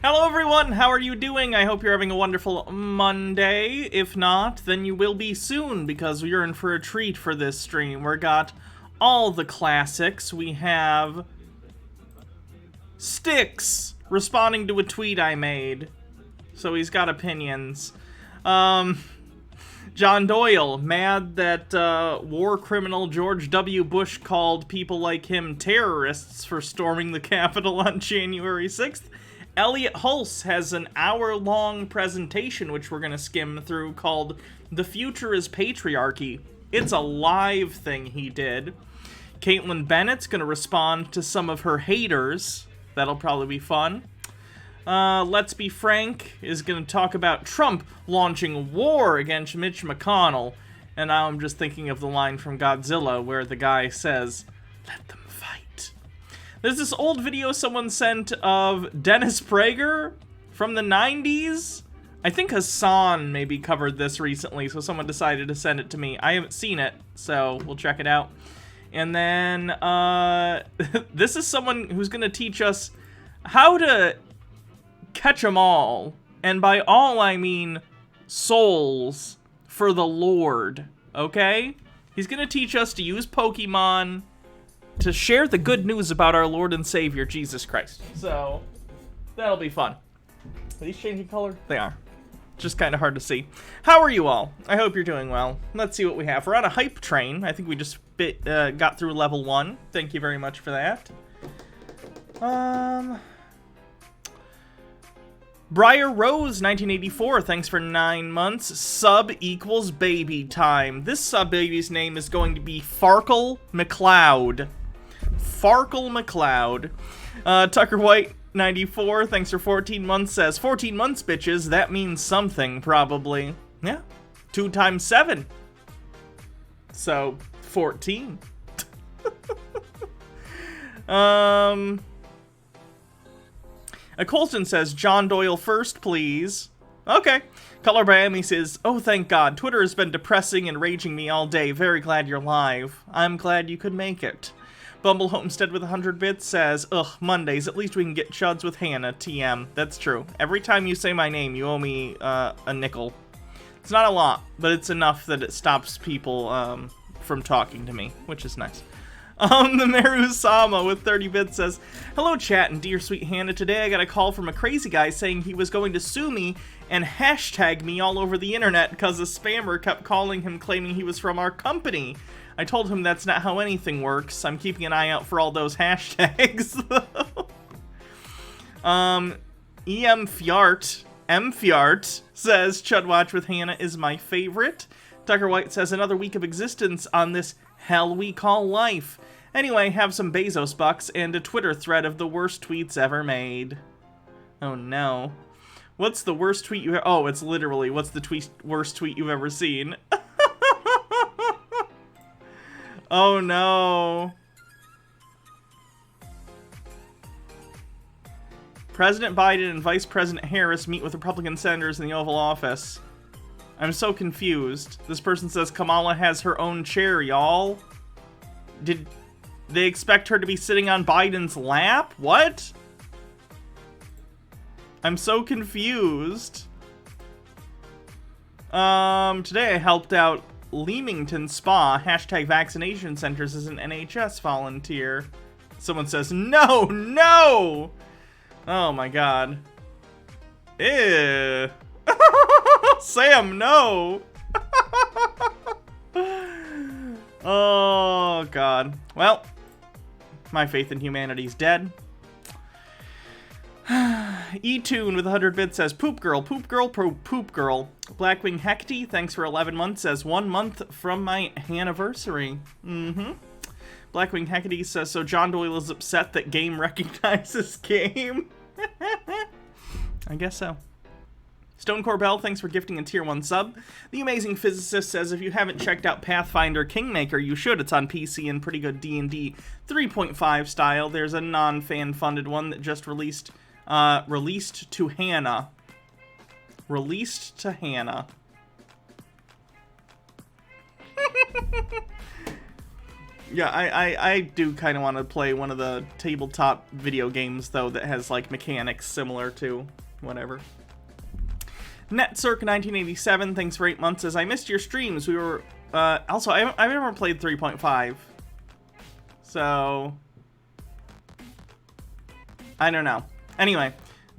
Hello everyone, how are you doing? I hope you're having a wonderful Monday. If not, then you will be soon, because we're in for a treat for this stream. We've got all the classics. We have Styx responding to a tweet I made, so he's got opinions. John Doyle, mad that war criminal George W. Bush called people like him terrorists for storming the Capitol on January 6th. Elliot Hulse has an hour-long presentation, which we're going to skim through, called The Future is Patriarchy. It's a live thing he did. Kaitlin Bennett's going to respond to some of her haters. That'll probably be fun. Let's Be Frank is going to talk about Trump launching war against Mitch McConnell. And now I'm just thinking of the line from Godzilla where the guy says, "Let them fight." There's this old video someone sent of Dennis Prager from the 90s. I think Hassan maybe covered this recently, so someone decided to send it to me. I haven't seen it, so we'll check it out. And then, this is someone who's going to teach us how to catch 'em all. And by all, I mean souls for the Lord, okay? He's going to teach us to use Pokemon to share the good news about our Lord and Savior, Jesus Christ. So, that'll be fun. Are these changing color? They are. Just kind of hard to see. How are you all? I hope you're doing well. Let's see what we have. We're on a hype train. I think we just got through level 1. Thank you very much for that. Briar Rose, 1984, thanks for 9 months. Sub equals baby time. This sub baby's name is going to be Farkle McLeod. Farkle McLeod. Tucker White, 94, thanks for 14 months, says, 14 months, bitches, that means something, probably. Yeah, 2 times 7. So, 14. A Colton says, John Doyle first, please. Okay. Color by Amy says, oh, thank God. Twitter has been depressing and raging me all day. Very glad you're live. I'm glad you could make it. Bumble Homestead with 100 bits says, ugh, Mondays. At least we can get Chuds with Hannah. TM. That's true. Every time you say my name, you owe me a nickel. It's not a lot, but it's enough that it stops people from talking to me, which is nice. The Meru-sama with 30 bits says, hello chat and dear sweet Hannah. Today I got a call from a crazy guy saying he was going to sue me and hashtag me all over the internet because a spammer kept calling him claiming he was from our company. I told him that's not how anything works. I'm keeping an eye out for all those hashtags. M Fiart says, Chud Watch with Hannah is my favorite. Tucker White says, another week of existence on this hell we call life. Anyway, have some Bezos bucks and a Twitter thread of the worst tweets ever made. Oh no. What's the worst tweet you oh, it's literally, what's the worst tweet you've ever seen? Oh no. President Biden and Vice President Harris meet with Republican senators in the Oval Office. I'm so confused. This person says Kamala has her own chair, y'all. Did they expect her to be sitting on Biden's lap? What? I'm so confused. Today I helped out Leamington Spa, hashtag vaccination centers as an NHS volunteer. Someone says, no, no! Oh my god. Ew. Sam, no! Oh god. Well, my faith in humanity's dead. E-Tune with 100 bits says, poop girl, poop girl. Blackwing Hecty, thanks for 11 months, says 1 month from my anniversary. Blackwing Hecty says, so John Doyle is upset that game recognizes game. I guess so. Stone Corbell, thanks for gifting a tier 1 sub. The Amazing Physicist says, if you haven't checked out Pathfinder Kingmaker, you should. It's on PC and pretty good D&D 3.5 style. There's a non-fan funded one that just released to Hannah. Released to Hannah. Yeah, I do kind of want to play one of the tabletop video games, though, that has, like, mechanics similar to whatever. NetCirc1987, thanks for 8 months, says, I missed your streams. We were, also, I've never played 3.5. So, I don't know. Anyway,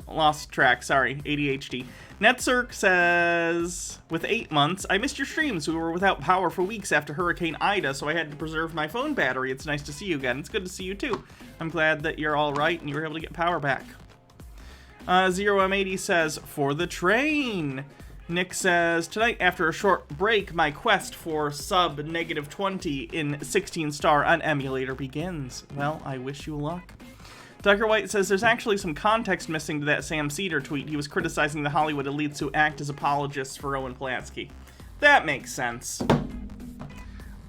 lost track, sorry, ADHD. NetCirc says, with 8 months, I missed your streams. We were without power for weeks after Hurricane Ida, so I had to preserve my phone battery. It's nice to see you again. It's good to see you too. I'm glad that you're all right and you were able to get power back. ZeroM80 says, for the train. Nick says, tonight after a short break, my quest for sub -20 in 16 star on emulator begins. Well, I wish you luck. Tucker White says, there's actually some context missing to that Sam Cedar tweet. He was criticizing the Hollywood elites who act as apologists for Rowan Polanski. That makes sense.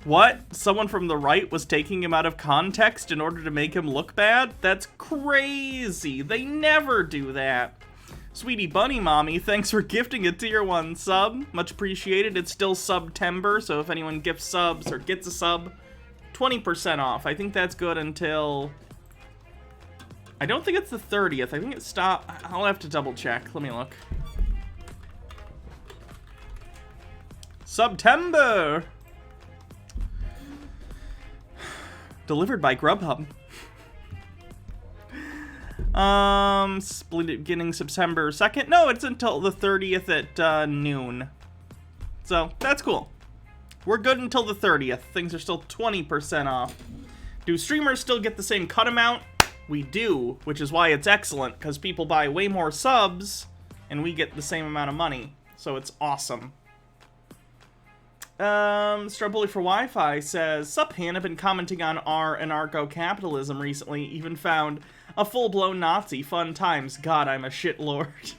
What? Someone from the right was taking him out of context in order to make him look bad? That's crazy. They never do that. Sweetie Bunny Mommy, thanks for gifting a tier 1 sub. Much appreciated. It's still September, so if anyone gifts subs or gets a sub, 20% off. I think that's good until... I don't think it's the 30th. I think it stopped. I'll have to double check. Let me look. September! Delivered by Grubhub. Split beginning September 2nd. No, it's until the 30th at noon. So, that's cool. We're good until the 30th. Things are still 20% off. Do streamers still get the same cut amount? We do, which is why it's excellent, because people buy way more subs, and we get the same amount of money. So it's awesome. Strumbully for Wi-Fi says, sup, Hannah, been commenting on our anarcho-capitalism recently, even found a full-blown Nazi. Fun times. God, I'm a shitlord.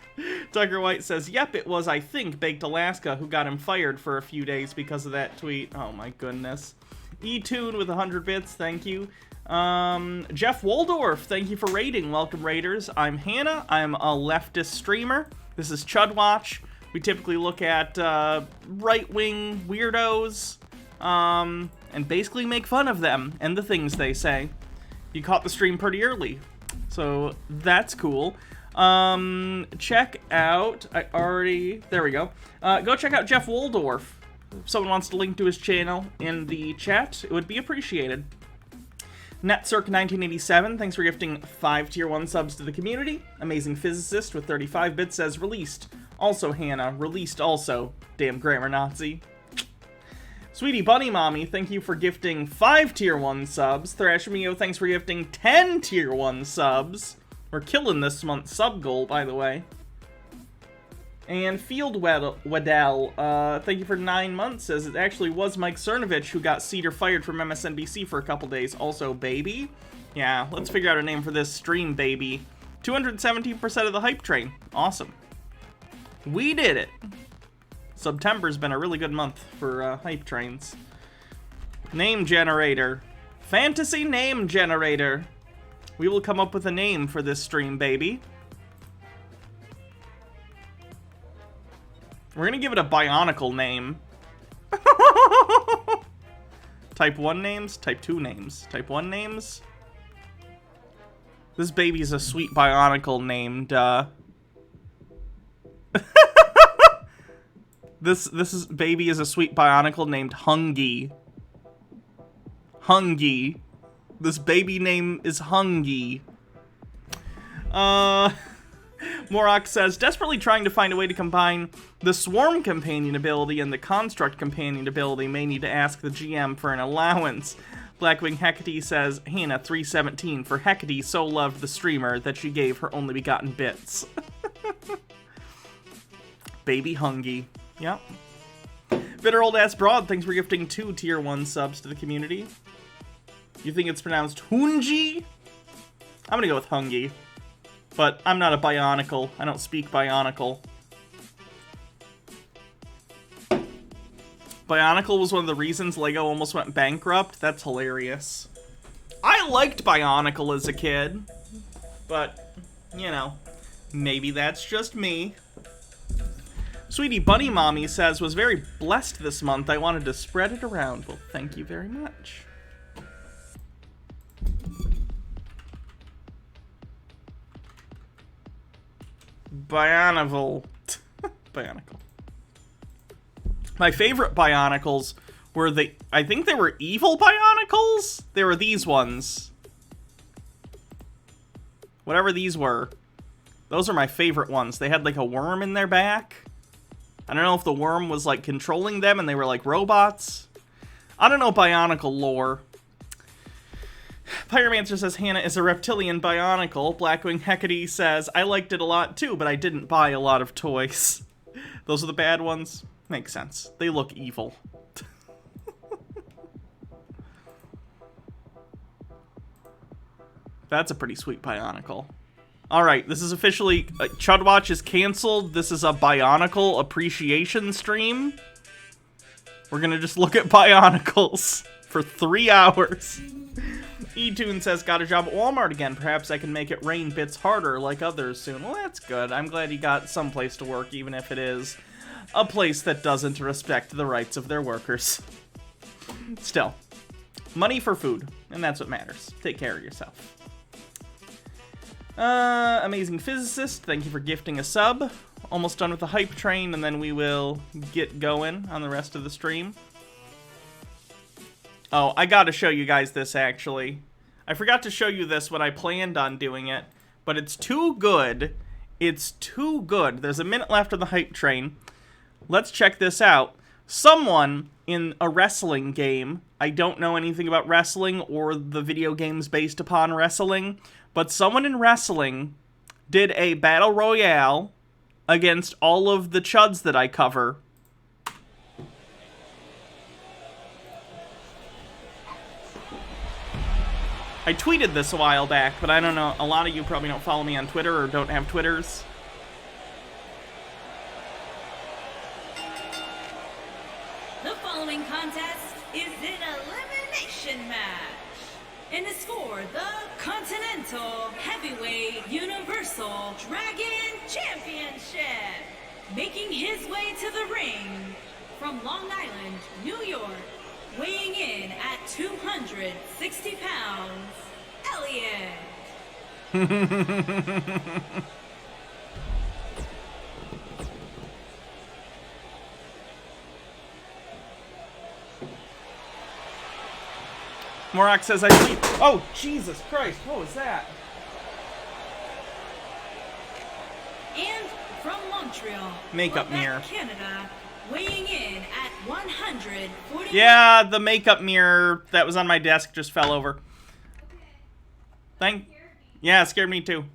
Tucker White says, yep, it was, I think, Baked Alaska who got him fired for a few days because of that tweet. Oh my goodness. E-Tune with 100 bits, thank you. Jeff Waldorf, thank you for raiding. Welcome, raiders. I'm Hannah. I'm a leftist streamer. This is Chud Watch. We typically look at right-wing weirdos and basically make fun of them and the things they say. You caught the stream pretty early, so that's cool. Check out, there we go. Go check out Jeff Waldorf. If someone wants to link to his channel in the chat, it would be appreciated. NetCirc1987, thanks for gifting 5 Tier 1 subs to the community. Amazing Physicist with 35 bits says released. Also Hannah, released also. Damn grammar Nazi. Sweetie Bunny Mommy, thank you for gifting 5 Tier 1 subs. Thrashmio, thanks for gifting 10 Tier 1 subs. We're killing this month's sub goal, by the way. And Field Weddell, thank you for 9 months, says it actually was Mike Cernovich who got Cedar fired from MSNBC for a couple days. Also, baby. Yeah, let's figure out a name for this stream, baby. 217% of the hype train. Awesome. We did it. September's been a really good month for hype trains. Name generator. Fantasy name generator. We will come up with a name for this stream, baby. We're gonna give it a Bionicle name. Type 1 names, Type 2 names. Type 1 names. This baby's a sweet Bionicle named, This baby is a sweet Bionicle named Hungy. Hungy. This baby name is Hungy. Morok says, desperately trying to find a way to combine the Swarm companion ability and the Construct companion ability. May need to ask the GM for an allowance. Blackwing Hecate says, Hannah 317 for Hecate so loved the streamer that she gave her only begotten bits. Baby Hungy. Yep. Bitter old ass broad, thanks for gifting 2 Tier 1 subs to the community. You think it's pronounced Hungy? I'm gonna go with Hungy. But I'm not a Bionicle. I don't speak Bionicle. Bionicle was one of the reasons Lego almost went bankrupt. That's hilarious. I liked Bionicle as a kid. But, you know, maybe that's just me. Sweetie Bunny Mommy says, was very blessed this month. I wanted to spread it around. Well, thank you very much. Bionicle. Bionicle. My favorite Bionicles were I think they were evil Bionicles? They were these ones. Whatever these were. Those are my favorite ones. They had like a worm in their back. I don't know if the worm was like controlling them and they were like robots. I don't know Bionicle lore. Pyromancer says Hannah is a reptilian Bionicle. Blackwing Hecate says, I liked it a lot too, but I didn't buy a lot of toys. Those are the bad ones? Makes sense. They look evil. That's a pretty sweet Bionicle. Alright, this is officially... Chud Watch is canceled. This is a Bionicle appreciation stream. We're gonna just look at Bionicles for 3 hours. E-Tune says, got a job at Walmart again. Perhaps I can make it rain bits harder like others soon. Well, that's good. I'm glad he got some place to work, even if it is a place that doesn't respect the rights of their workers. Still, money for food, and that's what matters. Take care of yourself. Amazing Physicist, thank you for gifting a sub. Almost done with the hype train, and then we will get going on the rest of the stream. Oh, I gotta show you guys this, actually. I forgot to show you this when I planned on doing it, but it's too good. It's too good. There's a minute left of the hype train. Let's check this out. Someone in a wrestling game, I don't know anything about wrestling or the video games based upon wrestling, but someone in wrestling did a battle royale against all of the chuds that I cover. I tweeted this a while back, but I don't know. A lot of you probably don't follow me on Twitter or don't have Twitters. The following contest is an elimination match. And the score for the Continental Heavyweight Universal Dragon Championship. Making his way to the ring from Long Island, New York, weighing in at 260 pounds, Elliot. Morak says, I believe. Oh, Jesus Christ. What was that? And from Montreal, Makeup Quebec, mirror. Canada, weighing in at 140. Yeah, the makeup mirror that was on my desk just fell over. Yeah, it scared me too.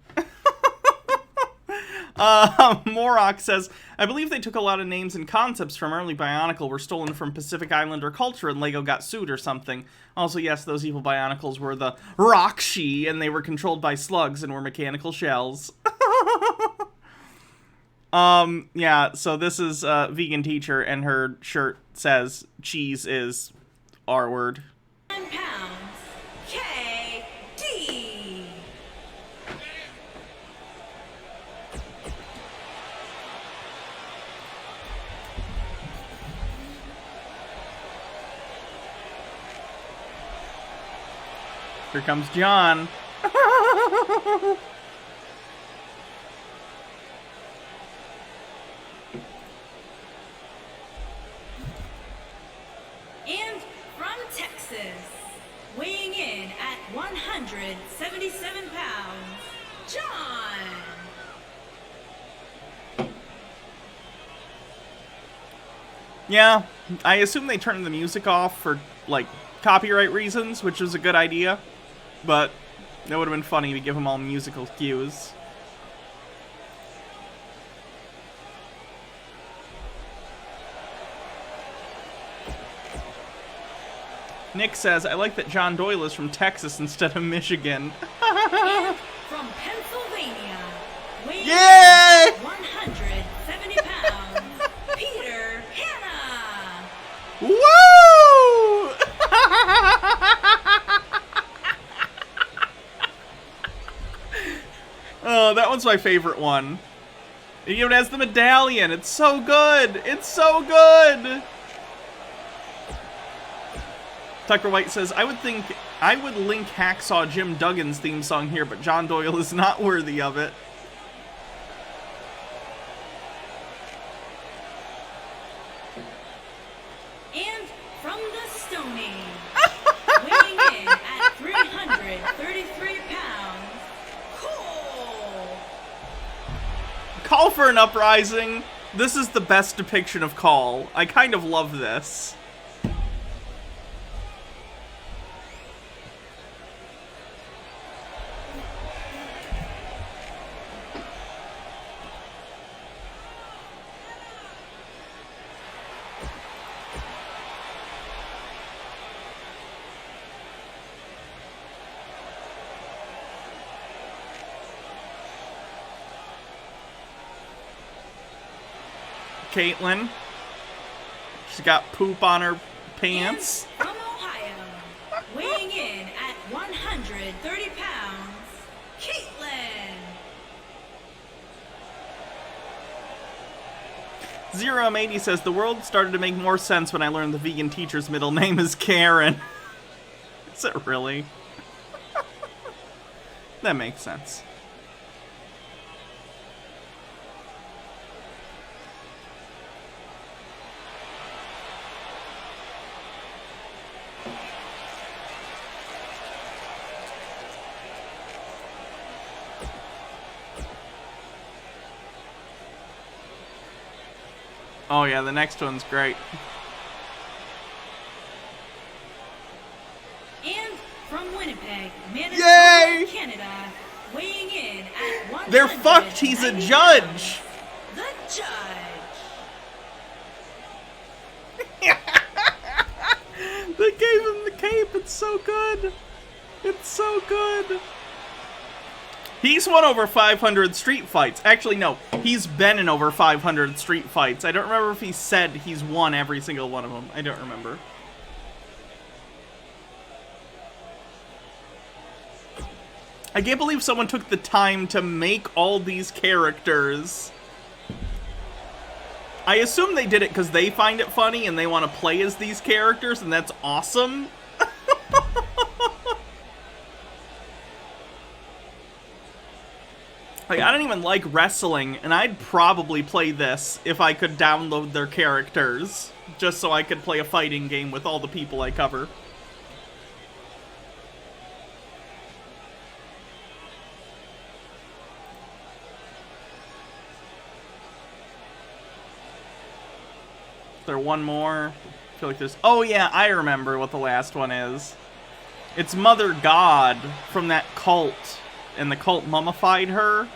Morak says, I believe they took a lot of names and concepts from early Bionicle were stolen from Pacific Islander culture and Lego got sued or something. Also, yes, those evil Bionicles were the Rockshi and they were controlled by slugs and were mechanical shells. Yeah, so this is a vegan teacher and her shirt says cheese is R word. 1 pounds, KD. Here comes John. And from Texas, weighing in at 177 pounds, John. Yeah, I assume they turned the music off for, like, copyright reasons, which was a good idea. But that would have been funny to give them all musical cues. Nick says, I like that John Doyle is from Texas instead of Michigan. And from Pennsylvania, weighing Yay! in at 170 pounds, Peter Hanna. Woo! Oh, that one's my favorite one. It even has the medallion. It's so good. It's so good. Tucker White says, I would link Hacksaw Jim Duggan's theme song here, but John Doyle is not worthy of it. And from the Stone Age, weighing in at 333 pounds, Cole. Call for an uprising. This is the best depiction of Call. I kind of love this. Kaitlin. She's got poop on her pants. And from Ohio, weighing in at 130 pounds, Kaitlin. Zero80 says, the world started to make more sense when I learned the vegan teacher's middle name is Karen. Is it really? That makes sense. Oh yeah, the next one's great. And from Winnipeg, Manitoba, Yay! Canada, weighing in at 100. They're fucked, he's a judge! The Judge. They gave him the cape, it's so good! It's so good! He's won over 500 street fights. Actually, no. He's been in over 500 street fights. I don't remember if he said he's won every single one of them. I don't remember. I can't believe someone took the time to make all these characters. I assume they did it because they find it funny and they want to play as these characters, and that's awesome. Like, I don't even like wrestling, and I'd probably play this if I could download their characters, just so I could play a fighting game with all the people I cover. Is there one more? I feel like there's... Oh yeah, I remember what the last one is. It's Mother God from that cult, and the cult mummified her.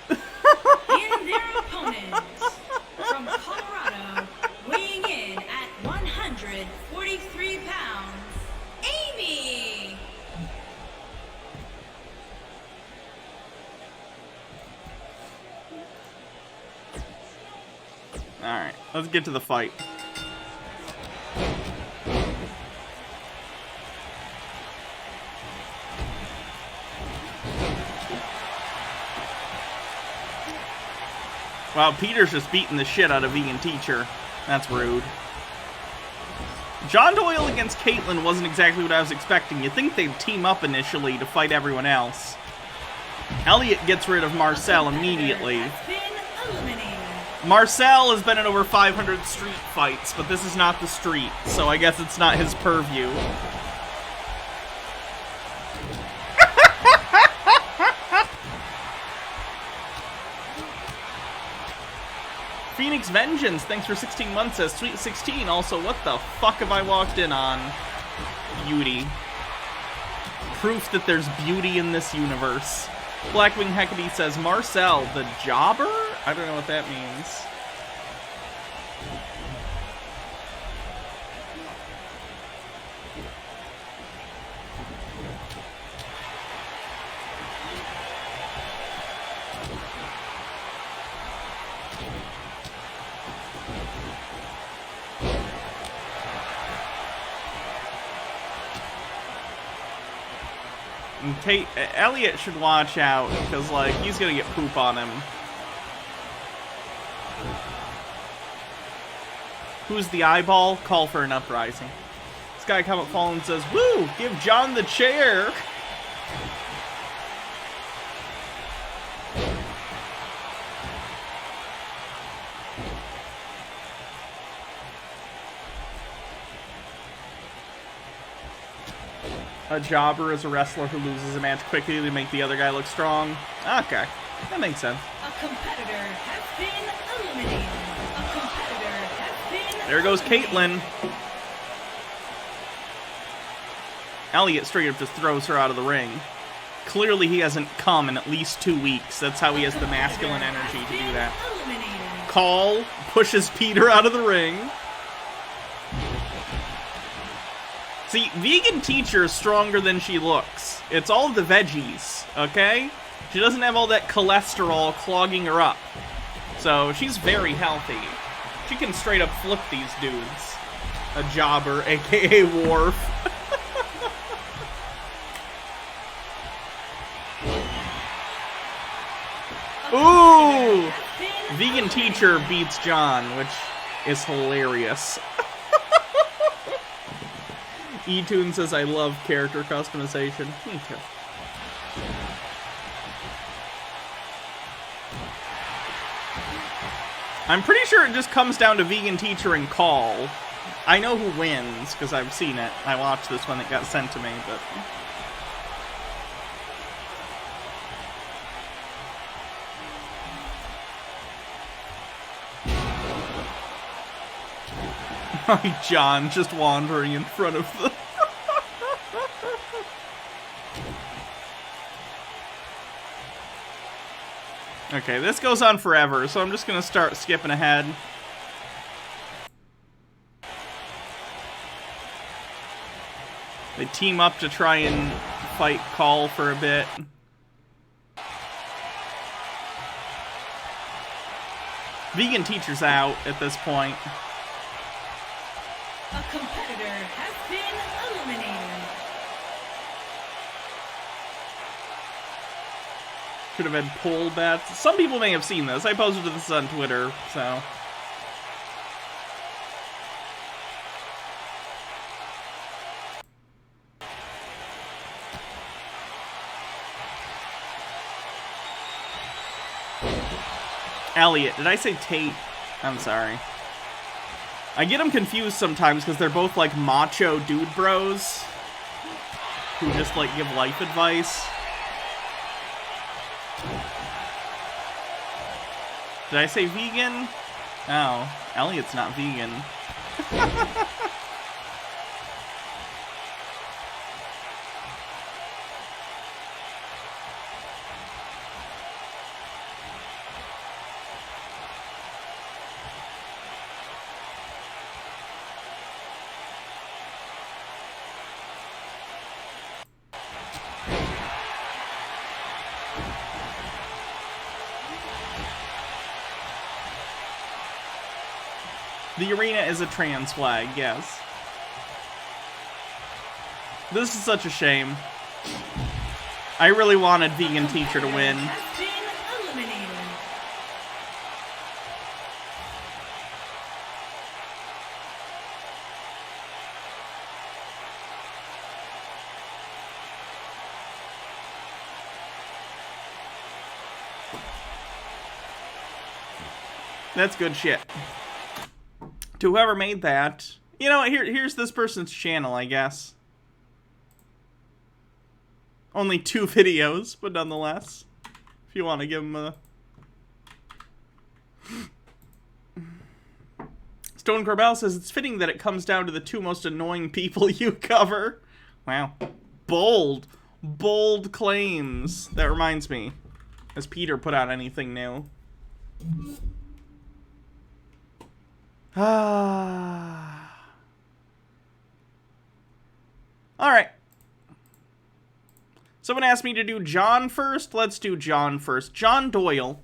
And their opponents, from Colorado, weighing in at 143 pounds, Amy! Alright, let's get to the fight. Wow, Peter's just beating the shit out of Vegan Teacher. That's rude. John Doyle against Kaitlin wasn't exactly what I was expecting. You'd think they'd team up initially to fight everyone else. Elliot gets rid of Marcel immediately. Marcel has been in over 500 street fights, but this is not the street, so I guess it's not his purview. Phoenix Vengeance, thanks for 16 months, says Sweet 16. Also, what the fuck have I walked in on? Beauty. Proof that there's beauty in this universe. Blackwing Hecate says, Marcel, the jobber? I don't know what that means. And Elliot should watch out, because, like, he's gonna get poop on him. Who's the eyeball? Call for an uprising. Sky Comet Fallen says, woo! Give John the chair! A jobber is a wrestler who loses a match quickly to make the other guy look strong. Okay, that makes sense. A competitor has been eliminated. A competitor has been There goes Kaitlin. Elliot straight up just throws her out of the ring. Clearly he hasn't come in at least 2 weeks. That's how he has the masculine energy to do that. Call pushes Peter out of the ring. See, Vegan Teacher is stronger than she looks. It's all the veggies, okay? She doesn't have all that cholesterol clogging her up. So, she's very healthy. She can straight up flip these dudes. A jobber, aka Worf. Ooh! Vegan Teacher beats John, which is hilarious. E-Tune says, I love character customization. Me too. I'm pretty sure it just comes down to Vegan Teacher and Call. I know who wins, because I've seen it. I watched this one that got sent to me, but... John just wandering in front of the... Okay, this goes on forever, so I'm just gonna start skipping ahead. They team up to try and fight Call for a bit. Vegan Teacher's out at this point. A competitor has been eliminated. Should have had poll bets. Some people may have seen this. I posted this on Twitter, so... Elliot. Did I say Tate? I'm sorry. I get them confused sometimes because they're both like macho dude bros who just like give life advice. Did I say vegan? Oh, Elliot's not vegan. The arena is a trans flag, yes. This is such a shame. I really wanted Vegan Teacher to win. That's good shit. To whoever made that, you know, here's this person's channel, I guess. Only 2 videos, but nonetheless, if you want to give them a... Stone Corbell says, it's fitting that it comes down to the 2 most annoying people you cover. Wow. Bold. Bold claims. That reminds me. Has Peter put out anything new? Alright. Someone asked me to do John first. Let's do John first. John Doyle,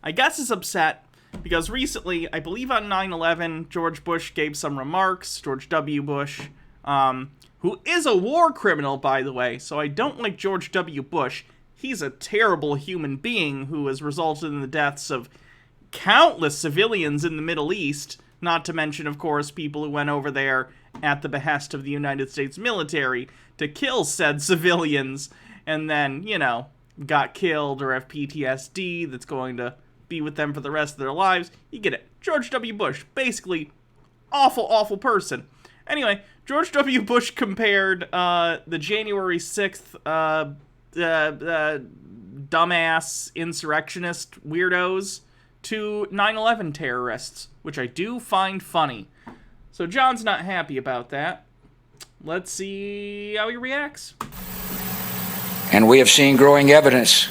I guess, is upset because recently, I believe on 9/11, George Bush gave some remarks. George W. Bush, who is a war criminal, by the way, so I don't like George W. Bush. He's a terrible human being who has resulted in the deaths of countless civilians in the Middle East. Not to mention, of course, people who went over there at the behest of the United States military to kill said civilians and then, you know, got killed or have PTSD that's going to be with them for the rest of their lives. You get it. George W. Bush, basically, awful, awful person. Anyway, George W. Bush compared the January 6th dumbass insurrectionist weirdos to 9/11 terrorists, which I do find funny. So John's not happy about that. Let's see how he reacts. And we have seen growing evidence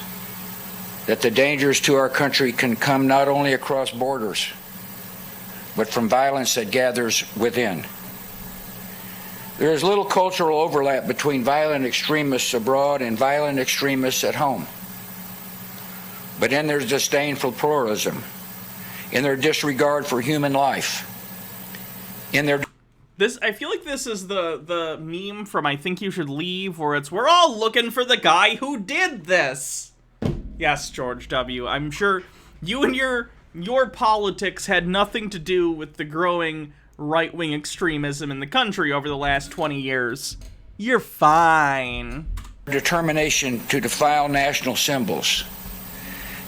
that the dangers to our country can come not only across borders, but from violence that gathers within. There is little cultural overlap between violent extremists abroad and violent extremists at home. But in their disdain for pluralism, in their disregard for human life, in their... I feel like this is the meme from I Think You Should Leave, where it's, we're all looking for the guy who did this. Yes, George W. I'm sure you and your politics had nothing to do with the growing right-wing extremism in the country over the last 20 years. You're fine. Determination to defile national symbols.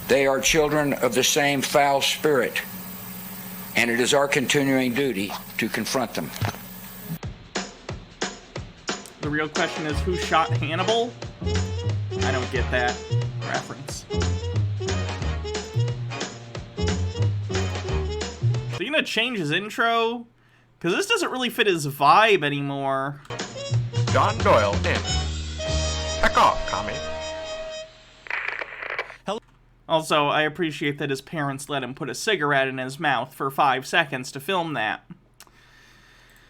They are children of the same foul spirit, and it is our continuing duty to confront them. The real question is, who shot Hannibal? I don't get that reference. So you gonna change his intro? Because this doesn't really fit his vibe anymore. John Doyle in. Heck off, commie. Also, I appreciate that his parents let him put a cigarette in his mouth for 5 seconds to film that.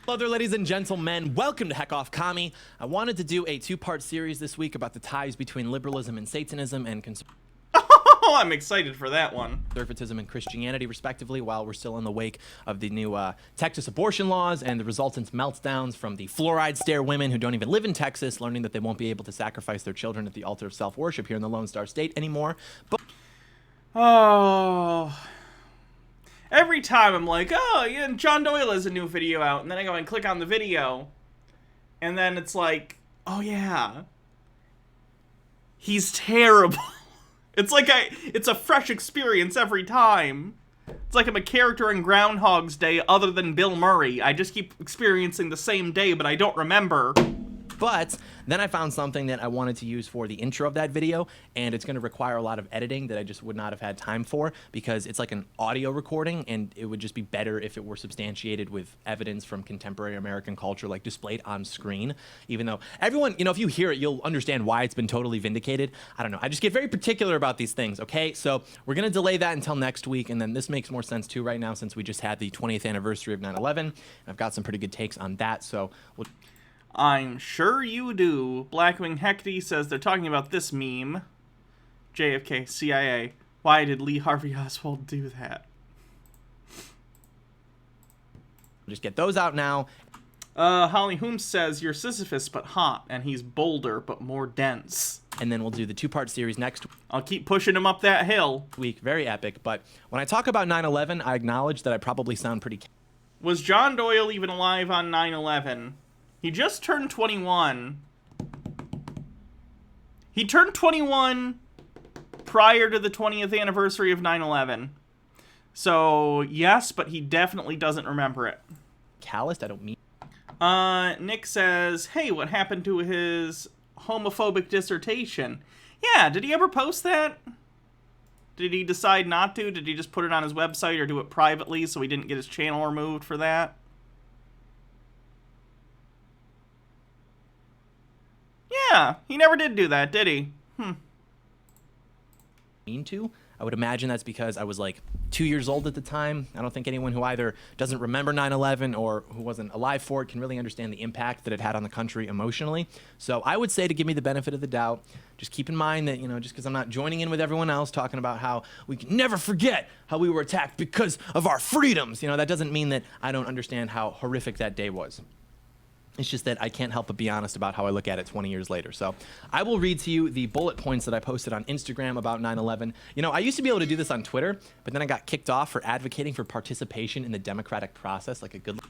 Hello there, ladies and gentlemen. Welcome to Heck Off Commie. I wanted to do a 2-part series this week about the ties between liberalism and Satanism and I'm excited for that one. Conservatism and Christianity, respectively, while we're still in the wake of the new Texas abortion laws and the resultant meltdowns from the fluoride stare women who don't even live in Texas, learning that they won't be able to sacrifice their children at the altar of self-worship here in the Lone Star State anymore. But Oh. Every time I'm like, oh, yeah, John Doyle has a new video out, and then I go and click on the video, and then it's like, oh yeah, he's terrible. It's like it's a fresh experience every time. It's like I'm a character in Groundhog's Day other than Bill Murray. I just keep experiencing the same day, but I don't remember. But then I found something that I wanted to use for the intro of that video, and it's going to require a lot of editing that I just would not have had time for because it's like an audio recording, and it would just be better if it were substantiated with evidence from contemporary American culture, like displayed on screen. Even though everyone, if you hear it, you'll understand why it's been totally vindicated. I don't know. I just get very particular about these things, okay? So we're going to delay that until next week, and then this makes more sense too right now since we just had the 20th anniversary of 9/11, and I've got some pretty good takes on that, so we'll... I'm sure you do. Blackwing Hecty says they're talking about this meme. JFK, CIA. Why did Lee Harvey Oswald do that? just get those out now. Holly Holmes says, you're Sisyphus but hot, and he's bolder but more dense. And then we'll do the two-part series next I'll keep pushing him up that hill. week. Very epic. But when I talk about 9/11, I acknowledge that I probably sound pretty... Was John Doyle even alive on 9/11? He just turned 21. He turned 21 prior to the 20th anniversary of 9/11. So, yes, but he definitely doesn't remember it. calloused. I don't mean... Nick says, hey, what happened to his homophobic dissertation? Yeah, did he ever post that? Did he decide not to? Did he just put it on his website or do it privately so he didn't get his channel removed for that? Yeah, he never did do that, did he? mean to. I would imagine that's because I was like 2 years old at the time. I don't think anyone who either doesn't remember 9/11 or who wasn't alive for it can really understand the impact that it had on the country emotionally. So I would say, to give me the benefit of the doubt, just keep in mind that, just because I'm not joining in with everyone else talking about how we can never forget how we were attacked because of our freedoms, that doesn't mean that I don't understand how horrific that day was. It's just that I can't help but be honest about how I look at it 20 years later. So I will read to you the bullet points that I posted on Instagram about 9/11. I used to be able to do this on Twitter, but then I got kicked off for advocating for participation in the democratic process like a good...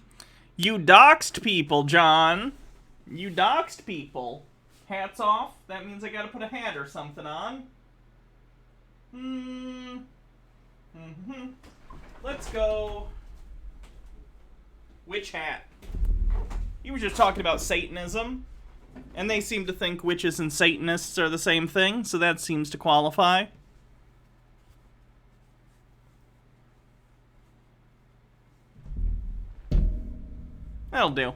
You doxed people, John. You doxed people. Hats off. That means I gotta put a hat or something on. Let's go. Which hat? You were just talking about Satanism, and they seem to think witches and Satanists are the same thing, so that seems to qualify. That'll do.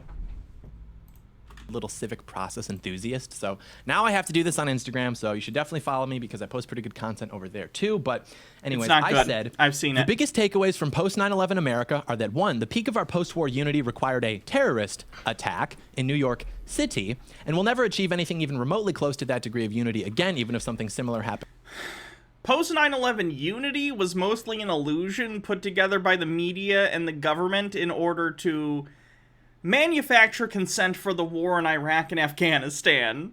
Little civic process enthusiast. So now I have to do this on Instagram, so you should definitely follow me because I post pretty good content over there too. But anyways, It's not I good. said I've seen the it. biggest takeaways from post 9/11 America are that 1, the peak of our post-war unity required a terrorist attack in New York City, and we'll never achieve anything even remotely close to that degree of unity again, even if something similar happened. Post 9/11 unity was mostly an illusion put together by the media and the government in order to manufacture consent for the war in Iraq and Afghanistan.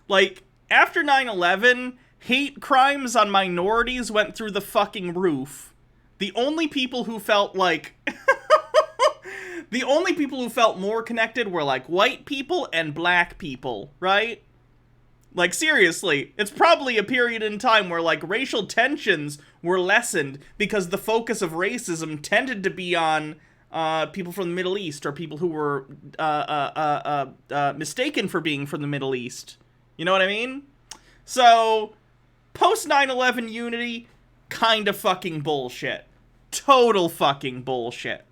Like, after 9/11, hate crimes on minorities went through the fucking roof. The only people who felt like... the only people who felt more connected were, like, white people and black people, right? Like, seriously, it's probably a period in time where, like, racial tensions were lessened because the focus of racism tended to be on people from the Middle East or people who were mistaken for being from the Middle East. You know what I mean? So, post 9/11 unity, kind of fucking bullshit. Total fucking bullshit.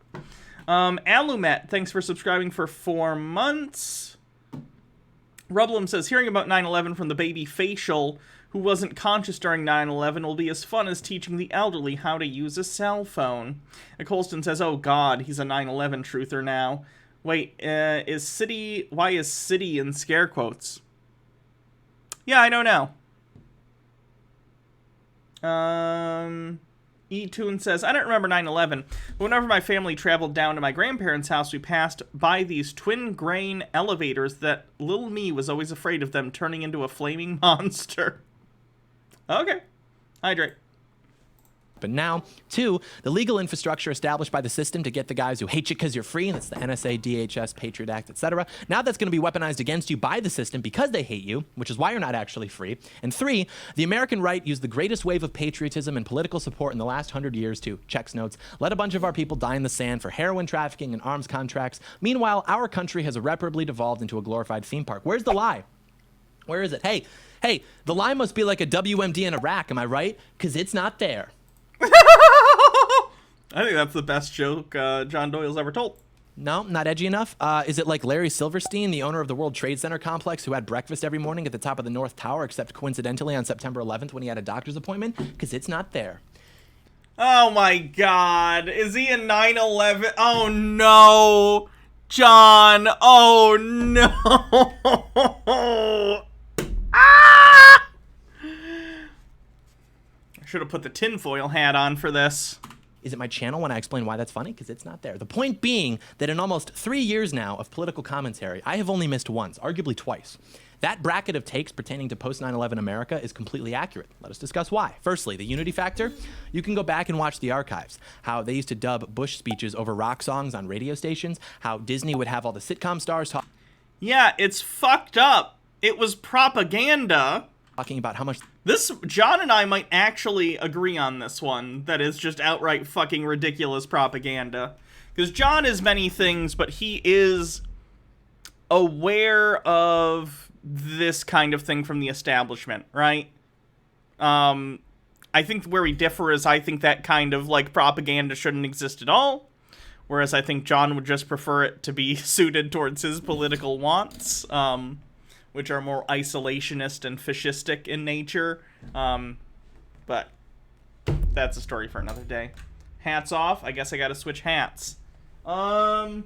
Alumet, thanks for subscribing for 4 months. Rublum says, hearing about 9/11 from the baby facial who wasn't conscious during 9/11 will be as fun as teaching the elderly how to use a cell phone. And Colston says, oh god, he's a 9/11 truther now. Wait, why is city in scare quotes? Yeah, I don't know. E-Tune says, I don't remember 9/11, but whenever my family traveled down to my grandparents' house, we passed by these twin grain elevators that little me was always afraid of them turning into a flaming monster. Okay. Hydrate. But now, 2, the legal infrastructure established by the system to get the guys who hate you because you're free, and that's the NSA, DHS, Patriot Act, etc. Now that's going to be weaponized against you by the system because they hate you, which is why you're not actually free. And 3, the American right used the greatest wave of patriotism and political support in the last 100 years to, checks notes, let a bunch of our people die in the sand for heroin trafficking and arms contracts. Meanwhile, our country has irreparably devolved into a glorified theme park. Where's the lie? Where is it? Hey, the lie must be like a WMD in Iraq, am I right? Because it's not there. I think that's the best joke John Doyle's ever told. No, not edgy enough. Is it like Larry Silverstein, the owner of the World Trade Center complex, who had breakfast every morning at the top of the North Tower, except coincidentally on September 11th when he had a doctor's appointment? Because it's not there. Oh my god. Is he in 9/11? Oh no. John. Oh no. Ah! I should have put the tinfoil hat on for this. Is it my channel when I explain why that's funny? Because it's not there. The point being that in almost 3 years now of political commentary, I have only missed once, arguably twice. That bracket of takes pertaining to post-9/11 America is completely accurate. Let us discuss why. Firstly, the unity factor. You can go back and watch the archives. How they used to dub Bush speeches over rock songs on radio stations. How Disney would have all the sitcom stars talk. Yeah, it's fucked up. It was propaganda. Talking about how much John and I might actually agree on this one, that is just outright fucking ridiculous propaganda. Because John is many things, but he is aware of this kind of thing from the establishment, right? I think where we differ is I think that kind of, like, propaganda shouldn't exist at all. Whereas I think John would just prefer it to be suited towards his political wants. Which are more isolationist and fascistic in nature. But that's a story for another day. Hats off. I guess I gotta switch hats. We'll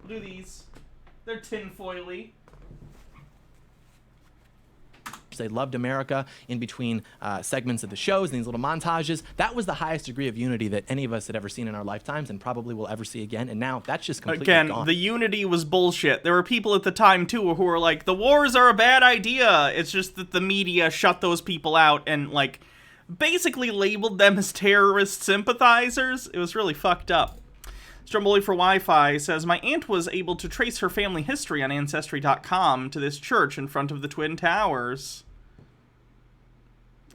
do these. They're tinfoily. They loved America in between segments of the shows and these little montages. That was the highest degree of unity that any of us had ever seen in our lifetimes and probably will ever see again. And now that's just completely gone. The unity was bullshit. There were people at the time, too, who were like, the wars are a bad idea. It's just that the media shut those people out and, like, basically labeled them as terrorist sympathizers. It was really fucked up. Stromboli for Wi-Fi says, my aunt was able to trace her family history on Ancestry.com to this church in front of the Twin Towers.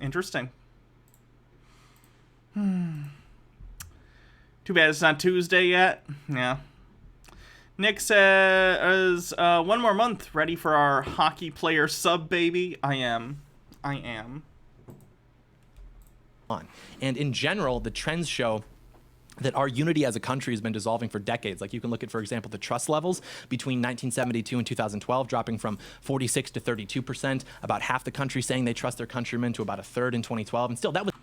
Interesting. Too bad it's not Tuesday yet. Yeah. Nick says, 1 more month ready for our hockey player sub, baby. I am. And in general, the trends show that our unity as a country has been dissolving for decades. Like you can look at, for example, the trust levels between 1972 and 2012, dropping from 46 to 32%, about half the country saying they trust their countrymen to about a third in 2012. And still, that was...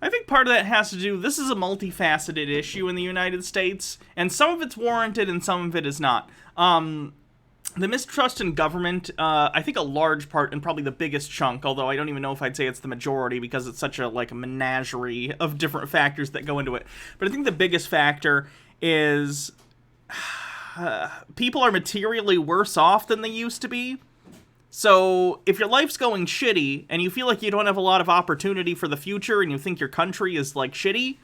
I think part of that has to do, this is a multifaceted issue in the United States, and some of it's warranted and some of it is not. The mistrust in government, I think a large part, and probably the biggest chunk, although I don't even know if I'd say it's the majority because it's such a, like, a menagerie of different factors that go into it. But I think the biggest factor is people are materially worse off than they used to be. So if your life's going shitty and you feel like you don't have a lot of opportunity for the future and you think your country is, like, shitty,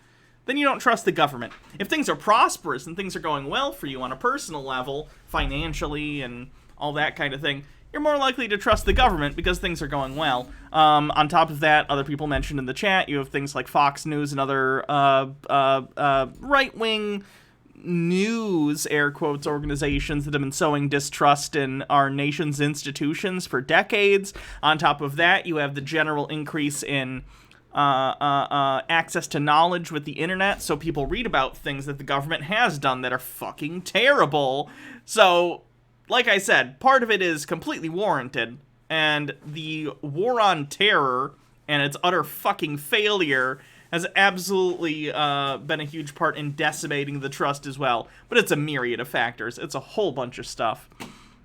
then you don't trust the government. If things are prosperous and things are going well for you on a personal level, financially and all that kind of thing, you're more likely to trust the government because things are going well. On top of that, other people mentioned in the chat, you have things like Fox News and other right-wing news, air quotes, organizations that have been sowing distrust in our nation's institutions for decades. On top of that, you have the general increase in access to knowledge with the internet, so people read about things that the government has done that are fucking terrible. So, like I said, part of it is completely warranted, and the war on terror and its utter fucking failure has absolutely been a huge part in decimating the trust as well. But it's a myriad of factors. It's a whole bunch of stuff.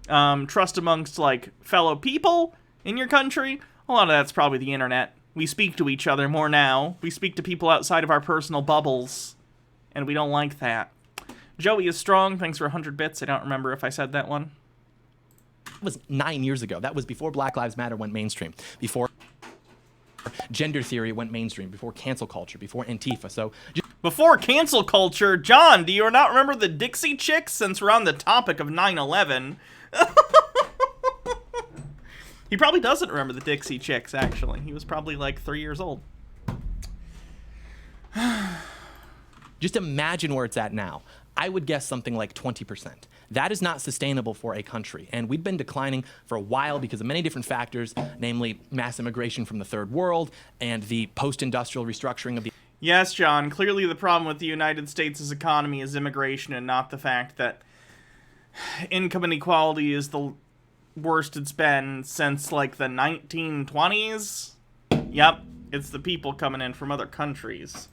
Trust amongst, like, fellow people in your country, A lot of that's probably the internet. We speak to each other more now. We speak to people outside of our personal bubbles, and we don't like that. Joey is strong. Thanks for 100 bits. I don't remember if I said that one. That was 9 years ago. That was before Black Lives Matter went mainstream, before gender theory went mainstream, before cancel culture, before Antifa. So before cancel culture, John, do you not remember the Dixie Chicks, since we're on the topic of 9/11? He probably doesn't remember the Dixie Chicks, actually. He was probably like 3 years old. just imagine where it's at now. I would guess something like 20%. That is not sustainable for a country. And we've been declining for a while because of many different factors, namely mass immigration from the third world and the post-industrial restructuring of the... Yes, John, clearly the problem with the United States' economy is immigration and not the fact that income inequality is the worst it's been since, like, the 1920s. Yep, it's the people coming in from other countries.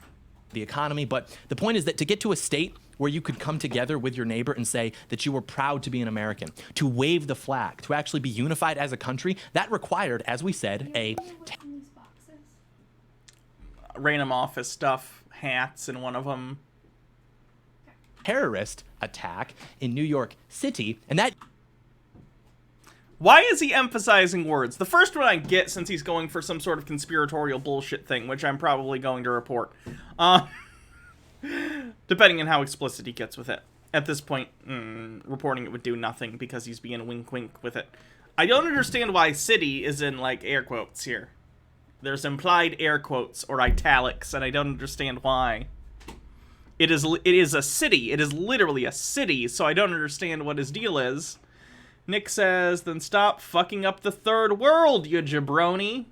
The economy, but the point is that to get to a state where you could come together with your neighbor and say that you were proud to be an American, to wave the flag, to actually be unified as a country, that required, as we said, a random office stuff, hats in one of them. Terrorist attack in New York City, and that... Why is he emphasizing words? The first one I get, since he's going for some sort of conspiratorial bullshit thing, which I'm probably going to report. Depending on how explicit he gets with it. At this point, reporting it would do nothing because he's being wink-wink with it. I don't understand why city is in, like, air quotes here. There's implied air quotes or italics, and I don't understand why. It is a city. It is literally a city, so I don't understand what his deal is. Nick says, then stop fucking up the third world, you jabroni.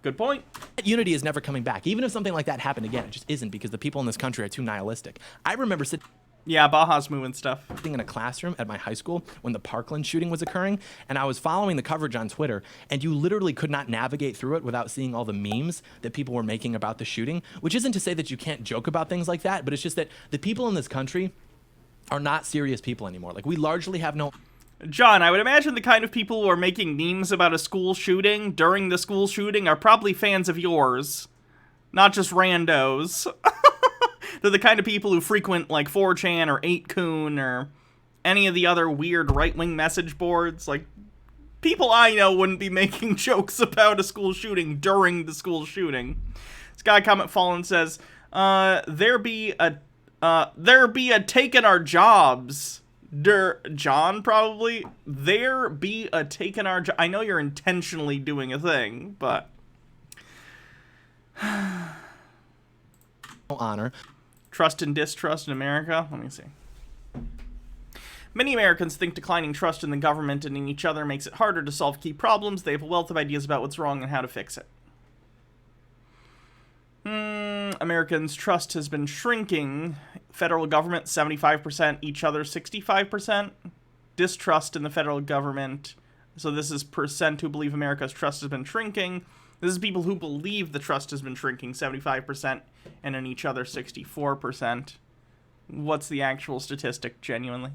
Good point. Unity is never coming back. Even if something like that happened again, it just isn't because the people in this country are too nihilistic. I remember sitting... Yeah, Baja's moving stuff. In a classroom at my high school when the Parkland shooting was occurring, and I was following the coverage on Twitter, and you literally could not navigate through it without seeing all the memes that people were making about the shooting, which isn't to say that you can't joke about things like that, but it's just that the people in this country are not serious people anymore. Like, we largely have no... John, I would imagine the kind of people who are making memes about a school shooting during the school shooting are probably fans of yours, not just randos. They're the kind of people who frequent, like, 4chan or 8kun or any of the other weird right-wing message boards. Like, people I know wouldn't be making jokes about a school shooting during the school shooting. This guy comment Fallen says, there be a taking our jobs. John, probably. There be a taking our I know you're intentionally doing a thing, but... honor. Trust and distrust in America? Let me see. Many Americans think declining trust in the government and in each other makes it harder to solve key problems. They have a wealth of ideas about what's wrong and how to fix it. Americans' trust has been shrinking. Federal government, 75%. Each other, 65%. Distrust in the federal government. So this is percent who believe America's trust has been shrinking. This is people who believe the trust has been shrinking, 75%. And in each other, 64%. What's the actual statistic, genuinely?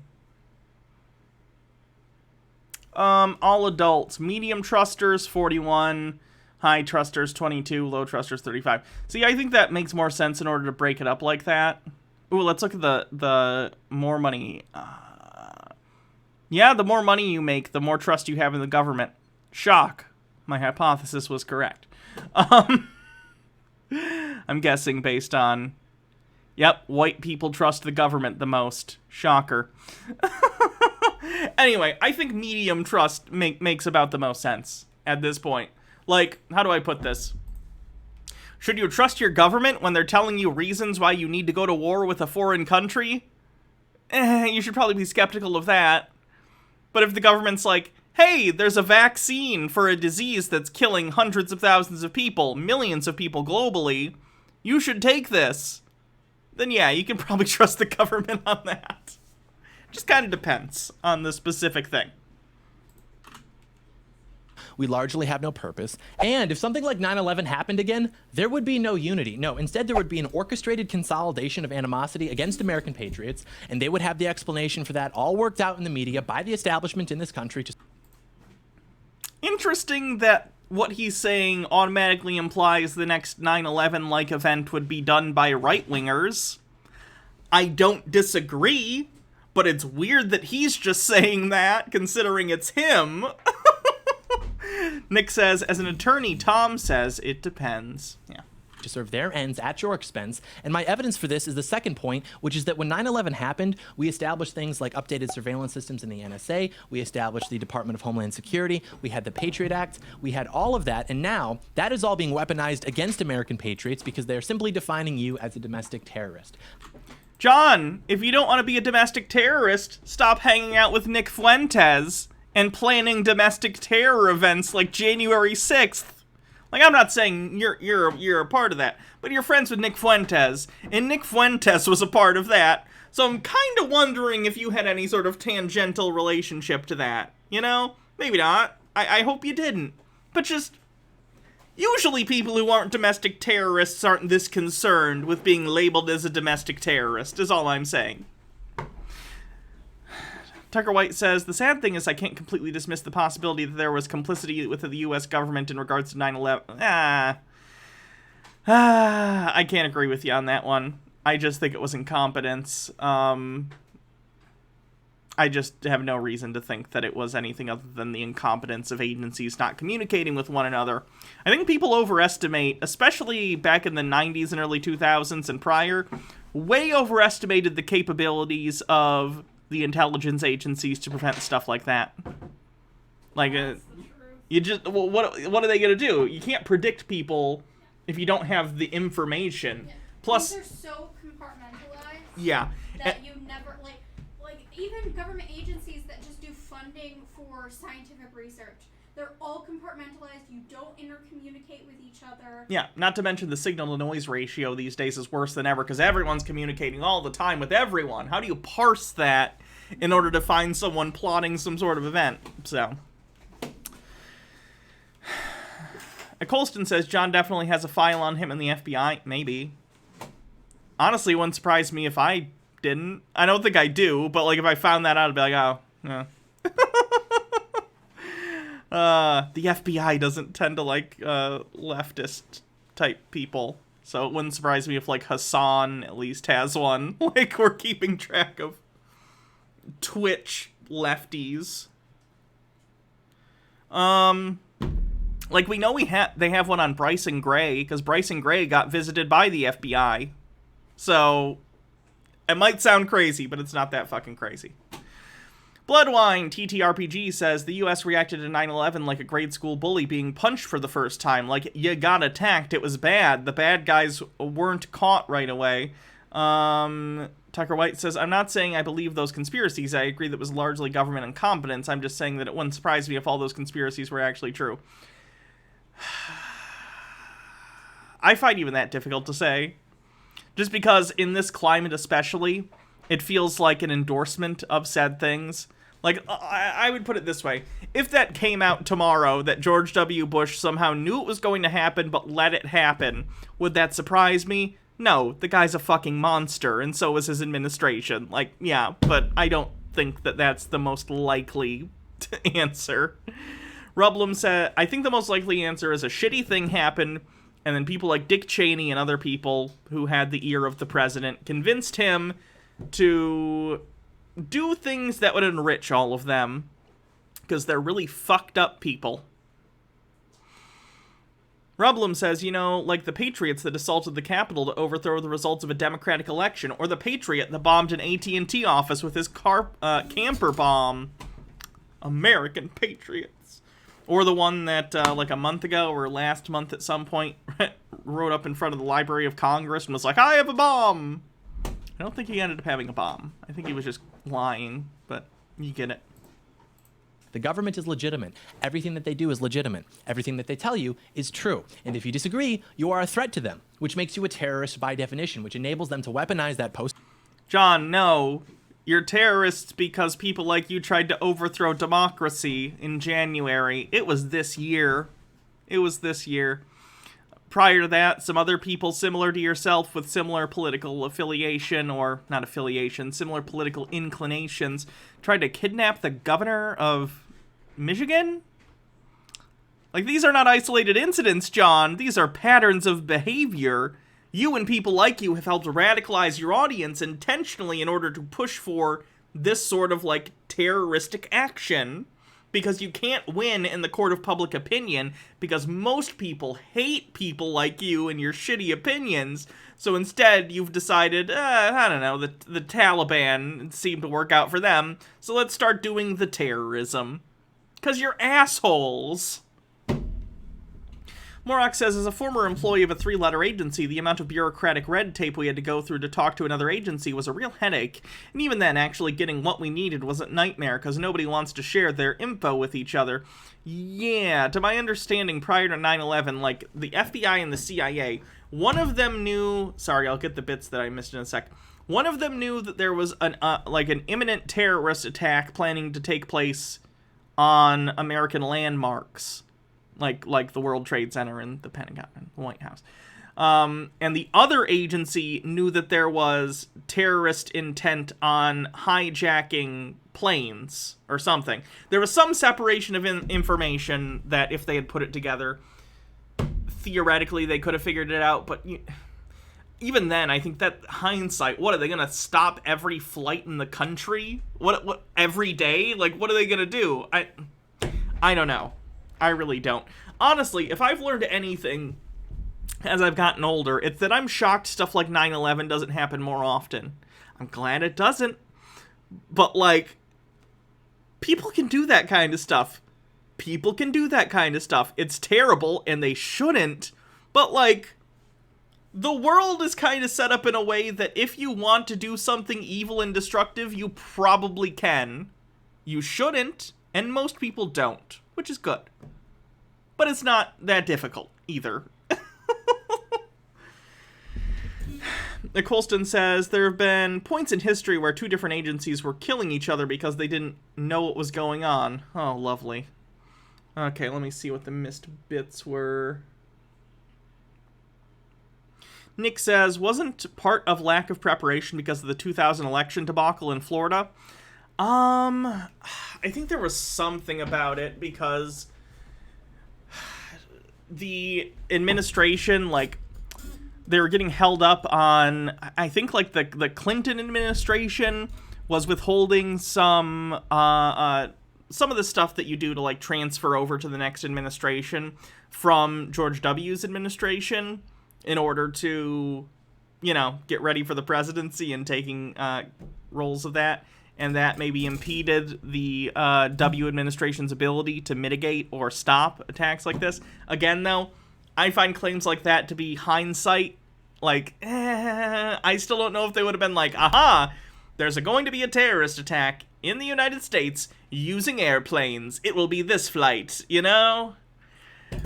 All adults. Medium trusters, 41. High trusters, 22. Low trusters, 35. See, I think that makes more sense in order to break it up like that. Ooh, let's look at the more money. Yeah, the more money you make, the more trust you have in the government. Shock. My hypothesis was correct. I'm guessing based on... Yep, white people trust the government the most. Shocker. Anyway, I think medium trust makes about the most sense at this point. Like, how do I put this? Should you trust your government when they're telling you reasons why you need to go to war with a foreign country? You should probably be skeptical of that. But if the government's like, hey, there's a vaccine for a disease that's killing hundreds of thousands of people, millions of people globally, you should take this. Then yeah, you can probably trust the government on that. Just kind of depends on the specific thing. We largely have no purpose. And if something like 9/11 happened again, there would be no unity. No, instead there would be an orchestrated consolidation of animosity against American patriots, and they would have the explanation for that all worked out in the media by the establishment in this country. Interesting that what he's saying automatically implies the next 9/11-like event would be done by right-wingers. I don't disagree, but it's weird that he's just saying that, considering it's him. Nick says, as an attorney, Tom says, it depends. Yeah. To serve their ends at your expense. And my evidence for this is the second point, which is that when 9/11 happened, we established things like updated surveillance systems in the NSA, we established the Department of Homeland Security, we had the Patriot Act, we had all of that, and now that is all being weaponized against American patriots because they're simply defining you as a domestic terrorist. John, if you don't want to be a domestic terrorist, stop hanging out with Nick Fuentes and planning domestic terror events like January 6th. Like, I'm not saying you're a part of that, but you're friends with Nick Fuentes, and Nick Fuentes was a part of that, so I'm kind of wondering if you had any sort of tangential relationship to that, you know? Maybe not. I hope you didn't. But just, usually people who aren't domestic terrorists aren't this concerned with being labeled as a domestic terrorist, is all I'm saying. Tucker White says, the sad thing is I can't completely dismiss the possibility that there was complicity with the U.S. government in regards to 9/11. I can't agree with you on that one. I just think it was incompetence. I just have no reason to think that it was anything other than the incompetence of agencies not communicating with one another. I think people overestimate, especially back in the 90s and early 2000s and prior, way overestimated the capabilities of the intelligence agencies to prevent stuff like that. Like, you just, well, what are they gonna do? You can't predict people if you don't have the information. Yeah. Plus, things are so compartmentalized. Yeah. That you never like even government agencies that just do funding for scientific research. They're all compartmentalized. You don't intercommunicate with each other. Yeah, not to mention the signal-to-noise ratio these days is worse than ever because everyone's communicating all the time with everyone. How do you parse that in order to find someone plotting some sort of event? So, Colston says John definitely has a file on him in the FBI. Maybe. Honestly, it wouldn't surprise me if I didn't. I don't think I do, but like if I found that out, I'd be like, oh, yeah. The FBI doesn't tend to like leftist type people, so it wouldn't surprise me if like Hassan at least has one. Like we're keeping track of Twitch lefties. Like we know they have one on Bryson Gray because Bryson Gray got visited by the FBI, so it might sound crazy, but it's not that fucking crazy. Bloodwine TTRPG says the U.S. reacted to 9/11 like a grade school bully being punched for the first time. Like, you got attacked. It was bad. The bad guys weren't caught right away. Tucker White says, I'm not saying I believe those conspiracies. I agree that it was largely government incompetence. I'm just saying that it wouldn't surprise me if all those conspiracies were actually true. I find even that difficult to say. Just because in this climate especially, it feels like an endorsement of said things. Like, I would put it this way. If that came out tomorrow, that George W. Bush somehow knew it was going to happen, but let it happen, would that surprise me? No, the guy's a fucking monster, and so is his administration. Like, yeah, but I don't think that that's the most likely answer. Rublum said, I think the most likely answer is a shitty thing happened, and then people like Dick Cheney and other people who had the ear of the president convinced him to do things that would enrich all of them, because they're really fucked up people. Rublum says, you know, like the Patriots that assaulted the Capitol to overthrow the results of a Democratic election, or the Patriot that bombed an AT&T office with his camper bomb. American patriots. Or the one that, like a month ago, or last month at some point, rode up in front of the Library of Congress and was like, I have a bomb! I don't think he ended up having a bomb. I think he was just lying, but you get it. The government is legitimate. Everything that they do is legitimate. Everything that they tell you is true. And if you disagree, you are a threat to them, which makes you a terrorist by definition, which enables them to weaponize that post. John, no. You're terrorists because people like you tried to overthrow democracy in January. It was this year. Prior to that, some other people similar to yourself with similar political affiliation, or not affiliation, similar political inclinations, tried to kidnap the governor of Michigan? Like, these are not isolated incidents, John. These are patterns of behavior. You and people like you have helped radicalize your audience intentionally in order to push for this sort of, like, terroristic action. Because you can't win in the court of public opinion, because most people hate people like you and your shitty opinions. So instead, you've decided, I don't know, the Taliban seemed to work out for them, so let's start doing the terrorism. Because you're assholes. Morak says, as a former employee of a 3-letter agency, the amount of bureaucratic red tape we had to go through to talk to another agency was a real headache. And even then, actually getting what we needed was a nightmare, because nobody wants to share their info with each other. Yeah, to my understanding, prior to 9/11, like, the FBI and the CIA, one of them knew... Sorry, I'll get the bits that I missed in a sec. One of them knew that there was an imminent terrorist attack planning to take place on American landmarks. Like the World Trade Center and the Pentagon and the White House. And the other agency knew that there was terrorist intent on hijacking planes or something. There was some separation of information that if they had put it together, theoretically they could have figured it out. But even then, I think that hindsight, what, are they going to stop every flight in the country? What every day? Like, what are they going to do? I don't know. I really don't. Honestly, if I've learned anything as I've gotten older, it's that I'm shocked stuff like 9/11 doesn't happen more often. I'm glad it doesn't. But, like, people can do that kind of stuff. People can do that kind of stuff. It's terrible, and they shouldn't. But, like, the world is kind of set up in a way that if you want to do something evil and destructive, you probably can. You shouldn't, and most people don't. Which is good. But it's not that difficult, either. Colston says, there have been points in history where 2 different agencies were killing each other because they didn't know what was going on. Oh, lovely. Okay, let me see what the missed bits were. Nick says, wasn't part of lack of preparation because of the 2000 election debacle in Florida? I think there was something about it because the administration, like, they were getting held up on, I think, like, the Clinton administration was withholding some of the stuff that you do to, like, transfer over to the next administration from George W.'s administration in order to, you know, get ready for the presidency and taking roles of that. And that maybe impeded the W administration's ability to mitigate or stop attacks like this. Again, though, I find claims like that to be hindsight. Like, I still don't know if they would have been like, aha, there's going to be a terrorist attack in the United States using airplanes. It will be this flight, you know?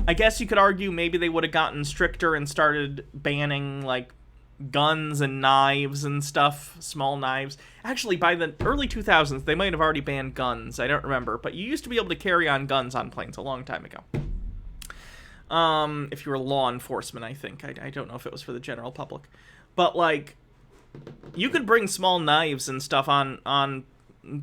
I guess you could argue maybe they would have gotten stricter and started banning, like, guns and knives and stuff, small knives. Actually, by the early 2000s, they might have already banned guns. I don't remember, but you used to be able to carry on guns on planes a long time ago. If you were law enforcement, I think. I don't know if it was for the general public. But, like, you could bring small knives and stuff on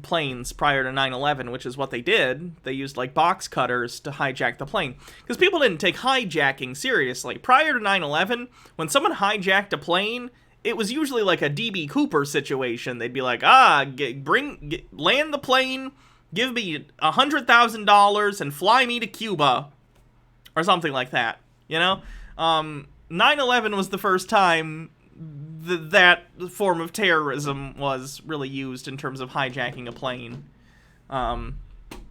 planes prior to 9/11, which is what they did. They used, like, box cutters to hijack the plane. Because people didn't take hijacking seriously. Prior to 9/11, when someone hijacked a plane, it was usually like a D.B. Cooper situation. They'd be like, land the plane, give me $100,000 and fly me to Cuba. Or something like that, you know? 9/11 was the first time that form of terrorism was really used in terms of hijacking a plane,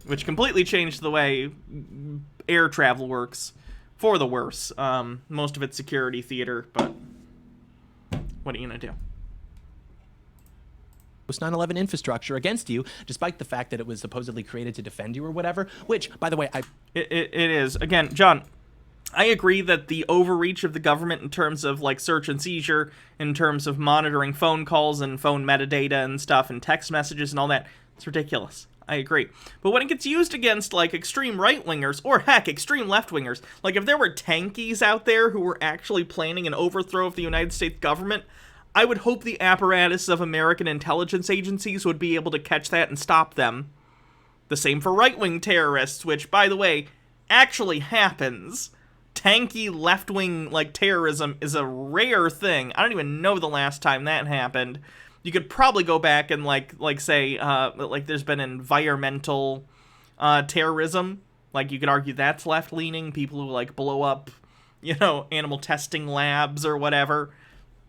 which completely changed the way air travel works for the worse. Most of it's security theater, but what are you gonna do? 9/11 infrastructure against you, despite the fact that it was supposedly created to defend you or whatever, which, by the way, It is. Again, John, I agree that the overreach of the government in terms of, like, search and seizure, in terms of monitoring phone calls and phone metadata and stuff and text messages and all that, it's ridiculous. I agree. But when it gets used against, like, extreme right-wingers, or heck, extreme left-wingers, like, if there were tankies out there who were actually planning an overthrow of the United States government, I would hope the apparatus of American intelligence agencies would be able to catch that and stop them. The same for right-wing terrorists, which, by the way, actually happens. Tanky left-wing, like, terrorism is a rare thing. I don't even know the last time that happened. You could probably go back and, like say, like, there's been environmental terrorism. Like, you could argue that's left-leaning. People who, like, blow up, you know, animal testing labs or whatever.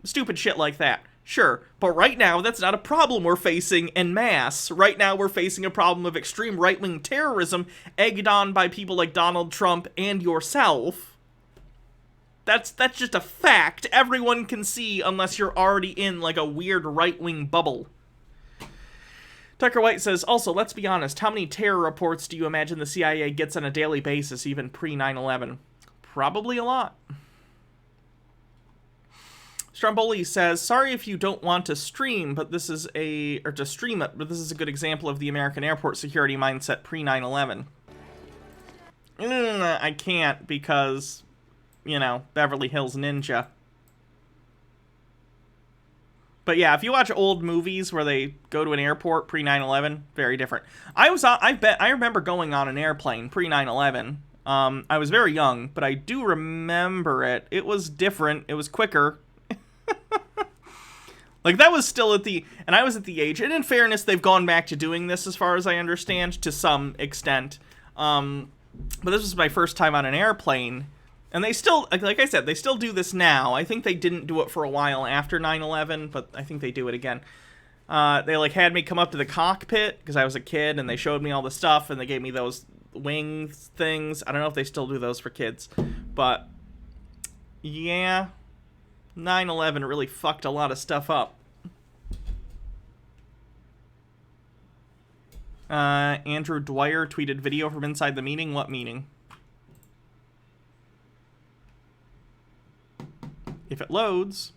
Stupid shit like that. Sure, but right now, that's not a problem we're facing en masse. Right now, we're facing a problem of extreme right-wing terrorism egged on by people like Donald Trump and yourself. That's just a fact everyone can see unless you're already in, like, a weird right-wing bubble. Tucker White says, also, let's be honest, how many terror reports do you imagine the CIA gets on a daily basis, even pre-9/11? Probably a lot. Stromboli says, sorry if you don't want to stream, but this is a good example of the American airport security mindset pre-9/11. I can't because, you know, Beverly Hills Ninja. But yeah, if you watch old movies where they go to an airport pre-9/11, very different. I remember going on an airplane pre-9/11. I was very young, but I do remember it. It was different. It was quicker. Like, that was still and I was at the age, and in fairness, they've gone back to doing this, as far as I understand, to some extent. But this was my first time on an airplane, and they still, like I said, they still do this now. I think they didn't do it for a while after 9/11, but I think they do it again. They, like, had me come up to the cockpit, because I was a kid, and they showed me all the stuff, and they gave me those wing things. I don't know if they still do those for kids, but, yeah, 9/11 really fucked a lot of stuff up. Andrew Dwyer tweeted video from inside the meeting. What meeting? If it loads.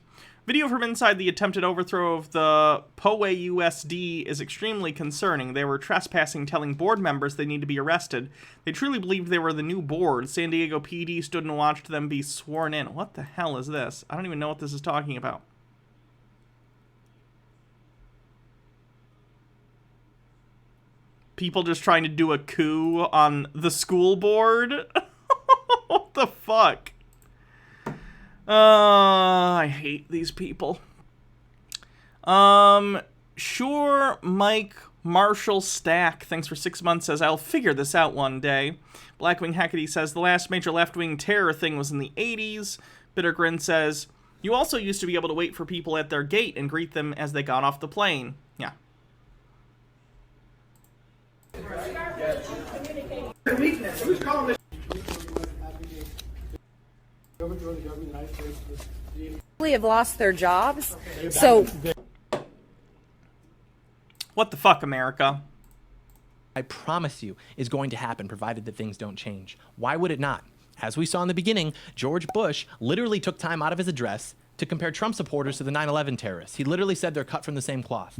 Video from inside the attempted overthrow of the Poway USD is extremely concerning. They were trespassing, telling board members they need to be arrested. They truly believed they were the new board. San Diego PD stood and watched them be sworn in. What the hell is this? I don't even know what this is talking about. People just trying to do a coup on the school board? What the fuck? I hate these people. Sure, Mike Marshall Stack, thanks for 6 months, says, I'll figure this out one day. Blackwing Hackety says, the last major left-wing terror thing was in the 80s. Bittergrin says, you also used to be able to wait for people at their gate and greet them as they got off the plane. Yeah. Have lost their jobs. So what the fuck, America? I promise you is going to happen provided that things don't change. Why would it not? As we saw in the beginning, George Bush literally took time out of his address to compare Trump supporters to the 9/11 terrorists. He literally said they're cut from the same cloth.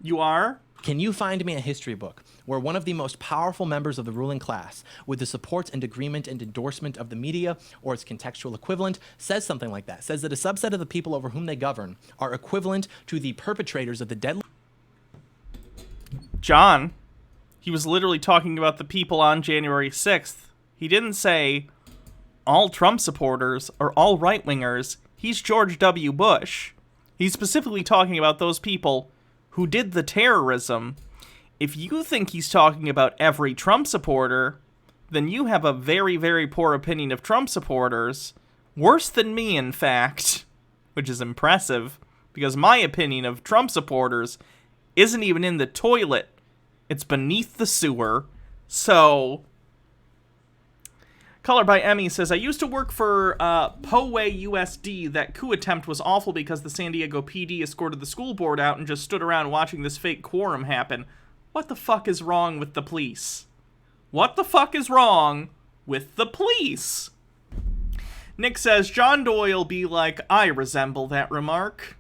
You are? Can you find me a history book where one of the most powerful members of the ruling class, with the support and agreement and endorsement of the media or its contextual equivalent, says something like that, says that a subset of the people over whom they govern are equivalent to the perpetrators of the deadly... John, he was literally talking about the people on January 6th. He didn't say all Trump supporters or all right-wingers. He's George W. Bush. He's specifically talking about those people who did the terrorism. If you think he's talking about every Trump supporter, then you have a very, very poor opinion of Trump supporters. Worse than me, in fact. Which is impressive, because my opinion of Trump supporters isn't even in the toilet. It's beneath the sewer. So, Color by Emmy says, I used to work for Poway USD. That coup attempt was awful because the San Diego PD escorted the school board out and just stood around watching this fake quorum happen. What the fuck is wrong with the police? What the fuck is wrong with the police? Nick says, John Doyle be like, I resemble that remark.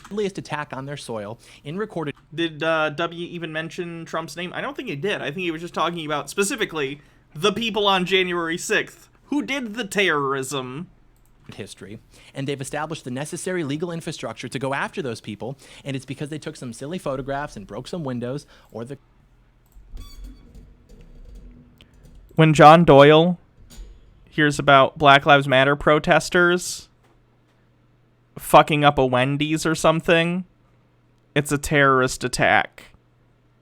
...deadliest attack on their soil in recorded... Did W even mention Trump's name? I don't think he did. I think he was just talking about, specifically, the people on January 6th who did the terrorism. History, and they've established the necessary legal infrastructure to go after those people, and it's because they took some silly photographs and broke some windows, or the... When John Doyle hears about Black Lives Matter protesters fucking up a Wendy's or something, it's a terrorist attack.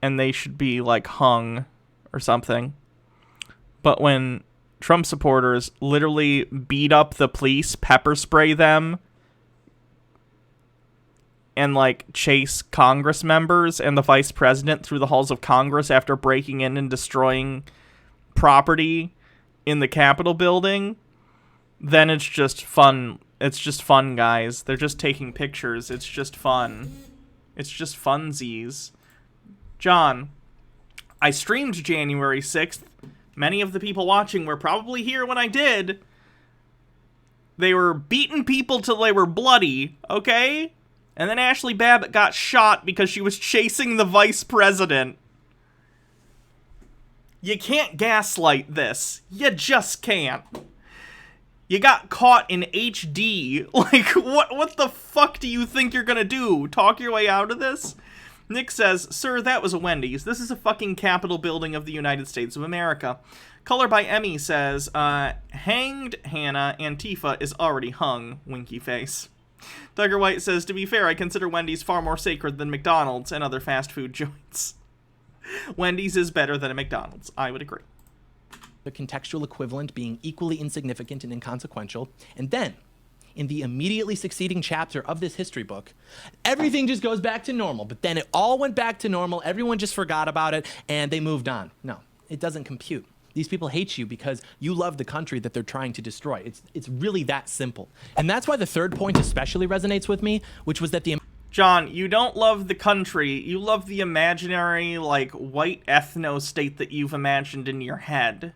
And they should be, like, hung or something. But when Trump supporters literally beat up the police, pepper spray them, and, like, chase Congress members and the vice president through the halls of Congress after breaking in and destroying property in the Capitol building, then it's just fun. It's just fun, guys. They're just taking pictures. It's just fun. It's just funsies. John, I streamed January 6th. Many of the people watching were probably here when I did. They were beating people till they were bloody, okay? And then Ashley Babbitt got shot because she was chasing the vice president. You can't gaslight this. You just can't. You got caught in HD. Like, what the fuck do you think you're gonna do? Talk your way out of this? Nick says, "Sir, that was a Wendy's. This is a fucking Capitol building of the United States of America." Color by Emmy says, "Hanged Hannah, Antifa is already hung, winky face." Tiger White says, "To be fair, I consider Wendy's far more sacred than McDonald's and other fast food joints." Wendy's is better than a McDonald's. I would agree. The contextual equivalent being equally insignificant and inconsequential. And then, in the immediately succeeding chapter of this history book, everything just goes back to normal. But then it all went back to normal. Everyone just forgot about it, and they moved on. No, it doesn't compute. These people hate you because you love the country that they're trying to destroy. It's really that simple. And that's why the third point especially resonates with me, which was that the... John, you don't love the country. You love the imaginary, like, white ethno-state that you've imagined in your head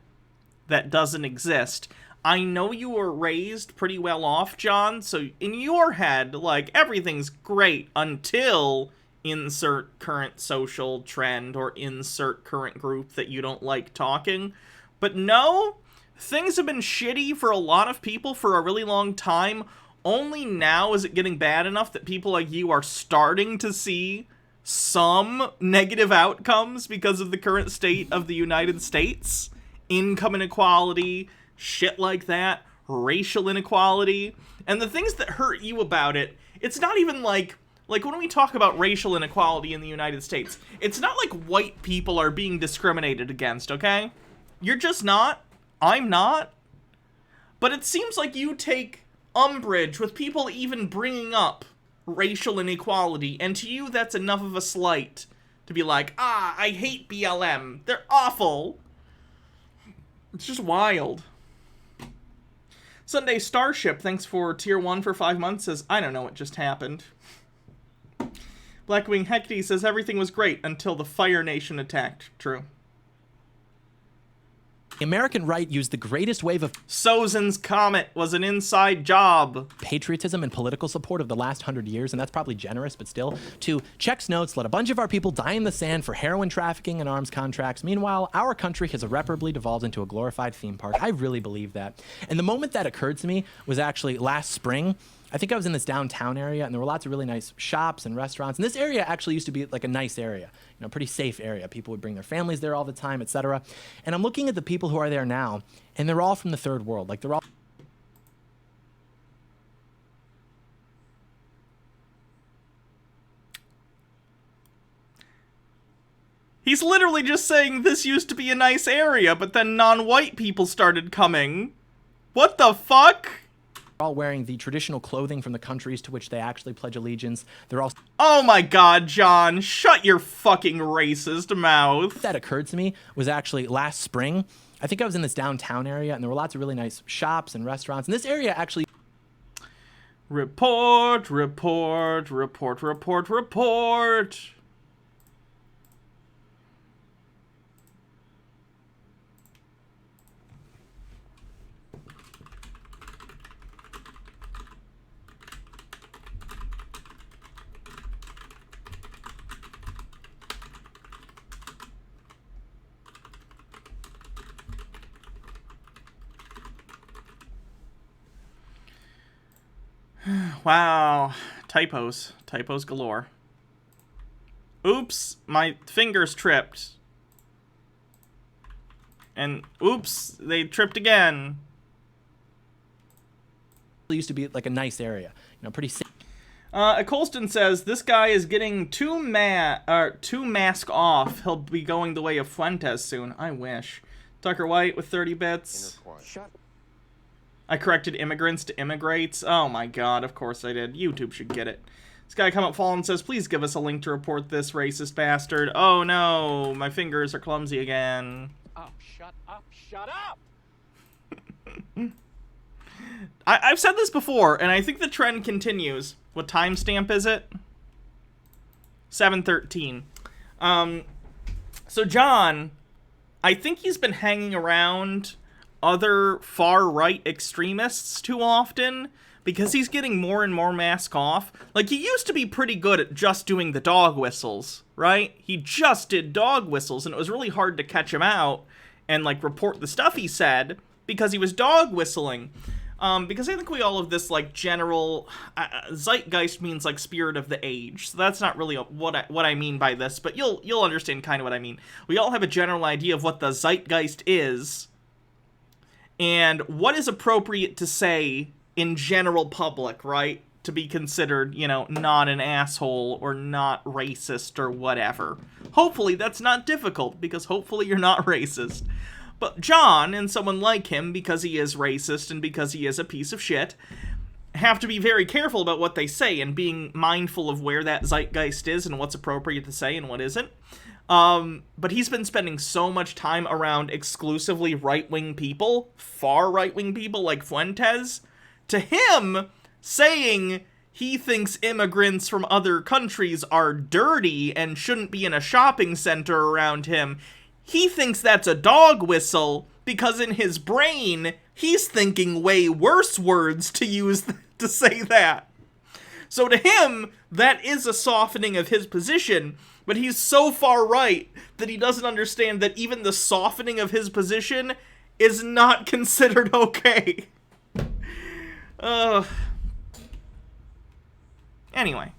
that doesn't exist. I know you were raised pretty well off, John, so in your head, like, everything's great until insert current social trend or insert current group that you don't like talking. But no, things have been shitty for a lot of people for a really long time. Only now is it getting bad enough that people like you are starting to see some negative outcomes because of the current state of the United States. Income inequality, shit like that, racial inequality. And the things that hurt you about it, it's not even like when we talk about racial inequality in the United States, it's not like white people are being discriminated against, okay? You're just not. I'm not. But it seems like you take umbrage with people even bringing up racial inequality, and to you that's enough of a slight to be like, I hate BLM. They're awful. It's just wild. Sunday Starship, thanks for tier 1 for 5 months, says, I don't know what just happened. Blackwing Hecate says, everything was great until the Fire Nation attacked. True. The American right used the greatest wave of Sozin's Comet was an inside job. Patriotism and political support of the last 100 years, and that's probably generous, but still, to checks notes, let a bunch of our people die in the sand for heroin trafficking and arms contracts. Meanwhile, our country has irreparably devolved into a glorified theme park. I really believe that. And the moment that occurred to me was actually last spring. I think I was in this downtown area, and there were lots of really nice shops and restaurants. And this area actually used to be like a nice area, you know, pretty safe area. People would bring their families there all the time, etc. And I'm looking at the people who are there now, and they're all from the third world. Like, they're all... He's literally just saying this used to be a nice area, but then non-white people started coming. What the fuck? all wearing the traditional clothing from the countries to which they actually pledge allegiance. They're all... Oh my god, John, shut your fucking racist mouth. That occurred to me was actually last spring. I think I was in this downtown area, and there were lots of really nice shops and restaurants. And this area actually... Report, report, report, report, report. Wow, typos galore. Oops, my fingers tripped. And, oops, they tripped again. It used to be like a nice area, pretty safe. Colston says, this guy is getting two mask off. He'll be going the way of Fuentes soon. I wish. Tucker White with 30 bits. I corrected immigrants to immigrates. Oh my god, of course I did. YouTube should get it. This guy come up fallen says, please give us a link to report this racist bastard. Oh no, my fingers are clumsy again. Oh, shut up, shut up! I've said this before, and I think the trend continues. What timestamp is it? 7:13. So John, I think he's been hanging around other far-right extremists too often, because he's getting more and more mask off. Like, he used to be pretty good at just doing the dog whistles, right? He just did dog whistles, and it was really hard to catch him out and, like, report the stuff he said, because he was dog whistling. Because I think we all have this, like, general... zeitgeist means, like, spirit of the age. So that's not really what I mean by this, but you'll understand kind of what I mean. We all have a general idea of what the zeitgeist is, and what is appropriate to say in general public, right? To be considered, not an asshole or not racist or whatever. Hopefully that's not difficult, because hopefully you're not racist. But John, and someone like him, because he is racist and because he is a piece of shit, have to be very careful about what they say and being mindful of where that zeitgeist is and what's appropriate to say and what isn't. But he's been spending so much time around exclusively right-wing people, far right-wing people like Fuentes. To him, saying he thinks immigrants from other countries are dirty and shouldn't be in a shopping center around him, he thinks that's a dog whistle, because in his brain, he's thinking way worse words to use to say that. So to him, that is a softening of his position, but he's so far right that he doesn't understand that even the softening of his position is not considered okay. Anyway.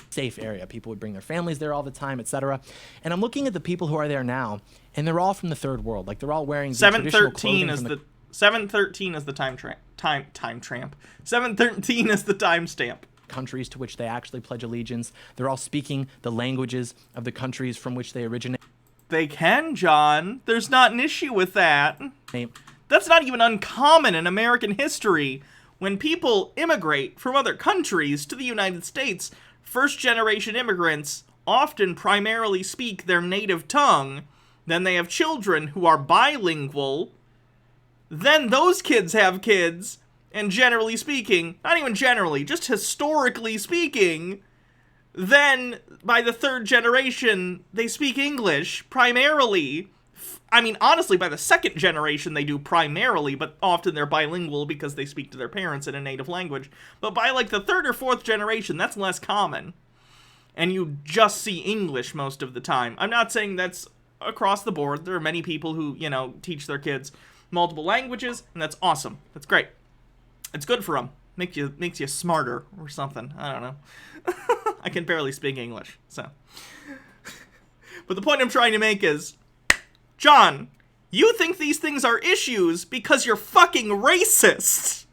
Safe area. People would bring their families there all the time, etc. And I'm looking at the people who are there now, and they're all from the third world. Like, they're all wearing the traditional clothing from the... 7:13 is the time tramp. 7:13 is the timestamp. Countries to which they actually pledge allegiance. They're all speaking the languages of the countries from which they originate. They can, John. There's not an issue with that. That's not even uncommon in American history. When people immigrate from other countries to the United States, first-generation immigrants often primarily speak their native tongue. Then they have children who are bilingual. Then those kids have kids. And generally speaking, not even generally, just historically speaking, then by the third generation, they speak English primarily. I mean, honestly, by the second generation, they do primarily, but often they're bilingual because they speak to their parents in a native language. But by, like, the third or fourth generation, that's less common. And you just see English most of the time. I'm not saying that's across the board. There are many people who, teach their kids multiple languages, and that's awesome. That's great. It's good for them. Makes you smarter or something. I don't know. I can barely speak English, so. But the point I'm trying to make is, John, you think these things are issues because you're fucking racist.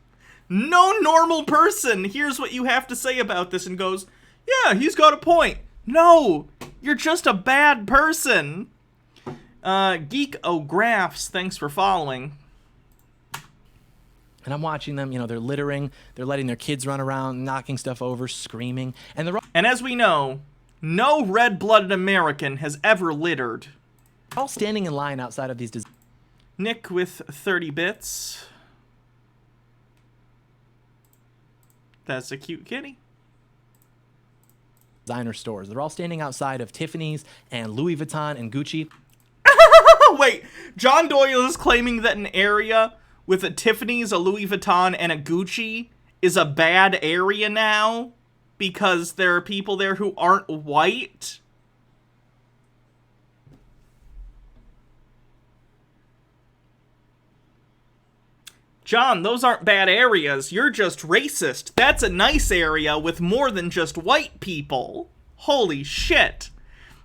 No normal person hears what you have to say about this and goes, yeah, he's got a point. No, you're just a bad person. Geek O'Graphs, thanks for following. And I'm watching them, they're littering, they're letting their kids run around, knocking stuff over, screaming. And as we know, no red-blooded American has ever littered. All standing in line outside of these... Nick with 30 bits. That's a cute kitty. Designer stores. They're all standing outside of Tiffany's and Louis Vuitton and Gucci. Wait, John Doyle is claiming that an area with a Tiffany's, a Louis Vuitton, and a Gucci is a bad area now because there are people there who aren't white? John, those aren't bad areas. You're just racist. That's a nice area with more than just white people. Holy shit.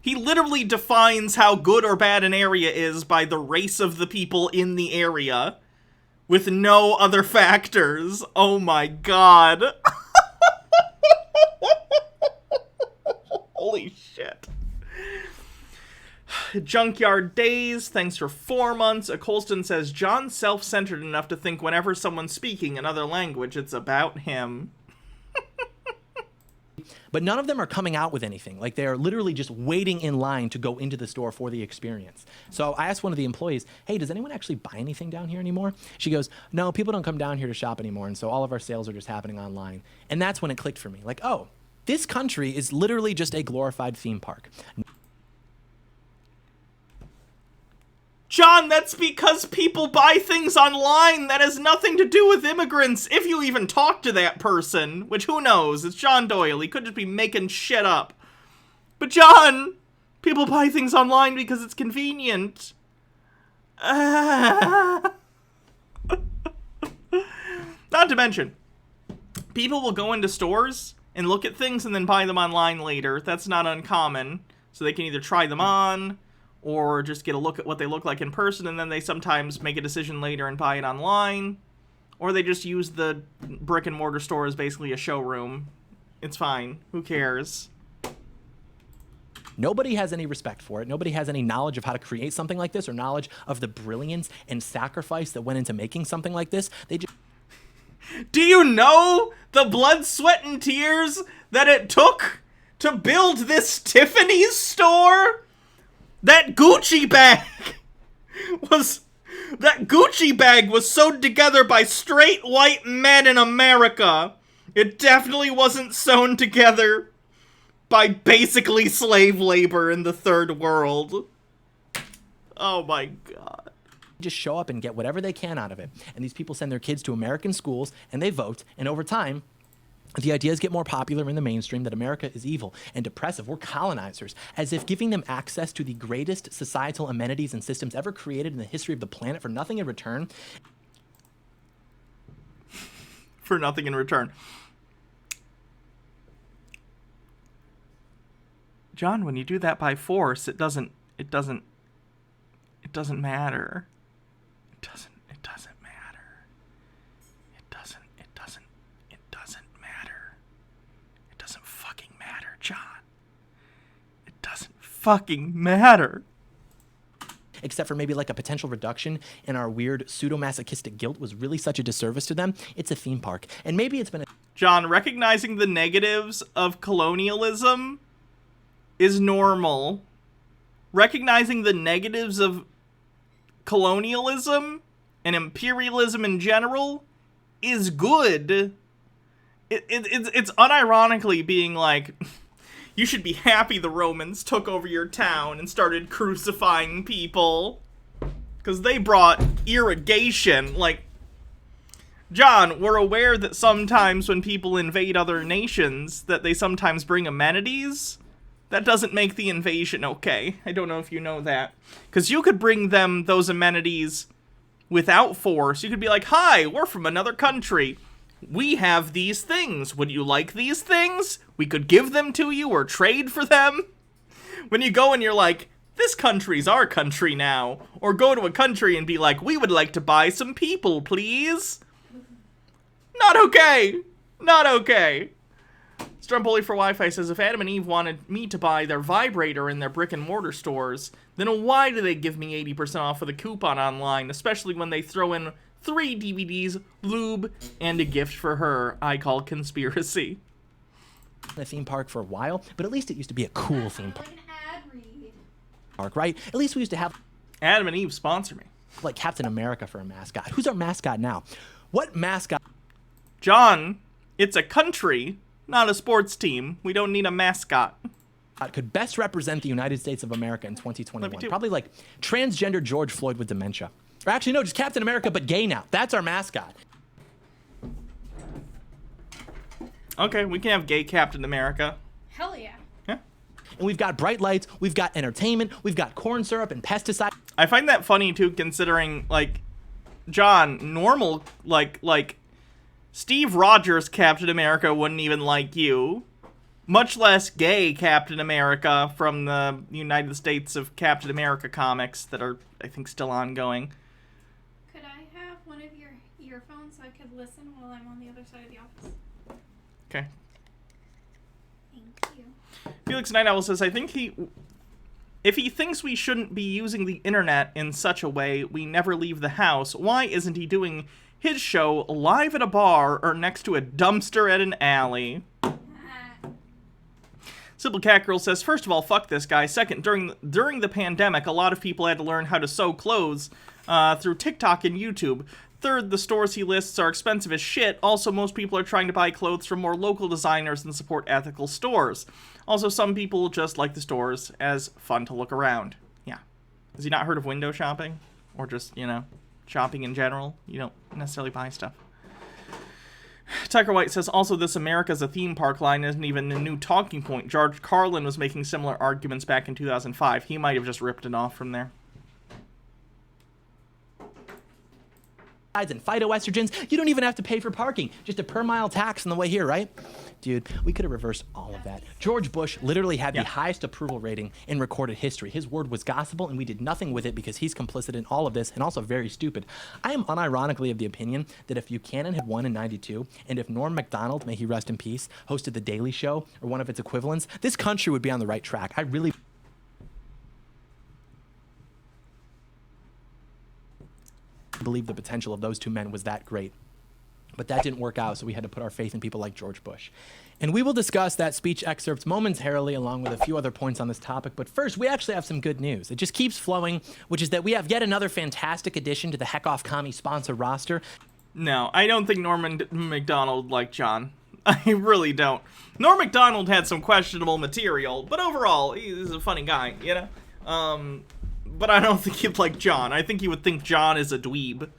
He literally defines how good or bad an area is by the race of the people in the area, with no other factors. Oh my god. Holy shit. Junkyard Days, thanks for 4 months. A Colston says, John's self-centered enough to think whenever someone's speaking another language, it's about him. But none of them are coming out with anything. Like, they're literally just waiting in line to go into the store for the experience. So I asked one of the employees, hey, does anyone actually buy anything down here anymore? She goes, no, people don't come down here to shop anymore, and so all of our sales are just happening online. And that's when it clicked for me. Like, oh, this country is literally just a glorified theme park. John, that's because people buy things online. That has nothing to do with immigrants. If you even talk to that person, which who knows? It's John Doyle. He could just be making shit up. But John, people buy things online because it's convenient. Not to mention, people will go into stores and look at things and then buy them online later. That's not uncommon. So they can either try them on or just get a look at what they look like in person, and then they sometimes make a decision later and buy it online. Or they just use the brick and mortar store as basically a showroom. It's fine. Who cares? Nobody has any respect for it. Nobody has any knowledge of how to create something like this or knowledge of the brilliance and sacrifice that went into making something like this. They just... Do you know the blood, sweat, and tears that it took to build this Tiffany's store? That Gucci bag was sewed together by straight white men in America. It definitely wasn't sewn together by basically slave labor in the third world. Oh my god. just show up and get whatever they can out of it. And these people send their kids to American schools and they vote. And over time, the ideas get more popular in the mainstream that America is evil and depressive. We're colonizers, as if giving them access to the greatest societal amenities and systems ever created in the history of the planet for nothing in return. For nothing in return. John, when you do that by force, it doesn't matter. It doesn't matter. It doesn't matter. It doesn't fucking matter, John. It doesn't fucking matter. Except for maybe like a potential reduction in our weird pseudo-masochistic guilt was really such a disservice to them. It's a theme park. And maybe it's been a... John, recognizing the negatives of colonialism is normal. Recognizing the negatives of colonialism and imperialism in general is good. It's unironically being like, you should be happy the Romans took over your town and started crucifying people. Because they brought irrigation. Like, John, we're aware that sometimes when people invade other nations, that they sometimes bring amenities. That doesn't make the invasion okay. I don't know if you know that. Because you could bring them those amenities without force. You could be like, hi, we're from another country. We have these things. Would you like these things? We could give them to you or trade for them. When you go and you're like, this country's our country now. Or go to a country and be like, we would like to buy some people, please. Not okay. Not okay. Strumpoli for Wi-Fi says, if Adam and Eve wanted me to buy their vibrator in their brick and mortar stores, then why do they give me 80% off with a coupon online, especially when they throw in 3 DVDs, lube, and a gift for her? I call conspiracy. A theme park for a while, but at least it used to be a cool theme park, right? At least we used to have Adam and Eve sponsor me. like Captain America for a mascot. Who's our mascot now? What mascot? John, it's a country, not a sports team. We don't need a mascot. Could best represent the United States of America in 2021? Let me do- Probably like transgender George Floyd with dementia. Or actually, no, just Captain America, but gay now. That's our mascot. Okay, we can have gay Captain America. Hell yeah. Yeah. And we've got bright lights, we've got entertainment, we've got corn syrup and pesticide. I find that funny, too, considering, like, John, normal, like, Steve Rogers Captain America wouldn't even like you. much less gay Captain America from the United States of Captain America comics that are, I think, still ongoing. Could I have one of your earphones so I could listen while I'm on the other side of the office? Okay. Thank you. Felix Night Owl says, if he thinks we shouldn't be using the internet in such a way we never leave the house, why isn't he doing his show live at a bar or next to a dumpster at an alley? Simple Cat Girl says, first of all, fuck this guy. Second, during the pandemic, a lot of people had to learn how to sew clothes through TikTok and YouTube. Third, the stores he lists are expensive as shit. Also, most people are trying to buy clothes from more local designers and support ethical stores. Also, some people just like the stores as fun to look around. Yeah. Has he not heard of window shopping? Or just, shopping in general? You don't necessarily buy stuff. Tucker White says, also, this America's a theme park line isn't even a new talking point. George Carlin was making similar arguments back in 2005. He might have just ripped it off from there. And phytoestrogens, you don't even have to pay for parking. Just a per mile tax on the way here, right? Dude, we could have reversed all of that. George Bush literally had the highest approval rating in recorded history. His word was gospel, and we did nothing with it because he's complicit in all of this and also very stupid. I am unironically of the opinion that if Buchanan had won in '92, and if Norm Macdonald, may he rest in peace, hosted The Daily Show or one of its equivalents, this country would be on the right track. I really believe the potential of those two men was that great. But that didn't work out, so we had to put our faith in people like George Bush. And we will discuss that speech excerpt momentarily, along with a few other points on this topic. But first, we actually have some good news. It just keeps flowing, which is that we have yet another fantastic addition to the Heck Off Commie sponsor roster. No, I don't think Norman MacDonald liked John. I really don't. Norm Macdonald had some questionable material, but overall, he's a funny guy, But I don't think he'd like John. I think he would think John is a dweeb.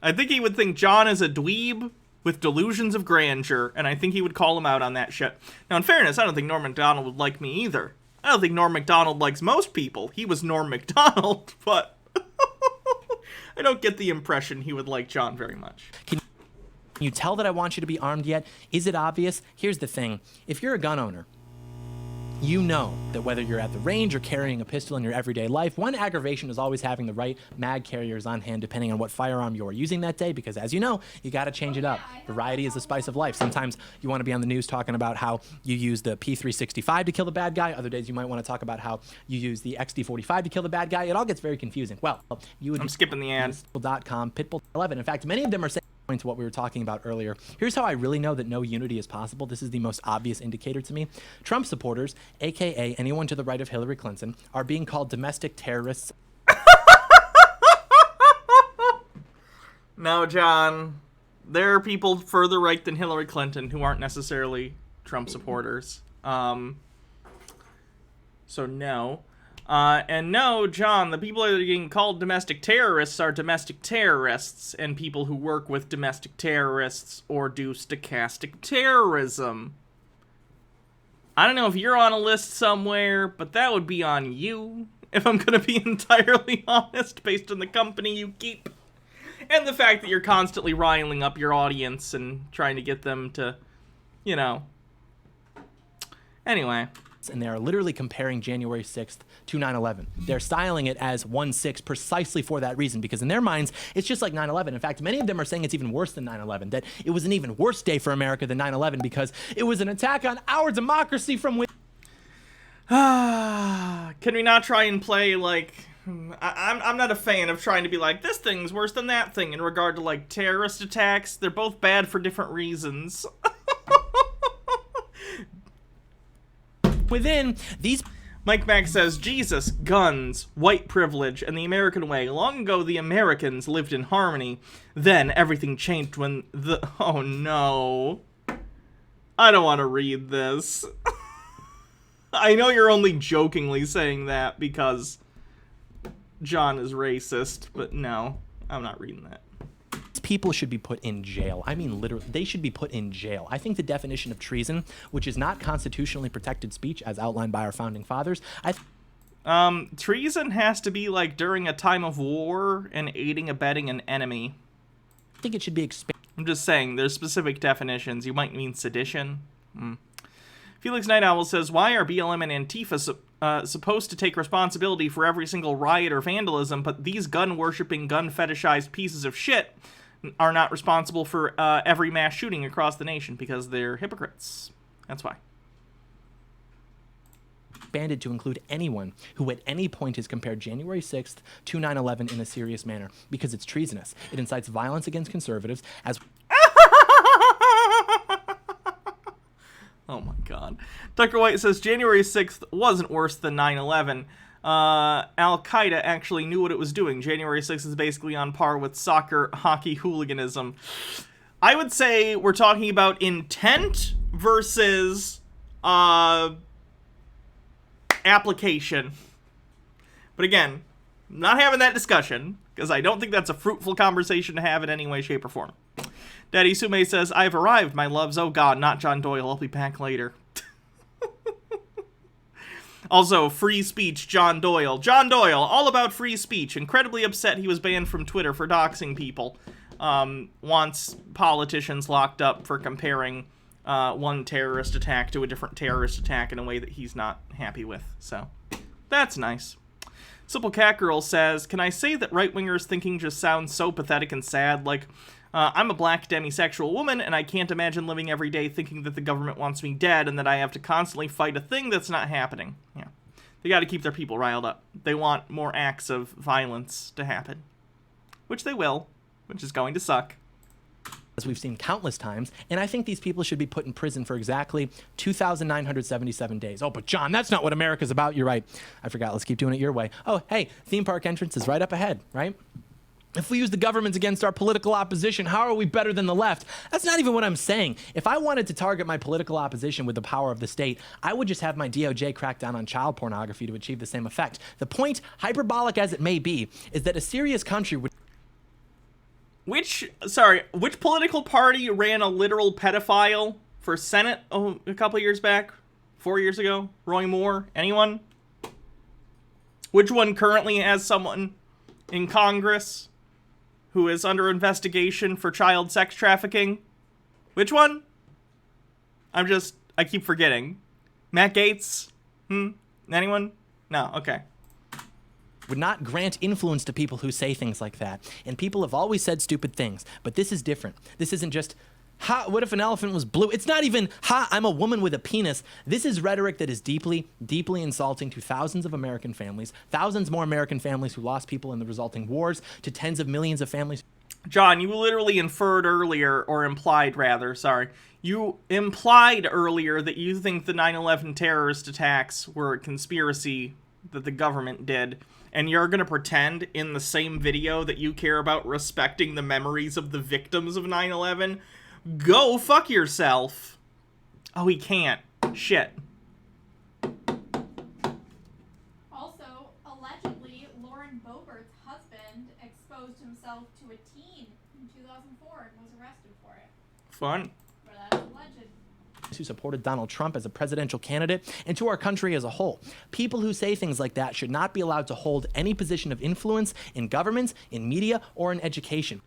I think he would think John is a dweeb with delusions of grandeur, and I think he would call him out on that shit. Now, in fairness, I don't think Norm Macdonald would like me either. I don't think Norm Macdonald likes most people. He was Norm Macdonald, but I don't get the impression he would like John very much. Can you tell that I want you to be armed yet? Is it obvious? Here's the thing. If you're a gun owner, you know that whether you're at the range or carrying a pistol in your everyday life, one aggravation is always having the right mag carriers on hand depending on what firearm you're using that day, because as you know, you got to change it up. Variety is the spice of life. Sometimes you want to be on the news talking about how you use the P365 to kill the bad guy. Other days you might want to talk about how you use the XD45 to kill the bad guy. It all gets very confusing. Well, you would I'm skipping the ad. Pitbull.com, Pitbull 11. In fact, many of them are saying to what we were talking about earlier. Here's how I really know that no unity is possible. This is the most obvious indicator to me. Trump supporters, aka anyone to the right of Hillary Clinton, are being called domestic terrorists. No, John. There are people further right than Hillary Clinton who aren't necessarily Trump supporters. So no. And no, John, the people that are getting called domestic terrorists are domestic terrorists, and people who work with domestic terrorists or do stochastic terrorism. I don't know if you're on a list somewhere, but that would be on you, if I'm going to be entirely honest, based on the company you keep. And the fact that you're constantly riling up your audience and trying to get them to, Anyway. And they are literally comparing January 6th to 9/11. They're styling it as 1/6 precisely for that reason, because in their minds, it's just like 9/11. In fact, many of them are saying it's even worse than 9/11, that it was an even worse day for America than 9/11 because it was an attack on our democracy from within. Can we not try and play, I'm not a fan of trying to be like, this thing's worse than that thing in regard to, terrorist attacks. They're both bad for different reasons. Within these... Mike Mack says, Jesus, guns, white privilege, and the American way. Long ago, the Americans lived in harmony. Then everything changed when the... Oh, no. I don't want to read this. I know you're only jokingly saying that because John is racist, but no, I'm not reading that. People should be put in jail. I mean, literally, they should be put in jail. I think the definition of treason, which is not constitutionally protected speech as outlined by our founding fathers, treason has to be during a time of war and aiding, abetting an enemy. I think it should be expanded. I'm just saying, there's specific definitions. You might mean sedition. Felix Night Owl says, why are BLM and Antifa supposed to take responsibility for every single riot or vandalism, but these gun-worshipping, gun-fetishized pieces of shit are not responsible for every mass shooting across the nation? Because they're hypocrites. That's why. Expanded to include anyone who at any point has compared January 6th to 9/11 in a serious manner, because it's treasonous. It incites violence against conservatives as... Oh my god. Tucker White says January 6th wasn't worse than 9/11. Al-Qaeda actually knew what it was doing. January 6th is basically on par with soccer, hockey, hooliganism. I would say we're talking about intent versus application. But again, I'm not having that discussion, because I don't think that's a fruitful conversation to have in any way, shape, or form. Daddy Sume says, I've arrived, my loves. Oh god, not John Doyle. I'll be back later. Also, free speech, John Doyle. John Doyle, all about free speech. Incredibly upset he was banned from Twitter for doxing people. Wants politicians locked up for comparing one terrorist attack to a different terrorist attack in a way that he's not happy with. So, that's nice. Simple Cat Girl says, can I say that right-wingers thinking just sounds so pathetic and sad? Like, I'm a black demisexual woman, and I can't imagine living every day thinking that the government wants me dead and that I have to constantly fight a thing that's not happening. Yeah. They gotta keep their people riled up. They want more acts of violence to happen. Which they will, which is going to suck. As we've seen countless times, and I think these people should be put in prison for exactly 2,977 days. Oh, but John, that's not what America's about. You're right. I forgot. Let's keep doing it your way. Oh, hey, theme park entrance is right up ahead, right? If we use the government against our political opposition, how are we better than the left? That's not even what I'm saying. If I wanted to target my political opposition with the power of the state, I would just have my DOJ crack down on child pornography to achieve the same effect. The point, hyperbolic as it may be, is that a serious country would... Which political party ran a literal pedophile for Senate a couple years back? 4 years ago? Roy Moore? Anyone? Which one currently has someone in Congress who is under investigation for child sex trafficking? Which one? I keep forgetting. Matt Gaetz? Anyone? No, okay. Would not grant influence to people who say things like that. And people have always said stupid things, but this is different. This isn't just, ha, what if an elephant was blue? It's not even, ha, I'm a woman with a penis. This is rhetoric that is deeply, deeply insulting to thousands of American families, thousands more American families who lost people in the resulting wars, to tens of millions of families. John, you literally inferred earlier, or implied rather, sorry. You implied earlier that you think the 9/11 terrorist attacks were a conspiracy that the government did. And you're going to pretend in the same video that you care about respecting the memories of the victims of 9/11? Go fuck yourself. Oh, he can't. Shit. Also, allegedly, Lauren Boebert's husband exposed himself to a teen in 2004 and was arrested for it. Fun. But that's alleged. Who supported Donald Trump as a presidential candidate, and to our country as a whole. People who say things like that should not be allowed to hold any position of influence in governments, in media, or in education.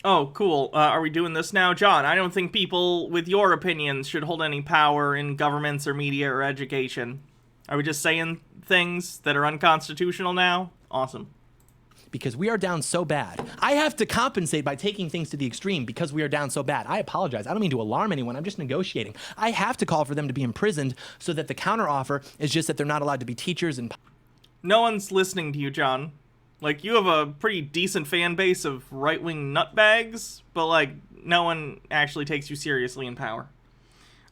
Oh, cool. Are we doing this now? John, I don't think people with your opinions should hold any power in governments or media or education. Are we just saying things that are unconstitutional now? Awesome. Because we are down so bad. I have to compensate by taking things to the extreme because we are down so bad. I apologize. I don't mean to alarm anyone. I'm just negotiating. I have to call for them to be imprisoned so that the counteroffer is just that they're not allowed to be teachers and... No one's listening to you, John. Like, you have a pretty decent fan base of right-wing nutbags, but, like, no one actually takes you seriously in power.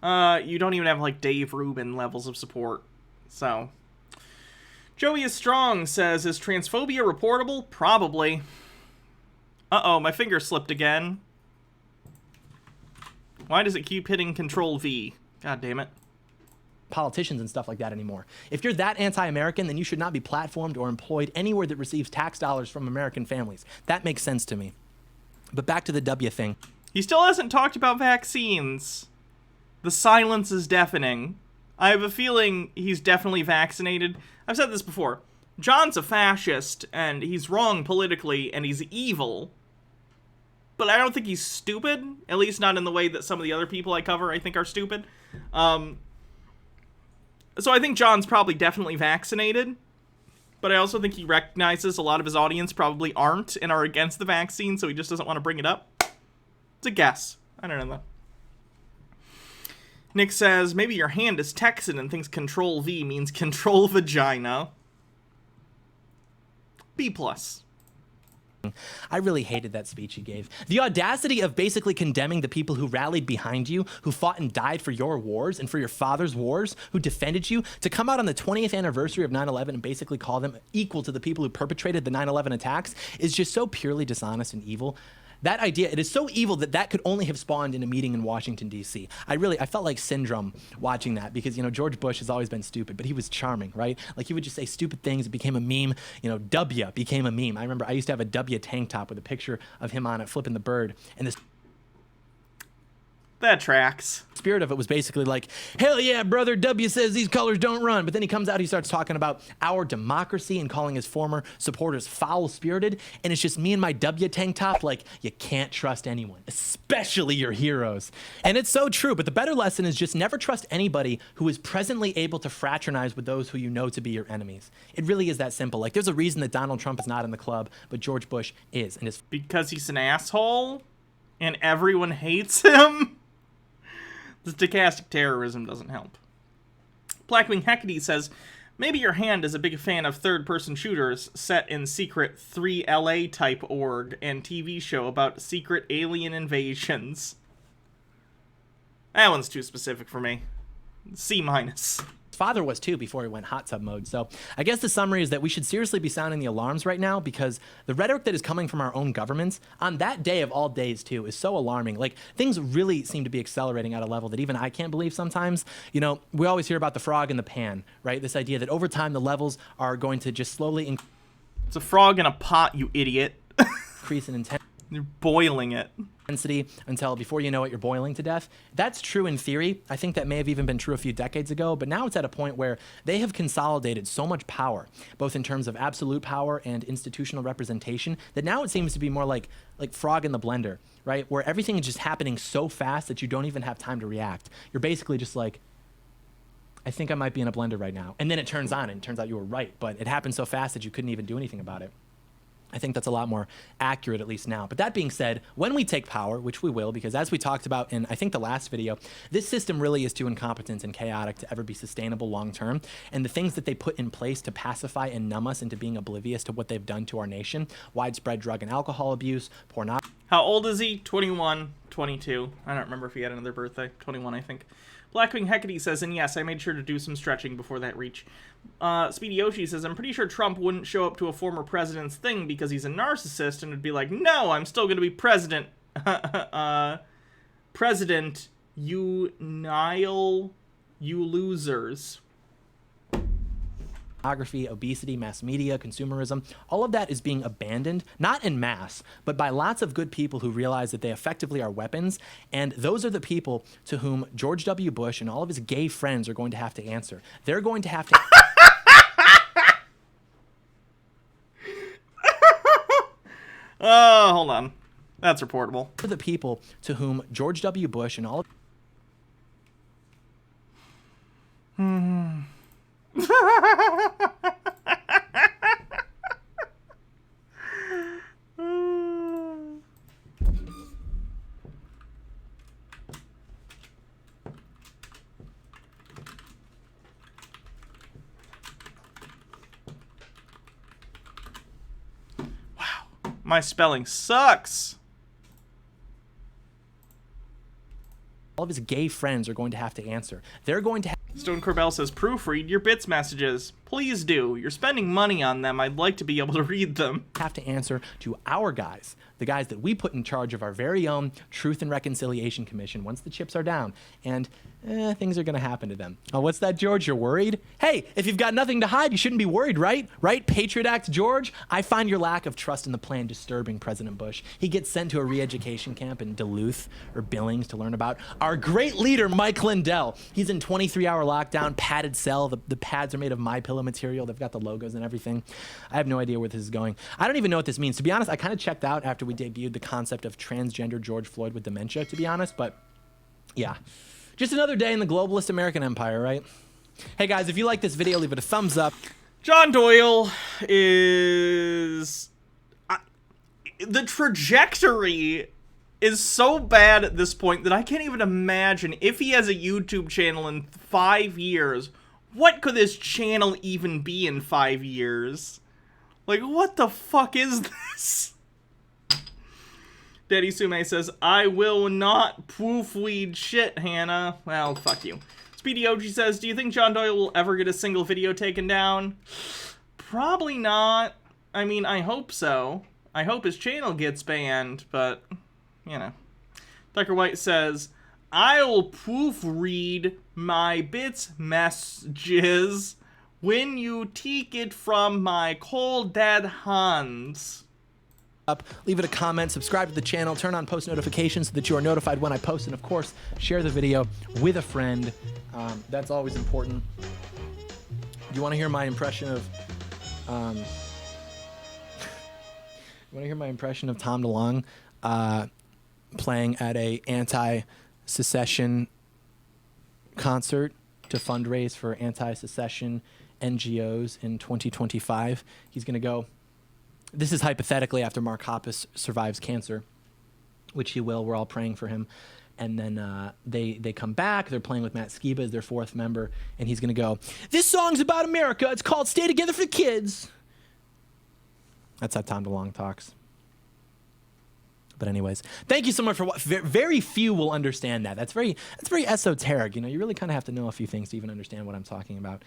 You don't even have, like, Dave Rubin levels of support. So... Joey is Strong says, is transphobia reportable? Probably. Uh-oh, my finger slipped again. Why does it keep hitting Control-V? God damn it. Politicians and stuff like that anymore. If you're that anti-American, then you should not be platformed or employed anywhere that receives tax dollars from American families. That makes sense to me. But back to the W thing. He still hasn't talked about vaccines. The silence is deafening. I have a feeling he's definitely vaccinated. I've said this before. John's a fascist, and he's wrong politically, and he's evil. But I don't think he's stupid. At least not in the way that some of the other people I cover I think are stupid. So I think John's probably definitely vaccinated, but I also think he recognizes a lot of his audience probably aren't and are against the vaccine, so he just doesn't want to bring it up. It's a guess. I don't know, though. Nick says, maybe your hand is Texan and thinks Control V means control vagina. B+. I really hated that speech he gave. The audacity of basically condemning the people who rallied behind you, who fought and died for your wars and for your father's wars, who defended you, to come out on the 20th anniversary of 9/11 and basically call them equal to the people who perpetrated the 9/11 attacks is just so purely dishonest and evil. That idea, it is so evil that could only have spawned in a meeting in Washington, D.C. I felt like Syndrome watching that because, George Bush has always been stupid, but he was charming, right? Like, he would just say stupid things. It became a meme. W became a meme. I remember I used to have a W tank top with a picture of him on it flipping the bird. And this That tracks. spirit of it was basically like, hell yeah, brother, W says these colors don't run. But then he comes out, he starts talking about our democracy and calling his former supporters foul-spirited. And it's just me and my W tank top, like, you can't trust anyone, especially your heroes. And it's so true, but the better lesson is just never trust anybody who is presently able to fraternize with those who you know to be your enemies. It really is that simple. Like, there's a reason that Donald Trump is not in the club, but George Bush is. And Because he's an asshole and everyone hates him? The stochastic terrorism doesn't help. Blackwing Hecate says, maybe your hand is a big fan of third-person shooters set in secret 3LA type org and TV show about secret alien invasions. That one's too specific for me. C-. father was too before he went hot tub mode. So I guess the summary is that we should seriously be sounding the alarms right now because the rhetoric that is coming from our own governments on that day of all days too is so alarming. Like, things really seem to be accelerating at a level that even I can't believe sometimes. We always hear about the frog in the pan, right? This idea that over time the levels are going to just slowly It's a frog in a pot, you idiot. increase in intensity. You're boiling it. Until before you know it, you're boiling to death. That's true in theory. I think that may have even been true a few decades ago, but now it's at a point where they have consolidated so much power, both in terms of absolute power and institutional representation, that now it seems to be more like frog in the blender, right? Where everything is just happening so fast that you don't even have time to react. You're basically just like, I think I might be in a blender right now. And then it turns on and it turns out you were right, but it happened so fast that you couldn't even do anything about it. I think that's a lot more accurate, at least now. But that being said, when we take power, which we will, because as we talked about in, I think, the last video, this system really is too incompetent and chaotic to ever be sustainable long term. And the things that they put in place to pacify and numb us into being oblivious to what they've done to our nation, widespread drug and alcohol abuse, pornography. How old is he? 21, 22. I don't remember if he had another birthday. 21, I think. Blackwing Hecate says, and yes, I made sure to do some stretching before that reach. Speedy Yoshi says, I'm pretty sure Trump wouldn't show up to a former president's thing because he's a narcissist and would be like, no, I'm still going to be president. President, you Nile, you losers. Pornography, obesity, mass media, consumerism, all of that is being abandoned, not en masse, but by lots of good people who realize that they effectively are weapons, and those are the people to whom George W. Bush and all of his gay friends are going to have to answer. They're going to have to... Oh, hold on. That's reportable. For the people to whom George W. Bush and all of... My spelling sucks. all of his gay friends are going to have to answer. They're going to Stone Corbell says, proofread your bits messages. Please do. You're spending money on them. I'd like to be able to read them. have to answer to our guys, the guys that we put in charge of our very own Truth and Reconciliation Commission once the chips are down, and things are going to happen to them. Oh, what's that, George? You're worried? Hey, if you've got nothing to hide, you shouldn't be worried, right? Right? Patriot Act, George? I find your lack of trust in the plan disturbing, President Bush. He gets sent to a re-education camp in Duluth or Billings to learn about our great leader, Mike Lindell. He's in 23-hour lockdown, padded cell. The pads are made of MyPillow material. They've got the logos and everything. I have no idea where this is going. I don't even know what this means. To be honest, I kind of checked out after we debuted the concept of transgender George Floyd with dementia, to be honest, but yeah. Just another day in the globalist American empire, right? Hey guys, if you like this video, leave it a thumbs up. John Doyle is... the trajectory is so bad at this point that I can't even imagine if he has a YouTube channel in 5 years. What could this channel even be in 5 years? Like, what the fuck is this? Daddy Sume says, I will not poof-weed shit, Hannah. Well, fuck you. Speedy OG says, do you think John Doyle will ever get a single video taken down? Probably not. I mean, I hope so. I hope his channel gets banned, but, you know. Tucker White says, I'll poof-read my bits messages when you take it from my cold dead hands. Leave it a comment, subscribe to the channel, turn on post notifications so that you are notified when I post, and of course, share the video with a friend. That's always important. Do you want to hear my impression of Tom DeLonge playing at a anti-secession concert to fundraise for anti-secession NGOs in 2025? He's going to go. This is hypothetically after Mark Hoppus survives cancer, which he will. We're all praying for him. And then they come back. They're playing with Matt Skiba as their 4th member. And he's going to go, this song's about America. It's called Stay Together for the Kids. That's how Tom DeLonge talks. But anyways, thank you so much for watching. Very few will understand that. That's very esoteric. You know, you really kind of have to know a few things to even understand what I'm talking about.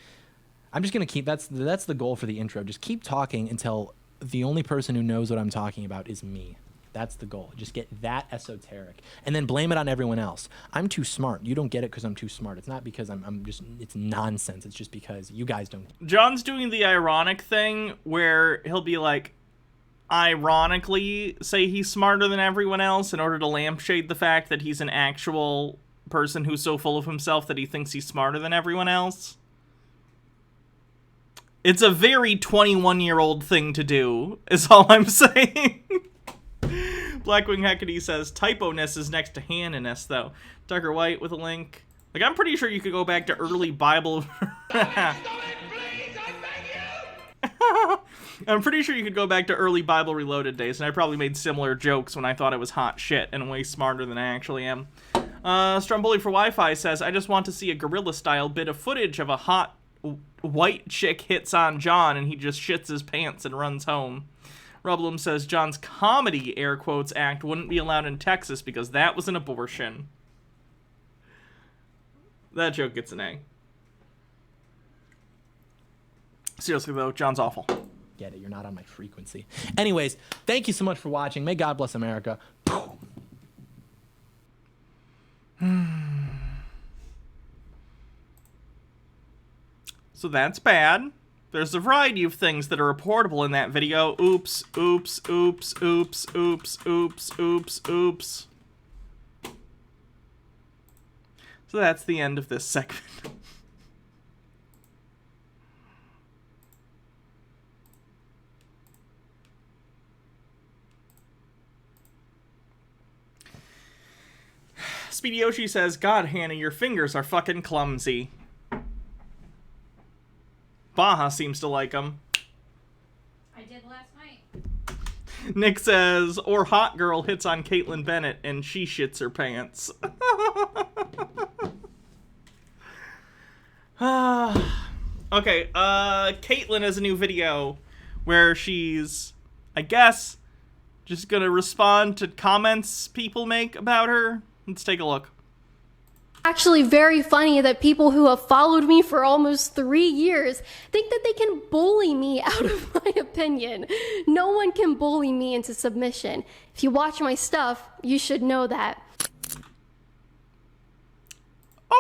I'm just going to keep, that's the goal for the intro. Just keep talking until the only person who knows what I'm talking about is me. That's the goal. Just get that esoteric. And then blame it on everyone else. I'm too smart. You don't get it because I'm too smart. It's not because I'm just, it's nonsense. It's just because you guys don't. John's doing the ironic thing where he'll be like, ironically say he's smarter than everyone else in order to lampshade the fact that he's an actual person who's so full of himself that he thinks he's smarter than everyone else. It's a very 21-year-old thing to do, is all I'm saying. Blackwing Hecate says, typo-ness is next to Hannah-ness, though. Tucker White with a link. Like, I'm pretty sure you could go back to early Bible... I'm pretty sure you could go back to early Bible Reloaded days, and I probably made similar jokes when I thought I was hot shit and way smarter than I actually am. Stromboli for Wi-Fi says, I just want to see a guerrilla-style bit of footage of a hot white chick hits on John and he just shits his pants and runs home. Rublum says John's comedy, air quotes, act wouldn't be allowed in Texas because that was an abortion. That joke gets an A. Seriously though, John's awful. Get it, you're not on my frequency. Anyways, thank you so much for watching. May God bless America. So that's bad. There's a variety of things that are reportable in that video. Oops, oops, oops, oops, oops, oops, oops, oops. So that's the end of this segment. Speedy Yoshi says, God, Hannah, your fingers are fucking clumsy. Baja seems to like them. I did last night. Nick says, or hot girl hits on Kaitlin Bennett and she shits her pants. Okay, Kaitlin has a new video where she's, I guess, just gonna respond to comments people make about her. Let's take a look. Actually very funny that people who have followed me for almost 3 years think that they can bully me out of my opinion. No one can bully me into submission. If you watch my stuff, you should know that.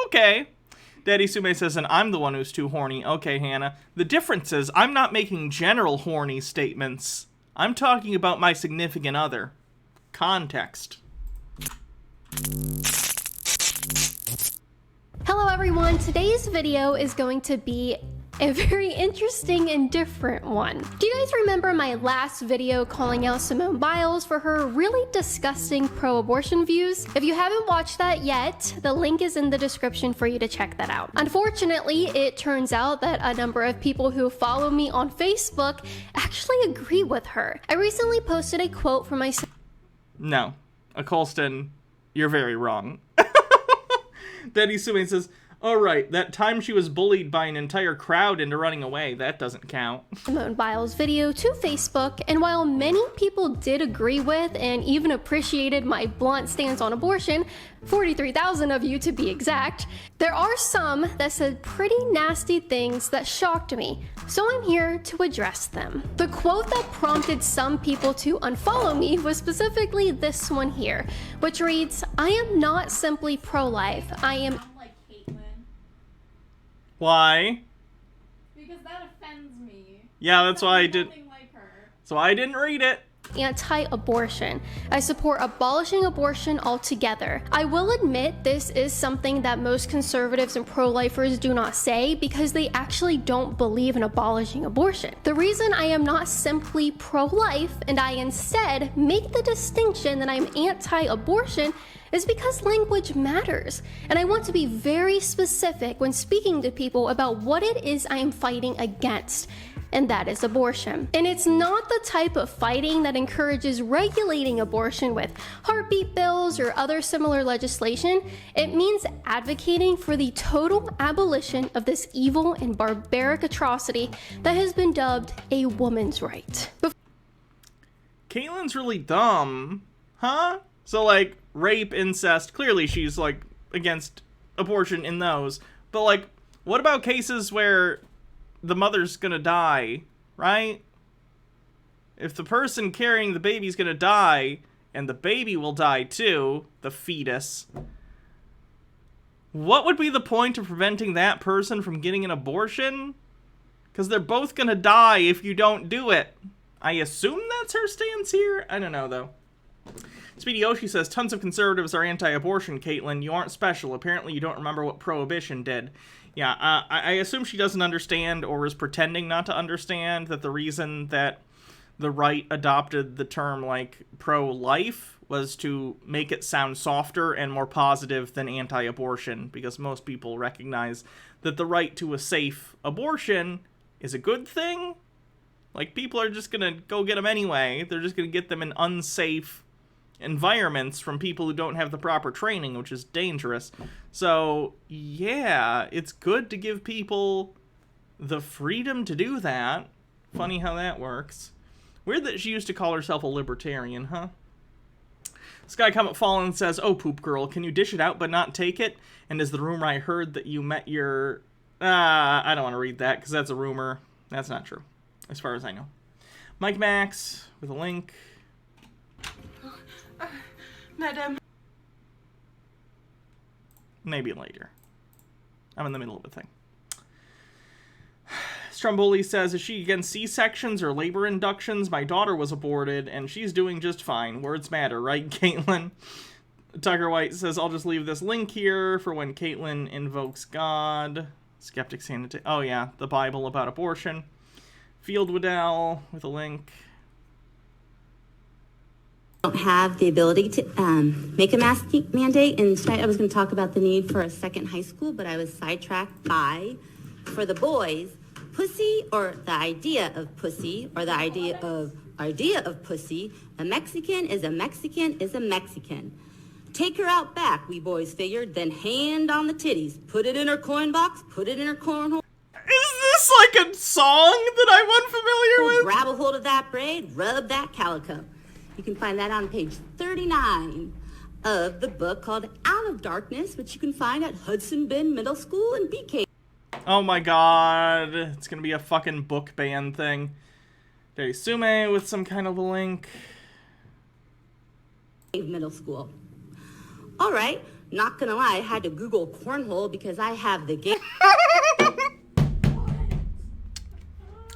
Okay. Daddy Sume says, and I'm the one who's too horny. Okay, Hannah. The difference is I'm not making general horny statements. I'm talking about my significant other. Context. Hello everyone, today's video is going to be a very interesting and different one. Do you guys remember my last video calling out Simone Biles for her really disgusting pro-abortion views? If you haven't watched that yet, the link is in the description for you to check that out. Unfortunately, it turns out that a number of people who follow me on Facebook actually agree with her. I recently posted a quote from my... No. Colston, you're very wrong. Daddy Sume says, "All right, that time she was bullied by an entire crowd into running away, that doesn't count." Simone Biles video to Facebook, and while many people did agree with and even appreciated my blunt stance on abortion, 43,000 of you to be exact, there are some that said pretty nasty things that shocked me, so I'm here to address them. The quote that prompted some people to unfollow me was specifically this one here, which reads, "I am not simply pro-life, I am..." I'm like Kaitlin. Why? Because that offends me. Yeah, that's why I did. Nothing like her. So I didn't read it. Anti-abortion. I support abolishing abortion altogether. I will admit this is something that most conservatives and pro-lifers do not say because they actually don't believe in abolishing abortion. The reason I am not simply pro-life and I instead make the distinction that I'm anti-abortion is because language matters, and I want to be very specific when speaking to people about what it is I am fighting against, and that is abortion. And it's not the type of fighting that encourages regulating abortion with heartbeat bills or other similar legislation. It means advocating for the total abolition of this evil and barbaric atrocity that has been dubbed a woman's right. Caitlin's really dumb. Huh? So, like, rape, incest, clearly she's, like, against abortion in those. But, like, what about cases where the mother's gonna die, right? If the person carrying the baby's gonna die, and the baby will die too, the fetus, what would be the point of preventing that person from getting an abortion? Because they're both gonna die if you don't do it. I assume that's her stance here? I don't know, though. Speedy Yoshi says, "Tons of conservatives are anti-abortion, Kaitlin. You aren't special. Apparently you don't remember what prohibition did." Yeah, I assume she doesn't understand or is pretending not to understand that the reason that the right adopted the term, like, pro-life was to make it sound softer and more positive than anti-abortion, because most people recognize that the right to a safe abortion is a good thing. Like, people are just gonna go get them anyway. They're just gonna get them in unsafe environments from people who don't have the proper training, which is dangerous. So, yeah, it's good to give people the freedom to do that. Funny how that works. Weird that she used to call herself a libertarian, huh? Sky Comet Fallen says, "Oh, poop girl, can you dish it out but not take it? And is the rumor I heard that you met your..." I don't want to read that, because that's a rumor. That's not true, as far as I know. Mike Max, with a link. Madam. Maybe later. I'm in the middle of a thing. Stromboli says, "Is she against C-sections or labor inductions? My daughter was aborted, and she's doing just fine. Words matter, right, Kaitlin?" Tucker White says, "I'll just leave this link here for when Kaitlin invokes God." Skeptic Sanity. Oh, yeah, the Bible about abortion. Field Waddell with a link. Don't have the ability to make a mask mandate, and tonight I was going to talk about the need for a second high school, but I was sidetracked by, for the boys, pussy, or the idea of pussy, or the idea of pussy. A Mexican is a Mexican is a Mexican. Take her out back, we boys figured, then hand on the titties. Put it in her coin box, put it in her cornhole. Is this like a song that I'm unfamiliar with? Grab a hold of that braid, rub that calico. You can find that on page 39 of the book called Out of Darkness, which you can find at Hudson Bend Middle School in BK. Oh my god. It's gonna be a fucking book ban thing. Daddy Sume with some kind of a link. Middle School. All right, not gonna lie, I had to Google cornhole because I have the game.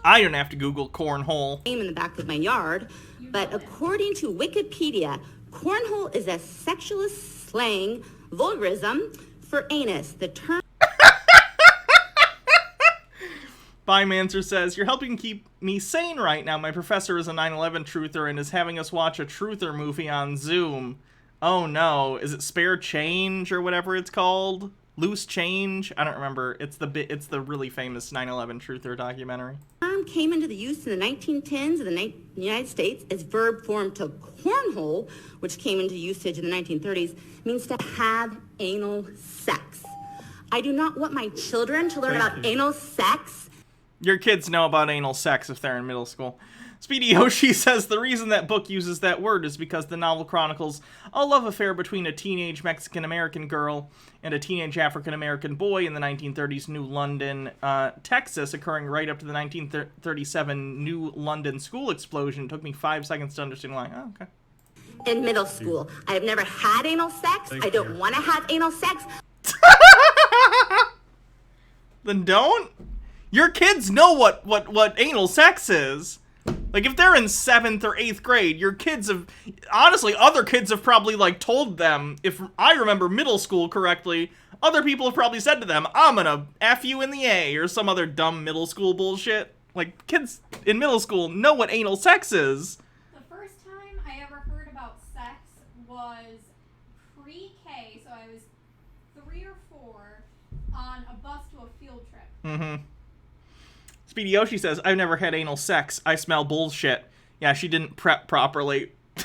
I don't have to Google cornhole. In the back of my yard, but according to Wikipedia, cornhole is a sexualist slang vulgarism for anus. The term Bymancer says, you're helping keep me sane right now. My professor is a 9/11 truther and is having us watch a truther movie on Zoom. Oh no, is it Spare Change or whatever it's called? Loose Change? I don't remember. It's the really famous 9/11 truther documentary. Came into the use in the 1910s in the United States as verb form to cornhole, which came into usage in the 1930s, means to have anal sex. I do not want my children to learn about anal sex. Your kids know about anal sex if they're in middle school. Speedy Yoshi says the reason that book uses that word is because the novel chronicles a love affair between a teenage Mexican-American girl and a teenage African-American boy in the 1930s New London, Texas, occurring right up to the 1937 New London school explosion. It took me 5 seconds to understand why. Oh, okay. In middle school. I have never had anal sex. I don't want to have anal sex. Then don't. Your kids know what anal sex is. Like, if they're in 7th or 8th grade, your kids have... Honestly, other kids have probably, like, told them, if I remember middle school correctly, other people have probably said to them, I'm gonna F you in the A, or some other dumb middle school bullshit. Like, kids in middle school know what anal sex is. The first time I ever heard about sex was pre-K, so I was 3 or 4, on a bus to a field trip. Mm-hmm. Speedy Yoshi says, I've never had anal sex. I smell bullshit. Yeah, she didn't prep properly. I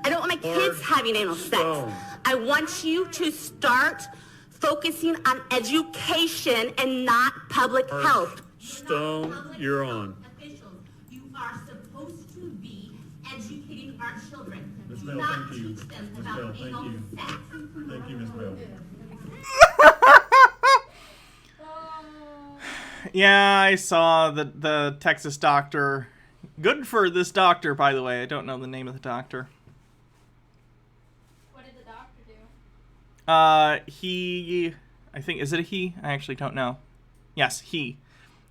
don't want my kids having anal sex. I want you to start focusing on education and not public health. Stone, you're on. Officials, you are supposed to be educating our children. Ms. Do Bell, not thank you. teach them Ms. about Bell, thank anal you. sex. Thank you, Ms. Bell. Yeah, I saw the Texas doctor. Good for this doctor, by the way. I don't know the name of the doctor. What did the doctor do? I think, is it a he? I actually don't know. Yes, he.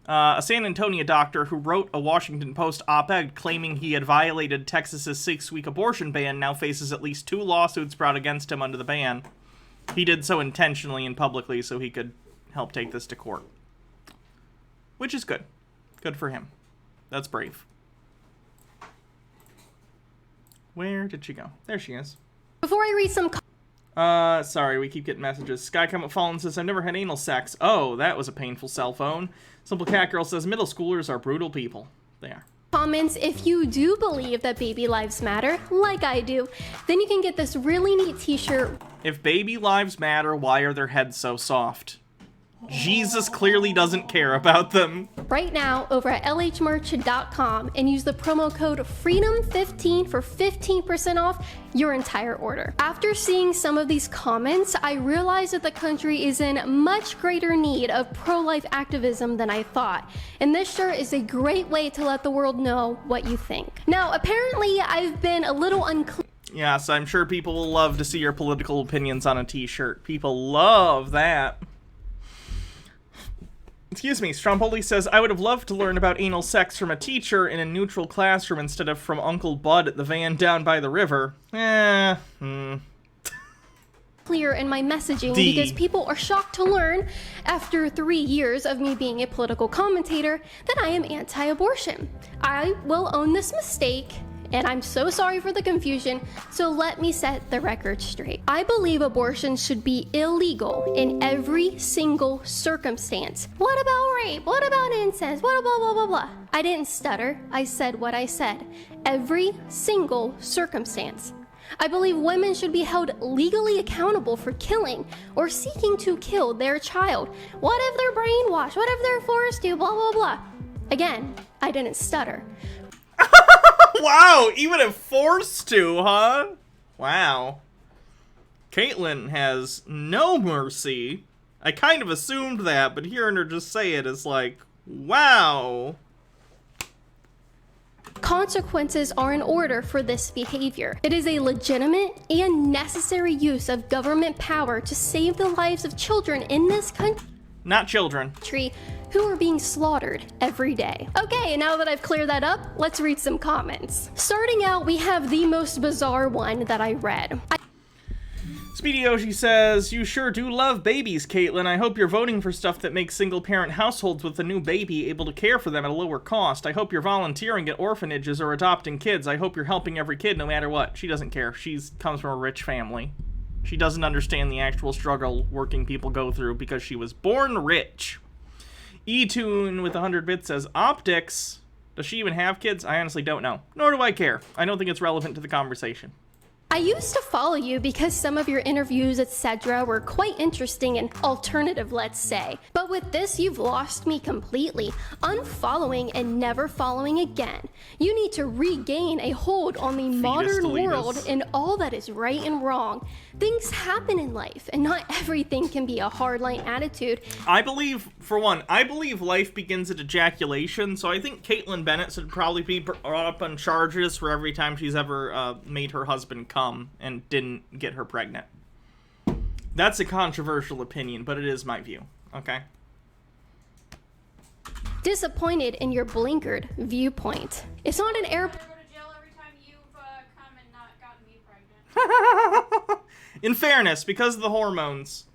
A San Antonio doctor who wrote a Washington Post op-ed claiming he had violated Texas's 6-week abortion ban now faces at least 2 lawsuits brought against him under the ban. He did so intentionally and publicly so he could help take this to court. Which is good. Good for him. That's brave. Where did she go? There she is. Before I read some sorry, we keep getting messages. Sky Comet Fallen says, I've never had anal sex. Oh, that was a painful cell phone. Simple Cat Girl says, middle schoolers are brutal people. They are. comments if you do believe that baby lives matter, like I do. Then you can get this really neat t-shirt. If baby lives matter, why are their heads so soft? Jesus clearly doesn't care about them. Right now over at lhmerch.com and use the promo code FREEDOM15 for 15% off your entire order. After seeing some of these comments, I realized that the country is in much greater need of pro-life activism than I thought. And this shirt is a great way to let the world know what you think. Now, apparently I've been a little unclear. Yes, I'm sure people will love to see your political opinions on a t-shirt. People love that. Excuse me, Stromboli says, I would have loved to learn about anal sex from a teacher in a neutral classroom instead of from Uncle Bud at the van down by the river. Clear in my messaging because people are shocked to learn, after 3 years of me being a political commentator, that I am anti-abortion. I will own this mistake, and I'm so sorry for the confusion, so let me set the record straight. I believe abortion should be illegal in every single circumstance. What about rape? What about incest? What about blah, blah, blah, blah? I didn't stutter. I said what I said. Every single circumstance. I believe women should be held legally accountable for killing or seeking to kill their child. What if they're brainwashed? What if they're forced to? Blah, blah, blah. Again, I didn't stutter. Wow, even if forced to, huh? Wow. Kaitlin has no mercy. I kind of assumed that, but hearing her just say it is like, wow. Consequences are in order for this behavior. It is a legitimate and necessary use of government power to save the lives of children in this country. Not children. Who are being slaughtered every day. Okay, now that I've cleared that up, let's read some comments. Starting out, we have the most bizarre one that I read. Speedy Yoshi says, you sure do love babies, Kaitlin. I hope you're voting for stuff that makes single-parent households with a new baby able to care for them at a lower cost. I hope you're volunteering at orphanages or adopting kids. I hope you're helping every kid no matter what. She doesn't care. She comes from a rich family. She doesn't understand the actual struggle working people go through because she was born rich. E-Tune with 100 bits says, optics. Does she even have kids? I honestly don't know. Nor do I care. I don't think it's relevant to the conversation. I used to follow you because some of your interviews, etc. were quite interesting and alternative, let's say. But with this, you've lost me completely, unfollowing and never following again. You need to regain a hold on the modern world and all that is right and wrong. Things happen in life, and not everything can be a hardline attitude. I believe, for one, I believe life begins at ejaculation, so I think Kaitlin Bennett should probably be brought up on charges for every time she's ever made her husband come and didn't get her pregnant. That's a controversial opinion, but it is my view, okay? Disappointed in your blinkered viewpoint. It's not an airport. In fairness, because of the hormones,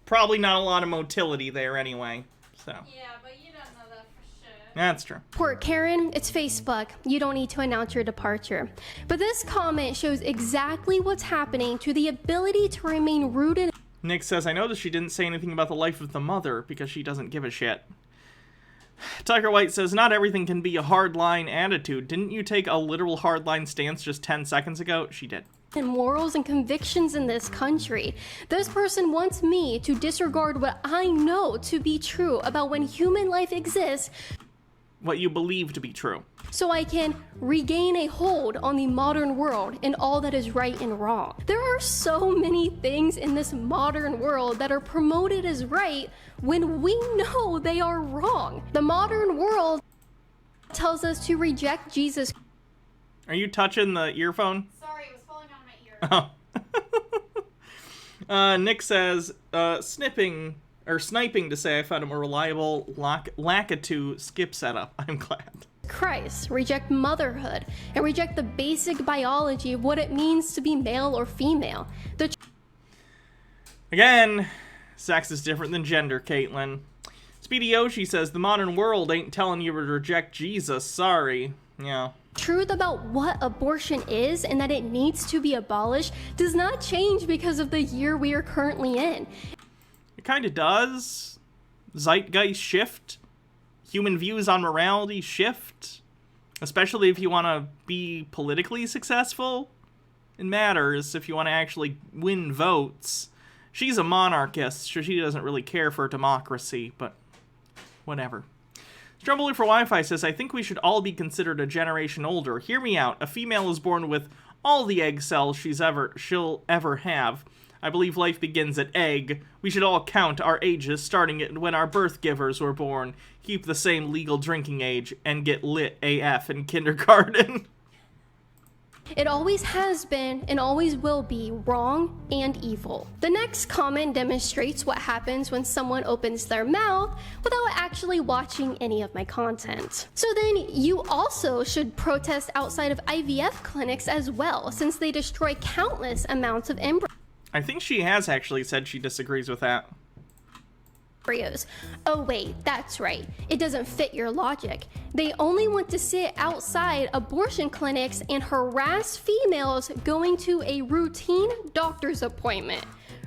probably not a lot of motility there anyway, so. Yeah, but you don't know that for sure. That's true. Poor Karen, it's Facebook. You don't need to announce your departure. But this comment shows exactly what's happening to the ability to remain rooted. Nick says, I noticed she didn't say anything about the life of the mother because she doesn't give a shit. Tucker White says, not everything can be a hardline attitude. Didn't you take a literal hardline stance just 10 seconds ago? She did. And morals and convictions in this country. This person wants me to disregard what I know to be true about when human life exists. What you believe to be true. So I can regain a hold on the modern world and all that is right and wrong. There are so many things in this modern world that are promoted as right when we know they are wrong. The modern world tells us to reject Jesus. Are you touching the earphone? Sorry, it was falling on my ear. Nick says, sniping to say I found a more reliable Lakitu skip setup. I'm glad. Christ, reject motherhood, and reject the basic biology of what it means to be male or female. Again, sex is different than gender, Kaitlin. Speedy Yoshi says, the modern world ain't telling you to reject Jesus, sorry. Yeah. Truth about what abortion is and that it needs to be abolished does not change because of the year we are currently in. It kind of does. Zeitgeist shift. Human views on morality shift. Especially if you want to be politically successful. It matters if you want to actually win votes. She's a monarchist, so she doesn't really care for democracy, but whatever. Strumbler for Wi-Fi says, I think we should all be considered a generation older. Hear me out. A female is born with all the egg cells she'll ever have. I believe life begins at egg. We should all count our ages starting at when our birth givers were born. Keep the same legal drinking age and get lit AF in kindergarten. It always has been and always will be wrong and evil. The next comment demonstrates what happens when someone opens their mouth without actually watching any of my content. So then you also should protest outside of IVF clinics as well, since they destroy countless amounts of embryos. I think she has actually said she disagrees with that. Oh wait, that's right. It doesn't fit your logic. They only want to sit outside abortion clinics and harass females going to a routine doctor's appointment.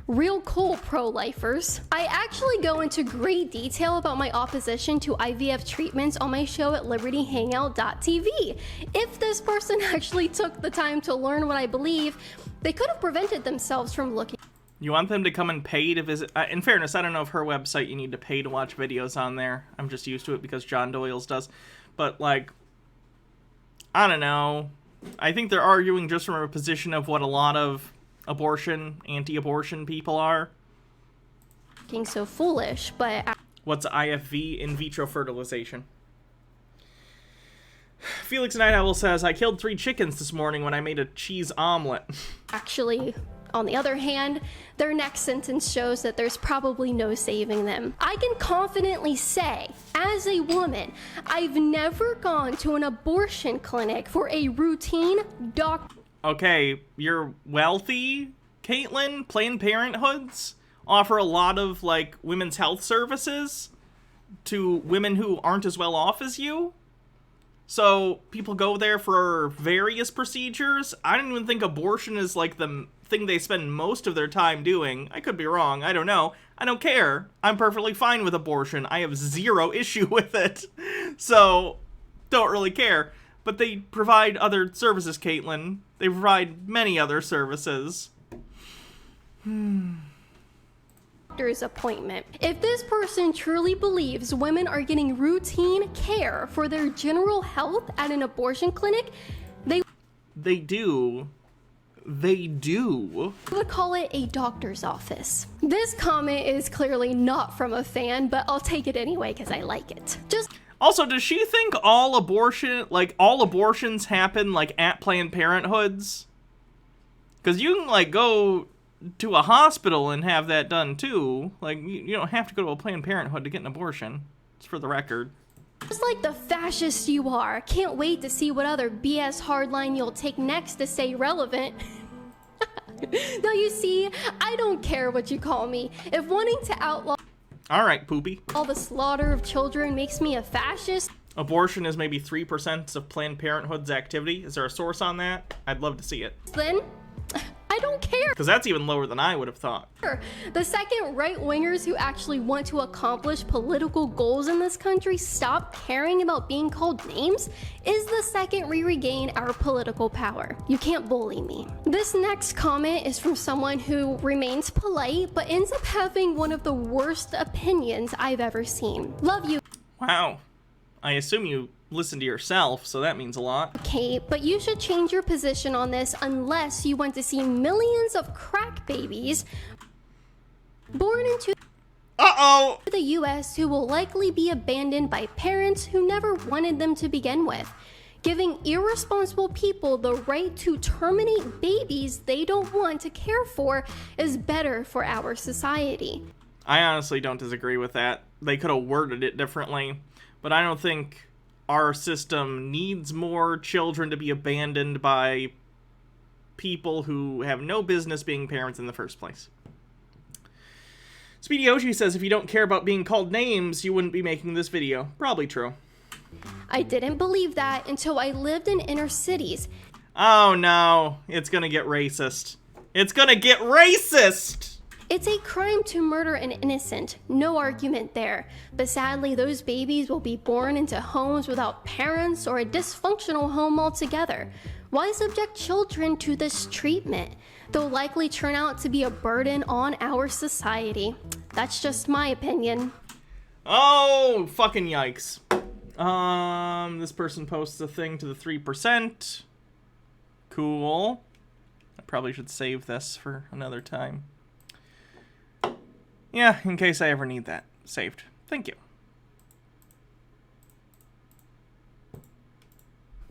Real cool, pro-lifers. I actually go into great detail about my opposition to IVF treatments on my show at libertyhangout.tv. If this person actually took the time to learn what I believe, they could have prevented themselves from looking. You want them to come and pay to visit? In fairness, I don't know if her website you need to pay to watch videos on there. I'm just used to it because John Doyle's does. But, like, I don't know. I think they're arguing just from a position of what a lot of anti-abortion people are. Being so foolish, but... What's IFV? In vitro fertilization. Felix Night Owl says, I killed 3 chickens this morning when I made a cheese omelet. Actually... On the other hand, their next sentence shows that there's probably no saving them. I can confidently say, as a woman, I've never gone to an abortion clinic for a routine doctor. Okay, you're wealthy, Kaitlin, Planned Parenthoods offer a lot of, like, women's health services to women who aren't as well off as you. So people go there for various procedures. I don't even think abortion is, like, the thing they spend most of their time doing. I could be wrong. I don't know. I don't care. I'm perfectly fine with abortion. I have zero issue with it. So, don't really care. But they provide other services, Kaitlin. They provide many other services. Doctor's appointment. If this person truly believes women are getting routine care for their general health at an abortion clinic, they do. They do. would call it a doctor's office. This comment is clearly not from a fan, but I'll take it anyway because I like it. Also, does she think all abortions happen, like, at Planned Parenthoods? Because you can, like, go to a hospital and have that done, too. Like, you don't have to go to a Planned Parenthood to get an abortion. It's for the record. Just like the fascist you are, can't wait to see what other BS hardline you'll take next to stay relevant. Now you see, I don't care what you call me. If wanting to outlaw Alright, Poopy. all the slaughter of children makes me a fascist, Abortion is maybe 3% of Planned Parenthood's activity. Is there a source on that? I'd love to see it. then I don't care. Because that's even lower than I would have thought. The second right-wingers who actually want to accomplish political goals in this country stop caring about being called names is the second we regain our political power. You can't bully me. This next comment is from someone who remains polite but ends up having one of the worst opinions I've ever seen. Love you. Wow. I assume you listen to yourself, so that means a lot. Okay, but you should change your position on this unless you want to see millions of crack babies born into the US who will likely be abandoned by parents who never wanted them to begin with. Giving irresponsible people the right to terminate babies they don't want to care for is better for our society. I honestly don't disagree with that. They could have worded it differently, but I don't think our system needs more children to be abandoned by people who have no business being parents in the first place. Speedy Oshi says, if you don't care about being called names, you wouldn't be making this video. Probably true. I didn't believe that until I lived in inner cities. Oh no, it's gonna get racist. It's gonna get racist! It's a crime to murder an innocent, no argument there. But sadly, those babies will be born into homes without parents or a dysfunctional home altogether. Why subject children to this treatment? They'll likely turn out to be a burden on our society. That's just my opinion. Oh, fucking yikes. This person posts a thing to the 3%. Cool. I probably should save this for another time. Yeah, in case I ever need that saved. Thank you.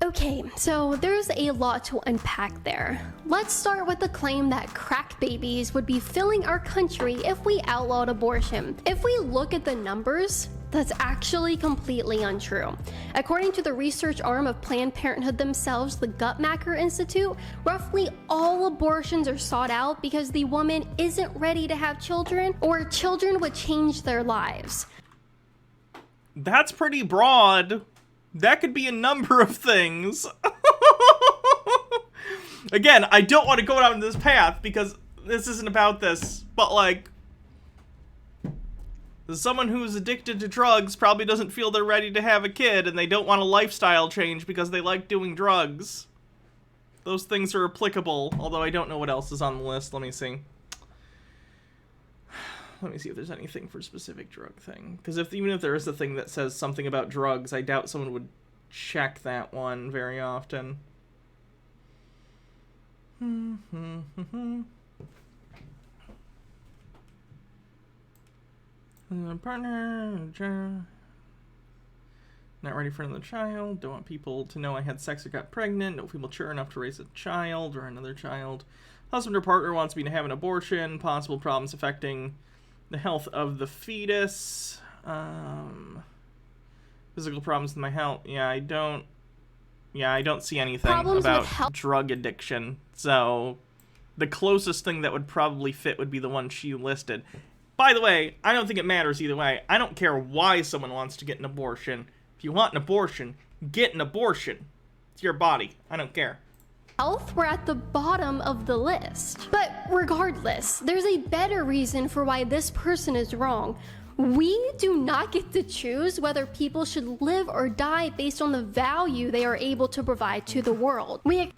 Okay, so there's a lot to unpack there. Let's start with the claim that crack babies would be filling our country if we outlawed abortion. If we look at the numbers, that's actually completely untrue. According to the research arm of Planned Parenthood themselves, the Guttmacher Institute, roughly all abortions are sought out because the woman isn't ready to have children or children would change their lives. That's pretty broad. That could be a number of things. Again, I don't want to go down this path because this isn't about this, but like, someone who's addicted to drugs probably doesn't feel they're ready to have a kid and they don't want a lifestyle change because they like doing drugs. Those things are applicable, although I don't know what else is on the list. Let me see. Let me see if there's anything for a specific drug thing. Because even if there is a thing that says something about drugs, I doubt someone would check that one very often. Partner, not ready for another child. Don't want people to know I had sex or got pregnant. Don't feel mature enough to raise a child or another child. Husband or partner wants me to have an abortion. Possible problems affecting the health of the fetus. Physical problems with my health. Yeah, I don't see anything Problems about drug addiction. So, the closest thing that would probably fit would be the one she listed. By the way, I don't think it matters either way. I don't care why someone wants to get an abortion. If you want an abortion, get an abortion. It's your body. I don't care. Health were at the bottom of the list. But regardless, there's a better reason for why this person is wrong. We do not get to choose whether people should live or die based on the value they are able to provide to the world. We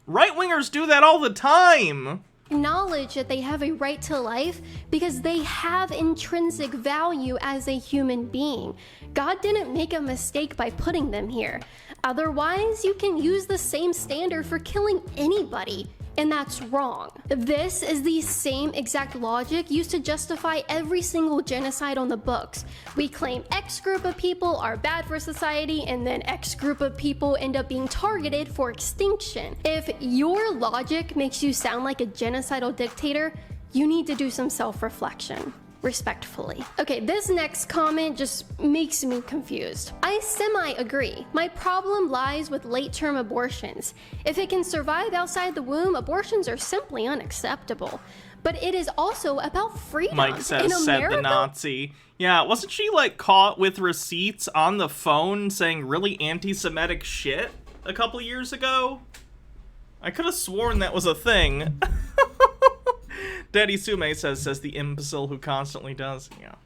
Right-wingers do that all the time. Acknowledge that they have a right to life because they have intrinsic value as a human being. God didn't make a mistake by putting them here. Otherwise, you can use the same standard for killing anybody, and that's wrong. This is the same exact logic used to justify every single genocide on the books. We claim X group of people are bad for society, and then X group of people end up being targeted for extinction. If your logic makes you sound like a genocidal dictator, you need to do some self-reflection. Respectfully. Okay, this next comment just makes me confused. I semi-agree. My problem lies with late-term abortions. If it can survive outside the womb, abortions are simply unacceptable. But it is also about freedom. Mike says, in said America, the Nazi. Yeah, wasn't she, like, caught with receipts on the phone saying really anti-Semitic shit a couple years ago? I could have sworn that was a thing. Daddy Sume says the imbecile who constantly does. Yeah.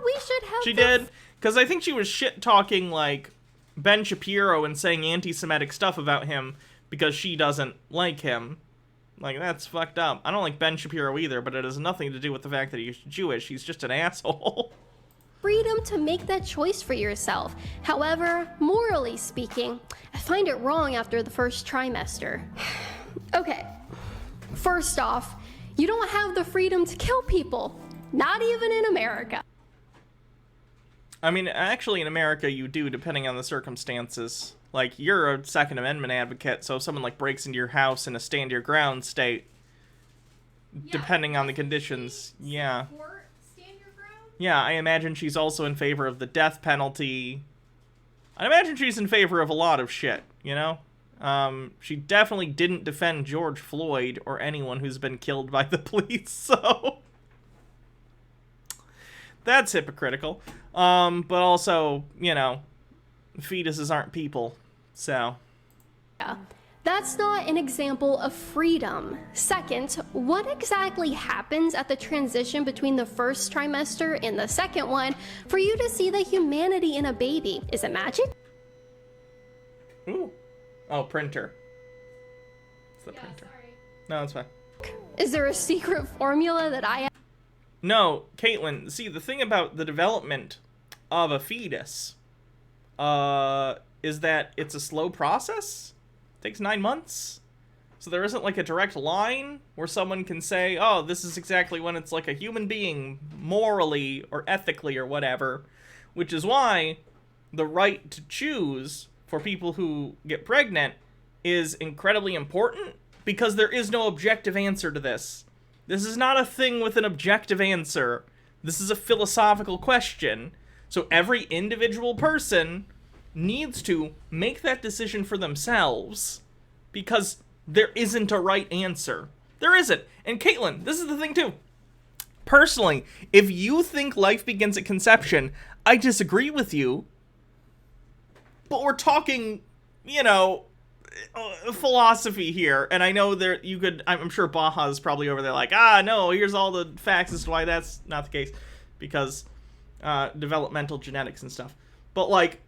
we should have. She did, because I think she was shit-talking, like, Ben Shapiro and saying anti-Semitic stuff about him because she doesn't like him. Like, that's fucked up. I don't like Ben Shapiro either, but it has nothing to do with the fact that he's Jewish. He's just an asshole. Freedom to make that choice for yourself. However, morally speaking, I find it wrong after the first trimester. Okay, first off, you don't have the freedom to kill people. Not even in America. I mean, actually, in America, you do, depending on the circumstances. Like, you're a Second Amendment advocate, so if someone, like, breaks into your house in a stand-your-ground state, depending on the conditions, yeah. Yeah, I imagine she's also in favor of the death penalty. I imagine she's in favor of a lot of shit, you know? She definitely didn't defend George Floyd or anyone who's been killed by the police, so... That's hypocritical. But also, you know, fetuses aren't people, so... Yeah. That's not an example of freedom. Second, what exactly happens at the transition between the first trimester and the second one for you to see the humanity in a baby? Is it magic? Ooh. Oh, printer. It's the printer. Sorry. No, it's fine. Is there a secret formula that I... No, Kaitlin, see, the thing about the development of a fetus, is that it's a slow process. It takes 9 months. So there isn't, like, a direct line where someone can say, oh, this is exactly when it's like a human being, morally or ethically or whatever. Which is why the right to choose for people who get pregnant is incredibly important, because there is no objective answer to this. This is not a thing with an objective answer. This is a philosophical question. So every individual person needs to make that decision for themselves, because there isn't a right answer. There isn't. And Kaitlin, this is the thing too. Personally, if you think life begins at conception, I disagree with you. But we're talking, you know, philosophy here, and I know there you could. I'm sure Baja's probably over there like, no, here's all the facts as to why that's not the case, because developmental genetics and stuff. But like,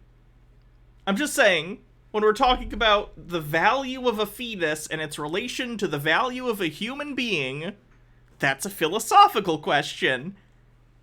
I'm just saying, when we're talking about the value of a fetus and its relation to the value of a human being, that's a philosophical question,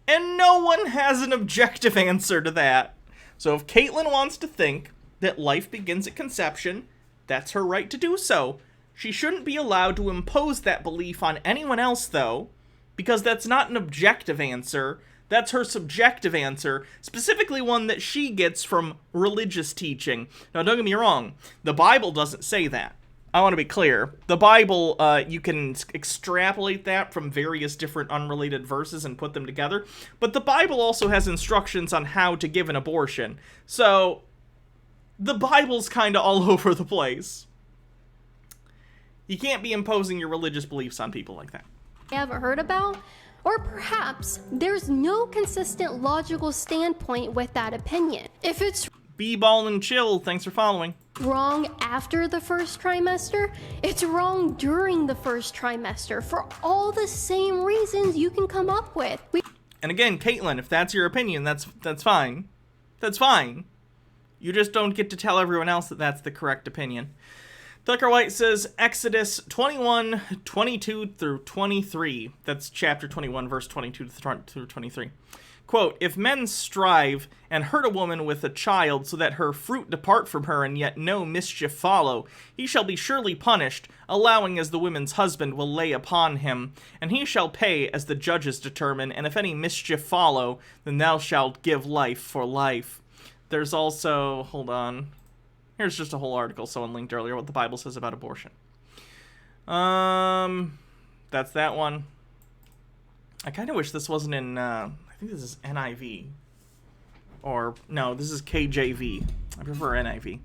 and no one has an objective answer to that. So if Kaitlin wants to think that life begins at conception, that's her right to do so. She shouldn't be allowed to impose that belief on anyone else, though, because that's not an objective answer. That's her subjective answer, specifically one that she gets from religious teaching. Now, don't get me wrong, the Bible doesn't say that. I want to be clear. The Bible, you can extrapolate that from various different unrelated verses and put them together, but the Bible also has instructions on how to give an abortion. So, the Bible's kind of all over the place. You can't be imposing your religious beliefs on people like that. I haven't heard about? Or perhaps there's no consistent logical standpoint with that opinion. If it's B-ball and chill, thanks for following. wrong after the first trimester, it's wrong during the first trimester for all the same reasons you can come up with. And again, Kaitlin, if that's your opinion, that's fine. That's fine. You just don't get to tell everyone else that that's the correct opinion. Tucker White says Exodus 21, 22 through 23. That's chapter 21, verse 22 through 23. Quote, if men strive and hurt a woman with a child so that her fruit depart from her and yet no mischief follow, he shall be surely punished, allowing as the woman's husband will lay upon him, and he shall pay as the judges determine, and if any mischief follow, then thou shalt give life for life. There's also, hold on, here's just a whole article someone linked earlier, what the Bible says about abortion. That's that one. I kind of wish this wasn't in, I think this is NIV. Or, no, this is KJV. I prefer NIV.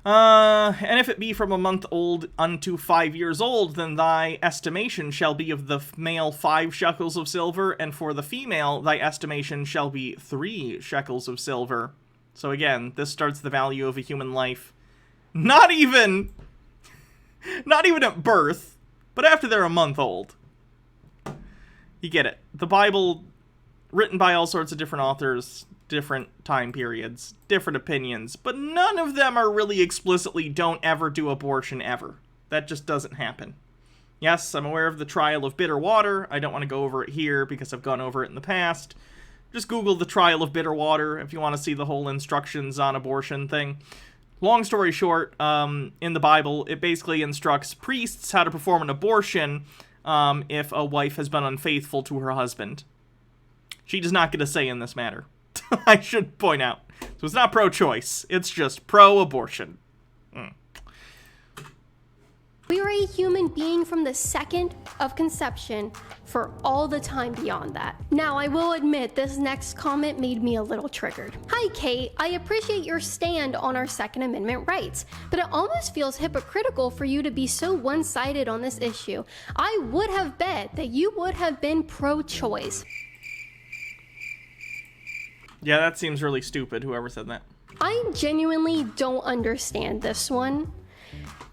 And if it be from a month old unto 5 years old, then thy estimation shall be of the male 5 shekels of silver, and for the female thy estimation shall be 3 shekels of silver. So again, this starts the value of a human life. Not even at birth, but after they're a month old. You get it. The Bible, written by all sorts of different authors, different time periods, different opinions, but none of them are really explicitly don't ever do abortion ever. That just doesn't happen. Yes, I'm aware of the trial of bitter water. I don't want to go over it here because I've gone over it in the past. Just Google the trial of bitter water if you want to see the whole instructions on abortion thing. Long story short, in the Bible, it basically instructs priests how to perform an abortion if a wife has been unfaithful to her husband. She does not get a say in this matter. I should point out. So it's not pro-choice. It's just pro-abortion. We are a human being from the second of conception for all the time beyond that. Now, I will admit this next comment made me a little triggered. Hi, Kate. I appreciate your stand on our Second Amendment rights, but it almost feels hypocritical for you to be so one-sided on this issue. I would have bet that you would have been pro-choice. Yeah, that seems really stupid, whoever said that. I genuinely don't understand this one.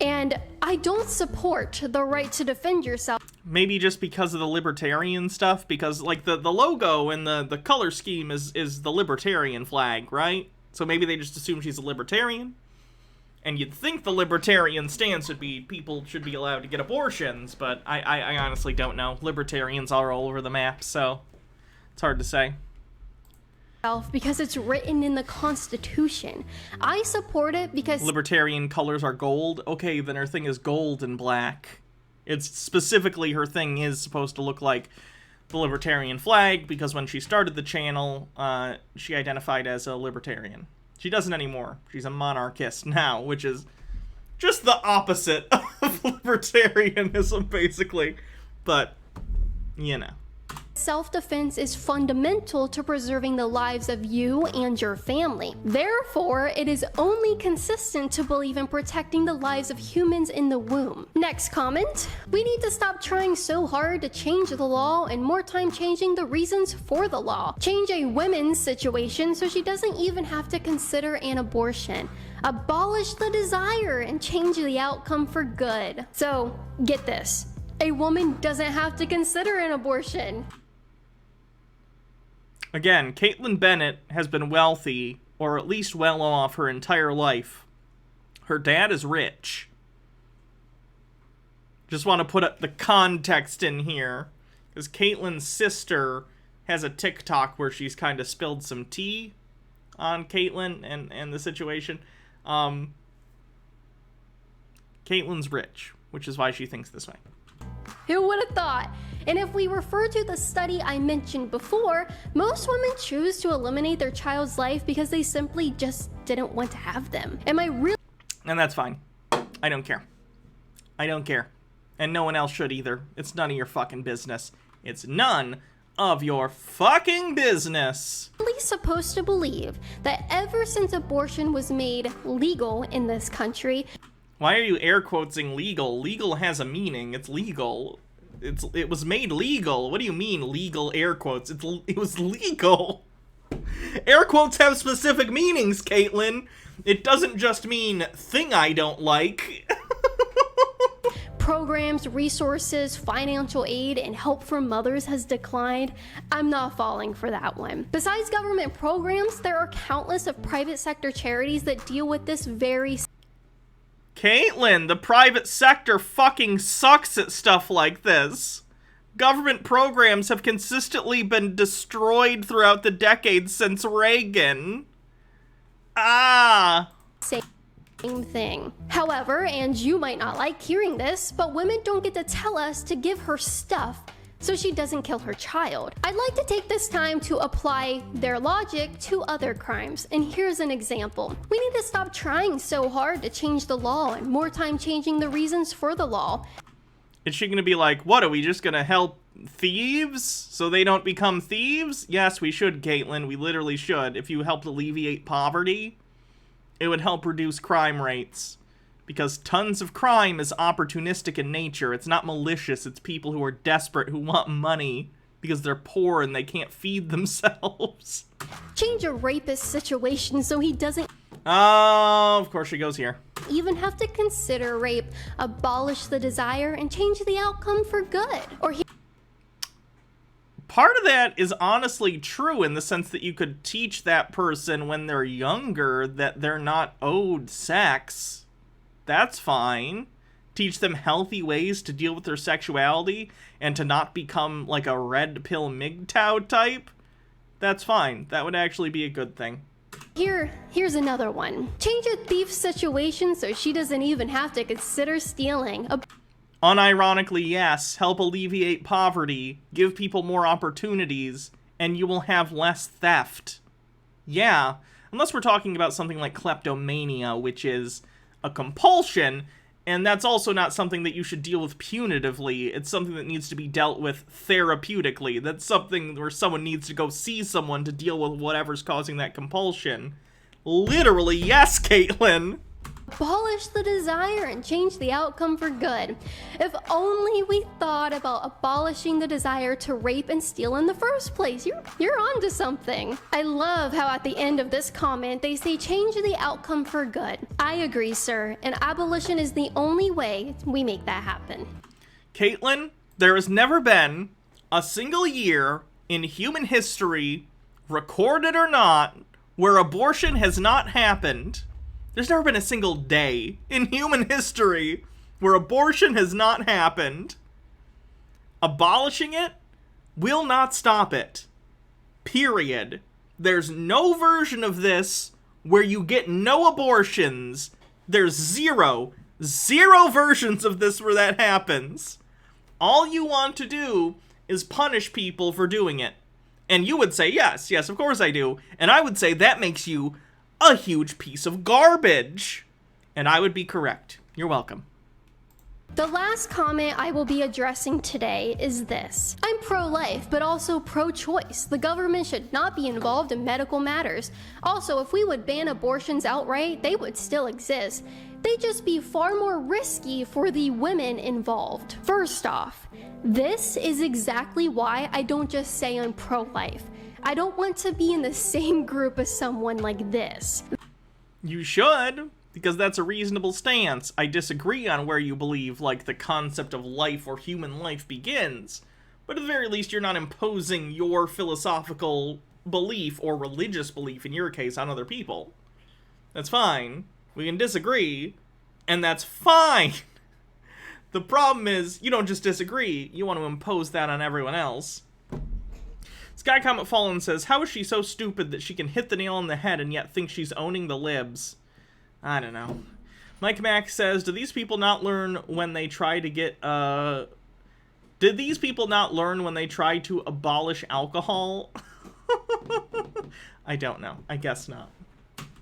And I don't support the right to defend yourself. Maybe just because of the libertarian stuff, because like the logo and the color scheme is the libertarian flag, right? So maybe they just assume she's a libertarian. And you'd think the libertarian stance would be people should be allowed to get abortions, but I honestly don't know. Libertarians are all over the map, so it's hard to say. Because it's written in the Constitution. I support it because libertarian colors are gold. Okay, then her thing is gold and black. It's specifically her thing is supposed to look like the libertarian flag because when she started the channel, she identified as a libertarian. She doesn't anymore. She's a monarchist now, which is just the opposite of libertarianism, basically. But, you know. self-defense is fundamental to preserving the lives of you and your family. Therefore, it is only consistent to believe in protecting the lives of humans in the womb. Next comment. We need to stop trying so hard to change the law and more time changing the reasons for the law. Change a woman's situation so she doesn't even have to consider an abortion. Abolish the desire and change the outcome for good. So, get this. A woman doesn't have to consider an abortion. Again, Kaitlin Bennett has been wealthy, or at least well off, her entire life. Her dad is rich. Just want to put up the context in here, because Caitlin's sister has a TikTok where she's kind of spilled some tea on Kaitlin and the situation. Caitlin's rich, which is why she thinks this way. Who would have thought? And if we refer to the study I mentioned before, most women choose to eliminate their child's life because they simply just didn't want to have them. Am I really? And that's fine. I don't care. I don't care. And no one else should either. It's none of your fucking business. It's none of your fucking business. Really supposed to believe that ever since abortion was made legal in this country, Why are you air quoting legal? Legal has a meaning. It's legal. It was made legal. What do you mean legal air quotes? It was legal. Air quotes have specific meanings, Kaitlin. It doesn't just mean thing I don't like. Programs, resources, financial aid, and help for mothers has declined. I'm not falling for that one. Besides government programs, there are countless of private sector charities that deal with this very. Kaitlin, the private sector fucking sucks at stuff like this. Government programs have consistently been destroyed throughout the decades since Reagan. Same thing. However, and you might not like hearing this, but women don't get to tell us to give her stuff so she doesn't kill her child. I'd like to take this time to apply their logic to other crimes, and here's an example. We need to stop trying so hard to change the law and more time changing the reasons for the law. Is she gonna be like, what, are we just gonna help thieves so they don't become thieves? Yes, we should, Kaitlin. We literally should. If you helped alleviate poverty, it would help reduce crime rates. Because tons of crime is opportunistic in nature. It's not malicious. It's people who are desperate, who want money because they're poor and they can't feed themselves. Change a rapist situation so he doesn't of course she goes here. even have to consider rape, abolish the desire, and change the outcome for good. Part of that is honestly true in the sense that you could teach that person when they're younger that they're not owed sex. That's fine. Teach them healthy ways to deal with their sexuality and to not become like a red pill MGTOW type. That's fine. That would actually be a good thing. Here's another one. Change a thief's situation so she doesn't even have to consider stealing. Unironically, yes. Help alleviate poverty. Give people more opportunities. And you will have less theft. Yeah. Unless we're talking about something like kleptomania, which is a compulsion. And that's also not something that you should deal with punitively. It's something that needs to be dealt with therapeutically. That's something where someone needs to go see someone to deal with whatever's causing that compulsion. Literally, yes, Kaitlin. Abolish the desire and change the outcome for good. If only we thought about abolishing the desire to rape and steal in the first place. You're onto something. I love how at the end of this comment they say change the outcome for good. I agree, sir, and abolition is the only way we make that happen. Kaitlin, there has never been a single year in human history, recorded or not, where abortion has not happened. There's never been a single day in human history where abortion has not happened. Abolishing it will not stop it. Period. There's no version of this where you get no abortions. There's zero versions of this where that happens. All you want to do is punish people for doing it. And you would say, yes, of course I do. And I would say that makes you a huge piece of garbage. And I would be correct. You're welcome. The last comment I will be addressing today is this. I'm pro-life, but also pro-choice. The government should not be involved in medical matters. Also, if we would ban abortions outright, they would still exist. They'd just be far more risky for the women involved. First off, this is exactly why I don't just say I'm pro-life. I don't want to be in the same group as someone like this. You should, because that's a reasonable stance. I disagree on where you believe, like, the concept of life or human life begins. But at the very least, you're not imposing your philosophical belief, or religious belief in your case, on other people. That's fine. We can disagree, and that's fine. The problem is, you don't just disagree, you want to impose that on everyone else. Sky Comet Fallen says, how is she so stupid that she can hit the nail on the head and yet think she's owning the libs? I don't know. Mike Mack says, do these people not learn when they try to get, did these people not learn when they tried to abolish alcohol? I don't know. I guess not.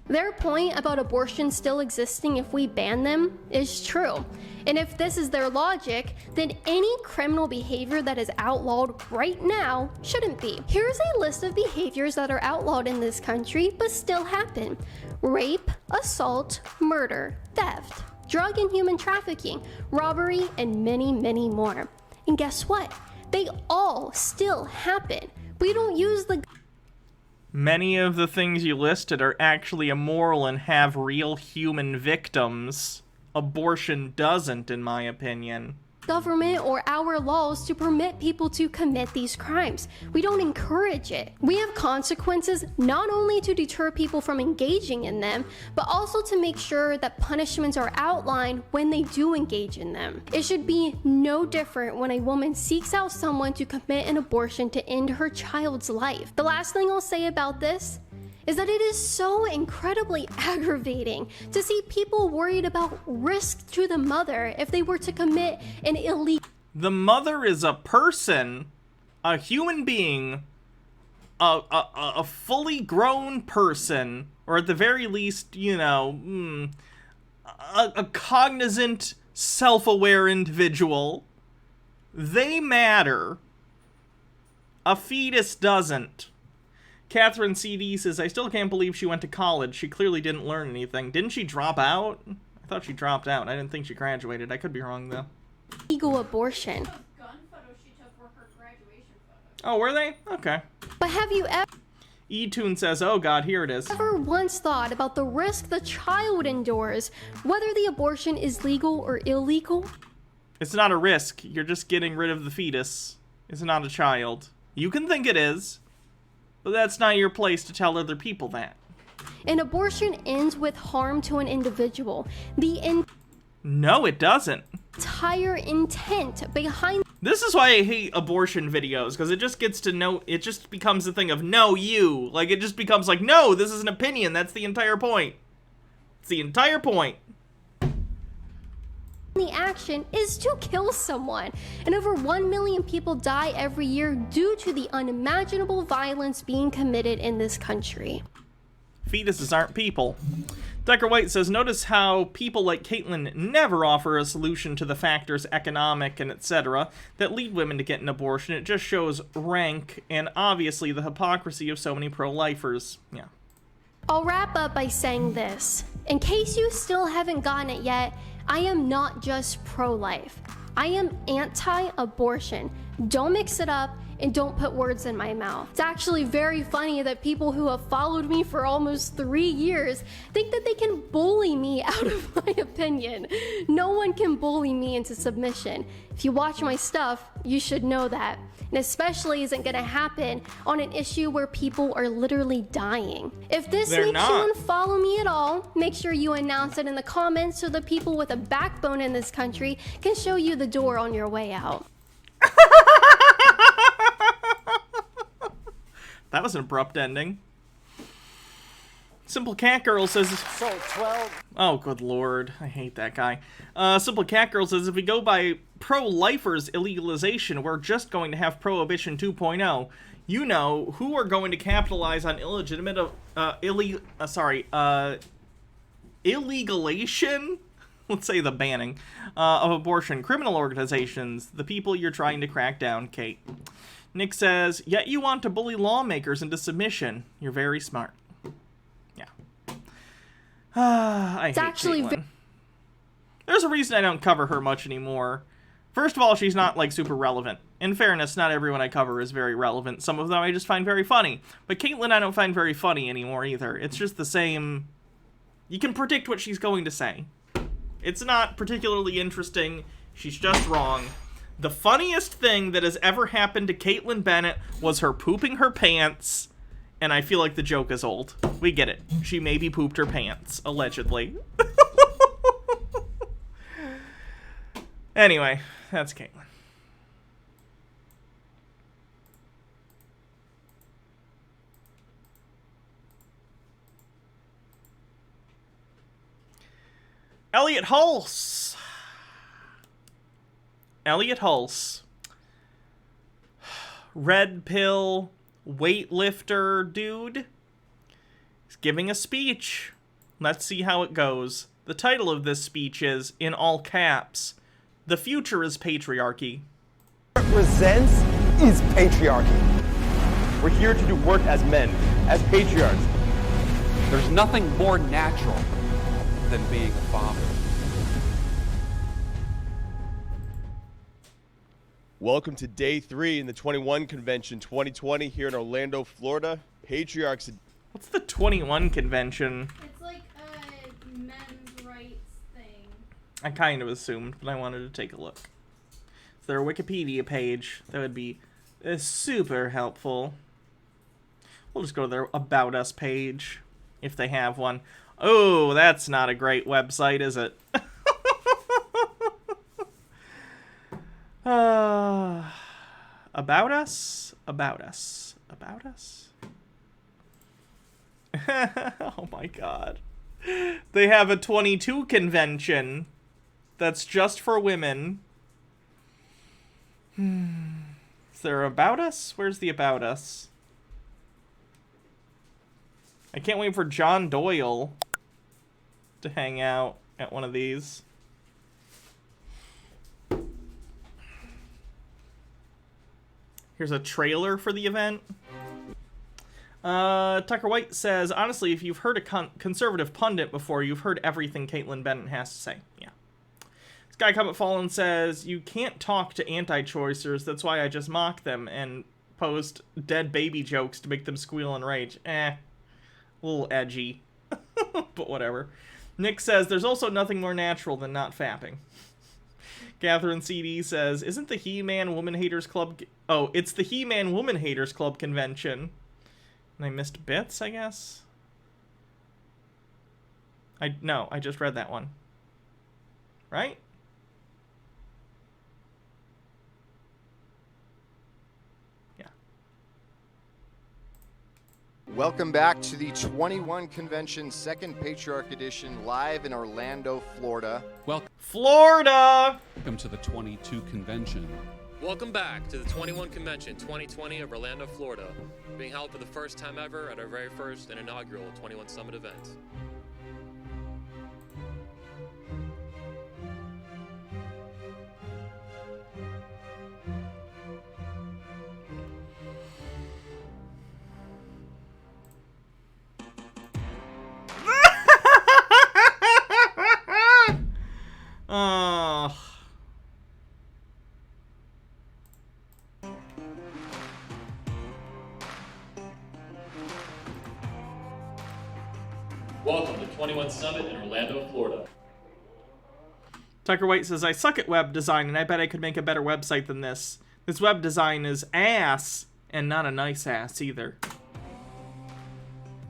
Their point about abortion still existing if we ban them is true. And if this is their logic, then any criminal behavior that is outlawed right now shouldn't be. Here's a list of behaviors that are outlawed in this country but still happen. Rape, assault, murder, theft, drug and human trafficking, robbery, and many, many more. And guess what? They all still happen. We don't use the... Many of the things you listed are actually immoral and have real human victims. Abortion doesn't, in my opinion. Government or our laws to permit people to commit these crimes. We don't encourage it. We have consequences not only to deter people from engaging in them, but also to make sure that punishments are outlined when they do engage in them. It should be no different when a woman seeks out someone to commit an abortion to end her child's life. The last thing I'll say about this is that it is so incredibly aggravating to see people worried about risk to the mother if they were to commit an illegal... The mother is a person, a human being, a fully grown person, or at the very least, you know, a cognizant, self-aware individual. They matter. A fetus doesn't. Catherine CD says, I still can't believe she went to college. She clearly didn't learn anything. Didn't she drop out? I thought she dropped out. I didn't think she graduated. I could be wrong, though. Legal abortion. Gun photos she took were her graduation photos. Oh, were they? Okay. But have you E-Tune says, oh god, here it is. ever once thought about the risk the child endures, whether the abortion is legal or illegal? It's not a risk. You're just getting rid of the fetus. It's not a child. You can think it is, but that's not your place to tell other people that. An abortion ends with harm to an individual. No, it doesn't. Entire intent behind... This is why I hate abortion videos, because it just gets to know, it just becomes a thing of, no, you. Like, it just becomes like, no, this is an opinion. That's the entire point. It's the entire point. The action is to kill someone, and over 1 million people die every year due to the unimaginable violence being committed in this country. Fetuses aren't people. Decker White says, notice how people like Kaitlin never offer a solution to the factors economic and etc. that lead women to get an abortion. It just shows rank and obviously the hypocrisy of so many pro-lifers. Yeah. I'll wrap up by saying this. In case you still haven't gotten it yet, I am not just pro-life. I am anti-abortion. Don't mix it up and don't put words in my mouth. It's actually very funny that people who have followed me for almost 3 years think that they can bully me out of my opinion. No one can bully me into submission. If you watch my stuff, you should know that. And especially isn't gonna happen on an issue where people are literally dying. If this makes you unfollow me at all, make sure you announce it in the comments so the people with a backbone in this country can show you the door on your way out. That was an abrupt ending. Simple Cat Girl says... So 12... Oh, good lord. I hate that guy. Simple Cat Girl says, if we go by pro-lifers illegalization, we're just going to have Prohibition 2.0. You know, who are going to capitalize on illegitimate... illegalization? Let's say the banning of abortion. Criminal organizations. The people you're trying to crack down, Kate. Nick says, yet you want to bully lawmakers into submission. You're very smart. Yeah. I hate Kaitlin. There's a reason I don't cover her much anymore. First of all, she's not, like, super relevant. In fairness, not everyone I cover is very relevant. Some of them I just find very funny. But Kaitlin I don't find very funny anymore either. It's just the same... You can predict what she's going to say. It's not particularly interesting. She's just wrong. The funniest thing that has ever happened to Kaitlin Bennett was her pooping her pants, and I feel like the joke is old. We get it. She maybe pooped her pants, allegedly. Anyway, that's Kaitlin. Elliot Hulse. Elliot Hulse. Red pill weightlifter dude. He's giving a speech. Let's see how it goes. The title of this speech is, in all caps, "The future is patriarchy." Represents is patriarchy. We're here to do work as men, as patriarchs. There's nothing more natural than being a father. Welcome to day 3 in the 21 Convention 2020 here in Orlando, Florida. Patriarchs. What's the 21 convention? It's like a men's rights thing. I kind of assumed, but I wanted to take a look. Is there a Wikipedia page? That would be super helpful. We'll just go to their About Us page, if they have one. Oh, that's not a great website, is it? About Us? About Us. About Us? Oh my god. They have a 22 convention that's just for women. Is there About Us? Where's the About Us? I can't wait for John Doyle to hang out at one of these. Here's a trailer for the event. Tucker White says, honestly, if you've heard a conservative pundit before, you've heard everything Kaitlin Bennett has to say. Yeah. Sky Comet Fallen says, you can't talk to anti-choicers, that's why I just mock them and post dead baby jokes to make them squeal in rage. A little edgy. But whatever. Nick says, there's also nothing more natural than not fapping. Catherine CD says, isn't the He-Man Woman Haters Club... Oh, it's the He-Man Woman Haters Club convention. And I missed bits, I guess? No, I just read that one. Right? Yeah. Welcome back to the 21 Convention Second Patriarch Edition live in Orlando, Florida. Florida! Welcome to the 22 Convention. Welcome back to the 21 Convention 2020 of Orlando, Florida, being held for the first time ever at our very first and inaugural 21 Summit event. Welcome to 21 Summit in Orlando, Florida. Tucker White says, I suck at web design, and I bet I could make a better website than this. This web design is ass, and not a nice ass either.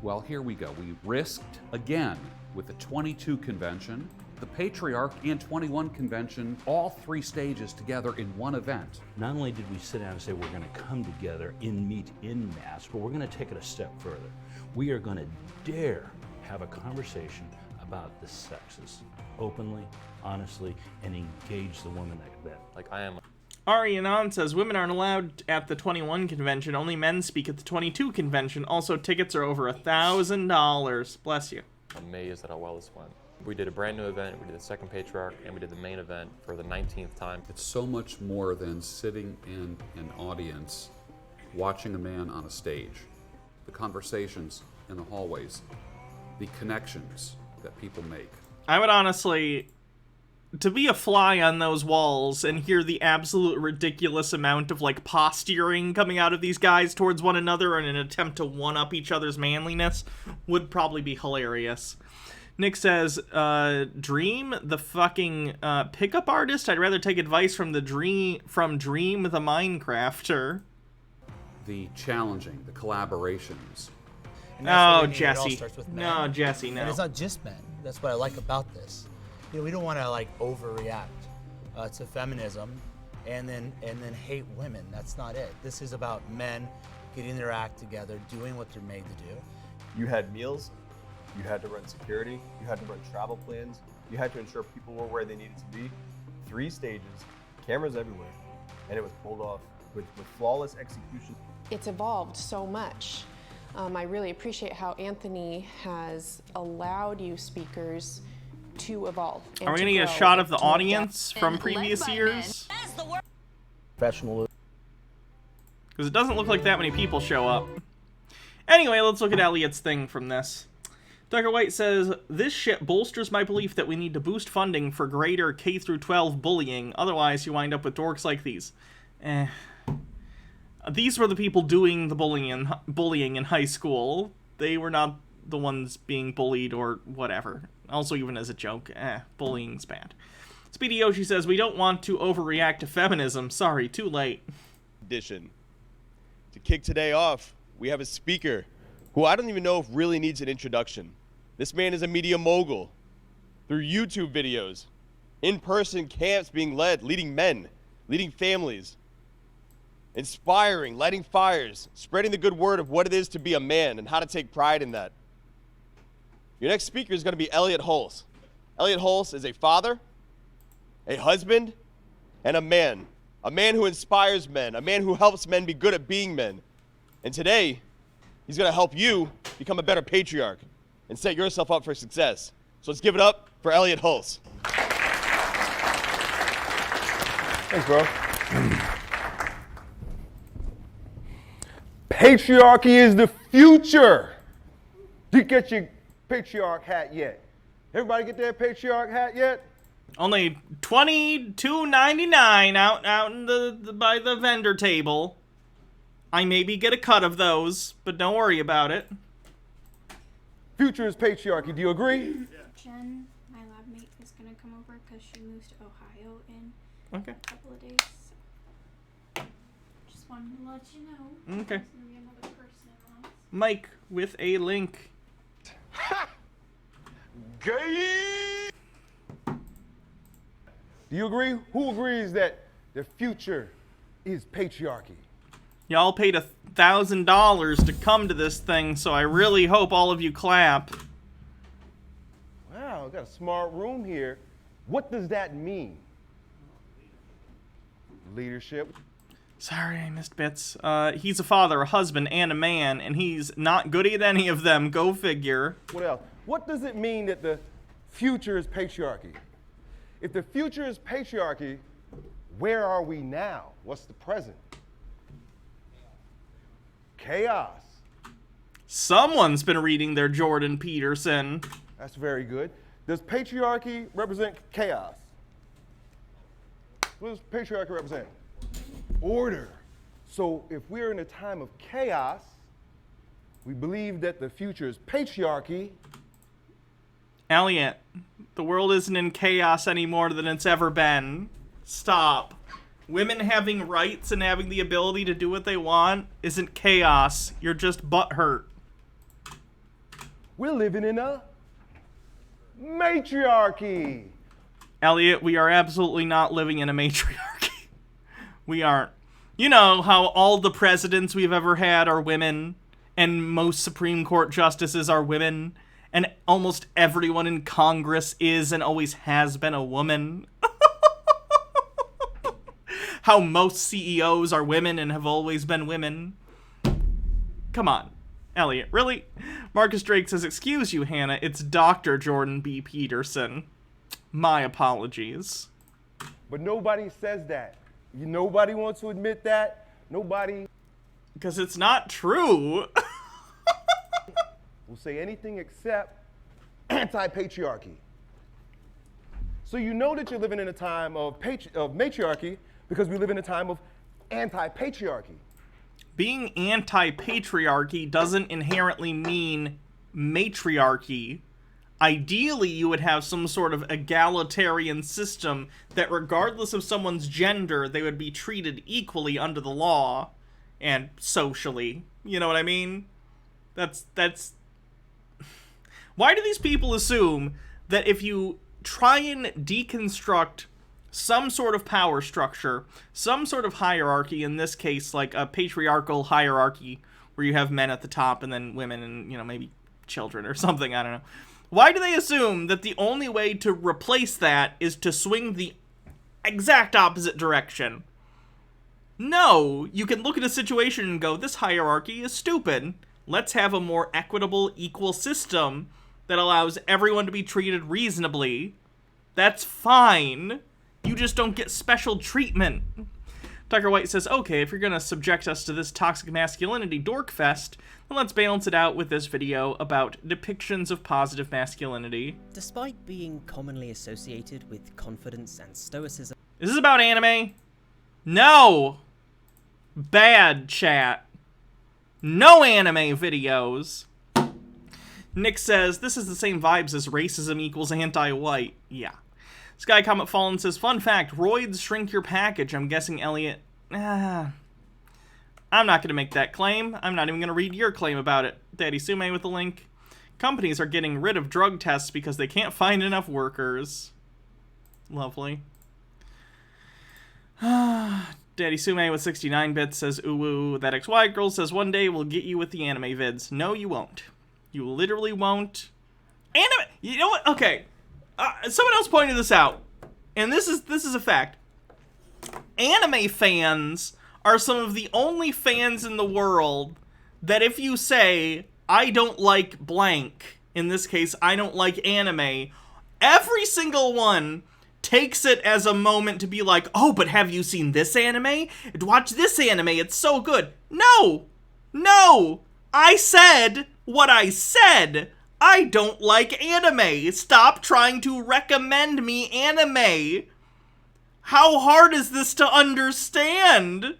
Well, here we go. We risked again with the 22 Convention, the Patriarch and 21 Convention, all 3 stages together in one event. Not only did we sit down and say we're going to come together and meet in mass, but we're going to take it a step further. We are going to dare have a conversation about the sexes openly, honestly, and engage the women that like I am. Ari Anand says, women aren't allowed at the 21 convention, only men speak at the 22 convention. Also, tickets are over $1,000. Bless you. Amazed at how well this went. We did a brand new event, we did the second Patriarch, and we did the main event for the 19th time. It's so much more than sitting in an audience watching a man on a stage. The conversations in the hallways, the connections that people make. I would honestly, to be a fly on those walls and hear the absolute ridiculous amount of like posturing coming out of these guys towards one another in an attempt to one-up each other's manliness would probably be hilarious. Nick says, Dream, the fucking pickup artist? I'd rather take advice from Dream the Minecrafter. The challenging, the collaborations. Oh, Jesse. No, Jesse, no. And it's not just men. That's what I like about this. You know, we don't want to like overreact to feminism and then hate women. That's not it. This is about men getting their act together, doing what they're made to do. You had meals, you had to run security, you had to run travel plans, you had to ensure people were where they needed to be. 3 stages, cameras everywhere, and it was pulled off with flawless execution. It's evolved so much. I really appreciate how Anthony has allowed you speakers to evolve. Are we going to get a shot of the audience from previous years? Professional. Because it doesn't look like that many people show up. Anyway, let's look at Elliot's thing from this. Tucker White says, this shit bolsters my belief that we need to boost funding for greater K-12 bullying. Otherwise, you wind up with dorks like these. These were the people doing the bullying in high school. They were not the ones being bullied or whatever. Also, even as a joke, bullying's bad. Speedy Yoshi says, we don't want to overreact to feminism. Sorry, too late. Edition. To kick today off, we have a speaker who I don't even know if really needs an introduction. This man is a media mogul. Through YouTube videos, in-person camps being led, leading men, leading families, inspiring, lighting fires, spreading the good word of what it is to be a man and how to take pride in that. Your next speaker is going to be Elliot Hulse. Elliot Hulse is a father, a husband, and a man who inspires men, a man who helps men be good at being men. And today, he's going to help you become a better patriarch and set yourself up for success. So let's give it up for Elliot Hulse. Thanks, bro. Patriarchy is the future. Did you get your patriarch hat yet? Everybody get their patriarch hat yet? Only $22.99 out in the by the vendor table. I maybe get a cut of those, but don't worry about it. Future is patriarchy. Do you agree? Yeah. Jen, my lab mate, is gonna come over because she moves to Ohio in a couple of days. So just wanted to let you know. Okay. There's gonna be another person in the house. Mike with a link. Gay. Do you agree? Who agrees that the future is patriarchy? Y'all paid $1,000 to come to this thing, so I really hope all of you clap. Wow, got a smart room here. What does that mean? Leadership. Sorry, I missed bits. He's a father, a husband, and a man, and he's not good at any of them. Go figure. What else? What does it mean that the future is patriarchy? If the future is patriarchy, where are we now? What's the present? Chaos. Someone's been reading their Jordan Peterson. That's very good. Does patriarchy represent chaos? What does patriarchy represent? Order. So if we're in a time of chaos, we believe that the future is patriarchy. Elliot, the world isn't in chaos any more than it's ever been. Stop. Women having rights and having the ability to do what they want isn't chaos. You're just butthurt. We're living in a matriarchy. Elliot, we are absolutely not living in a matriarchy. We aren't. You know how all the presidents we've ever had are women, and most Supreme Court justices are women, and almost everyone in Congress is and always has been a woman. How most CEOs are women and have always been women. Come on, Elliot, really? Marcus Drake says, excuse you, Hannah, it's Dr. Jordan B. Peterson. My apologies. But nobody says that. Nobody wants to admit that. Nobody. Because it's not true. Will say anything except anti-patriarchy. So you know that you're living in a time of matriarchy because we live in a time of anti-patriarchy. Being anti-patriarchy doesn't inherently mean matriarchy. Ideally, you would have some sort of egalitarian system that regardless of someone's gender, they would be treated equally under the law and socially. You know what I mean? That's... Why do these people assume that if you try and deconstruct some sort of power structure, some sort of hierarchy, in this case, like a patriarchal hierarchy, where you have men at the top and then women and, you know, maybe children or something, I don't know. Why do they assume that the only way to replace that is to swing the exact opposite direction? No, you can look at a situation and go, this hierarchy is stupid. Let's have a more equitable, equal system that allows everyone to be treated reasonably. That's fine. You just don't get special treatment. Tucker White says, okay, if you're going to subject us to this toxic masculinity dorkfest, then let's balance it out with this video about depictions of positive masculinity. Despite being commonly associated with confidence and stoicism... Is this about anime? No! Bad chat. No anime videos. Nick says, this is the same vibes as racism equals anti-white. Yeah. Sky Comet Fallen says, fun fact, roids shrink your package. I'm guessing Elliot... I'm not going to make that claim. I'm not even going to read your claim about it. Daddy Sume with the link. Companies are getting rid of drug tests because they can't find enough workers. Lovely. Daddy Sume with 69 bits says, ooh, that XY girl says, one day we'll get you with the anime vids. No, you won't. You literally won't. Anime, you know what? Okay. Someone else pointed this out. And this is a fact. Anime fans are some of the only fans in the world that if you say, I don't like blank, in this case, I don't like anime, every single one takes it as a moment to be like, oh, but have you seen this anime? Watch this anime, it's so good. No! No! I said what I said. I don't like anime. Stop trying to recommend me anime. How hard is this to understand?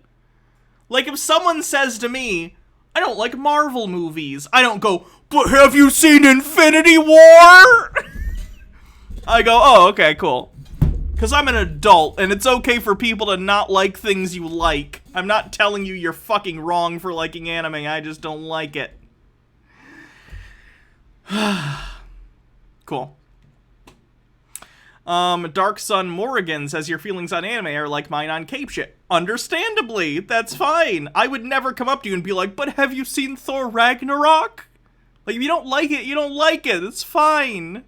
Like, if someone says to me, I don't like Marvel movies, I don't go, but have you seen Infinity War? I go, oh, okay, cool. Because I'm an adult, and it's okay for people to not like things you like. I'm not telling you you're fucking wrong for liking anime, I just don't like it. Cool. Dark Sun Morrigan says your feelings on anime are like mine on Cape shit. Understandably, that's fine. I would never come up to you and be like, but have you seen Thor Ragnarok? Like, if you don't like it, you don't like it. It's fine.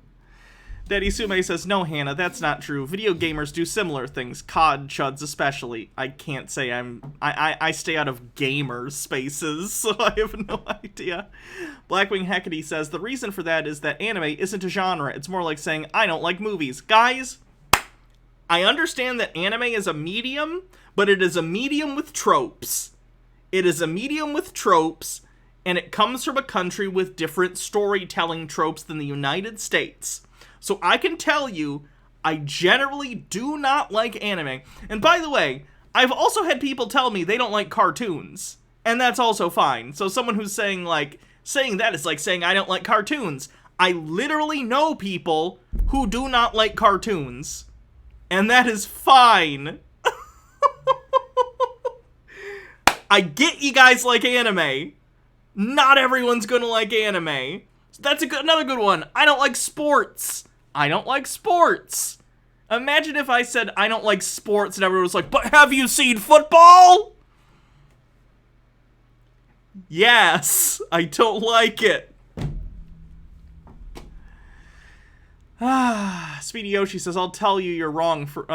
Daddy Sume says, no, Hannah, that's not true. Video gamers do similar things. COD, Chuds especially. I can't say I stay out of gamers spaces, so I have no idea. Blackwing Hecate says, the reason for that is that anime isn't a genre. It's more like saying, I don't like movies. Guys, I understand that anime is a medium, but it is a medium with tropes. It is a medium with tropes, and it comes from a country with different storytelling tropes than the United States. So I can tell you, I generally do not like anime. And by the way, I've also had people tell me they don't like cartoons. And that's also fine. So someone who's saying that is like saying I don't like cartoons. I literally know people who do not like cartoons. And that is fine. I get you guys like anime. Not everyone's gonna like anime. So that's another good one. I don't like sports. I don't like sports. Imagine if I said I don't like sports and everyone was like, but have you seen football? Yes, I don't like it. Speedy Yoshi says, I'll tell you you're wrong for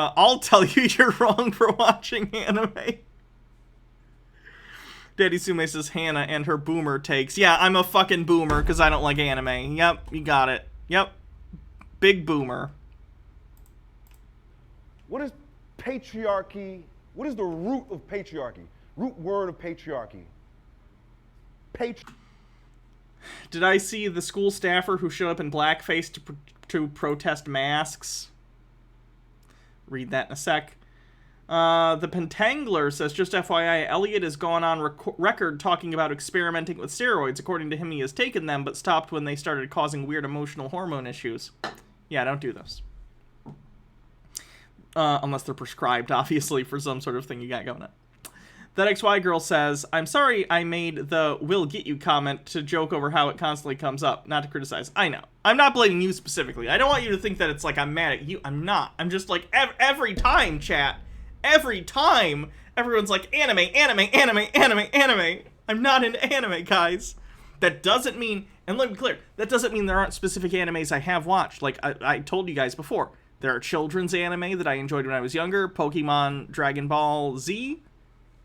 watching anime. Daddy Sume says, Hannah and her boomer takes. Yeah, I'm a fucking boomer because I don't like anime. Yep, you got it. Yep. Big boomer. What is patriarchy? What is the root of patriarchy? Root word of patriarchy. Did I see the school staffer who showed up in blackface to protest masks? Read that in a sec. The Pentangler says, just FYI, Elliot has gone on record talking about experimenting with steroids. According to him, he has taken them, but stopped when they started causing weird emotional hormone issues. Yeah, don't do those. Unless they're prescribed, obviously, for some sort of thing you got going on. That XY girl says, I'm sorry I made the "will get you" comment to joke over how it constantly comes up, not to criticize. I know. I'm not blaming you specifically. I don't want you to think that it's like I'm mad at you. I'm not. I'm just like, every time, chat, every time, everyone's like, anime, anime, anime, anime, anime. I'm not into anime, guys. That doesn't mean, and let me be clear, that doesn't mean there aren't specific animes I have watched. Like I told you guys before, there are children's anime that I enjoyed when I was younger. Pokemon, Dragon Ball Z.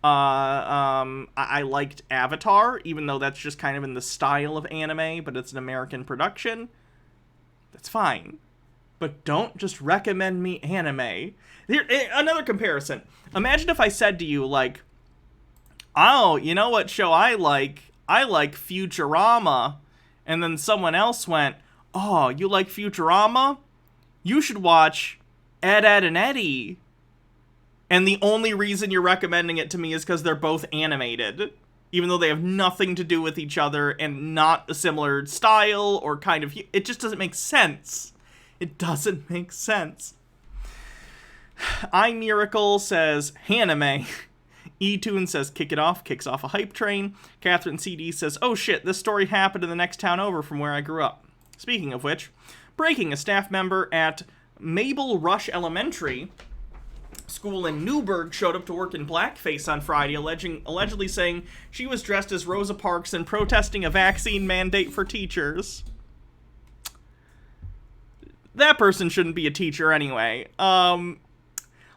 I liked Avatar, even though that's just kind of in the style of anime, but it's an American production. That's fine. But don't just recommend me anime. Here, another comparison. Imagine if I said to you, like, oh, you know what show I like? I like Futurama. And then someone else went, oh, you like Futurama? You should watch Ed, Edd and Eddy. And the only reason you're recommending it to me is because they're both animated. Even though they have nothing to do with each other and not a similar style or kind of... It just doesn't make sense. It doesn't make sense. iMiracle says, Haname. E-Tune says, kick it off, kicks off a hype train. Catherine CD says, oh shit, this story happened in the next town over from where I grew up. Speaking of which, breaking, a staff member at Mabel Rush Elementary School in Newburgh showed up to work in blackface on Friday, allegedly saying she was dressed as Rosa Parks and protesting a vaccine mandate for teachers. That person shouldn't be a teacher anyway.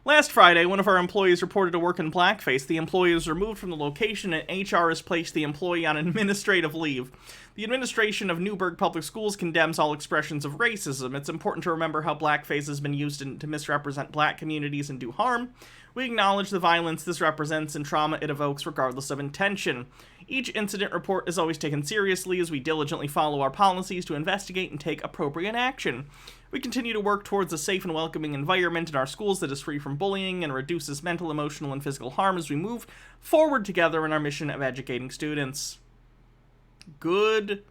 Last Friday, one of our employees reported to work in blackface. The employee was removed from the location and HR has placed the employee on administrative leave. The administration of Newburgh Public Schools condemns all expressions of racism. It's important to remember how blackface has been used to misrepresent black communities and do harm. We acknowledge the violence this represents and trauma it evokes regardless of intention. Each incident report is always taken seriously as we diligently follow our policies to investigate and take appropriate action. We continue to work towards a safe and welcoming environment in our schools that is free from bullying and reduces mental, emotional, and physical harm as we move forward together in our mission of educating students. Good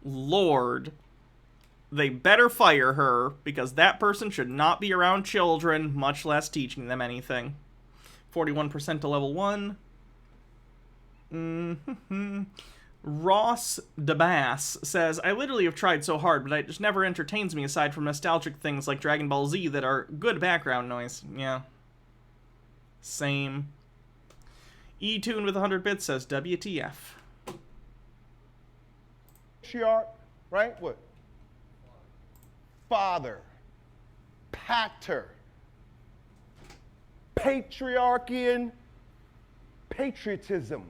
Lord. They better fire her, because that person should not be around children, much less teaching them anything. 41% to level 1. Ross DeBass says, I literally have tried so hard, but it just never entertains me aside from nostalgic things like Dragon Ball Z that are good background noise. Yeah. Same. E-Tune with 100 bits says, WTF. Patriarch, right? What? Father. Pater. Patriarchy and patriotism.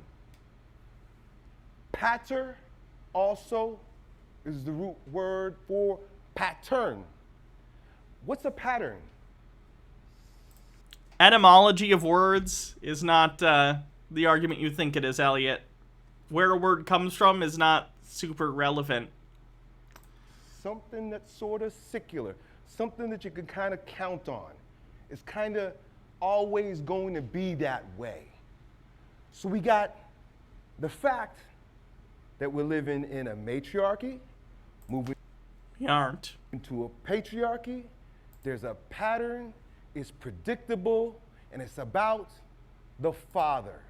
Pater also is the root word for pattern. What's a pattern? Etymology of words is not the argument you think it is, Elliot. Where a word comes from is not super relevant. Something that's sort of secular, something that you can kind of count on. It's kind of always going to be that way. So we got the fact that we're living in a matriarchy, moving into a patriarchy. There's a pattern, it's predictable, and it's about the father.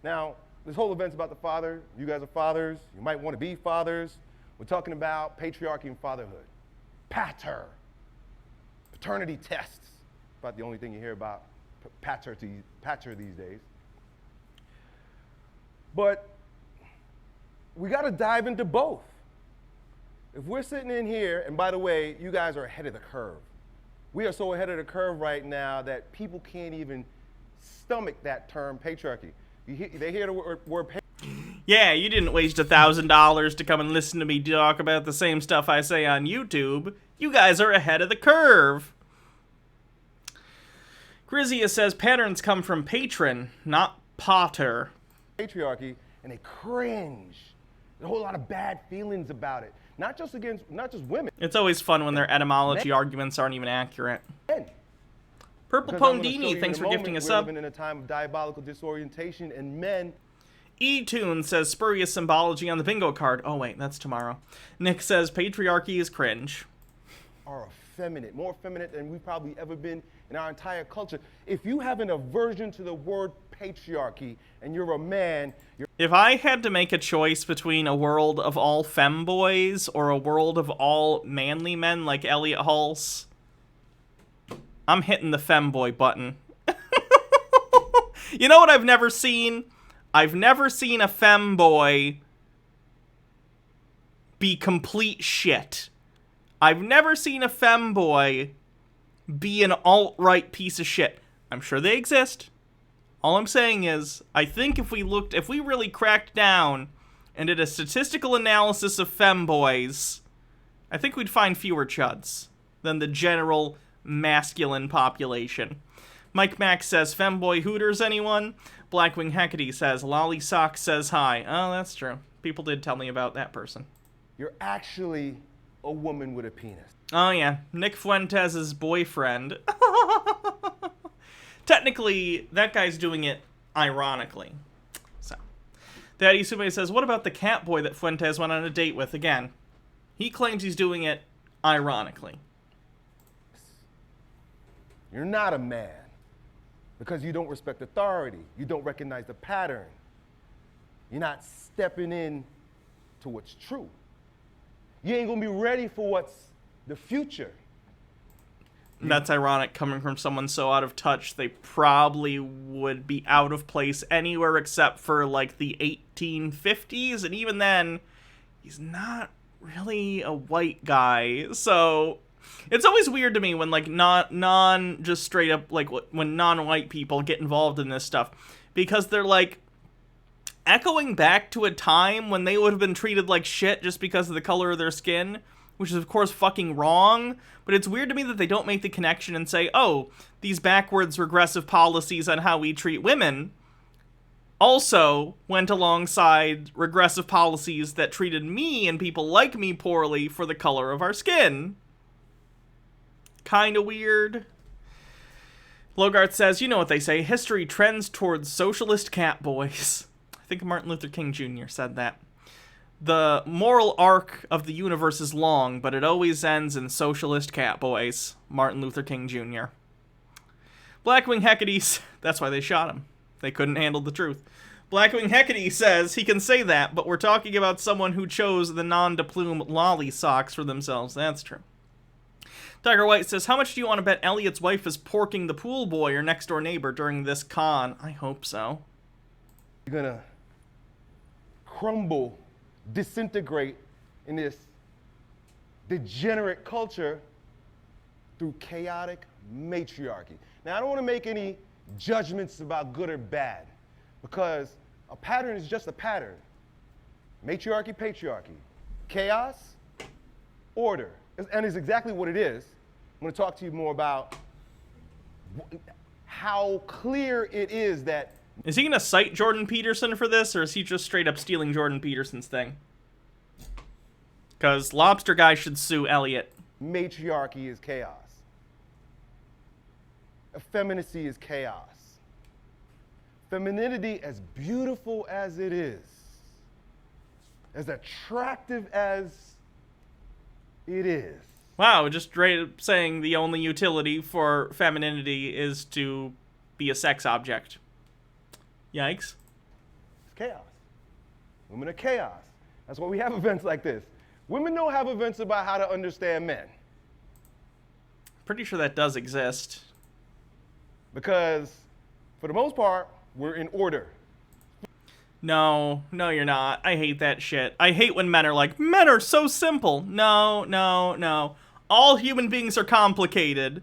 Now, this whole event's about the father. You guys are fathers. You might want to be fathers. We're talking about patriarchy and fatherhood. Pater. Paternity tests. About the only thing you hear about pater these days. But we got to dive into both. If we're sitting in here, and by the way, you guys are ahead of the curve. We are so ahead of the curve right now that people can't even stomach that term patriarchy. They hear the word yeah, you didn't waste $1,000 to come and listen to me talk about the same stuff I say on YouTube. You guys are ahead of the curve. Grizia says patterns come from patron, not pater. Patriarchy, and they cringe. There's a whole lot of bad feelings about it. Not just women. It's always fun when their etymology arguments aren't even accurate. Men. Purple Pondini, thanks for gifting a sub. We're living in a time of diabolical disorientation, and men. E-Tune says spurious symbology on the bingo card. Oh wait, that's tomorrow. Nick says patriarchy is cringe. Are effeminate, more effeminate than we've probably ever been in our entire culture. If you have an aversion to the word patriarchy and you're a man, if I had to make a choice between a world of all femboys or a world of all manly men like Elliot Hulse, I'm hitting the femboy button. You know what I've never seen? I've never seen a femboy be complete shit. I've never seen a femboy be an alt-right piece of shit. I'm sure they exist. All I'm saying is, I think if we really cracked down and did a statistical analysis of femboys, I think we'd find fewer chuds than the general masculine population. Mike Mack says, femboy hooters, anyone? Blackwing Hecate says, Lolly Sock says hi. Oh, that's true. People did tell me about that person. You're actually a woman with a penis. Oh, yeah. Nick Fuentes' boyfriend. technically, that guy's doing it ironically. So, Daddy Sume says, what about the cat boy that Fuentes went on a date with again? He claims he's doing it ironically. You're not a man because you don't respect authority. You don't recognize the pattern. You're not stepping in to what's true. You ain't gonna be ready for what's the future. That's ironic coming from someone so out of touch. They probably would be out of place anywhere except for like the 1850s, and even then, he's not really a white guy. So it's always weird to me when like just straight up like when non-white people get involved in this stuff, because they're like echoing back to a time when they would have been treated like shit just because of the color of their skin, which is of course fucking wrong. But it's weird to me that they don't make the connection and say, oh, these backwards regressive policies on how we treat women also went alongside regressive policies that treated me and people like me poorly for the color of our skin. Kinda weird. Logart says, you know what they say, history trends towards socialist cat boys. I think Martin Luther King Jr. said that. The moral arc of the universe is long, but it always ends in socialist cat boys. Martin Luther King Jr. Blackwing Hecate, that's why they shot him. They couldn't handle the truth. Blackwing Hecate says he can say that, but we're talking about someone who chose the non-de-plume lolly socks for themselves. That's true. Tiger White says, how much do you want to bet Elliot's wife is porking the pool boy or next door neighbor during this con? I hope so. You're gonna crumble, disintegrate in this degenerate culture through chaotic matriarchy. Now, I don't want to make any judgments about good or bad, because a pattern is just a pattern. Matriarchy, patriarchy. Chaos, order. And it's exactly what it is. I'm going to talk to you more about how clear it is that... Is he going to cite Jordan Peterson for this, or is he just straight up stealing Jordan Peterson's thing? Because Lobster Guy should sue Elliot. Matriarchy is chaos. Effeminacy is chaos. Femininity, as beautiful as it is, as attractive as it is. Wow, just straight up saying the only utility for femininity is to be a sex object. Yikes. It's chaos. Women are chaos. That's why we have events like this. Women don't have events about how to understand men. Pretty sure that does exist. Because, for the most part, we're in order. No, you're not. I hate that shit. I hate when men are like, men are so simple. No. All human beings are complicated.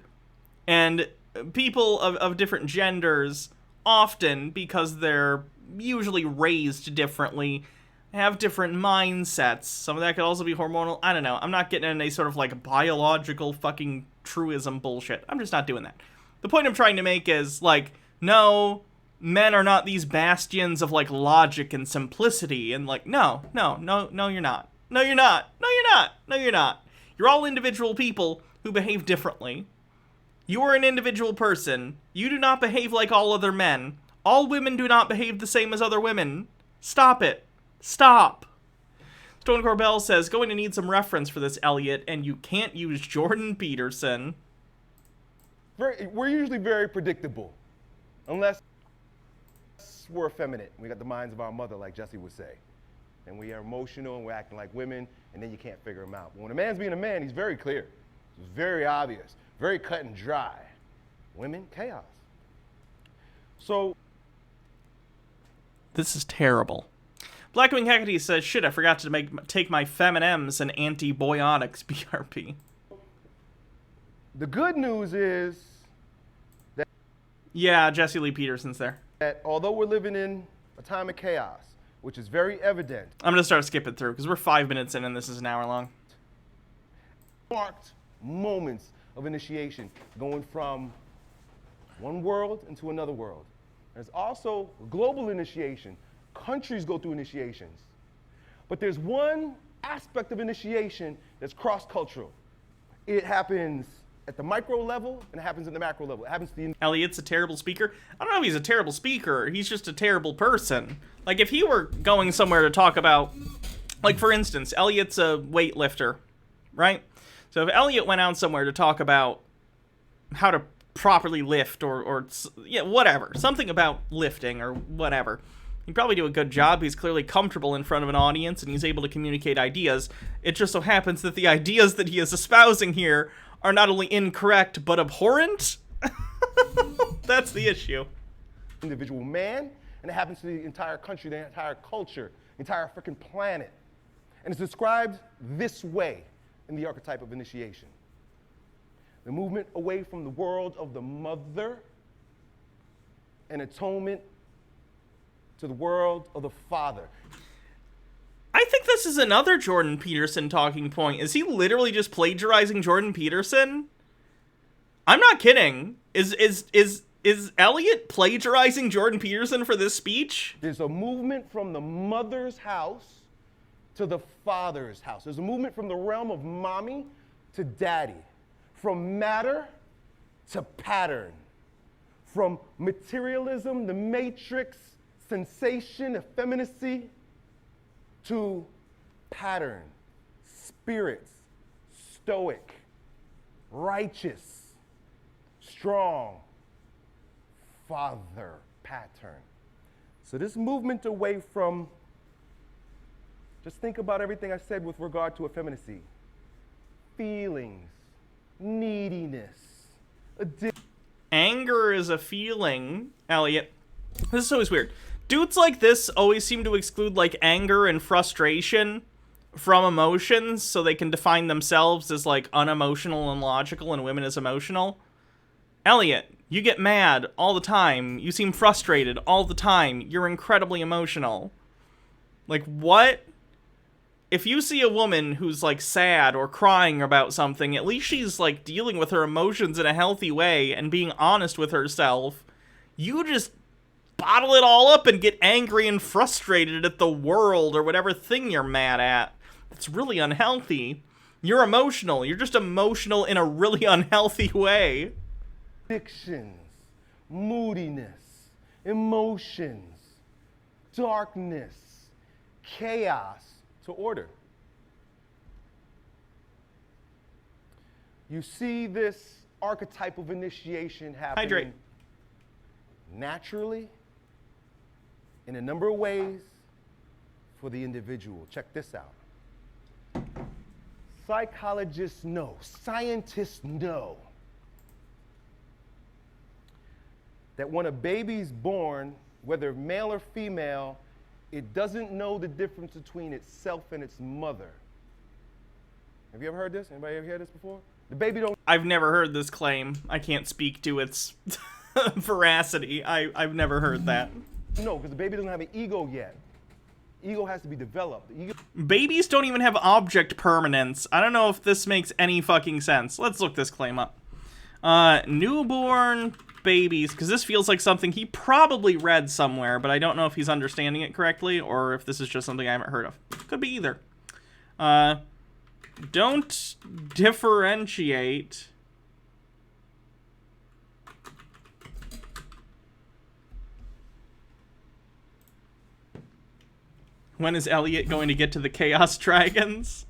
And people of different genders, often, because they're usually raised differently, have different mindsets. Some of that could also be hormonal. I don't know. I'm not getting into any sort of like biological fucking truism bullshit. I'm just not doing that. The point I'm trying to make is, like, no, men are not these bastions of, like, logic and simplicity, and, like, no, you're not. No, you're not. You're all individual people who behave differently. You are an individual person. You do not behave like all other men. All women do not behave the same as other women. Stop it. Stop. Stone Corbell says, going to need some reference for this, Elliot, and you can't use Jordan Peterson. We're usually very predictable, unless we're effeminate. We got the minds of our mother, like Jesse would say. And we are emotional and we're acting like women, and then you can't figure them out. But when a man's being a man, he's very clear. It's very obvious, very cut and dry. Women, chaos. So. This is terrible. Blackwing Hecate says, shit, I forgot to take my Fem&Ms and antibiotics BRP. The good news is that... Yeah, Jesse Lee Peterson's there. That although we're living in a time of chaos, which is very evident... I'm going to start skipping through, because we're 5 minutes in and this is an hour long. Marked moments of initiation, going from one world into another world. There's also global initiation. Countries go through initiations. But there's one aspect of initiation that's cross-cultural. It happens at the micro level and it happens at the macro level. It happens to the Elliot's a terrible speaker. I don't know if he's a terrible speaker. He's just a terrible person. Like, if he were going somewhere to talk about, like, for instance, Elliot's a weightlifter, right? So if Elliot went out somewhere to talk about how to properly lift or yeah, whatever, something about lifting or whatever, he'd probably do a good job. He's clearly comfortable in front of an audience and he's able to communicate ideas. It just so happens that the ideas that he is espousing here are not only incorrect but abhorrent. That's the issue. Individual man, and it happens to the entire country, the entire culture, the entire freaking planet. And it's described this way in the archetype of initiation. The movement away from the world of the mother and atonement to the world of the father. I think this is another Jordan Peterson talking point. Is he literally just plagiarizing Jordan Peterson? I'm not kidding. Is Elliot plagiarizing Jordan Peterson for this speech? There's a movement from the mother's house to the father's house. There's a movement from the realm of mommy to daddy. From matter to pattern. From materialism, the matrix, sensation, effeminacy, to pattern, spirits, stoic, righteous, strong, father pattern. So this movement away from, just think about everything I said with regard to effeminacy. Feelings, neediness, anger is a feeling, Elliot. This is always weird. Dudes like this always seem to exclude, like, anger and frustration from emotions so they can define themselves as, like, unemotional and logical and women as emotional. Elliot, you get mad all the time. You seem frustrated all the time. You're incredibly emotional. Like, what? If you see a woman who's, like, sad or crying about something, at least she's, like, dealing with her emotions in a healthy way and being honest with herself. You just bottle it all up and get angry and frustrated at the world or whatever thing you're mad at. It's really unhealthy. You're emotional. You're just emotional in a really unhealthy way. Addictions, moodiness, emotions, darkness, chaos to order. You see this archetype of initiation happening Hydrate. Naturally in a number of ways for the individual. Check this out. Psychologists know, scientists know that when a baby's born, whether male or female, it doesn't know the difference between itself and its mother. Have you ever heard this? Anybody ever heard this before? The baby don't. I've never heard this claim. I can't speak to its veracity. I've never heard that. No, because the baby doesn't have an ego yet. Ego has to be developed. Babies don't even have object permanence. I don't know if this makes any fucking sense. Let's look this claim up. Newborn babies, because this feels like something he probably read somewhere, but I don't know if he's understanding it correctly or if this is just something I haven't heard of. Could be either. Don't differentiate when is Elliot going to get to the Chaos Dragons?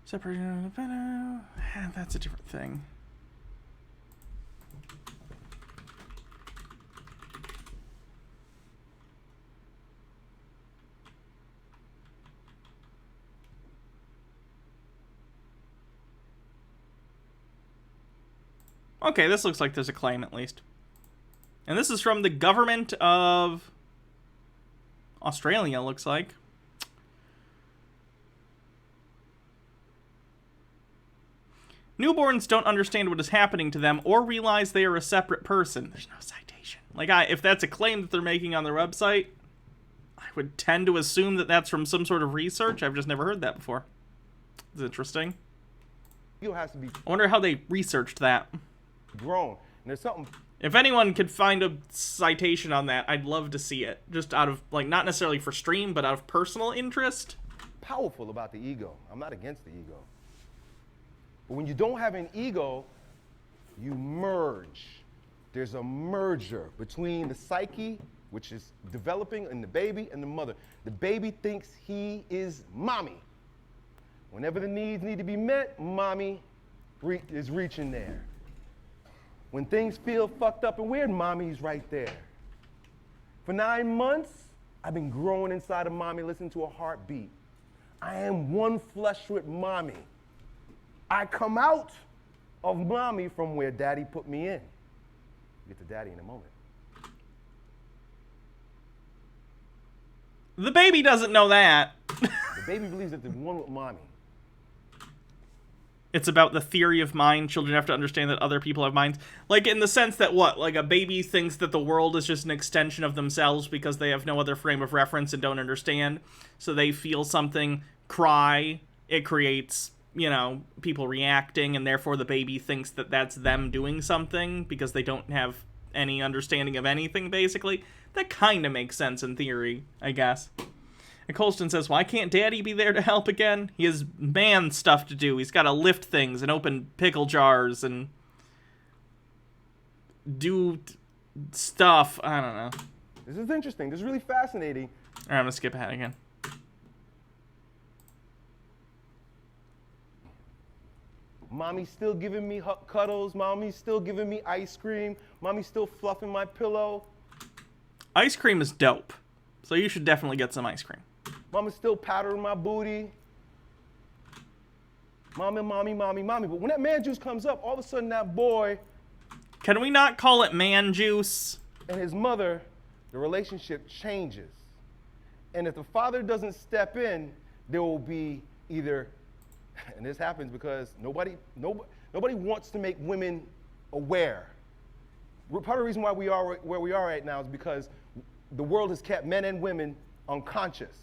Separation of the Bennett. That's a different thing. Okay, this looks like there's a claim at least. And this is from the government of Australia, looks like. Newborns don't understand what is happening to them or realize they are a separate person. There's no citation. Like, if that's a claim that they're making on their website, I would tend to assume that that's from some sort of research. I've just never heard that before. It's interesting. Ego has to be. I wonder how they researched that. Grown. And there's something. If anyone could find a citation on that, I'd love to see it. Just out of, like, not necessarily for stream, but out of personal interest. Powerful about the ego. I'm not against the ego. But when you don't have an ego, you merge. There's a merger between the psyche, which is developing, and the baby and the mother. The baby thinks he is mommy. Whenever the needs need to be met, mommy is reaching there. When things feel fucked up and weird, mommy's right there. For 9 months, I've been growing inside of mommy, listening to a heartbeat. I am one flesh with mommy. I come out of mommy from where daddy put me in. Get to daddy in a moment. The baby doesn't know that. The baby believes that they're one with mommy. It's about the theory of mind. Children have to understand that other people have minds. Like, in the sense that what? Like, a baby thinks that the world is just an extension of themselves because they have no other frame of reference and don't understand. So they feel something, cry, it creates, you know, people reacting, and therefore the baby thinks that that's them doing something because they don't have any understanding of anything, basically. That kind of makes sense in theory, I guess. And Colston says, why can't Daddy be there to help again? He has man stuff to do. He's got to lift things and open pickle jars and do stuff. I don't know. This is interesting. This is really fascinating. All right, I'm going to skip ahead again. Mommy's still giving me cuddles. Mommy's still giving me ice cream. Mommy's still fluffing my pillow. Ice cream is dope. So you should definitely get some ice cream. Mama's still powdering my booty. Mommy, mommy, mommy, mommy. But when that man juice comes up, all of a sudden that boy... Can we not call it man juice? And his mother, the relationship changes. And if the father doesn't step in, there will be either... And this happens because nobody wants to make women aware. Part of the reason why we are where we are right now is because the world has kept men and women unconscious.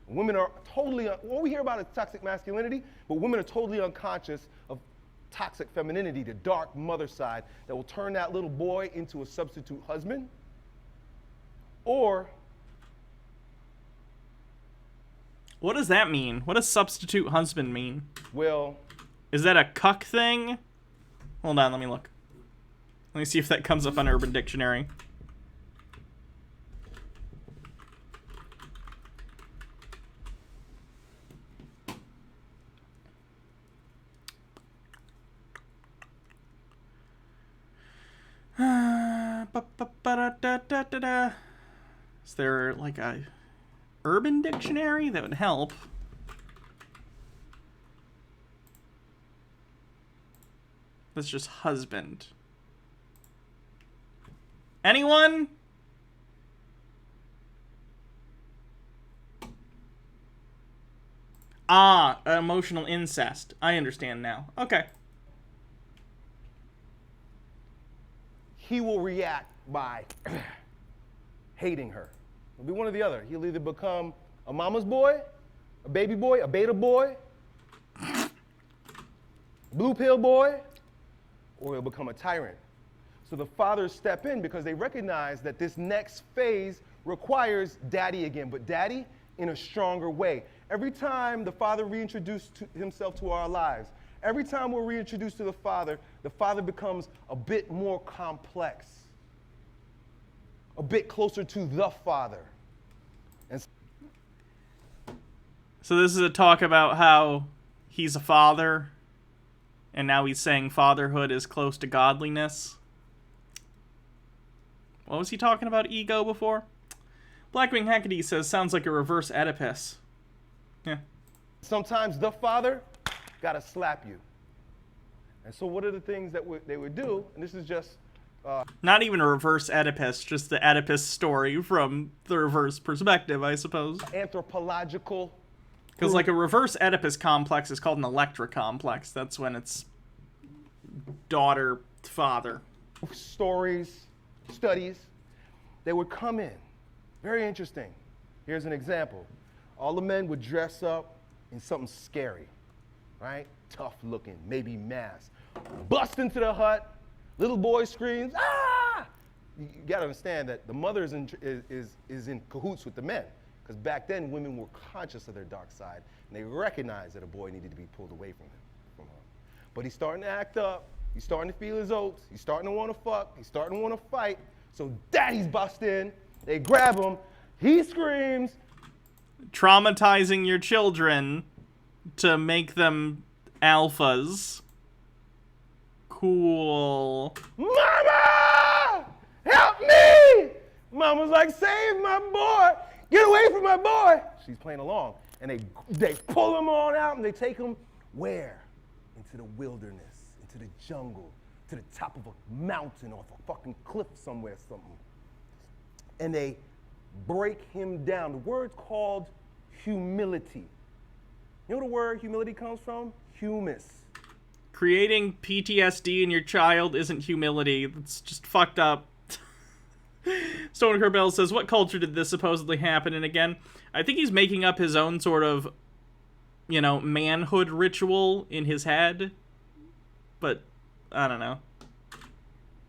Women are totally, what we hear about is toxic masculinity, but women are totally unconscious of toxic femininity, the dark mother side that will turn that little boy into a substitute husband. Or... What does that mean? What does substitute husband mean? Well... Is that a cuck thing? Hold on, let me look. Let me see if that comes up on Urban Dictionary. Is there like a Urban Dictionary that would help? That's just husband. Anyone? Ah, emotional incest. I understand now. Okay. He will react by hating her. It'll be one or the other. He'll either become a mama's boy, a baby boy, a beta boy, blue pill boy, or he'll become a tyrant. So the fathers step in because they recognize that this next phase requires daddy again, but daddy in a stronger way. Every time the father reintroduces himself to our lives, every time we're reintroduced to the father becomes a bit more complex, a bit closer to the father. And so this is a talk about how he's a father, and now he's saying fatherhood is close to godliness. What was he talking about ego before? Blackwing Hackety says, sounds like a reverse Oedipus. Yeah. Sometimes the father gotta slap you. And so what are the things that they would do? And this is just... Not even a reverse Oedipus, just the Oedipus story from the reverse perspective, I suppose. Anthropological. Because like a reverse Oedipus complex is called an Electra complex. That's when it's daughter, father. Stories, studies, they would come in. Very interesting. Here's an example. All the men would dress up in something scary, right? Tough looking, maybe mask. Bust into the hut. Little boy screams, ah! you got to understand that the mother is in cahoots with the men. Because back then, women were conscious of their dark side, and they recognized that a boy needed to be pulled away from her. But he's starting to act up. He's starting to feel his oats. He's starting to want to fuck. He's starting to want to fight. So daddy's bust in. They grab him. He screams. Traumatizing your children to make them alphas. Cool. Mama! Help me! Mama's like, save my boy! Get away from my boy! She's playing along. And they pull him on out and they take him where? Into the wilderness, into the jungle, to the top of a mountain off a fucking cliff somewhere, something. And they break him down. The word's called humility. You know where the word humility comes from? Humus. Creating PTSD in your child isn't humility. It's just fucked up. Stone Corbell says, what culture did this supposedly happen in again? I think he's making up his own sort of, you know, manhood ritual in his head. But, I don't know.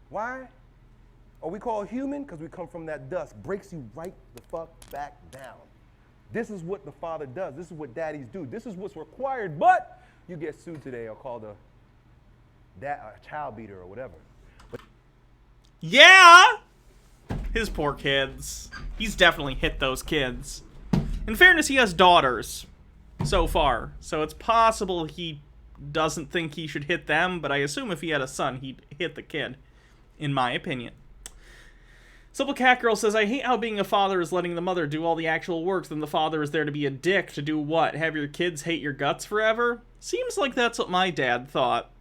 Why? Are we called human? Because we come from that dust. Breaks you right the fuck back down. This is what the father does. This is what daddies do. This is what's required. But you get sued today or called a child beater or whatever. But yeah! His poor kids. He's definitely hit those kids. In fairness, he has daughters so far. So it's possible he doesn't think he should hit them, but I assume if he had a son, he'd hit the kid, in my opinion. Simple Cat Girl says, I hate how being a father is letting the mother do all the actual work, then the father is there to be a dick to do what? Have your kids hate your guts forever? Seems like that's what my dad thought.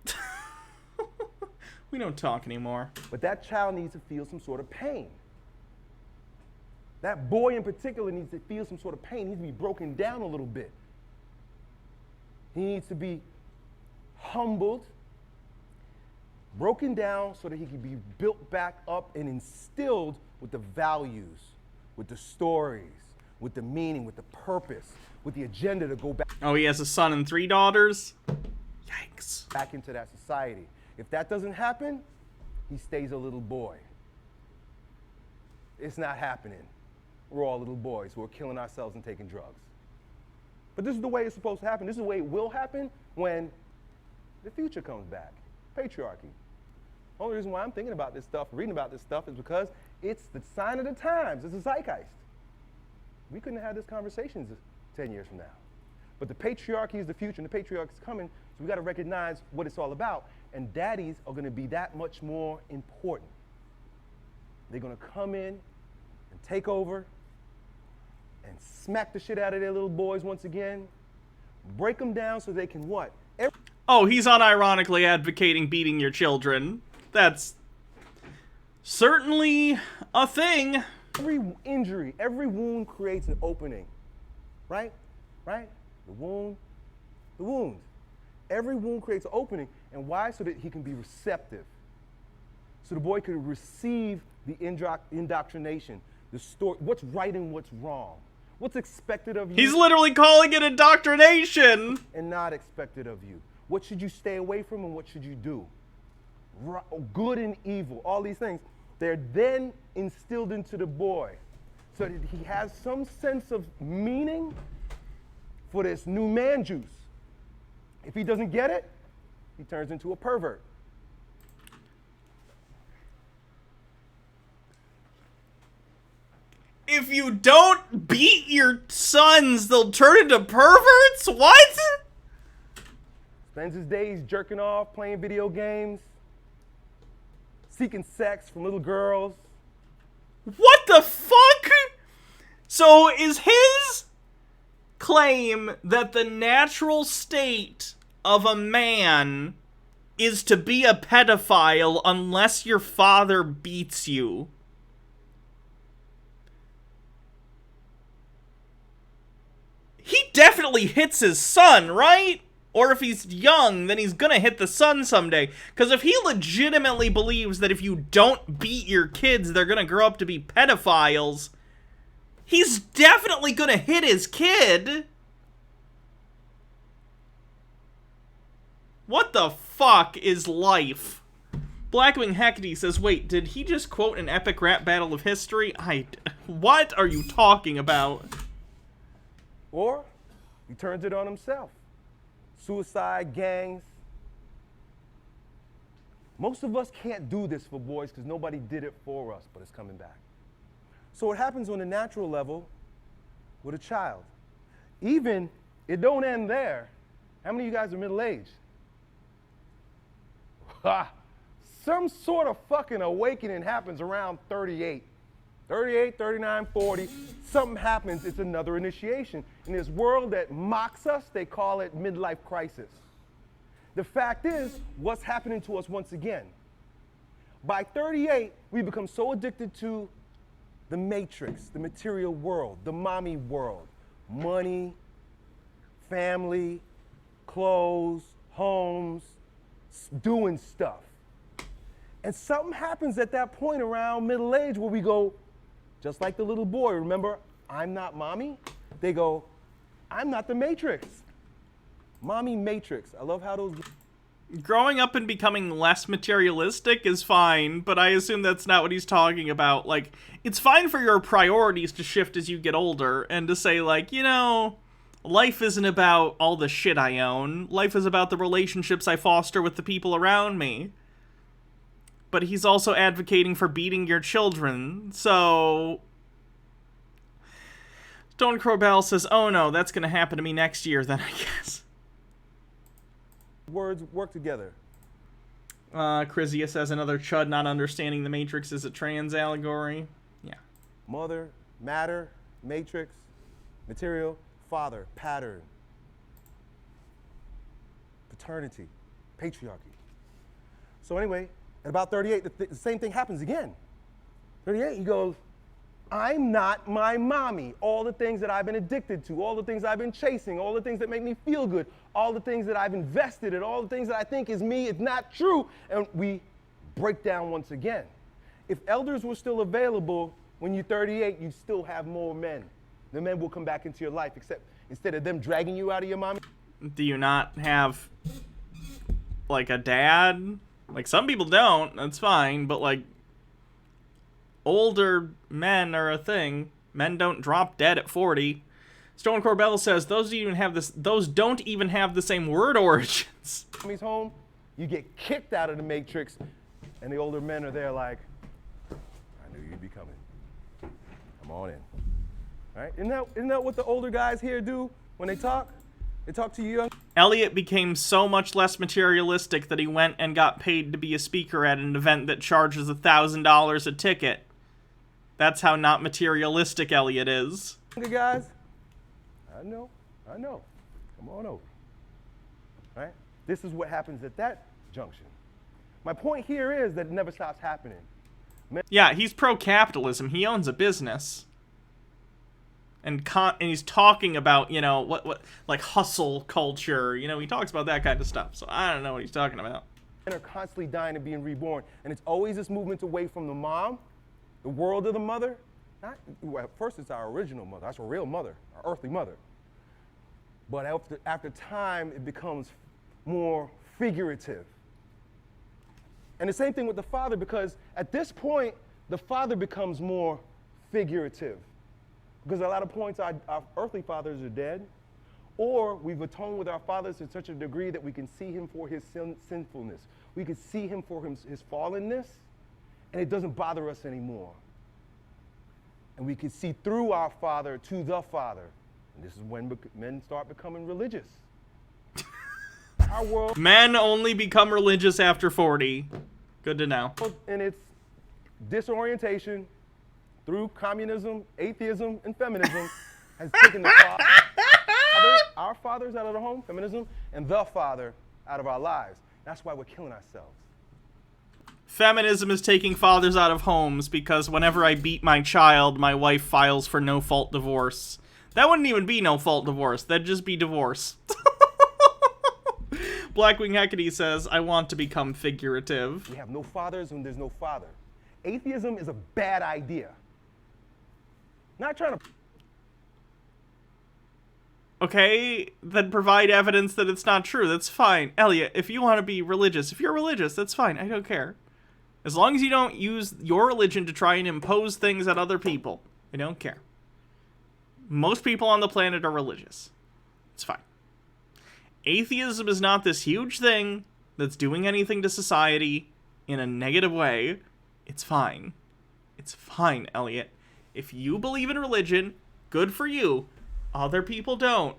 We don't talk anymore. But that child needs to feel some sort of pain. That boy in particular needs to feel some sort of pain. He needs to be broken down a little bit. He needs to be humbled, broken down so that he can be built back up and instilled with the values, with the stories, with the meaning, with the purpose, with the agenda to go back. Oh, he has a son and 3 daughters? Yikes. Back into that society. If that doesn't happen, he stays a little boy. It's not happening. We're all little boys who are killing ourselves and taking drugs. But this is the way it's supposed to happen. This is the way it will happen when the future comes back. Patriarchy. The only reason why I'm thinking about this stuff, reading about this stuff, is because it's the sign of the times. It's a zeitgeist. We couldn't have had this conversation 10 years from now. But the patriarchy is the future, and the patriarchy is coming, so we got to recognize what it's all about. And daddies are going to be that much more important. They're going to come in and take over and smack the shit out of their little boys once again, break them down so they can what? Oh, he's unironically advocating beating your children. That's certainly a thing. Every injury, every wound creates an opening, right? Right? The wound. Every wound creates an opening. And why? So that he can be receptive. So the boy can receive the indoctrination, the story, what's right and what's wrong, what's expected of you. He's literally calling it indoctrination. And not expected of you. What should you stay away from and what should you do? Good and evil, all these things. They're then instilled into the boy so that he has some sense of meaning for this new man juice. If he doesn't get it, he turns into a pervert. If you don't beat your sons, they'll turn into perverts? What? Spends his days jerking off, playing video games, seeking sex from little girls. What the fuck? So is his claim that the natural state of a man is to be a pedophile unless your father beats you? He definitely hits his son, right? Or if he's young, then he's gonna hit the son someday. Because if he legitimately believes that if you don't beat your kids, they're gonna grow up to be pedophiles, he's definitely gonna hit his kid. What the fuck is life? Blackwing Hecate says, wait, did he just quote an epic rap battle of history? What are you talking about? Or he turns it on himself. Suicide, gangs. Most of us can't do this for boys because nobody did it for us, but it's coming back. So it happens on a natural level with a child. Even, it don't end there. How many of you guys are middle-aged? Some sort of fucking awakening happens around 38. 38, 39, 40, something happens, it's another initiation. In this world that mocks us, they call it midlife crisis. The fact is, what's happening to us once again? By 38, we become so addicted to the matrix, the material world, the mommy world. Money, family, clothes, homes, doing stuff. And something happens at that point around middle age where we go, just like the little boy, remember, I'm not mommy? They go, I'm not the matrix. Mommy matrix. I love how those... Growing up and becoming less materialistic is fine, but I assume that's not what he's talking about. Like, it's fine for your priorities to shift as you get older and to say, like, you know, life isn't about all the shit I own. Life is about the relationships I foster with the people around me. But he's also advocating for beating your children, so... Stone Crow Bell says, oh no, that's gonna happen to me next year then, I guess. Words work together. Chrysia says another Chud not understanding the Matrix is a trans allegory. Yeah. Mother, matter, matrix, material, father, pattern, paternity, patriarchy. So anyway, at about 38, the same thing happens again. 38, he goes, I'm not my mommy. All the things that I've been addicted to, all the things I've been chasing, all the things that make me feel good, all the things that I've invested in, all the things that I think is me, it's not true. And we break down once again. If elders were still available when you're 38, you still have more men. The men will come back into your life, except instead of them dragging you out of your mommy. Do you not have, like, a dad? Like, some people don't, that's fine, but, like, older men are a thing. Men don't drop dead at 40. Stone Corbell says those don't even have the same word origins. Mommy's home, you get kicked out of the matrix, and the older men are there like, I knew you'd be coming. Come on in. Right? Isn't that what the older guys here do when they talk? They talk to you young. Elliot became so much less materialistic that he went and got paid to be a speaker at an event that charges $1,000 a ticket. That's how not materialistic Elliot is. Younger guys, I know. Come on over. Right? This is what happens at that junction. My point here is that it never stops happening. Yeah, he's pro-capitalism. He owns a business. And he's talking about, you know, what like hustle culture. You know, he talks about that kind of stuff. So I don't know what he's talking about. Men are constantly dying and being reborn. And it's always this movement away from the mom, the world of the mother. Well, first it's our original mother. That's a real mother, our earthly mother. But after time, it becomes more figurative. And the same thing with the father, because at this point, the father becomes more figurative. Because at a lot of points, our earthly fathers are dead, or we've atoned with our fathers to such a degree that we can see him for his sinfulness. We can see him for his fallenness, and it doesn't bother us anymore. And we can see through our father to the father. And this is when men start becoming religious. Our world. Men only become religious after 40. Good to know. And its disorientation through communism, atheism, and feminism has taken our fathers out of the home, feminism, and the father out of our lives. That's why we're killing ourselves. Feminism is taking fathers out of homes because whenever I beat my child, my wife files for no-fault divorce. That wouldn't even be no-fault divorce. That'd just be divorce. Blackwing Hecate says, I want to become figurative. We have no fathers when there's no father. Atheism is a bad idea. Not trying to... Okay, then provide evidence that it's not true. That's fine. Elliot, if you want to be religious, if you're religious, that's fine. I don't care. As long as you don't use your religion to try and impose things on other people, I don't care. Most people on the planet are religious. It's fine. Atheism is not this huge thing that's doing anything to society in a negative way. It's fine. It's fine, Elliot. If you believe in religion, good for you. Other people don't.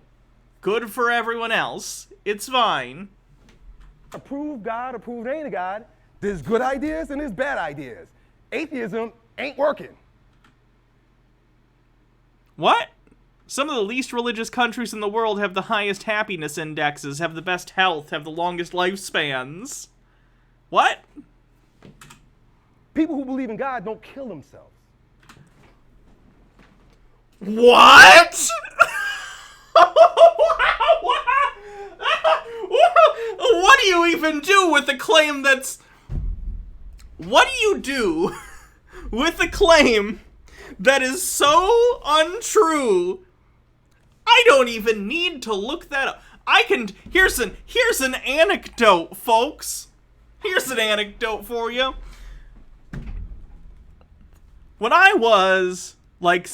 Good for everyone else. It's fine. Approved God, approved ain't a God. There's good ideas and there's bad ideas. Atheism ain't working. What? Some of the least religious countries in the world have the highest happiness indexes, have the best health, have the longest lifespans. What? People who believe in God don't kill themselves. What? What do you even do with the claim that's... What do you do with the claim that is so untrue? I don't even need to look that up. I can... Here's an anecdote, folks. Here's an anecdote for you. When I was, like,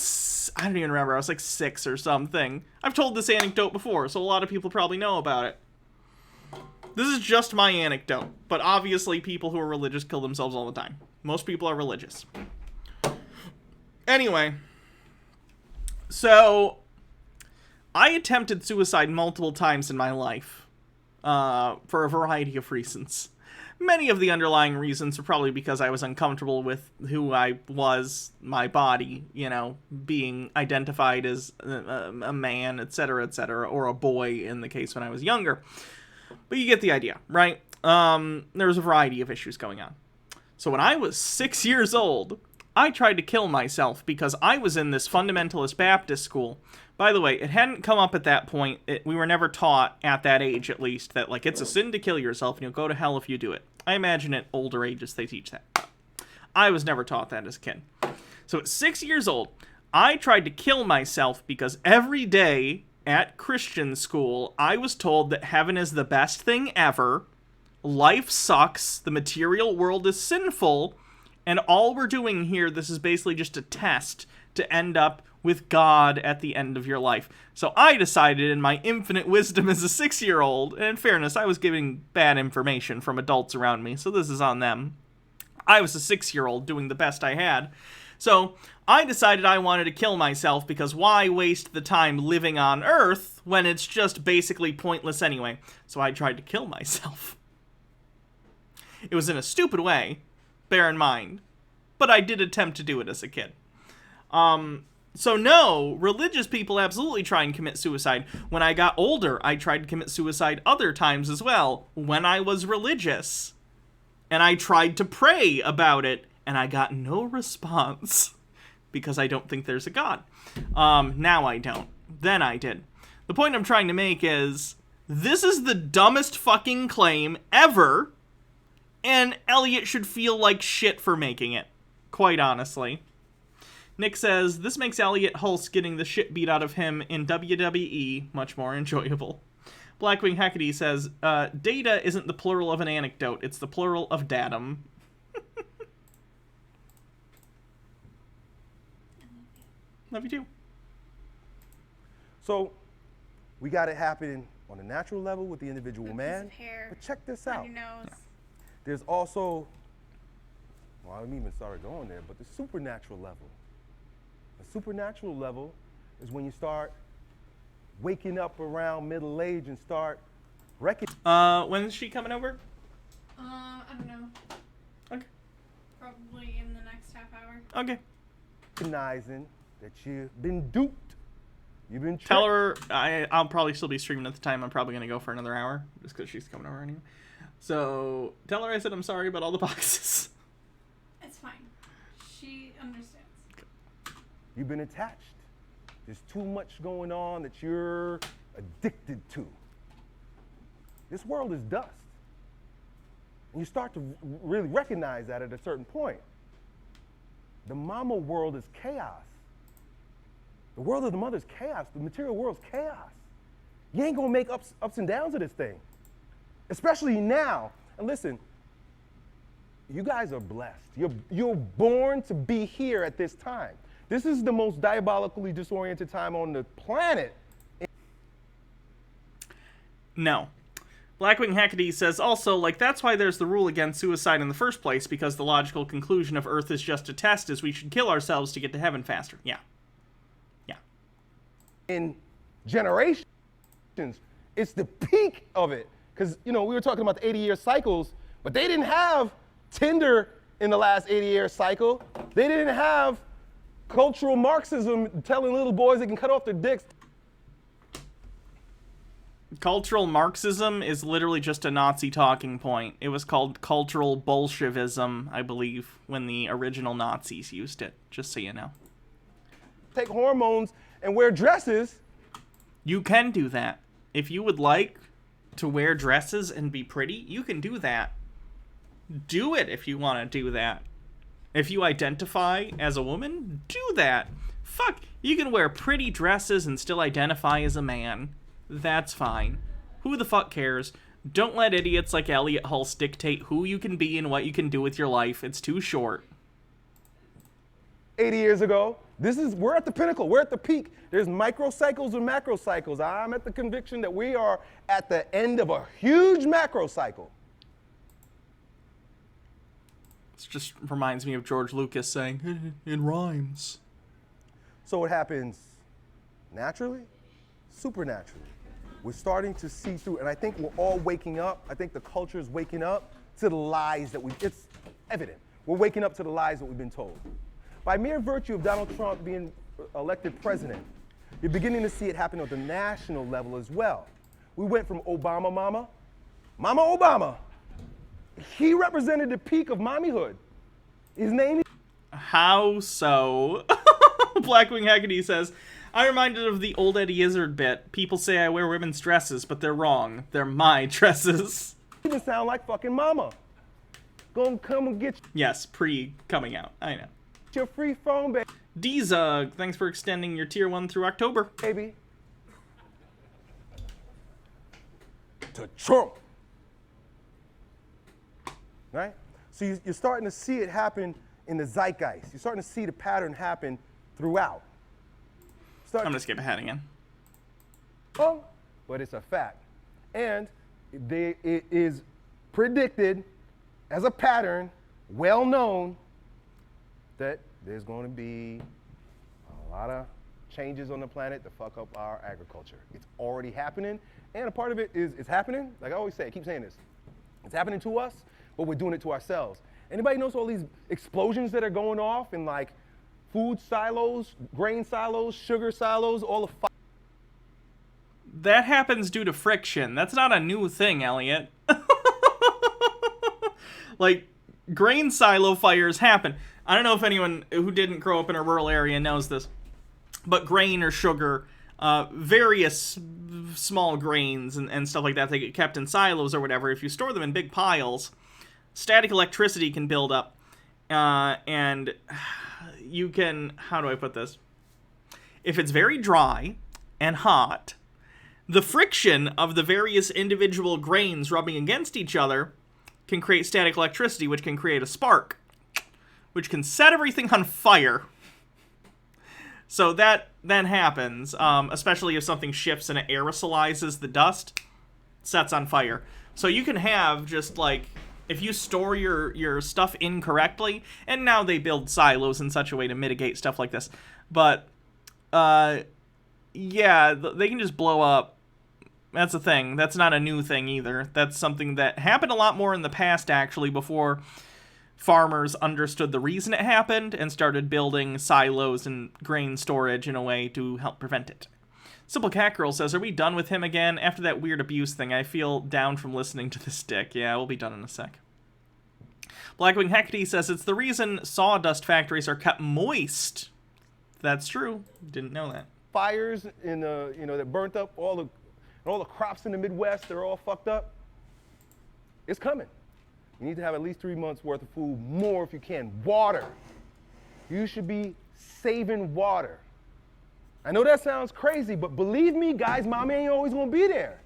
I don't even remember. I was, like, 6 or something. I've told this anecdote before, so a lot of people probably know about it. This is just my anecdote, but obviously people who are religious kill themselves all the time. Most people are religious. Anyway, so I attempted suicide multiple times in my life for a variety of reasons. Many of the underlying reasons are probably because I was uncomfortable with who I was, my body, you know, being identified as a man, etc., or a boy in the case when I was younger. But you get the idea, right? There was a variety of issues going on. So when I was 6 years old, I tried to kill myself because I was in this fundamentalist Baptist school. By the way, it hadn't come up at that point. We were never taught, at that age at least, that, like, it's a sin to kill yourself and you'll go to hell if you do it. I imagine at older ages they teach that. I was never taught that as a kid. So at 6 years old, I tried to kill myself because every day at Christian school, I was told that heaven is the best thing ever, life sucks, the material world is sinful, and all we're doing here, this is basically just a test to end up with God at the end of your life. So I decided in my infinite wisdom as a 6-year-old, and in fairness, I was giving bad information from adults around me, so this is on them. I was a 6-year-old doing the best I had. So I decided I wanted to kill myself because why waste the time living on Earth when it's just basically pointless anyway? So I tried to kill myself. It was in a stupid way, bear in mind, but I did attempt to do it as a kid. So no, religious people absolutely try and commit suicide. When I got older, I tried to commit suicide other times as well, when I was religious. And I tried to pray about it, and I got no response, because I don't think there's a God. Now I don't. Then I did. The point I'm trying to make is, this is the dumbest fucking claim ever, and Elliot should feel like shit for making it. Quite honestly. Nick says, this makes Elliot Hulse getting the shit beat out of him in WWE much more enjoyable. Blackwing Hecate says, data isn't the plural of an anecdote, it's the plural of datum. Love you too. So, we got it happening on a natural level with the individual man. But check this out. There's also, well, I didn't even start going there, but the supernatural level. The supernatural level is when you start waking up around middle age and start recognizing. When is she coming over? I don't know. Okay. Probably in the next half hour. Okay. Recognizing that you've been duped. You've been tricked. Tell her I'll probably still be streaming at the time. I'm probably going to go for another hour just because she's coming over anyway. So tell her I said I'm sorry about all the boxes. It's fine. She understands. You've been attached. There's too much going on that you're addicted to. This world is dust. And you start to really recognize that at a certain point. The mama world is chaos. The world of the mother is chaos. The material world is chaos. You ain't gonna make ups and downs of this thing. Especially now. And listen, you guys are blessed. You're born to be here at this time. This is the most diabolically disoriented time on the planet. No. Blackwing Hackety says also, like, that's why there's the rule against suicide in the first place, because the logical conclusion of Earth is just a test is we should kill ourselves to get to heaven faster. Yeah. Yeah. In generations, it's the peak of it. Because, you know, we were talking about the 80-year cycles, but they didn't have Tinder in the last 80-year cycle. They didn't have cultural Marxism telling little boys they can cut off their dicks. Cultural Marxism is literally just a Nazi talking point. It was called cultural Bolshevism, I believe, when the original Nazis used it, just so you know. Take hormones and wear dresses. You can do that. If you would like to wear dresses and be pretty, you can do that. Do it if you want to do that. If you identify as a woman, do that. Fuck, you can wear pretty dresses and still identify as a man. That's fine. Who the fuck cares? Don't let idiots like Elliot Hulse dictate who you can be and what you can do with your life. It's too short. 80 years ago, we're at the pinnacle, we're at the peak. There's microcycles and macrocycles. I'm at the conviction that we are at the end of a huge macro cycle. This just reminds me of George Lucas saying, it rhymes. So it happens naturally, supernaturally. We're starting to see through, and I think we're all waking up. I think the culture is waking up to the lies it's evident. We're waking up to the lies that we've been told. By mere virtue of Donald Trump being elected president, you're beginning to see it happen at the national level as well. We went from Obama Mama Obama. He represented the peak of mommyhood. His name is... How so? Blackwing Hackety says, I'm reminded of the old Eddie Izzard bit. People say I wear women's dresses, but they're wrong. They're my dresses. Even sound like fucking mama. Gonna come and get Yes, pre-coming out. I know. Your free phone, baby. D-Zug, thanks for extending your tier 1 through October. Baby. To Trump. Right? So you're starting to see it happen in the zeitgeist. You're starting to see the pattern happen throughout. I'm going to skip ahead again. Oh, but it's a fact. And it is predicted as a pattern, well known, that there's going to be a lot of changes on the planet to fuck up our agriculture. It's already happening, and a part of it is it's happening. Like I always say, I keep saying this. It's happening to us, but we're doing it to ourselves. Anybody knows all these explosions that are going off in like food silos, grain silos, sugar silos, all the That happens due to friction. That's not a new thing, Elliot. Like, grain silo fires happen. I don't know if anyone who didn't grow up in a rural area knows this, but grain or sugar, various small grains and stuff like that, they get kept in silos or whatever. If you store them in big piles, static electricity can build up, and you can, how do I put this? If it's very dry and hot, the friction of the various individual grains rubbing against each other can create static electricity, which can create a spark, which can set everything on fire. So that then happens, especially if something shifts and it aerosolizes the dust, sets on fire. So you can have just like, if you store your stuff incorrectly, and now they build silos in such a way to mitigate stuff like this, but yeah, they can just blow up. That's a thing. That's not a new thing either. That's something that happened a lot more in the past, actually, before farmers understood the reason it happened and started building silos and grain storage in a way to help prevent it. Simple Cat Girl says, are we done with him again? After that weird abuse thing, I feel down from listening to this dick. Yeah, we'll be done in a sec. Blackwing Hecate says, it's the reason sawdust factories are kept moist. That's true. Didn't know that. Fires in that burnt up all the crops in the Midwest, they're all fucked up. It's coming. You need to have at least 3 months worth of food, more if you can. Water. You should be saving water. I know that sounds crazy, but believe me, guys, mommy ain't always gonna be there.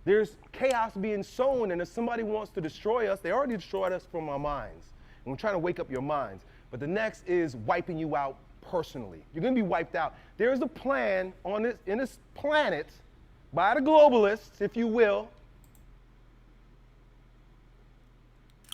There's chaos being sown, and if somebody wants to destroy us, they already destroyed us from our minds. And we're trying to wake up your minds. But the next is wiping you out personally. You're going to be wiped out. There is a plan in this planet by the globalists, if you will.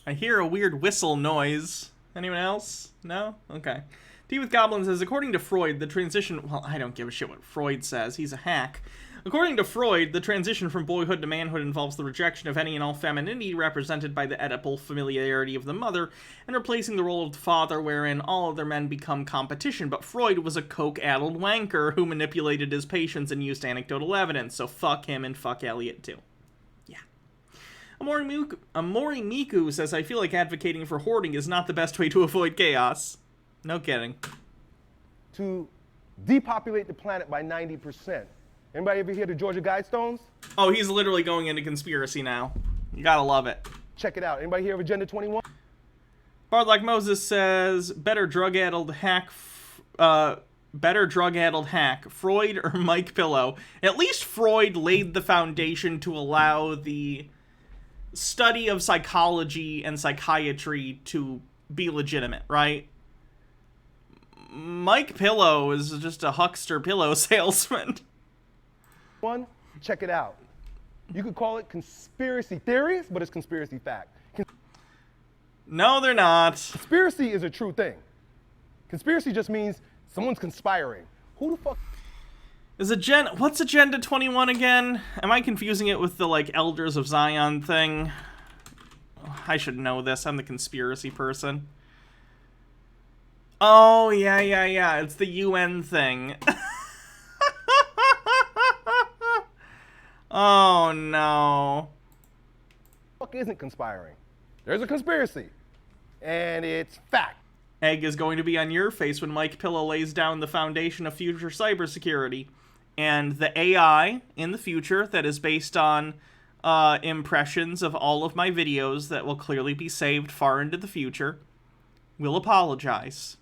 I hear a weird whistle noise. Anyone else? No? Okay. Tea with Goblin says, according to Freud, the transition... Well, I don't give a shit what Freud says. He's a hack. According to Freud, the transition from boyhood to manhood involves the rejection of any and all femininity represented by the Oedipal familiarity of the mother, and replacing the role of the father wherein all other men become competition. But Freud was a coke-addled wanker who manipulated his patients and used anecdotal evidence, so fuck him and fuck Elliot too. Yeah. Amori Miku says, I feel like advocating for hoarding is not the best way to avoid chaos. No kidding. To depopulate the planet by 90%. Anybody ever hear the Georgia Guidestones? Oh, he's literally going into conspiracy now. You gotta love it. Check it out. Anybody hear of Agenda 21? Bard Like Moses says, better drug-addled hack, Freud or Mike Pillow. At least Freud laid the foundation to allow the study of psychology and psychiatry to be legitimate, right? Mike Pillow is just a huckster pillow salesman. One, check it out. You could call it conspiracy theories, but it's conspiracy fact. No, they're not. Conspiracy is a true thing. Conspiracy just means someone's conspiring. Who the fuck? What's Agenda 21 again? Am I confusing it with the, like, Elders of Zion thing? I should know this. I'm the conspiracy person. Oh, yeah. It's the UN thing. Oh, no. Fuck isn't conspiring. There's a conspiracy. And it's fact. Egg is going to be on your face when Mike Pillow lays down the foundation of future cybersecurity. And the AI in the future that is based on impressions of all of my videos that will clearly be saved far into the future will apologize.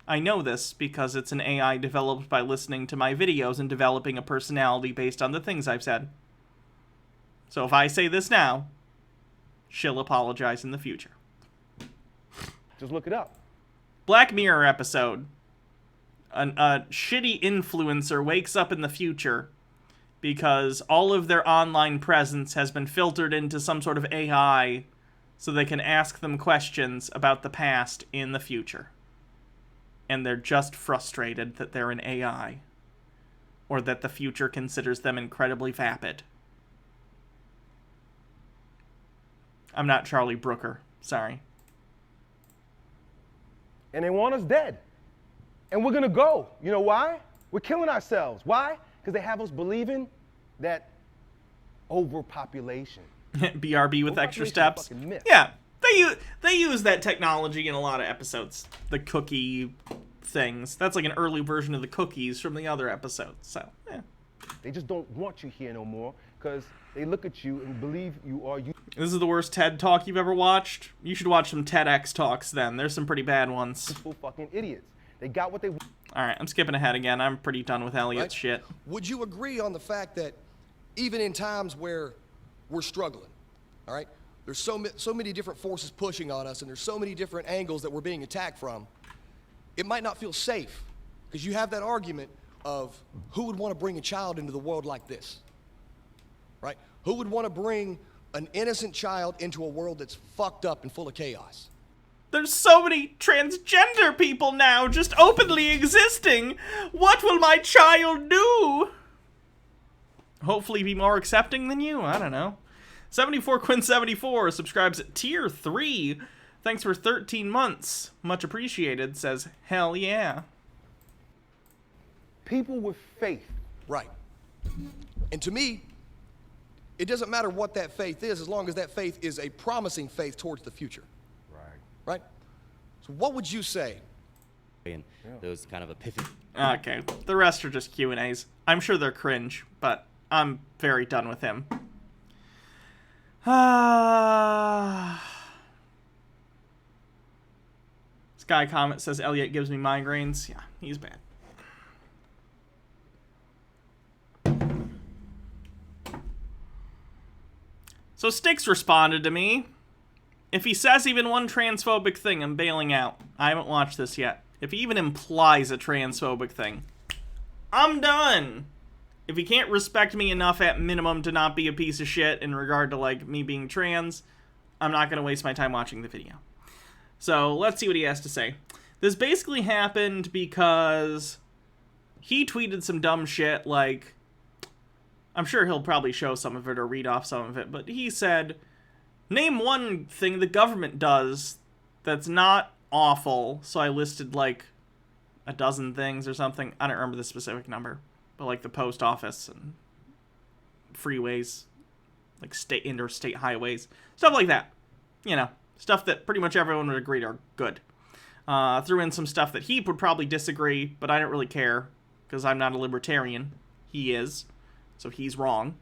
I know this because it's an AI developed by listening to my videos and developing a personality based on the things I've said. So if I say this now, she'll apologize in the future. Just look it up. Black Mirror episode. A shitty influencer wakes up in the future because all of their online presence has been filtered into some sort of AI so they can ask them questions about the past in the future. And they're just frustrated that they're an AI, or that the future considers them incredibly vapid. I'm not Charlie Brooker, sorry. And they want us dead. And we're gonna go. You know why? We're killing ourselves. Why? Because they have us believing that overpopulation. BRB with extra steps. Yeah. They use that technology in a lot of episodes. The cookie things. That's like an early version of the cookies from the other episodes. So, yeah. They just don't want you here no more because they look at you and believe you are you. This is the worst TED Talk you've ever watched? You should watch some TEDx talks then. There's some pretty bad ones. Fucking idiots. They got what they want. Alright, I'm skipping ahead again. I'm pretty done with Elliot's shit. Would you agree on the fact that even in times where we're struggling, all right, there's so many different forces pushing on us, and there's so many different angles that we're being attacked from, it might not feel safe, because you have that argument of who would want to bring a child into the world like this, right? Who would want to bring an innocent child into a world that's fucked up and full of chaos? There's so many transgender people now just openly existing. What will my child do? Hopefully be more accepting than you, I don't know. 74Quinn74 subscribes at tier 3. Thanks for 13 months. Much appreciated. Says, hell yeah. People with faith. Right. And to me, it doesn't matter what that faith is as long as that faith is a promising faith towards the future. Right? So what would you say? And those kind of epiphany. Okay, the rest are just Q&As. I'm sure they're cringe, but I'm very done with him. Sky Comet says Elliot gives me migraines. Yeah, he's bad. So Styx responded to me. If he says even one transphobic thing, I'm bailing out. I haven't watched this yet. If he even implies a transphobic thing, I'm done. If he can't respect me enough at minimum to not be a piece of shit in regard to, like, me being trans, I'm not going to waste my time watching the video. So let's see what he has to say. This basically happened because he tweeted some dumb shit, like, I'm sure he'll probably show some of it or read off some of it, but he said, name one thing the government does that's not awful. So I listed, like, a dozen things or something. I don't remember the specific number, but, like, the post office and freeways, like interstate highways, stuff like that. You know, stuff that pretty much everyone would agree are good. Threw in some stuff that he would probably disagree, but I don't really care, because I'm not a libertarian. He is, so he's wrong.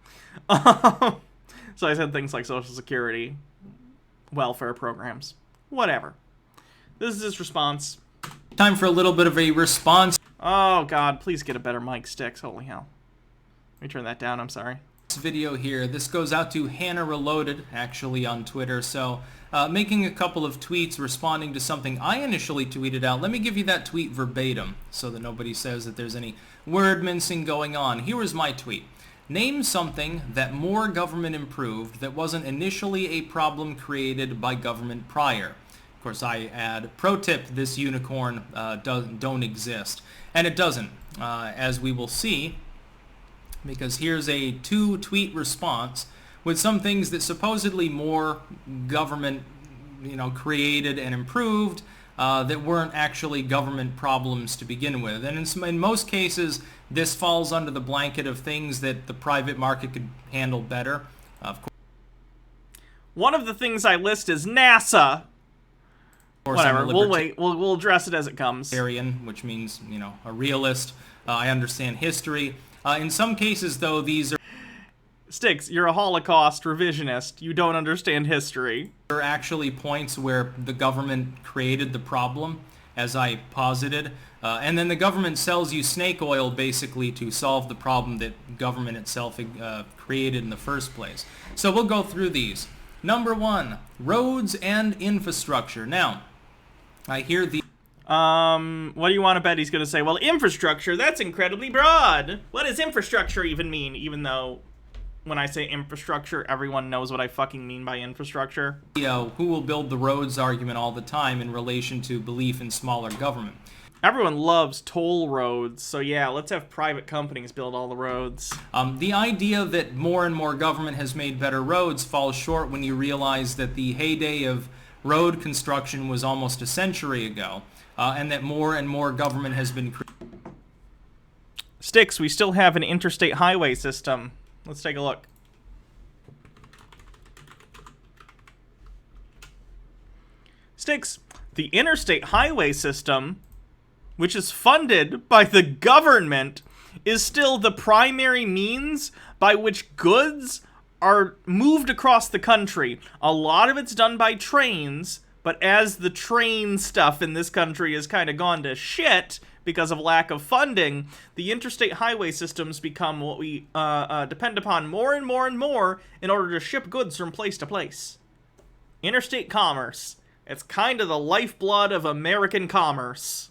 So I said things like Social Security, welfare programs, whatever. This is his response. Time for a little bit of a response. Oh, God, please get a better mic, Styx. Holy hell. Let me turn that down, I'm sorry. This video here, this goes out to Hannah Reloaded, actually, on Twitter. So, making a couple of tweets responding to something I initially tweeted out. Let me give you that tweet verbatim so that nobody says that there's any word mincing going on. Here was my tweet. Name something that more government improved that wasn't initially a problem created by government prior. Of course, I add, pro tip, this unicorn don't exist. And it doesn't, as we will see, because here's a 2-tweet response with some things that supposedly more government, created and improved that weren't actually government problems to begin with. And in most cases, this falls under the blanket of things that the private market could handle better. Of course. One of the things I list is NASA. Whatever, we'll wait. We'll address it as it comes. Which means, a realist. I understand history. In some cases, though, these are... Styx, you're a Holocaust revisionist. You don't understand history. There are actually points where the government created the problem, as I posited. And then the government sells you snake oil, basically, to solve the problem that government itself created in the first place. So we'll go through these. Number 1, roads and infrastructure. Now, I hear the... What do you want to bet he's going to say? Well, infrastructure, that's incredibly broad. What does infrastructure even mean? Even though when I say infrastructure, everyone knows what I fucking mean by infrastructure. Who will build the roads argument all the time in relation to belief in smaller government. Everyone loves toll roads, so yeah, let's have private companies build all the roads. The idea that more and more government has made better roads falls short when you realize that the heyday of road construction was almost a century ago, and that more and more government has been... Styx, we still have an interstate highway system. Let's take a look. Styx, the interstate highway system, which is funded by the government, is still the primary means by which goods are moved across the country. A lot of it's done by trains, but as the train stuff in this country has kind of gone to shit because of lack of funding, the interstate highway systems become what we depend upon more and more and more in order to ship goods from place to place. Interstate commerce. It's kind of the lifeblood of American commerce.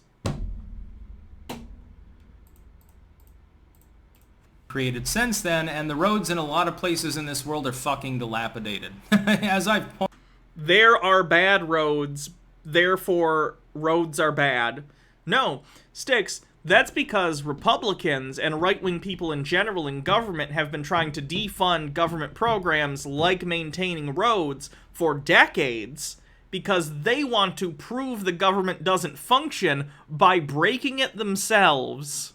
Created since then, and the roads in a lot of places in this world are fucking dilapidated. As I've pointed... There are bad roads, therefore roads are bad. No, Styx, that's because Republicans and right-wing people in general in government have been trying to defund government programs like maintaining roads for decades because they want to prove the government doesn't function by breaking it themselves.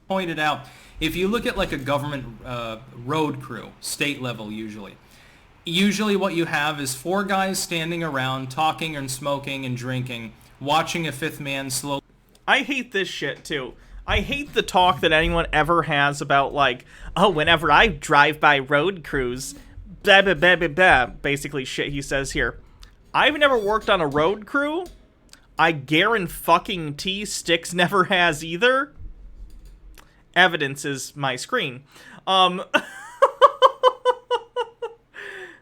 Pointed out, if you look at like a government road crew, state level usually what you have is 4 guys standing around talking and smoking and drinking, watching a 5th man slowly... I hate this shit, too. I hate the talk that anyone ever has about, like, oh, whenever I drive by road crews, blah, blah, blah, blah, blah, basically shit he says here. I've never worked on a road crew. I guarantee Styx never has either. Evidence is my screen.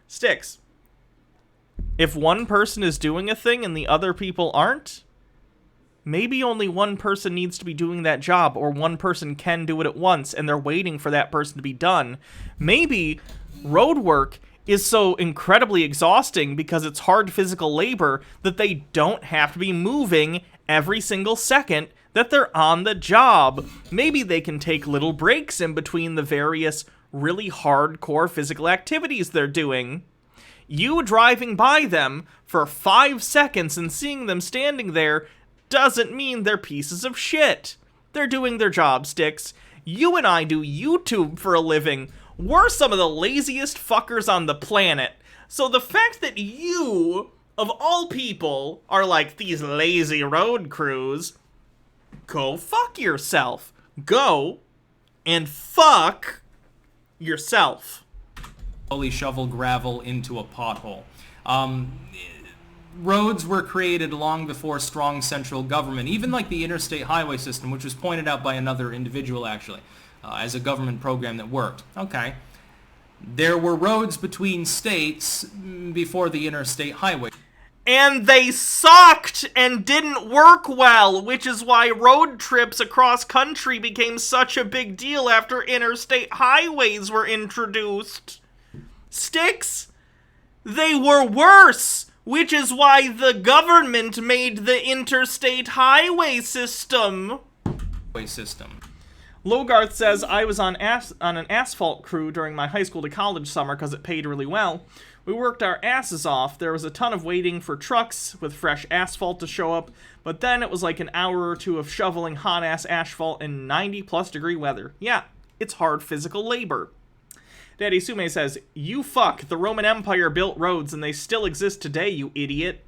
Sticks. If one person is doing a thing and the other people aren't, maybe only one person needs to be doing that job, or one person can do it at once and they're waiting for that person to be done. Maybe road work is so incredibly exhausting because it's hard physical labor that they don't have to be moving every single second that they're on the job. Maybe they can take little breaks in between the various really hardcore physical activities they're doing. You driving by them for 5 seconds and seeing them standing there doesn't mean they're pieces of shit. They're doing their job, Sticks. You and I do YouTube for a living. We're some of the laziest fuckers on the planet. So the fact that you, of all people, are like these lazy road crews, go fuck yourself. Go and fuck yourself. Slowly shovel gravel into a pothole. Roads were created long before strong central government, even like the interstate highway system, which was pointed out by another individual actually, as a government program that worked. Okay. There were roads between states before the interstate highway. And they sucked and didn't work well, which is why road trips across country became such a big deal after interstate highways were introduced. Sticks, they were worse, which is why the government made the interstate highway system. Logarth says, I was on an asphalt crew during my high school to college summer because it paid really well. We worked our asses off. There was a ton of waiting for trucks with fresh asphalt to show up, but then it was like an hour or two of shoveling hot-ass asphalt in 90-plus degree weather. Yeah, it's hard physical labor. Daddy Sume says, you fuck, the Roman Empire built roads and they still exist today, you idiot.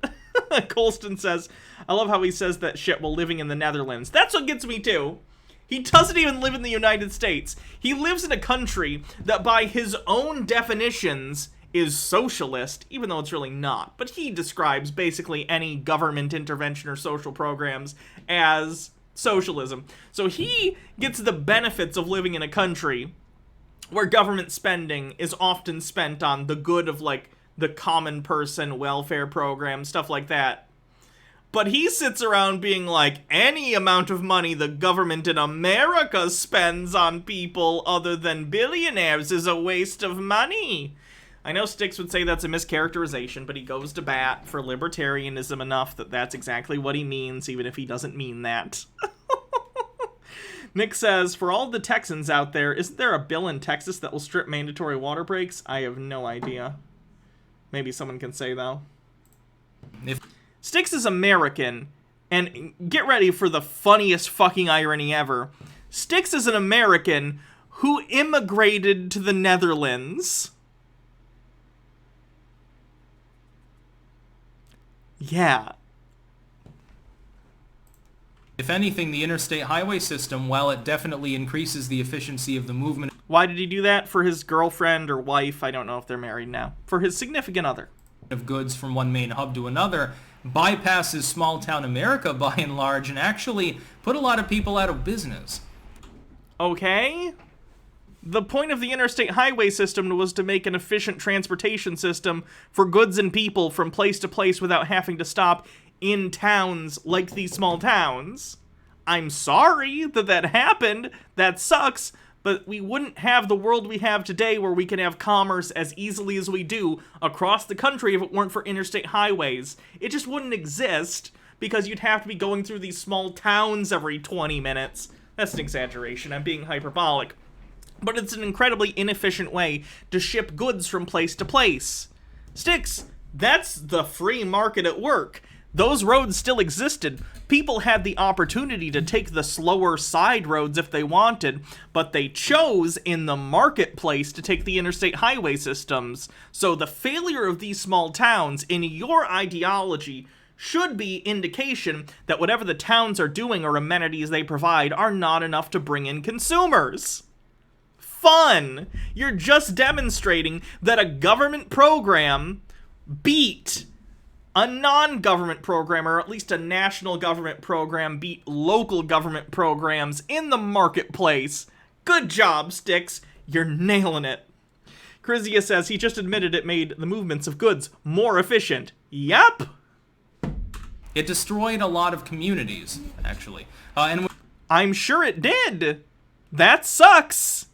Colston says, I love how he says that shit while living in the Netherlands. That's what gets me too. He doesn't even live in the United States. He lives in a country that by his own definitions is socialist, even though it's really not. But he describes basically any government intervention or social programs as socialism. So he gets the benefits of living in a country where government spending is often spent on the good of, like, the common person, welfare programs, stuff like that. But he sits around being like, any amount of money the government in America spends on people other than billionaires is a waste of money. I know Sticks would say that's a mischaracterization, but he goes to bat for libertarianism enough that that's exactly what he means, even if he doesn't mean that. Nick says, for all the Texans out there, isn't there a bill in Texas that will strip mandatory water breaks? I have no idea. Maybe someone can say, though. Sticks is American, and get ready for the funniest fucking irony ever. Sticks is an American who immigrated to the Netherlands. Yeah. If anything, the interstate highway system, while it definitely increases the efficiency of the movement... Why did he do that? For his girlfriend or wife? I don't know if they're married now. For his significant other. ...of goods from one main hub to another bypasses small-town America by and large and actually put a lot of people out of business. Okay. The point of the interstate highway system was to make an efficient transportation system for goods and people from place to place without having to stop in towns like these small towns. I'm sorry that that happened. That sucks. But we wouldn't have the world we have today where we can have commerce as easily as we do across the country if it weren't for interstate highways. It just wouldn't exist because you'd have to be going through these small towns every 20 minutes. That's an exaggeration. I'm being hyperbolic. But it's an incredibly inefficient way to ship goods from place to place. Sticks, that's the free market at work. Those roads still existed. People had the opportunity to take the slower side roads if they wanted, but they chose in the marketplace to take the interstate highway systems. So the failure of these small towns, in your ideology, should be indication that whatever the towns are doing or amenities they provide are not enough to bring in consumers. Fun! You're just demonstrating that a government program beat a non-government program, or at least a national government program, beat local government programs in the marketplace. Good job, Sticks. You're nailing it. Chrysia says he just admitted it made the movements of goods more efficient. Yep. It destroyed a lot of communities, actually. I'm sure it did. That sucks.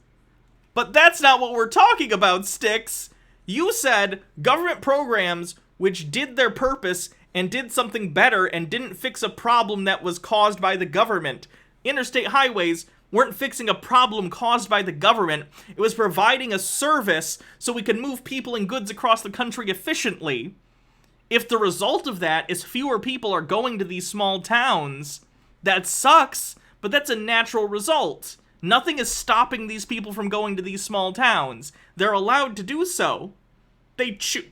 But that's not what we're talking about, Sticks. You said government programs which did their purpose and did something better and didn't fix a problem that was caused by the government. Interstate highways weren't fixing a problem caused by the government. It was providing a service so we could move people and goods across the country efficiently. If the result of that is fewer people are going to these small towns, that sucks, but that's a natural result. Nothing is stopping these people from going to these small towns. They're allowed to do so. They choose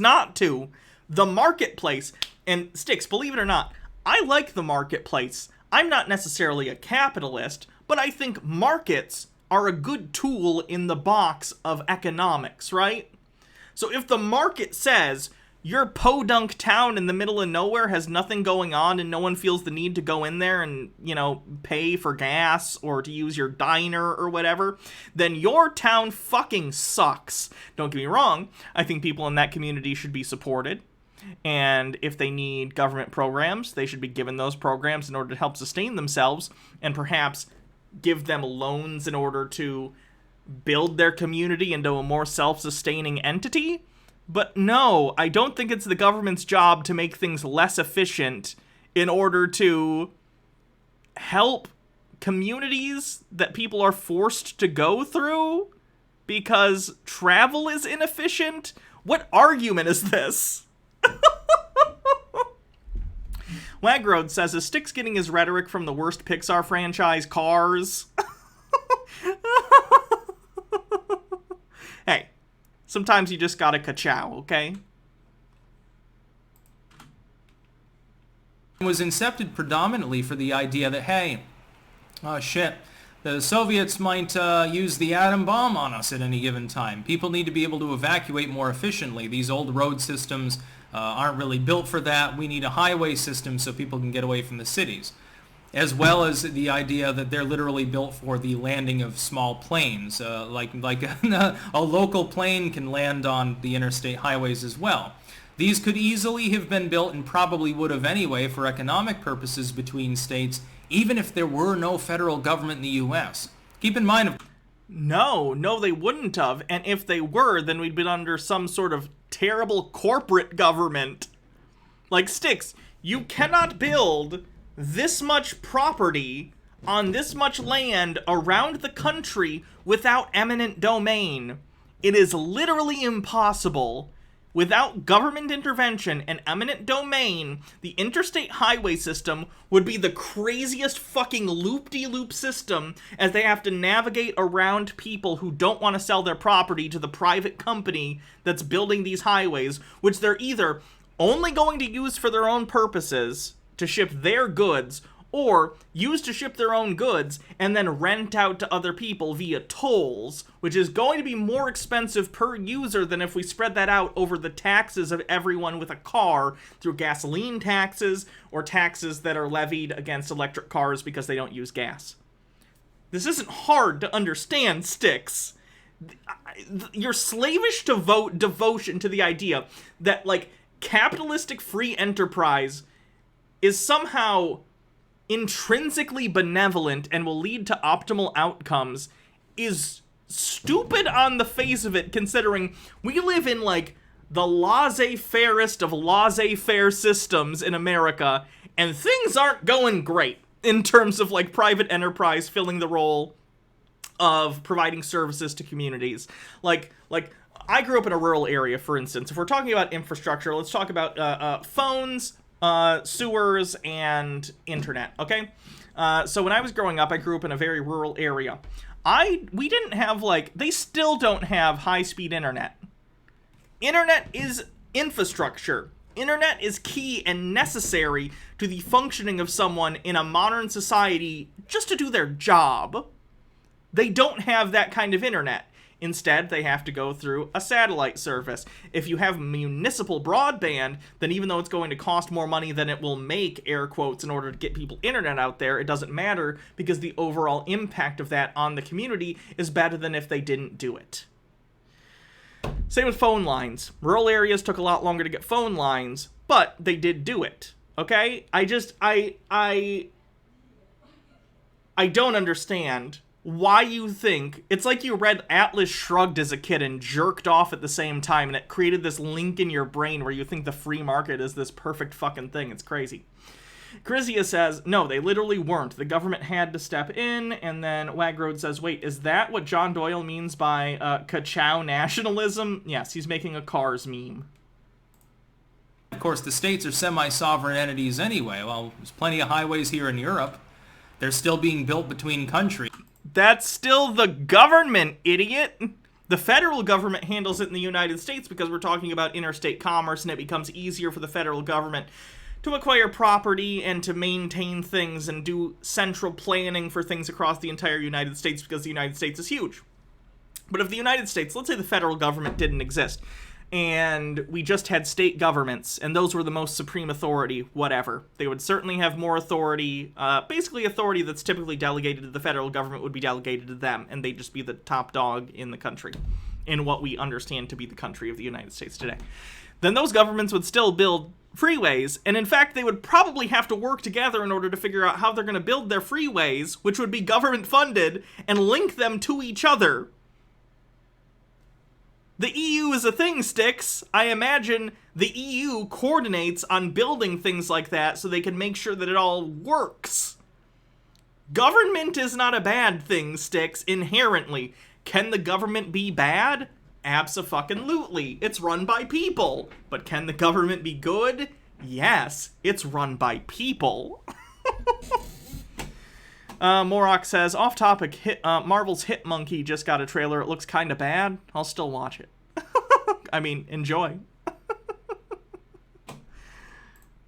not to. The marketplace, and Sticks, believe it or not, I like the marketplace. I'm not necessarily a capitalist, but I think markets are a good tool in the box of economics, right? So if the market says your podunk town in the middle of nowhere has nothing going on and no one feels the need to go in there and, pay for gas or to use your diner or whatever, then your town fucking sucks. Don't get me wrong, I think people in that community should be supported. And if they need government programs, they should be given those programs in order to help sustain themselves and perhaps give them loans in order to build their community into a more self-sustaining entity. But no, I don't think it's the government's job to make things less efficient in order to help communities that people are forced to go through because travel is inefficient. What argument is this? Wagrode says, is Sticks getting his rhetoric from the worst Pixar franchise, Cars? Hey, sometimes you just gotta ka-chow, okay? It was incepted predominantly for the idea that, hey, oh shit, the Soviets might use the atom bomb on us at any given time. People need to be able to evacuate more efficiently. These old road systems aren't really built for that. We need a highway system so people can get away from the cities. As well as the idea that they're literally built for the landing of small planes. Like a local plane can land on the interstate highways as well. These could easily have been built and probably would have anyway for economic purposes between states, even if there were no federal government in the U.S. Keep in mind... No, they wouldn't have. And if they were, then we'd been under some sort of terrible corporate government. Like, Sticks, you cannot build this much property on this much land around the country without eminent domain. It is literally impossible. Without government intervention and eminent domain, the interstate highway system would be the craziest fucking loop-de-loop system as they have to navigate around people who don't want to sell their property to the private company that's building these highways, which they're either only going to use for their own purposes to ship their goods, or use to ship their own goods and then rent out to other people via tolls, which is going to be more expensive per user than if we spread that out over the taxes of everyone with a car through gasoline taxes or taxes that are levied against electric cars because they don't use gas. This isn't hard to understand, Sticks. You're slavish to devotion to the idea that, like, capitalistic free enterprise is somehow intrinsically benevolent and will lead to optimal outcomes is stupid on the face of it, considering we live in, like, the laissez-fairest of laissez-faire systems in America, and things aren't going great in terms of, like, private enterprise filling the role of providing services to communities. Like I grew up in a rural area, for instance. If we're talking about infrastructure, let's talk about phones, sewers, and internet, okay? So when I was growing up, I grew up in a very rural area. We didn't have, like, they still don't have high-speed internet. Internet is infrastructure. Internet is key and necessary to the functioning of someone in a modern society just to do their job. They don't have that kind of internet. Instead, they have to go through a satellite service. If you have municipal broadband, then even though it's going to cost more money than it will make, air quotes, in order to get people internet out there, it doesn't matter because the overall impact of that on the community is better than if they didn't do it. Same with phone lines. Rural areas took a lot longer to get phone lines, but they did do it. Okay? I don't understand why you think... It's like you read Atlas Shrugged as a kid and jerked off at the same time, and it created this link in your brain where you think the free market is this perfect fucking thing. It's crazy. Krizia says, no, they literally weren't. The government had to step in, and then Wagroad says, wait, is that what John Doyle means by ka-chow nationalism? Yes, he's making a Cars meme. Of course, the states are semi-sovereign entities anyway. Well, there's plenty of highways here in Europe. They're still being built between countries. That's still the government, idiot! The federal government handles it in the United States because we're talking about interstate commerce, and it becomes easier for the federal government to acquire property and to maintain things and do central planning for things across the entire United States because the United States is huge. But if the United States, let's say the federal government didn't exist, and we just had state governments, and those were the most supreme authority, whatever. They would certainly have more authority. Basically, authority that's typically delegated to the federal government would be delegated to them, and they'd just be the top dog in the country, in what we understand to be the country of the United States today. Then those governments would still build freeways, and in fact, they would probably have to work together in order to figure out how they're going to build their freeways, which would be government-funded, and link them to each other. The EU is a thing, Sticks. I imagine the EU coordinates on building things like that so they can make sure that it all works. Government is not a bad thing, Sticks, inherently. Can the government be bad? Abso-fucking-lutely. It's run by people. But can the government be good? Yes, it's run by people. Morok says, off topic, Marvel's Hit Monkey just got a trailer. It looks kinda bad. I'll still watch it. I mean, enjoy.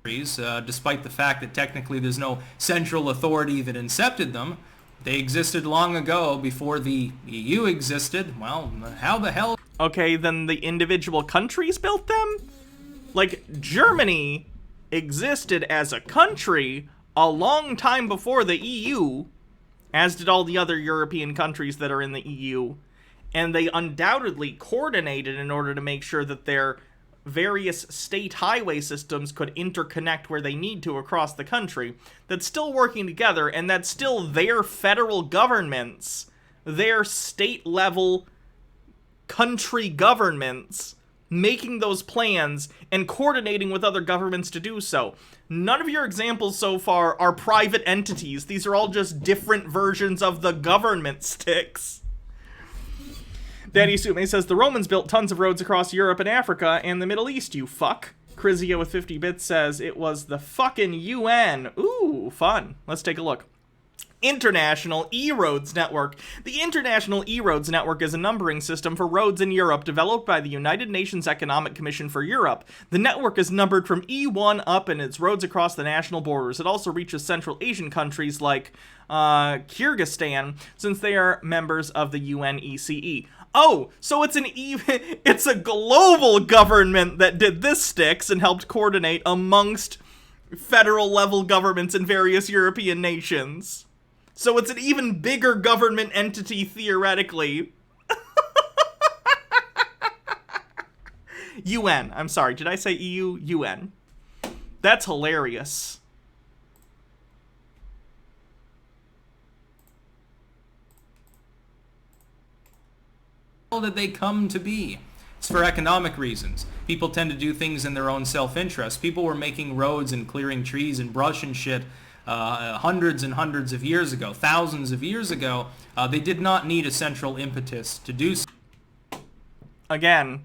Despite the fact that technically there's no central authority that incepted them, they existed long ago before the EU existed. Well, how the hell... Okay, then the individual countries built them? Like, Germany existed as a country a long time before the EU, as did all the other European countries that are in the EU, and they undoubtedly coordinated in order to make sure that their various state highway systems could interconnect where they need to across the country. That's still working together, and that's still their federal governments, their state-level country governments, making those plans and coordinating with other governments to do so. None of your examples so far are private entities. These are all just different versions of the government, Sticks. Daddy Sume says, the Romans built tons of roads across Europe and Africa and the Middle East, you fuck. Krizia with 50 bits says, it was the fucking UN. Ooh, fun. Let's take a look. International E-Roads Network. The International E-Roads Network is a numbering system for roads in Europe developed by the United Nations Economic Commission for Europe. The network is numbered from E1 up and its roads across the national borders. It also reaches Central Asian countries like Kyrgyzstan, since they are members of the UNECE. Oh, so it's a global government that did this, Sticks, and helped coordinate amongst federal level governments in various European nations. So it's an even bigger government entity, theoretically. UN. I'm sorry, did I say EU? UN. That's hilarious. How did they come to be? It's for economic reasons. People tend to do things in their own self-interest. People were making roads and clearing trees and brush and shit hundreds and hundreds of years ago, thousands of years ago. They did not need a central impetus to do so. Again,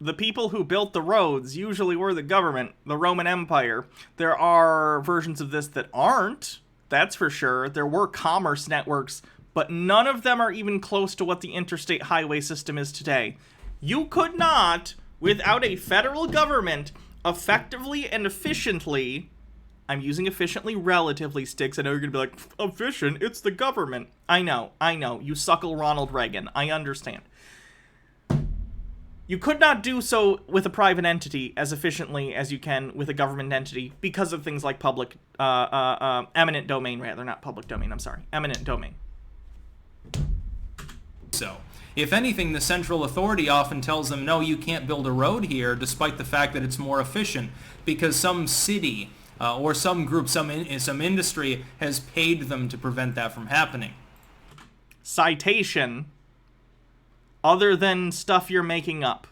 the people who built the roads usually were the government, the Roman Empire. There are versions of this that aren't, that's for sure. There were commerce networks, but none of them are even close to what the interstate highway system is today. You could not, without a federal government, effectively and efficiently I'm using efficiently relatively, Sticks. I know you're going to be like, efficient? It's the government. I know. You suckle Ronald Reagan. I understand. You could not do so with a private entity as efficiently as you can with a government entity because of things like eminent domain, rather, not public domain, I'm sorry, eminent domain. So, if anything, the central authority often tells them, no, you can't build a road here, despite the fact that it's more efficient, because some city or some group, some industry has paid them to prevent that from happening. Citation. Other than stuff you're making up.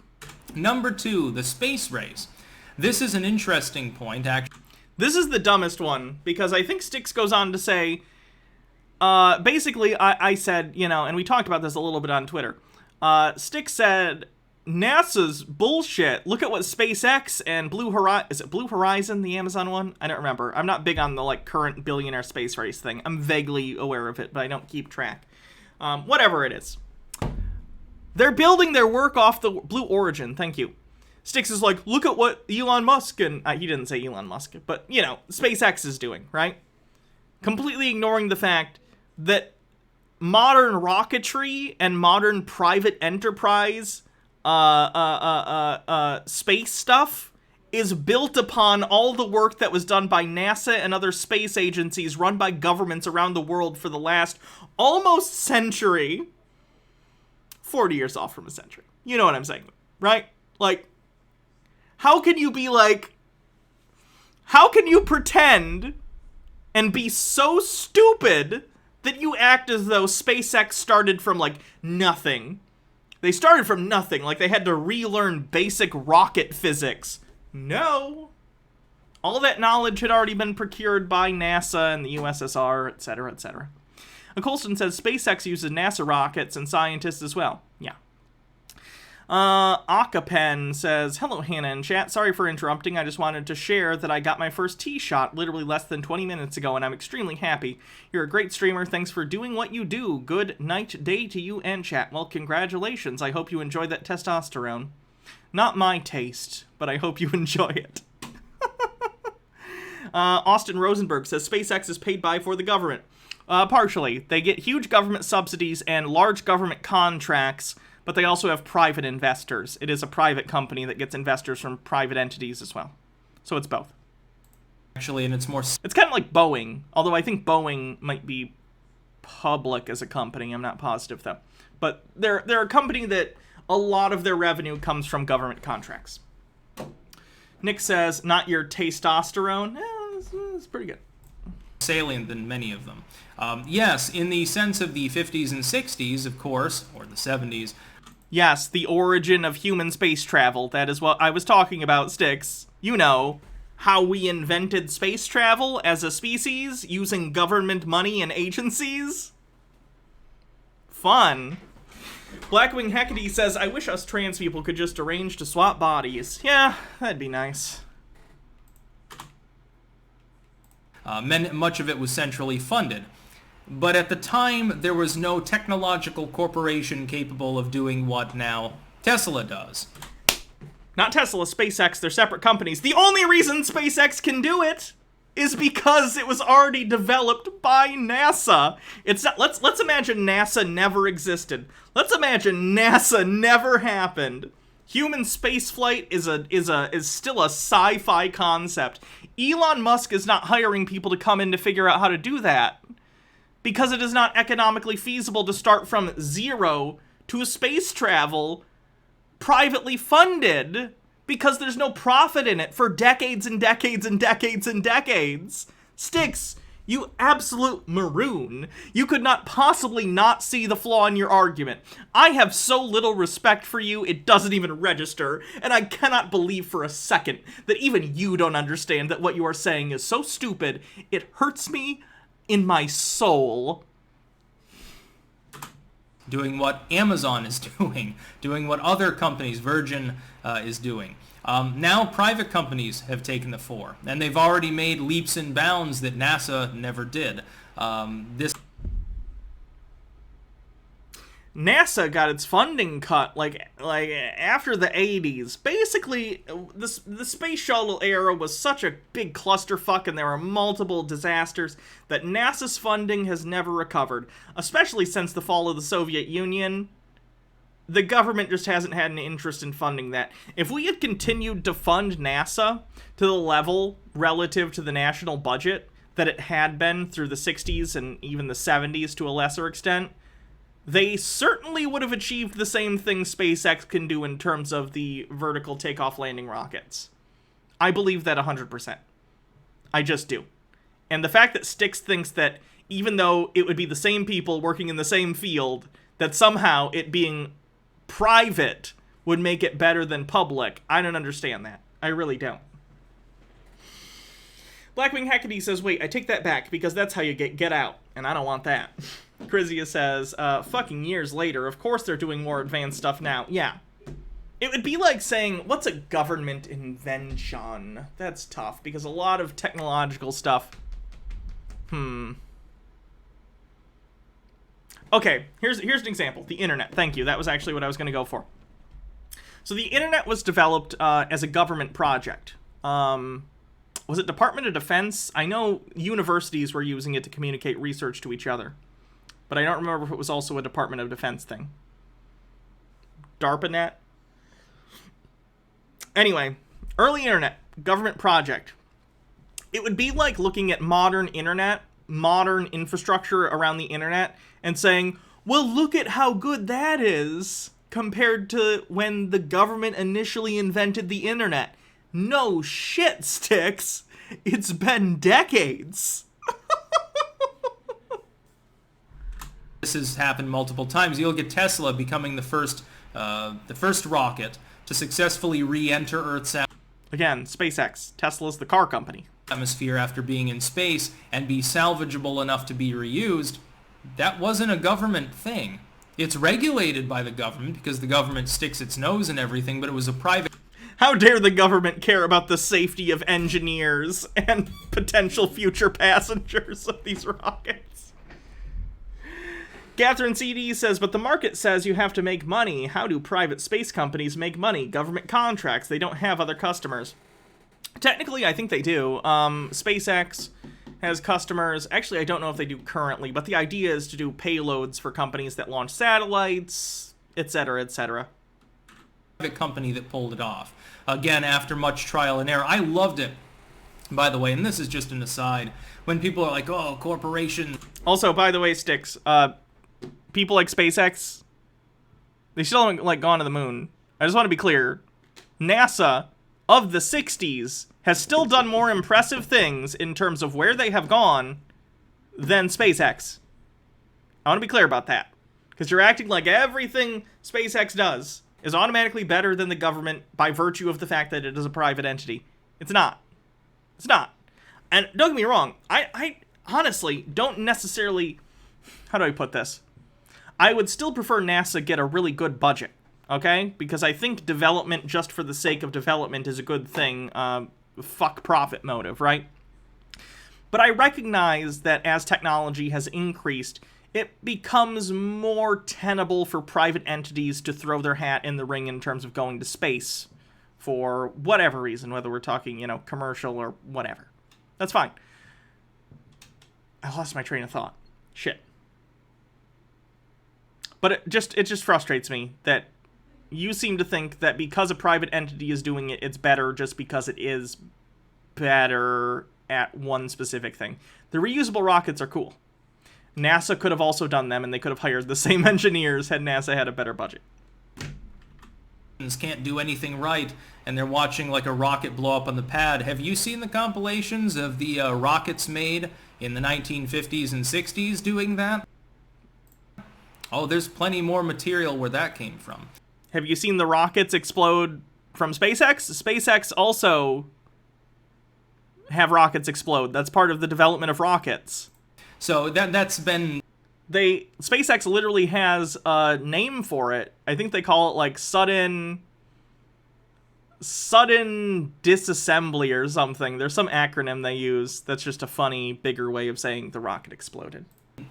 Number 2, the space race. This is an interesting point, actually. This is the dumbest one, because I think Sticks goes on to say, basically, I said, and we talked about this a little bit on Twitter. Sticks said, NASA's bullshit. Look at what SpaceX and Blue Horizon, is it Blue Horizon, the Amazon one? I don't remember. I'm not big on the, current billionaire space race thing. I'm vaguely aware of it, but I don't keep track. Whatever it is. They're building their work off the Blue Origin, thank you. Sticks is like, look at what Elon Musk and, he didn't say Elon Musk, but, SpaceX is doing, right? Completely ignoring the fact that modern rocketry and modern private enterprise space stuff is built upon all the work that was done by NASA and other space agencies run by governments around the world for the last almost century. 40 years off from a century. You know what I'm saying, right? How can you pretend and be so stupid that you act as though SpaceX started from, nothing? They started from nothing, they had to relearn basic rocket physics. No. All that knowledge had already been procured by NASA and the USSR, etc., etc. Colston says SpaceX uses NASA rockets and scientists as well. Yeah. Akapen says, hello, Hannah and chat. Sorry for interrupting. I just wanted to share that I got my first tee shot literally less than 20 minutes ago, and I'm extremely happy. You're a great streamer. Thanks for doing what you do. Good night, day to you and chat. Well, congratulations. I hope you enjoy that testosterone. Not my taste, but I hope you enjoy it. Austin Rosenberg says SpaceX is paid by for the government. Partially. They get huge government subsidies and large government contracts, but they also have private investors. It is a private company that gets investors from private entities as well. So it's both. Actually, and it's more... It's kind of like Boeing, although I think Boeing might be public as a company. I'm not positive, though. But they're a company that a lot of their revenue comes from government contracts. Nick says, not your testosterone. It's pretty good. Salient than many of them. Yes, in the sense of the 50s and 60s, of course, or the 70s. Yes, the origin of human space travel. That is what I was talking about, Sticks. You know, how we invented space travel as a species using government money and agencies. Fun. Blackwing Hecate says, I wish us trans people could just arrange to swap bodies. Yeah, that'd be nice. Much of it was centrally funded. But at the time, there was no technological corporation capable of doing what now Tesla does. Not Tesla, SpaceX, they're separate companies. The only reason SpaceX can do it is because it was already developed by NASA. It's not, let's imagine NASA never existed. Let's imagine NASA never happened. Human spaceflight is still a sci-fi concept. Elon Musk is not hiring people to come in to figure out how to do that, because it is not economically feasible to start from zero to space travel privately funded, because there's no profit in it for decades and decades and decades and decades. Sticks, you absolute maroon. You could not possibly not see the flaw in your argument. I have so little respect for you, it doesn't even register, and I cannot believe for a second that even you don't understand that what you are saying is so stupid, it hurts me in my soul. Doing what Amazon is doing what other companies, Virgin, is doing. Now private companies have taken the fore, and they've already made leaps and bounds that NASA never did. NASA got its funding cut like after the 80s. Basically, the space shuttle era was such a big clusterfuck and there were multiple disasters that NASA's funding has never recovered, especially since the fall of the Soviet Union. The government just hasn't had an interest in funding that. If we had continued to fund NASA to the level relative to the national budget that it had been through the 60s and even the 70s to a lesser extent, they certainly would have achieved the same thing SpaceX can do in terms of the vertical takeoff landing rockets. I believe that 100%. I just do. And the fact that Styx thinks that even though it would be the same people working in the same field, that somehow it being private would make it better than public, I don't understand that. I really don't. Blackwing Hackety says, wait, I take that back, because that's how you get out, and I don't want that. Krizia says, fucking years later, of course they're doing more advanced stuff now. Yeah. It would be like saying, what's a government invention? That's tough, because a lot of technological stuff... Okay, here's an example. The internet. Thank you. That was actually what I was going to go for. So the internet was developed as a government project. Was it Department of Defense? I know universities were using it to communicate research to each other. But I don't remember if it was also a Department of Defense thing. DARPANet? Anyway, early internet, government project. It would be like looking at modern internet, modern infrastructure around the internet, and saying, well, look at how good that is compared to when the government initially invented the internet. No shit, Styx. It's been decades. This has happened multiple times. You'll get Tesla becoming the first rocket to successfully re-enter Earth's Again, SpaceX. Tesla's the car company. Atmosphere after being in space and be salvageable enough to be reused. That wasn't a government thing. It's regulated by the government because the government sticks its nose in everything, but it was a private... How dare the government care about the safety of engineers and potential future passengers of these rockets? Catherine CD says, but the market says you have to make money. How do private space companies make money? Government contracts. They don't have other customers. Technically, I think they do. SpaceX has customers. Actually, I don't know if they do currently, but the idea is to do payloads for companies that launch satellites, etc., etc. Private company that pulled it off. Again, after much trial and error. I loved it, by the way, and this is just an aside. When people are like, oh, corporations... Also, by the way, Styx, people like SpaceX, they still haven't, like, gone to the moon. I just want to be clear. NASA, of the 60s, has still done more impressive things in terms of where they have gone than SpaceX. I want to be clear about that. Because you're acting like everything SpaceX does is automatically better than the government by virtue of the fact that it is a private entity. It's not. It's not. And don't get me wrong, I honestly don't necessarily... How do I put this? I would still prefer NASA get a really good budget, okay? Because I think development just for the sake of development is a good thing. Fuck profit motive, right? But I recognize that as technology has increased, it becomes more tenable for private entities to throw their hat in the ring in terms of going to space for whatever reason, whether we're talking, commercial or whatever. That's fine. I lost my train of thought. Shit. But it just frustrates me that you seem to think that because a private entity is doing it, it's better just because it is better at one specific thing. The reusable rockets are cool. NASA could have also done them, and they could have hired the same engineers had NASA had a better budget. Can't do anything right, and they're watching like a rocket blow up on the pad. Have you seen the compilations of the rockets made in the 1950s and 60s doing that? Oh, there's plenty more material where that came from. Have you seen the rockets explode from SpaceX? SpaceX also have rockets explode. That's part of the development of rockets. So that's been... SpaceX literally has a name for it. I think they call it like sudden disassembly or something. There's some acronym they use that's just a funny, bigger way of saying the rocket exploded.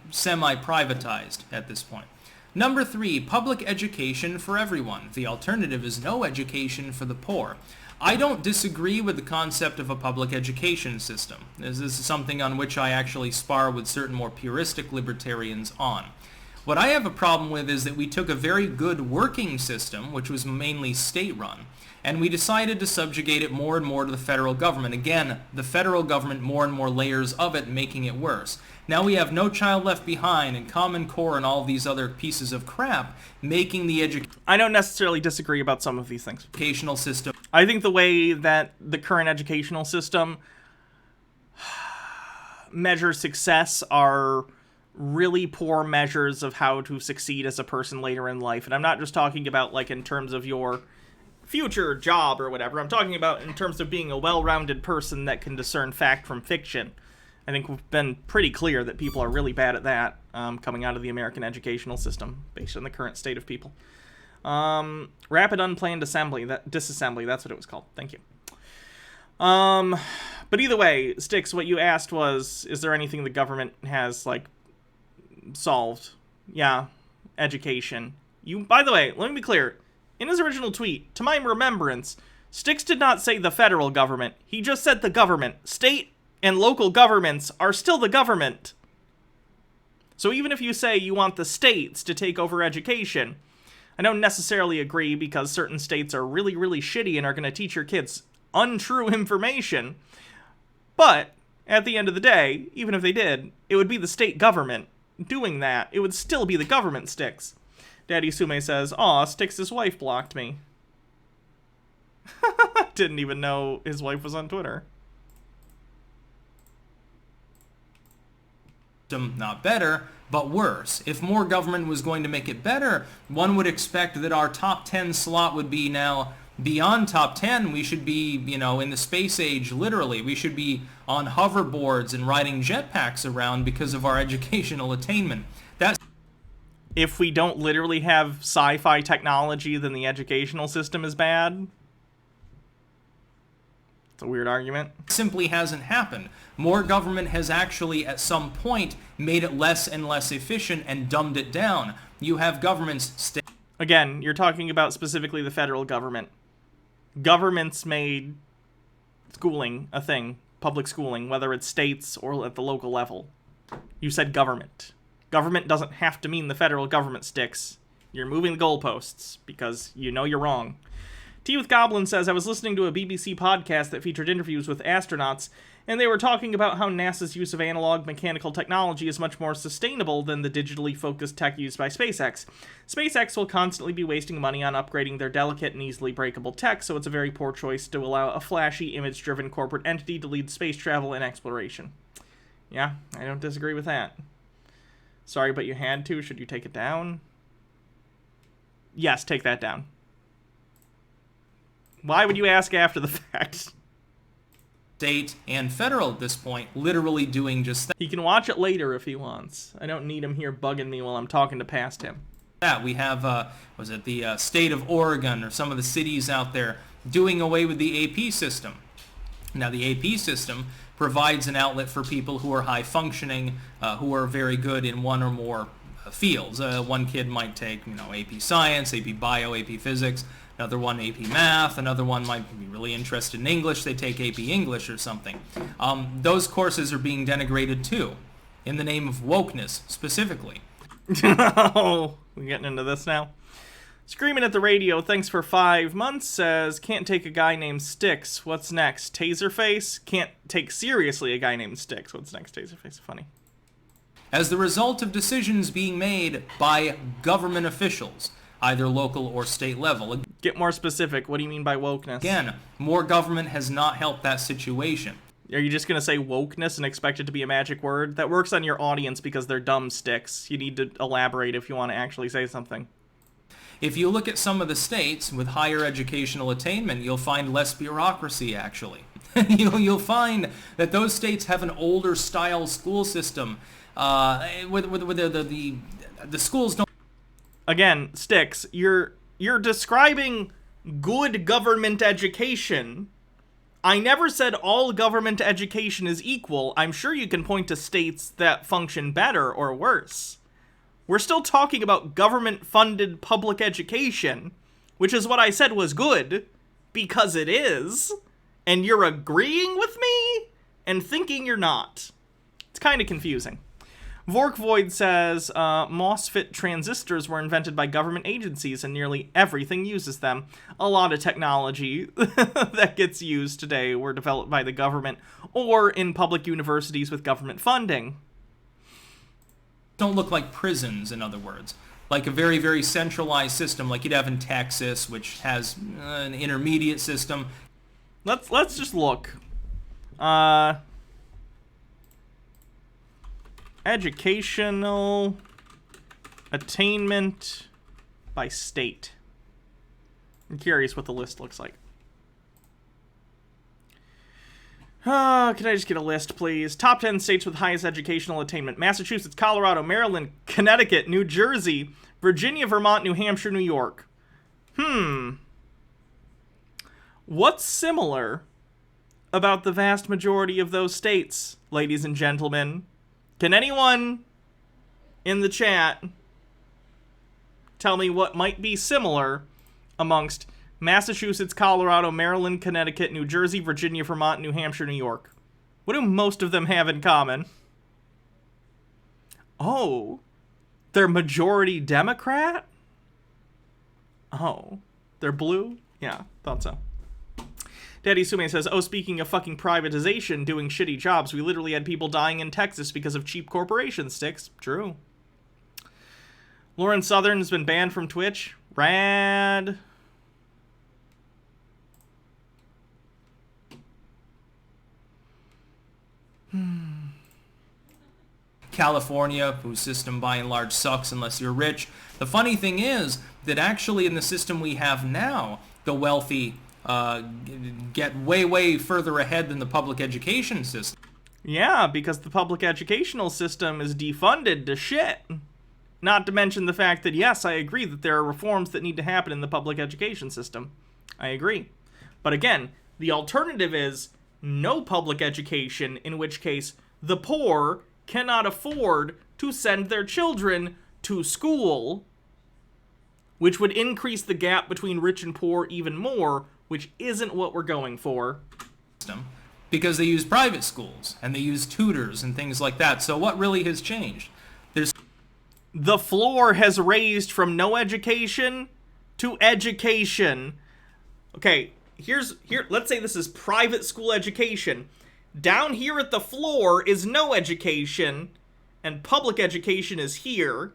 Semi-privatized at this point. Number 3, public education for everyone. The alternative is no education for the poor. I don't disagree with the concept of a public education system. This is something on which I actually spar with certain more puristic libertarians on. What I have a problem with is that we took a very good working system, which was mainly state-run, and we decided to subjugate it more and more to the federal government. Again, the federal government, more and more layers of it, making it worse. Now we have No Child Left Behind and Common Core and all these other pieces of crap making the I don't necessarily disagree about some of these things. Educational system. I think the way that the current educational system measures success are really poor measures of how to succeed as a person later in life. And I'm not just talking about like in terms of your future job or whatever. I'm talking about in terms of being a well-rounded person that can discern fact from fiction. I think we've been pretty clear that people are really bad at that coming out of the American educational system based on the current state of people. Rapid unplanned disassembly, that's what it was called. Thank you. But either way, Sticks, what you asked was, is there anything the government has, like, solved? Yeah, education. By the way, let me be clear. In his original tweet, to my remembrance, Sticks did not say the federal government. He just said the government. State and local governments are still the government. So even if you say you want the states to take over education, I don't necessarily agree because certain states are really, really shitty and are going to teach your kids untrue information. But at the end of the day, even if they did, it would be the state government doing that. It would still be the government, Sticks. Daddy Sume says, "Aw, Sticks' wife blocked me." Didn't even know his wife was on Twitter. Not better, but worse. If more government was going to make it better, one would expect that our top 10 slot would be now beyond top 10. We should be, in the space age, literally. We should be on hoverboards and riding jetpacks around because of our educational attainment. That's if we don't literally have sci-fi technology, then the educational system is bad. It's a weird argument. Simply hasn't happened. More government has actually, at some point, made it less and less efficient and dumbed it down. You have governments... Again, you're talking about specifically the federal government. Governments made schooling a thing, public schooling, whether it's states or at the local level. You said government. Government doesn't have to mean the federal government, Sticks. You're moving the goalposts because you know you're wrong. Tea with Goblin says, I was listening to a BBC podcast that featured interviews with astronauts, and they were talking about how NASA's use of analog mechanical technology is much more sustainable than the digitally focused tech used by SpaceX. SpaceX will constantly be wasting money on upgrading their delicate and easily breakable tech, so it's a very poor choice to allow a flashy, image-driven corporate entity to lead space travel and exploration. Yeah, I don't disagree with that. Sorry, but you had to. Should you take it down? Yes, take that down. Why would you ask after the fact? State and federal at this point, literally doing just that. He can watch it later if he wants. I don't need him here bugging me while I'm talking to past him. That we have, the state of Oregon or some of the cities out there doing away with the AP system. Now, the AP system provides an outlet for people who are high functioning, who are very good in one or more fields. One kid might take, AP Science, AP Bio, AP Physics. Another one AP Math, another one might be really interested in English, they take AP English or something. Those courses are being denigrated too, in the name of wokeness, specifically. Oh, we're getting into this now. Screaming at the radio, thanks for 5 months, says, can't take a guy named Sticks, what's next? Taserface? Can't take seriously a guy named Sticks, what's next? Taserface, funny. As the result of decisions being made by government officials, either local or state level. Get more specific. What do you mean by wokeness? Again, more government has not helped that situation. Are you just going to say wokeness and expect it to be a magic word? That works on your audience because they're dumb, Sticks. You need to elaborate if you want to actually say something. If you look at some of the states with higher educational attainment, you'll find less bureaucracy, actually. You'll find that those states have an older style school system. The schools don't... Again, Sticks, you're describing good government education. I never said all government education is equal. I'm sure you can point to states that function better or worse. We're still talking about government-funded public education, which is what I said was good, because it is, and you're agreeing with me and thinking you're not. It's kind of confusing. Vorkvoid says, MOSFET transistors were invented by government agencies and nearly everything uses them. A lot of technology that gets used today were developed by the government or in public universities with government funding. Don't look like prisons, in other words. Like a very, very centralized system like you'd have in Texas, which has an intermediate system. Let's just look. Educational attainment by state. I'm curious what the list looks like. Can I just get a list, please? Top 10 states with highest educational attainment. Massachusetts, Colorado, Maryland, Connecticut, New Jersey, Virginia, Vermont, New Hampshire, New York. What's similar about the vast majority of those states, ladies and gentlemen? Can anyone in the chat tell me what might be similar amongst Massachusetts, Colorado, Maryland, Connecticut, New Jersey, Virginia, Vermont, New Hampshire, New York? What do most of them have in common? Oh, they're majority Democrat? Oh, they're blue? Yeah, thought so. Daddy Sume says, oh, speaking of fucking privatization, doing shitty jobs, we literally had people dying in Texas because of cheap corporation sticks. True. Lauren Southern has been banned from Twitch. Rad. California, whose system by and large sucks unless you're rich. The funny thing is that actually in the system we have now, the wealthy get way, way further ahead than the public education system. Yeah, because the public educational system is defunded to shit. Not to mention the fact that, yes, I agree that there are reforms that need to happen in the public education system. I agree. But again, the alternative is no public education, in which case the poor cannot afford to send their children to school, which would increase the gap between rich and poor even more, which isn't what we're going for. Because they use private schools, and they use tutors and things like that. So what really has changed? The floor has raised from no education to education. Okay, let's say this is private school education. Down here at the floor is no education, and public education is here.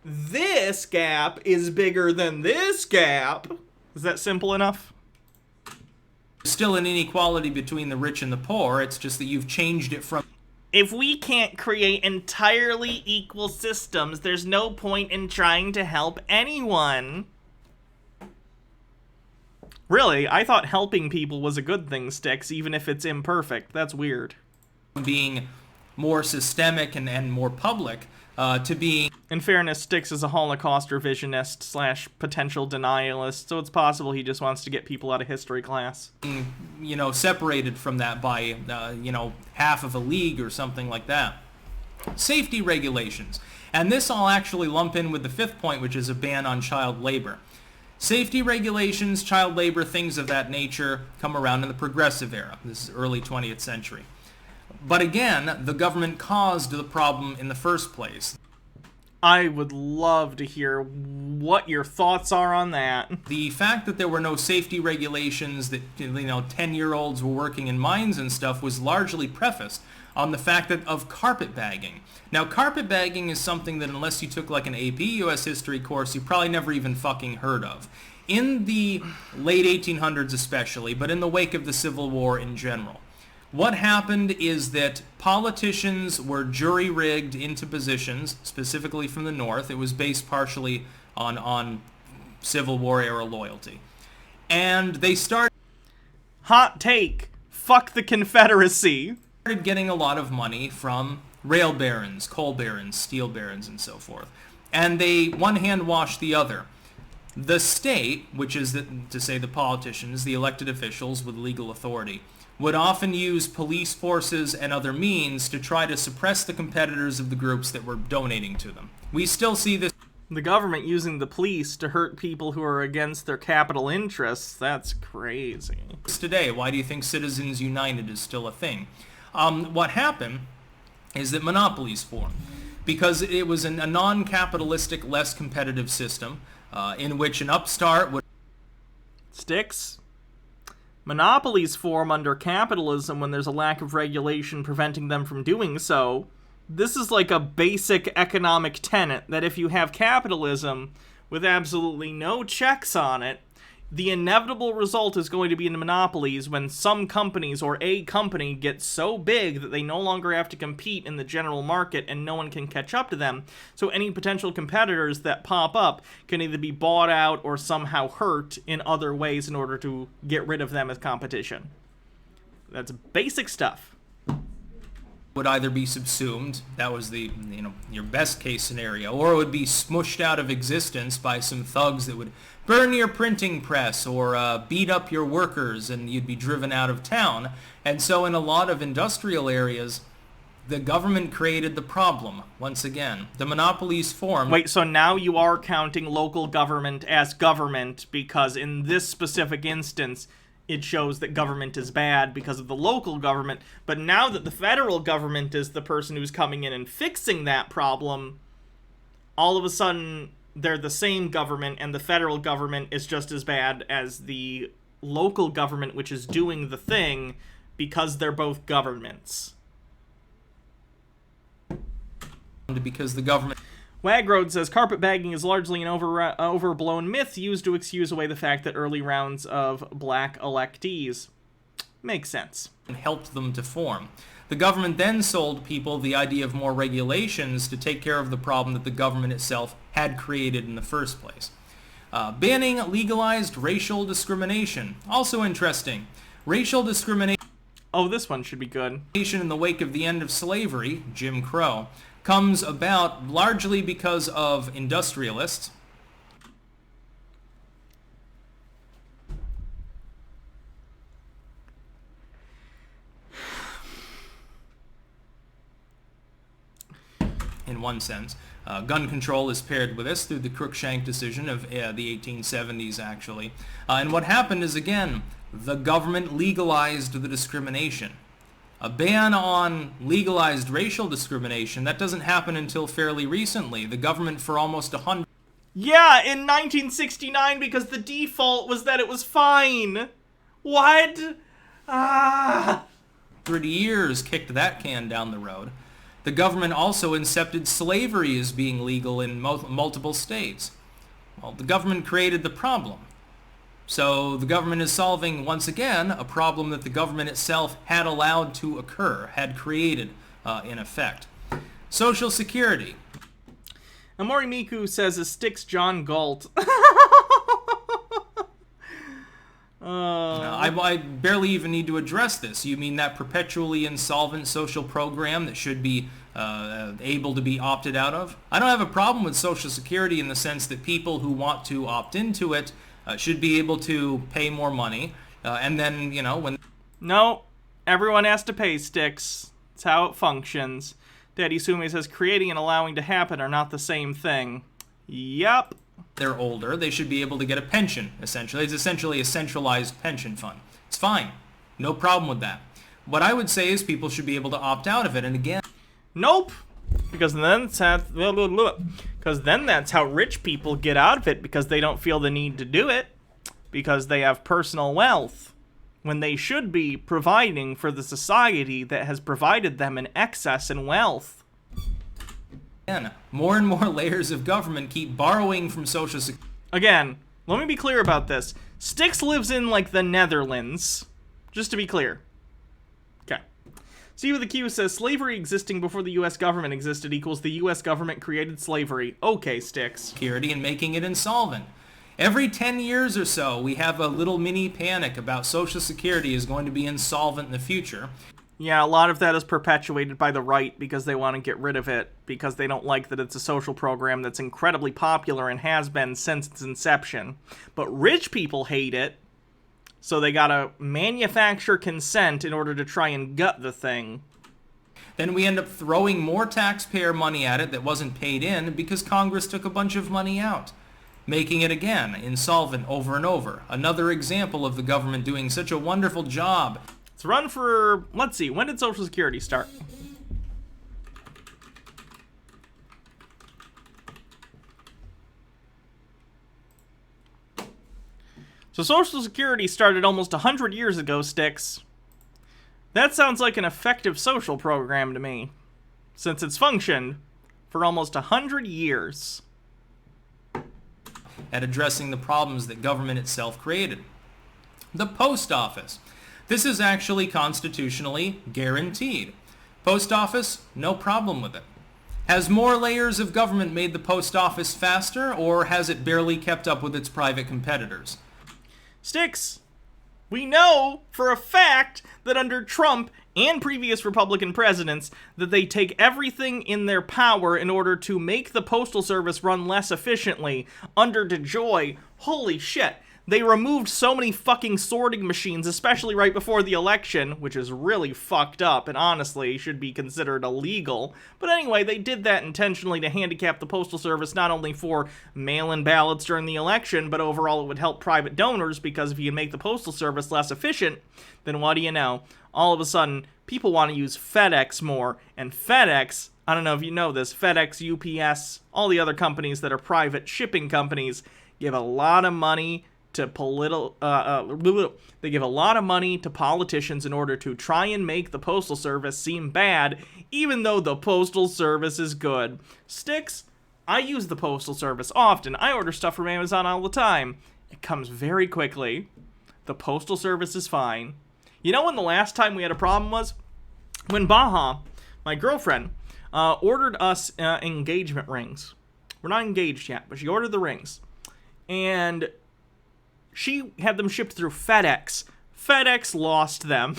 This gap is bigger than this gap. Is that simple enough? Still an inequality between the rich and the poor. It's just that you've changed it from... If we can't create entirely equal systems, there's no point in trying to help anyone. Really, I thought helping people was a good thing, Styx, even if it's imperfect. That's weird. Being more systemic and more public, to being... In fairness, Styx is a Holocaust revisionist / potential denialist, so it's possible he just wants to get people out of history class. You know, separated from that by, half of a league or something like that. Safety regulations. And this I'll actually lump in with the fifth point, which is a ban on child labor. Safety regulations, child labor, things of that nature come around in the progressive era. This is early 20th century. But again, the government caused the problem in the first place. I would love to hear what your thoughts are on that. The fact that there were no safety regulations, that 10-year-olds were working in mines and stuff, was largely prefaced on the fact of carpetbagging. Now, carpetbagging is something that unless you took like an AP US history course, you probably never even fucking heard of. In the late 1800s especially, but in the wake of the Civil War in general. What happened is that politicians were jury-rigged into positions, specifically from the North. It was based partially on Civil War-era loyalty. And they started... Hot take. Fuck the Confederacy. Started getting a lot of money from rail barons, coal barons, steel barons, and so forth. And they one hand washed the other. The state, which is to say the politicians, the elected officials with legal authority, would often use police forces and other means to try to suppress the competitors of the groups that were donating to them. We still see this. The government using the police to hurt people who are against their capital interests, that's crazy. Today, why do you think Citizens United is still a thing? What happened is that monopolies formed because it was a non-capitalistic, less competitive system in which an upstart would... Sticks? Monopolies form under capitalism when there's a lack of regulation preventing them from doing so. This is like a basic economic tenet that if you have capitalism with absolutely no checks on it, the inevitable result is going to be in monopolies when some companies or a company gets so big that they no longer have to compete in the general market and no one can catch up to them. So any potential competitors that pop up can either be bought out or somehow hurt in other ways in order to get rid of them as competition. That's basic stuff. Would either be subsumed, that was the, your best case scenario, or it would be smushed out of existence by some thugs that would burn your printing press or beat up your workers and you'd be driven out of town. And so in a lot of industrial areas, the government created the problem. Once again, the monopolies formed. Wait, so now you are counting local government as government because in this specific instance, it shows that government is bad because of the local government, but now that the federal government is the person who's coming in and fixing that problem, all of a sudden they're the same government and the federal government is just as bad as the local government which is doing the thing because they're both governments. Because the government... Wagroad says, carpetbagging is largely an overblown myth used to excuse away the fact that early rounds of black electees. Makes sense. And helped them to form. The government then sold people the idea of more regulations to take care of the problem that the government itself had created in the first place. Banning legalized racial discrimination. Also interesting. Racial discrimination... Oh, this one should be good. ...in the wake of the end of slavery, Jim Crow, comes about largely because of industrialists in one sense. Gun control is paired with this through the Cruikshank decision of the 1870s, actually. And what happened is, again, the government legalized the discrimination. A ban on legalized racial discrimination, that doesn't happen until fairly recently. The government for almost 100... Yeah, in 1969 because the default was that it was fine. What? 30 years kicked that can down the road. The government also incepted slavery as being legal in multiple states. Well, the government created the problem. So the government is solving, once again, a problem that the government itself had allowed to occur, had created, in effect. Social Security. Amori Miku says it sticks John Galt. I barely even need to address this. You mean that perpetually insolvent social program that should be able to be opted out of? I don't have a problem with Social Security in the sense that people who want to opt into it should be able to pay more money, and then, when... No, everyone has to pay, Sticks. It's how it functions. Daddy Sume says creating and allowing to happen are not the same thing. Yup. They're older, they should be able to get a pension, essentially. It's essentially a centralized pension fund. It's fine. No problem with that. What I would say is people should be able to opt out of it, and again... Nope! Because then that's how rich people get out of it, because they don't feel the need to do it, because they have personal wealth, when they should be providing for the society that has provided them an excess in wealth. Again, more and more layers of government keep borrowing from Social Security. Again, let me be clear about this. Styx lives in, like, the Netherlands. Just to be clear. Okay. C with a Q says, slavery existing before the U.S. government existed equals the U.S. government created slavery. Okay, Styx. Security and making it insolvent. Every 10 years or so, we have a little mini panic about Social Security is going to be insolvent in the future. Yeah, a lot of that is perpetuated by the right because they want to get rid of it, because they don't like that it's a social program that's incredibly popular and has been since its inception. But rich people hate it, so they gotta manufacture consent in order to try and gut the thing. Then we end up throwing more taxpayer money at it that wasn't paid in because Congress took a bunch of money out, making it again insolvent over and over. Another example of the government doing such a wonderful job. It's run for, let's see, when did Social Security start? So Social Security started almost 100 years ago, Sticks. That sounds like an effective social program to me, since it's functioned for almost 100 years. At addressing the problems that government itself created. The post office. This is actually constitutionally guaranteed. Post office, no problem with it. Has more layers of government made the post office faster, or has it barely kept up with its private competitors? Sticks, we know for a fact that under Trump and previous Republican presidents that they take everything in their power in order to make the Postal Service run less efficiently. Under DeJoy, holy shit, they removed so many fucking sorting machines, especially right before the election, which is really fucked up and honestly should be considered illegal. But anyway, they did that intentionally to handicap the Postal Service not only for mail-in ballots during the election, but overall it would help private donors, because if you make the Postal Service less efficient, then what do you know? All of a sudden, people want to use FedEx more, and FedEx, I don't know if you know this, FedEx, UPS, all the other companies that are private shipping companies give a lot of money to they give a lot of money to politicians in order to try and make the Postal Service seem bad, even though the Postal Service is good. Sticks, I use the Postal Service often. I order stuff from Amazon all the time. It comes very quickly. The Postal Service is fine. You know when the last time we had a problem was? When Baha, my girlfriend, ordered us engagement rings. We're not engaged yet, but she ordered the rings. And she had them shipped through FedEx. FedEx lost them.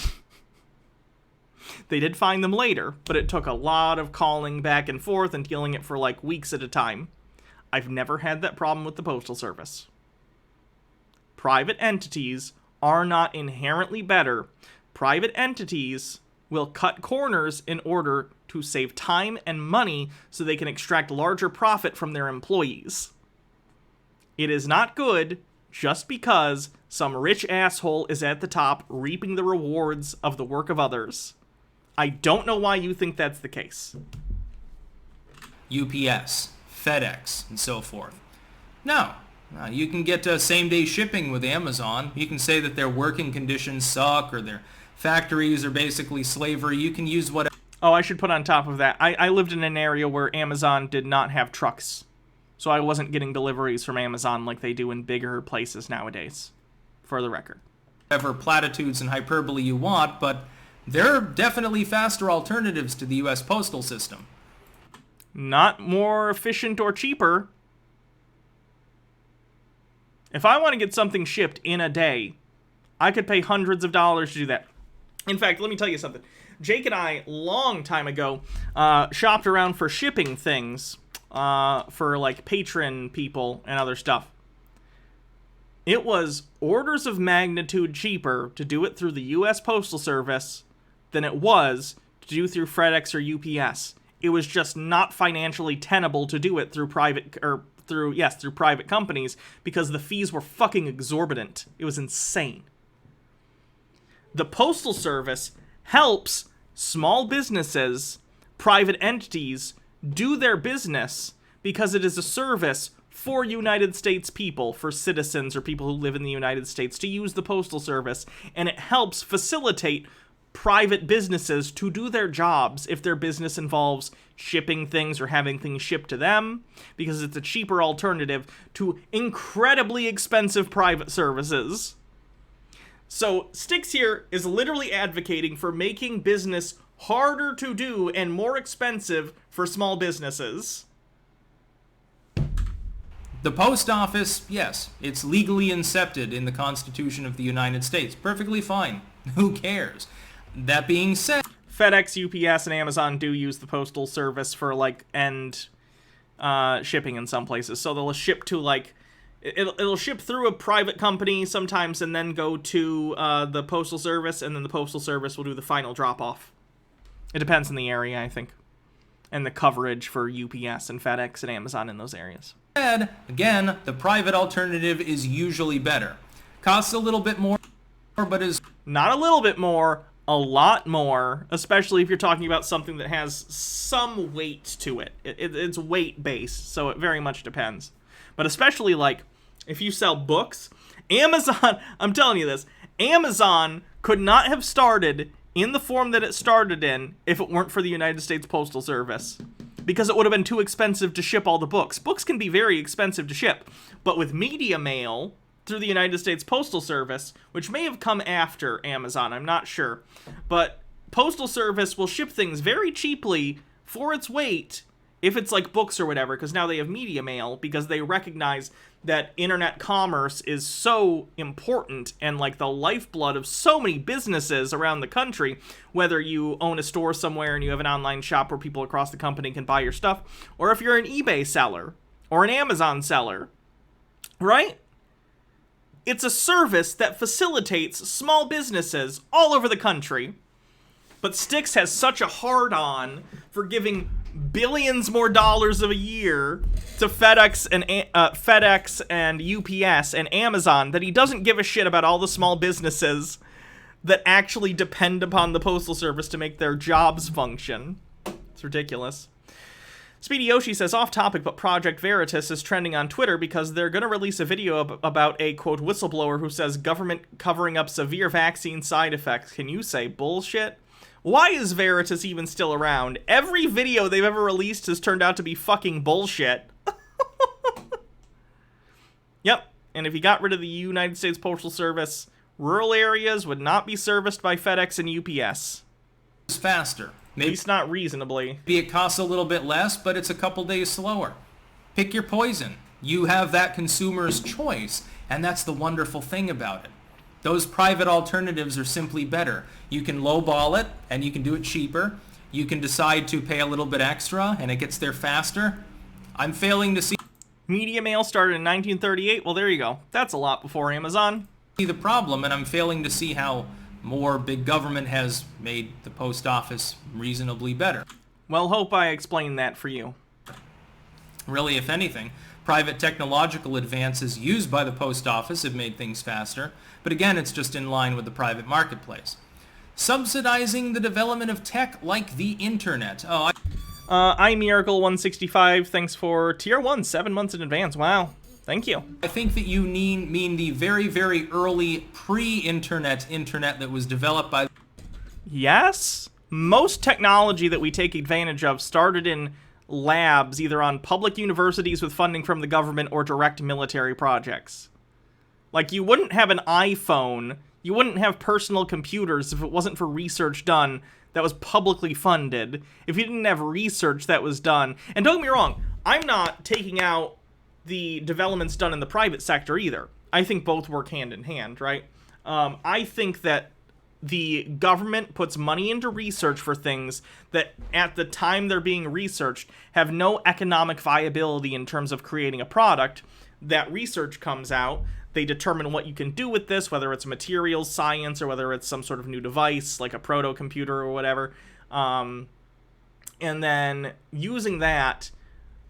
They did find them later, but it took a lot of calling back and forth and dealing it for like weeks at a time. I've never had that problem with the Postal Service. Private entities are not inherently better. Private entities will cut corners in order to save time and money so they can extract larger profit from their employees. It is not good just because some rich asshole is at the top reaping the rewards of the work of others. I don't know why you think that's the case. UPS, FedEx, and so forth. No. You can get same-day shipping with Amazon. You can say that their working conditions suck or their factories are basically slavery. You can use whatever. Oh, I should put on top of that. I lived in an area where Amazon did not have trucks. So I wasn't getting deliveries from Amazon like they do in bigger places nowadays, for the record. Whatever platitudes and hyperbole you want, but there are definitely faster alternatives to the U.S. postal system. Not more efficient or cheaper. If I want to get something shipped in a day, I could pay hundreds of dollars to do that. In fact, let me tell you something. Jake and I, long time ago, shopped around for shipping things. For like patron people and other stuff. It was orders of magnitude cheaper to do it through the U.S. Postal Service than it was to do through FedEx or UPS. It was just not financially tenable to do it through private companies because the fees were fucking exorbitant. It was insane. The Postal Service helps small businesses, private entities, do their business because it is a service for United States people, for citizens or people who live in the United States to use the Postal Service, and it helps facilitate private businesses to do their jobs if their business involves shipping things or having things shipped to them, because it's a cheaper alternative to incredibly expensive private services. So Sticks here is literally advocating for making business harder to do and more expensive for small businesses. The post office, yes, it's legally incepted in the Constitution of the United States. Perfectly fine. Who cares? That being said, FedEx, UPS, and Amazon do use the postal service for like end shipping in some places. So they'll ship to like it'll ship through a private company sometimes, and then go to the postal service, and then the postal service will do the final drop off. It depends on the area, I think, and the coverage for UPS and FedEx and Amazon in those areas. Again, the private alternative is usually better. Costs a little bit more, but is not a little bit more, a lot more, especially if you're talking about something that has some weight to it. It's weight-based, so it very much depends. But especially, like, if you sell books, Amazon, I'm telling you this, Amazon could not have started in the form that it started in if it weren't for the United States Postal Service. Because it would have been too expensive to ship all the books. Books can be very expensive to ship, but with media mail through the United States Postal Service, which may have come after Amazon, I'm not sure, but Postal Service will ship things very cheaply for its weight if it's like books or whatever, because now they have media mail, because they recognize that internet commerce is so important and like the lifeblood of so many businesses around the country, whether you own a store somewhere and you have an online shop where people across the company can buy your stuff, or if you're an eBay seller or an Amazon seller, right? It's a service that facilitates small businesses all over the country, but Styx has such a hard-on for giving billions more dollars of a year to FedEx and UPS and Amazon that he doesn't give a shit about all the small businesses that actually depend upon the Postal Service to make their jobs function. It's ridiculous. Speedy Yoshi says, off topic, but Project Veritas is trending on Twitter because they're going to release a video about a, quote, whistleblower who says government covering up severe vaccine side effects. Can you say bullshit? Why is Veritas even still around? Every video they've ever released has turned out to be fucking bullshit. Yep, and if you got rid of the United States Postal Service, rural areas would not be serviced by FedEx and UPS. It's faster. At least not reasonably. Maybe it costs a little bit less, but it's a couple days slower. Pick your poison. You have that consumer's choice, and that's the wonderful thing about it. Those private alternatives are simply better. You can lowball it, and you can do it cheaper. You can decide to pay a little bit extra, and it gets there faster. I'm failing to see... Media mail started in 1938. Well, there you go. That's a lot before Amazon. ...the problem, and I'm failing to see how more big government has made the post office reasonably better. Well, hope I explained that for you. Really, if anything, private technological advances used by the post office have made things faster, but again, it's just in line with the private marketplace. Subsidizing the development of tech like the internet. Oh, iMiracle165, thanks for tier 1, 7 months in advance. Wow. Thank you. I think that you mean the very, very early pre-internet internet that was developed by... Yes? Most technology that we take advantage of started in labs, either on public universities with funding from the government or direct military projects. Like, you wouldn't have an iPhone, you wouldn't have personal computers if it wasn't for research done that was publicly funded, if you didn't have research that was done. And don't get me wrong, I'm not taking out the developments done in the private sector either. I think both work hand in hand, right? I think that the government puts money into research for things that at the time they're being researched have no economic viability in terms of creating a product. That research comes out, they determine what you can do with this, whether it's materials science or whether it's some sort of new device like a proto-computer or whatever. And then using that,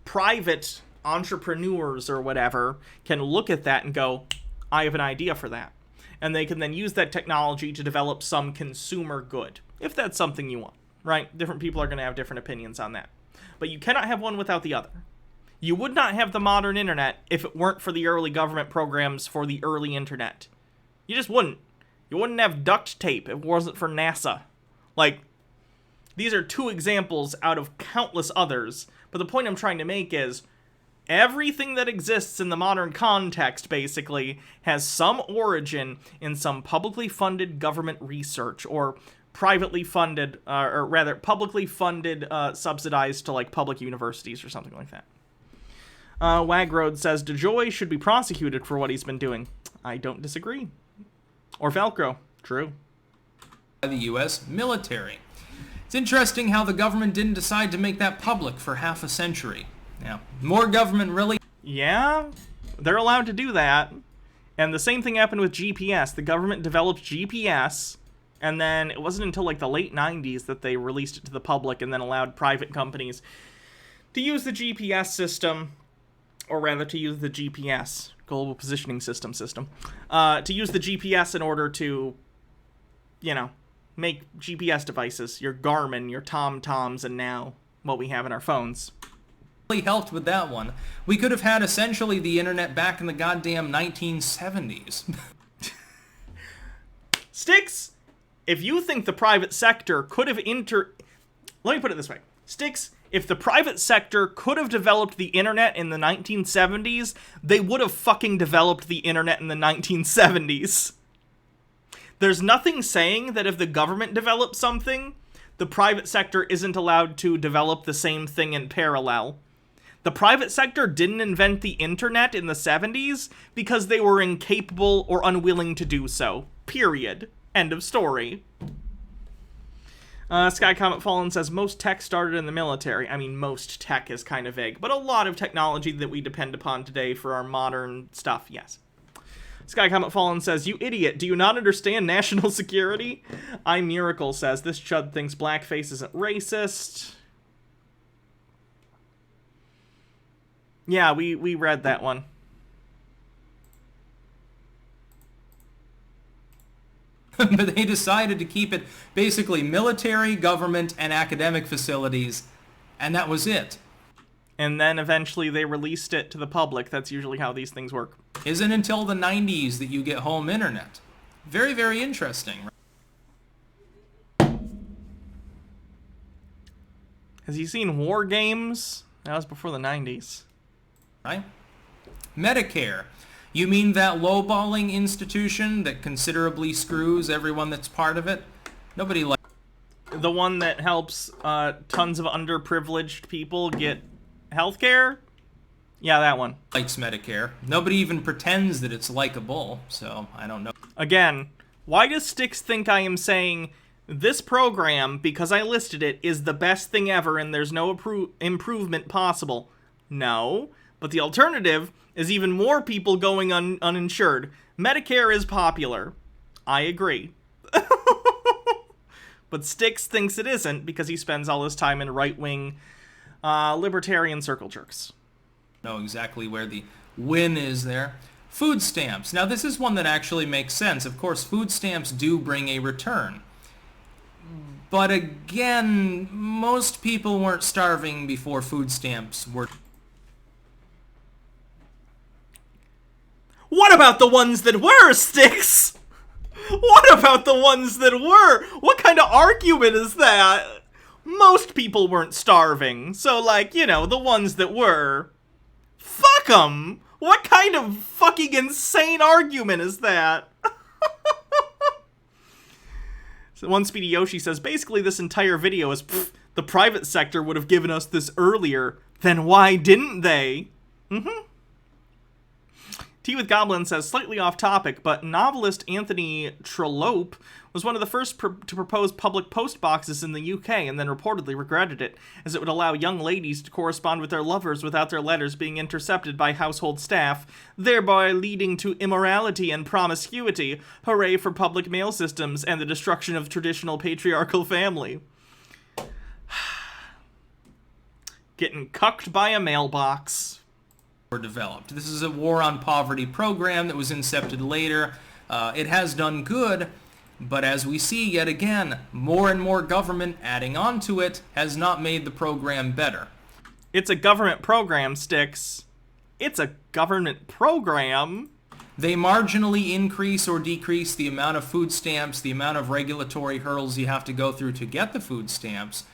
private entrepreneurs or whatever can look at that and go, I have an idea for that. And they can then use that technology to develop some consumer good, if that's something you want, right? Different people are going to have different opinions on that. But you cannot have one without the other. You would not have the modern internet if it weren't for the early government programs for the early internet. You just wouldn't. You wouldn't have duct tape if it wasn't for NASA. Like, these are two examples out of countless others. But the point I'm trying to make is, everything that exists in the modern context, basically, has some origin in some publicly funded government research, or privately funded, or rather, publicly funded, subsidized to, like, public universities or something like that. Wagroad says, DeJoy should be prosecuted for what he's been doing. I don't disagree. Or Velcro. True. by the U.S. military. It's interesting how the government didn't decide to make that public for half a century. Now, more government really... Yeah, they're allowed to do that. And the same thing happened with GPS. The government developed GPS, and then it wasn't until like the late 90s that they released it to the public and then allowed private companies to use the GPS system, or rather to use the GPS, Global Positioning System, to use the GPS in order to, you know, make GPS devices, your Garmin, your TomToms, and now what we have in our phones. Really helped with that one. We could have had essentially the internet back in the goddamn 1970s. Sticks, if you think the private sector could have let me put it this way. Sticks, if the private sector could have developed the internet in the 1970s, they would have fucking developed the internet in the 1970s. There's nothing saying that if the government develops something, the private sector isn't allowed to develop the same thing in parallel. The private sector didn't invent the internet in the 70s because they were incapable or unwilling to do so. Period. End of story. Sky Comet Fallen says, most tech started in the military. I mean, most tech is kind of vague, but a lot of technology that we depend upon today for our modern stuff, yes. Sky Comet Fallen says, you idiot, do you not understand national security? iMiracle says, this chud thinks blackface isn't racist. Yeah, we read that one. But they decided to keep it basically military, government, and academic facilities, and that was it. And then eventually they released it to the public. That's usually how these things work. Isn't until the 90s that you get home internet. Very, very interesting. Has he seen War Games? That was before the 90s. Right? Medicare. You mean that lowballing institution that considerably screws everyone that's part of it? Nobody likes the one that helps tons of underprivileged people get healthcare? Yeah, that one. Likes Medicare. Nobody even pretends that it's likable, so I don't know. Again, why does Styx think I am saying this program, because I listed it, is the best thing ever and there's no improvement possible? No, but the alternative is even more people going uninsured. Medicare is popular. I agree. But Styx thinks it isn't because he spends all his time in right-wing libertarian circle jerks. Know exactly where the win is there. Food stamps. Now this is one that actually makes sense. Of course, food stamps do bring a return. But again, most people weren't starving before food stamps were. What about the ones that were, Styx? What about the ones that were? What kind of argument is that? Most people weren't starving, so like, you know, the ones that were. Fuck them! What kind of fucking insane argument is that? So one Speedy Yoshi says, basically this entire video is, the private sector would have given us this earlier. Then why didn't they? Tea with Goblin says, slightly off topic, but novelist Anthony Trollope was one of the first to propose public post boxes in the UK and then reportedly regretted it, as it would allow young ladies to correspond with their lovers without their letters being intercepted by household staff, thereby leading to immorality and promiscuity. Hooray for public mail systems and the destruction of traditional patriarchal family. Getting cucked by a mailbox. Were developed. This is a war on poverty program that was incepted later. It has done good, but as we see yet again, more and more government adding on to it has not made the program better. It's a government program, Styx. It's a government program. They marginally increase or decrease the amount of food stamps, the amount of regulatory hurdles you have to go through to get the food stamps.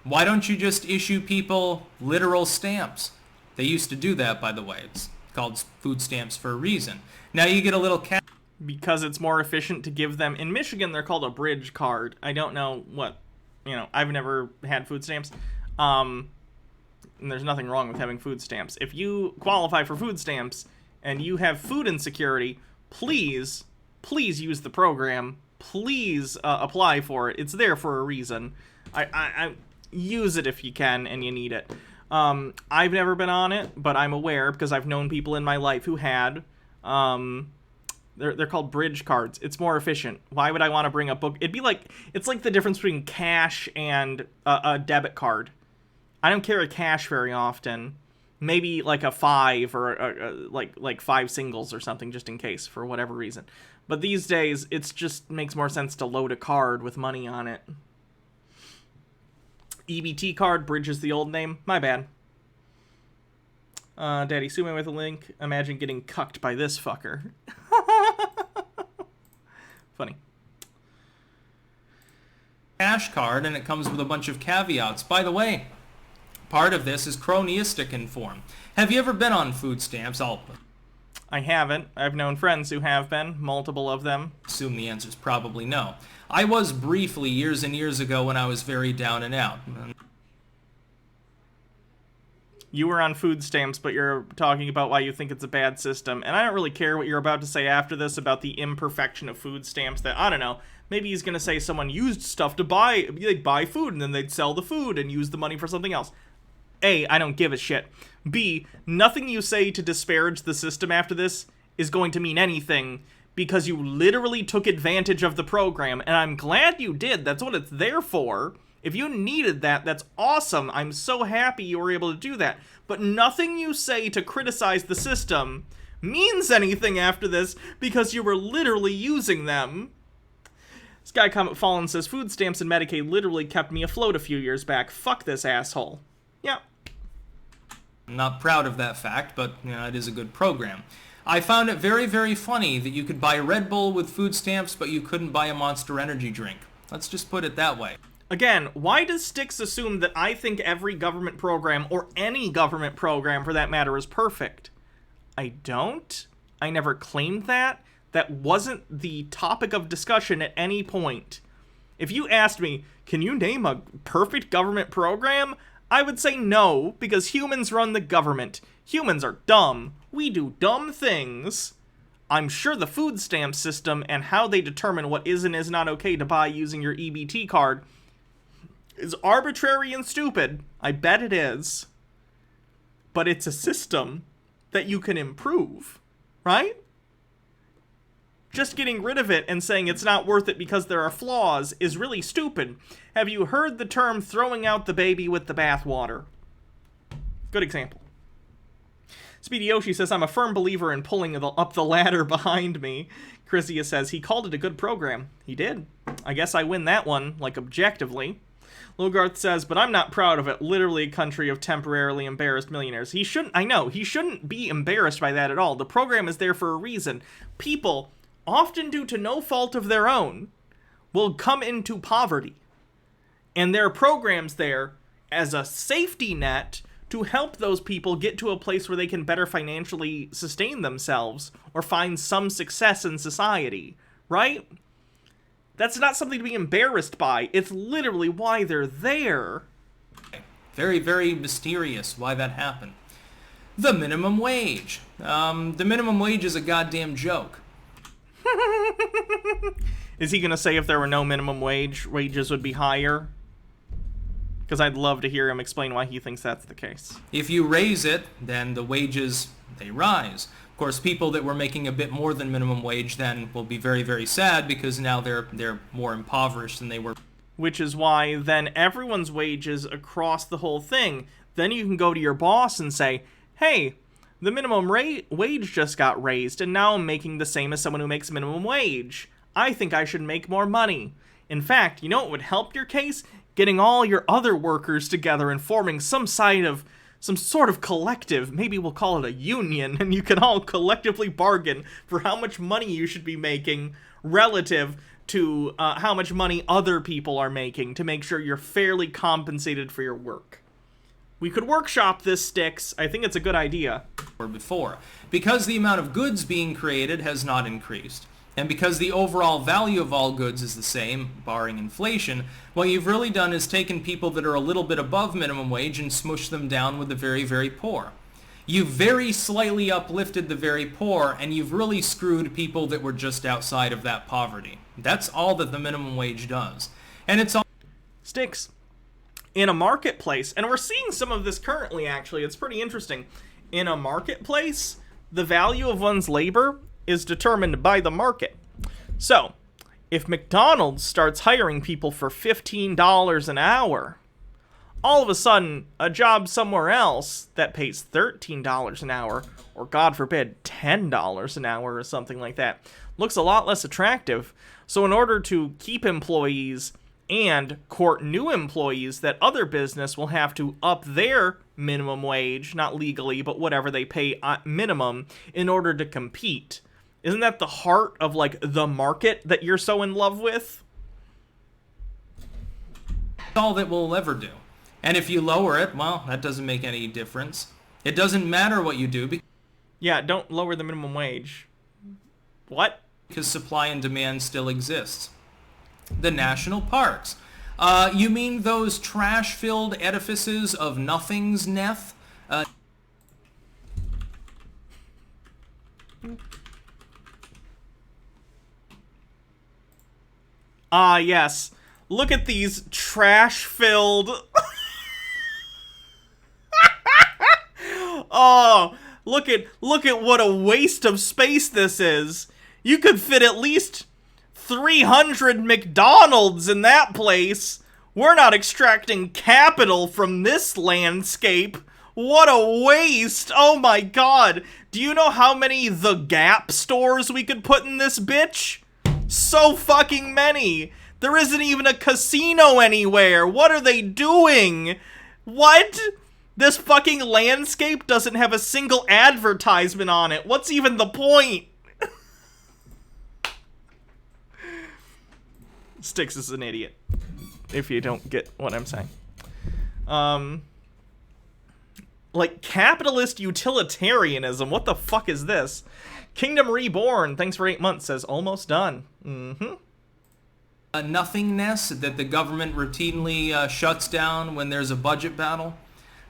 Why don't you just issue people literal stamps? They used to do that, by the way. It's called food stamps for a reason. Now you get a little because it's more efficient to give them. In Michigan, they're called a bridge card. I don't know what, I've never had food stamps. And there's nothing wrong with having food stamps. If you qualify for food stamps and you have food insecurity, please use the program. please apply for it. It's there for a reason. I use it if you can and you need it. I've never been on it, but I'm aware because I've known people in my life who had. They're called bridge cards. It's more efficient. Why would I want to bring a book? It's like the difference between cash and a debit card. I don't carry cash very often. Maybe like a 5 or like 5 singles or something just in case for whatever reason. But these days, it just makes more sense to load a card with money on it. EBT card, bridge is the old name. My bad. Daddy, sue me with a link. Imagine getting cucked by this fucker. Funny. Cash card, and it comes with a bunch of caveats. By the way, part of this is cronyistic in form. Have you ever been on food stamps? I haven't. I've known friends who have been, multiple of them. Assume the answer's probably no. I was briefly years and years ago when I was very down and out. You were on food stamps, but you're talking about why you think it's a bad system. And I don't really care what you're about to say after this about the imperfection of food stamps. That, I don't know, maybe he's going to say someone used stuff to buy, they'd buy food and then they'd sell the food and use the money for something else. A, I don't give a shit. B, nothing you say to disparage the system after this is going to mean anything because you literally took advantage of the program. And I'm glad you did. That's what it's there for. If you needed that, that's awesome. I'm so happy you were able to do that. But nothing you say to criticize the system means anything after this because you were literally using them. This guy Comet Fallen says, food stamps and Medicaid literally kept me afloat a few years back. Fuck this asshole. Yeah. I'm not proud of that fact, but it is a good program. I found it very, very funny that you could buy Red Bull with food stamps, but you couldn't buy a Monster Energy drink. Let's just put it that way. Again, why does Styx assume that I think every government program, or any government program for that matter, is perfect? I don't. I never claimed that. That wasn't the topic of discussion at any point. If you asked me, can you name a perfect government program? I would say no, because humans run the government. Humans are dumb. We do dumb things. I'm sure the food stamp system and how they determine what is and is not okay to buy using your EBT card is arbitrary and stupid. I bet it is. But it's a system that you can improve, right? Just getting rid of it and saying it's not worth it because there are flaws is really stupid. Have you heard the term throwing out the baby with the bathwater? Good example. Speedy Yoshi says, I'm a firm believer in pulling up the ladder behind me. Chrysia says, he called it a good program. He did. I guess I win that one, like, objectively. Logarth says, but I'm not proud of it. Literally a country of temporarily embarrassed millionaires. He shouldn't be embarrassed by that at all. The program is there for a reason. People, often due to no fault of their own, will come into poverty. And there are programs there as a safety net to help those people get to a place where they can better financially sustain themselves or find some success in society, right? That's not something to be embarrassed by. It's literally why they're there. Very, very mysterious why that happened. The minimum wage. The minimum wage is a goddamn joke. Is he going to say if there were no minimum wage, wages would be higher? Because I'd love to hear him explain why he thinks that's the case. If you raise it, then the wages, they rise. Of course, people that were making a bit more than minimum wage then will be very, very sad because now they're more impoverished than they were. Which is why then everyone's wages across the whole thing, then you can go to your boss and say, hey, the minimum wage just got raised and now I'm making the same as someone who makes minimum wage. I think I should make more money. In fact, you know what would help your case? Getting all your other workers together and forming some sort of collective, maybe we'll call it a union, and you can all collectively bargain for how much money you should be making relative to how much money other people are making to make sure you're fairly compensated for your work. We could workshop this, Styx. I think it's a good idea. Or before, because the amount of goods being created has not increased. And because the overall value of all goods is the same, barring inflation, what you've really done is taken people that are a little bit above minimum wage and smushed them down with the very, very poor. You've very slightly uplifted the very poor, and you've really screwed people that were just outside of that poverty. That's all that the minimum wage does. And it's all... Sticks. In a marketplace, and we're seeing some of this currently, actually. It's pretty interesting. In a marketplace, the value of one's labor is determined by the market. So, if McDonald's starts hiring people for $15 an hour, all of a sudden, a job somewhere else that pays $13 an hour, or God forbid, $10 an hour or something like that, looks a lot less attractive. So in order to keep employees and court new employees, that other business will have to up their minimum wage, not legally, but whatever they pay at minimum, in order to compete. Isn't that the heart of, like, the market that you're so in love with? all that we'll ever do. And if you lower it, well, that doesn't make any difference. It doesn't matter what you do. Yeah, don't lower the minimum wage. What? Because supply and demand still exists. The national parks. You mean those trash-filled edifices of nothing's neth? Yes. Look at these trash-filled... Oh, look at what a waste of space this is. You could fit at least 300 McDonald's in that place. We're not extracting capital from this landscape. What a waste. Oh my god. Do you know how many The Gap stores we could put in this bitch? So fucking many. There isn't even a casino anywhere. What are they doing? What? This fucking landscape doesn't have a single advertisement on it. What's even the point? Styx is an idiot, if you don't get what I'm saying. Like, capitalist utilitarianism. What the fuck is this? Kingdom Reborn, thanks for 8 months, says almost done. A nothingness that the government routinely shuts down when there's a budget battle,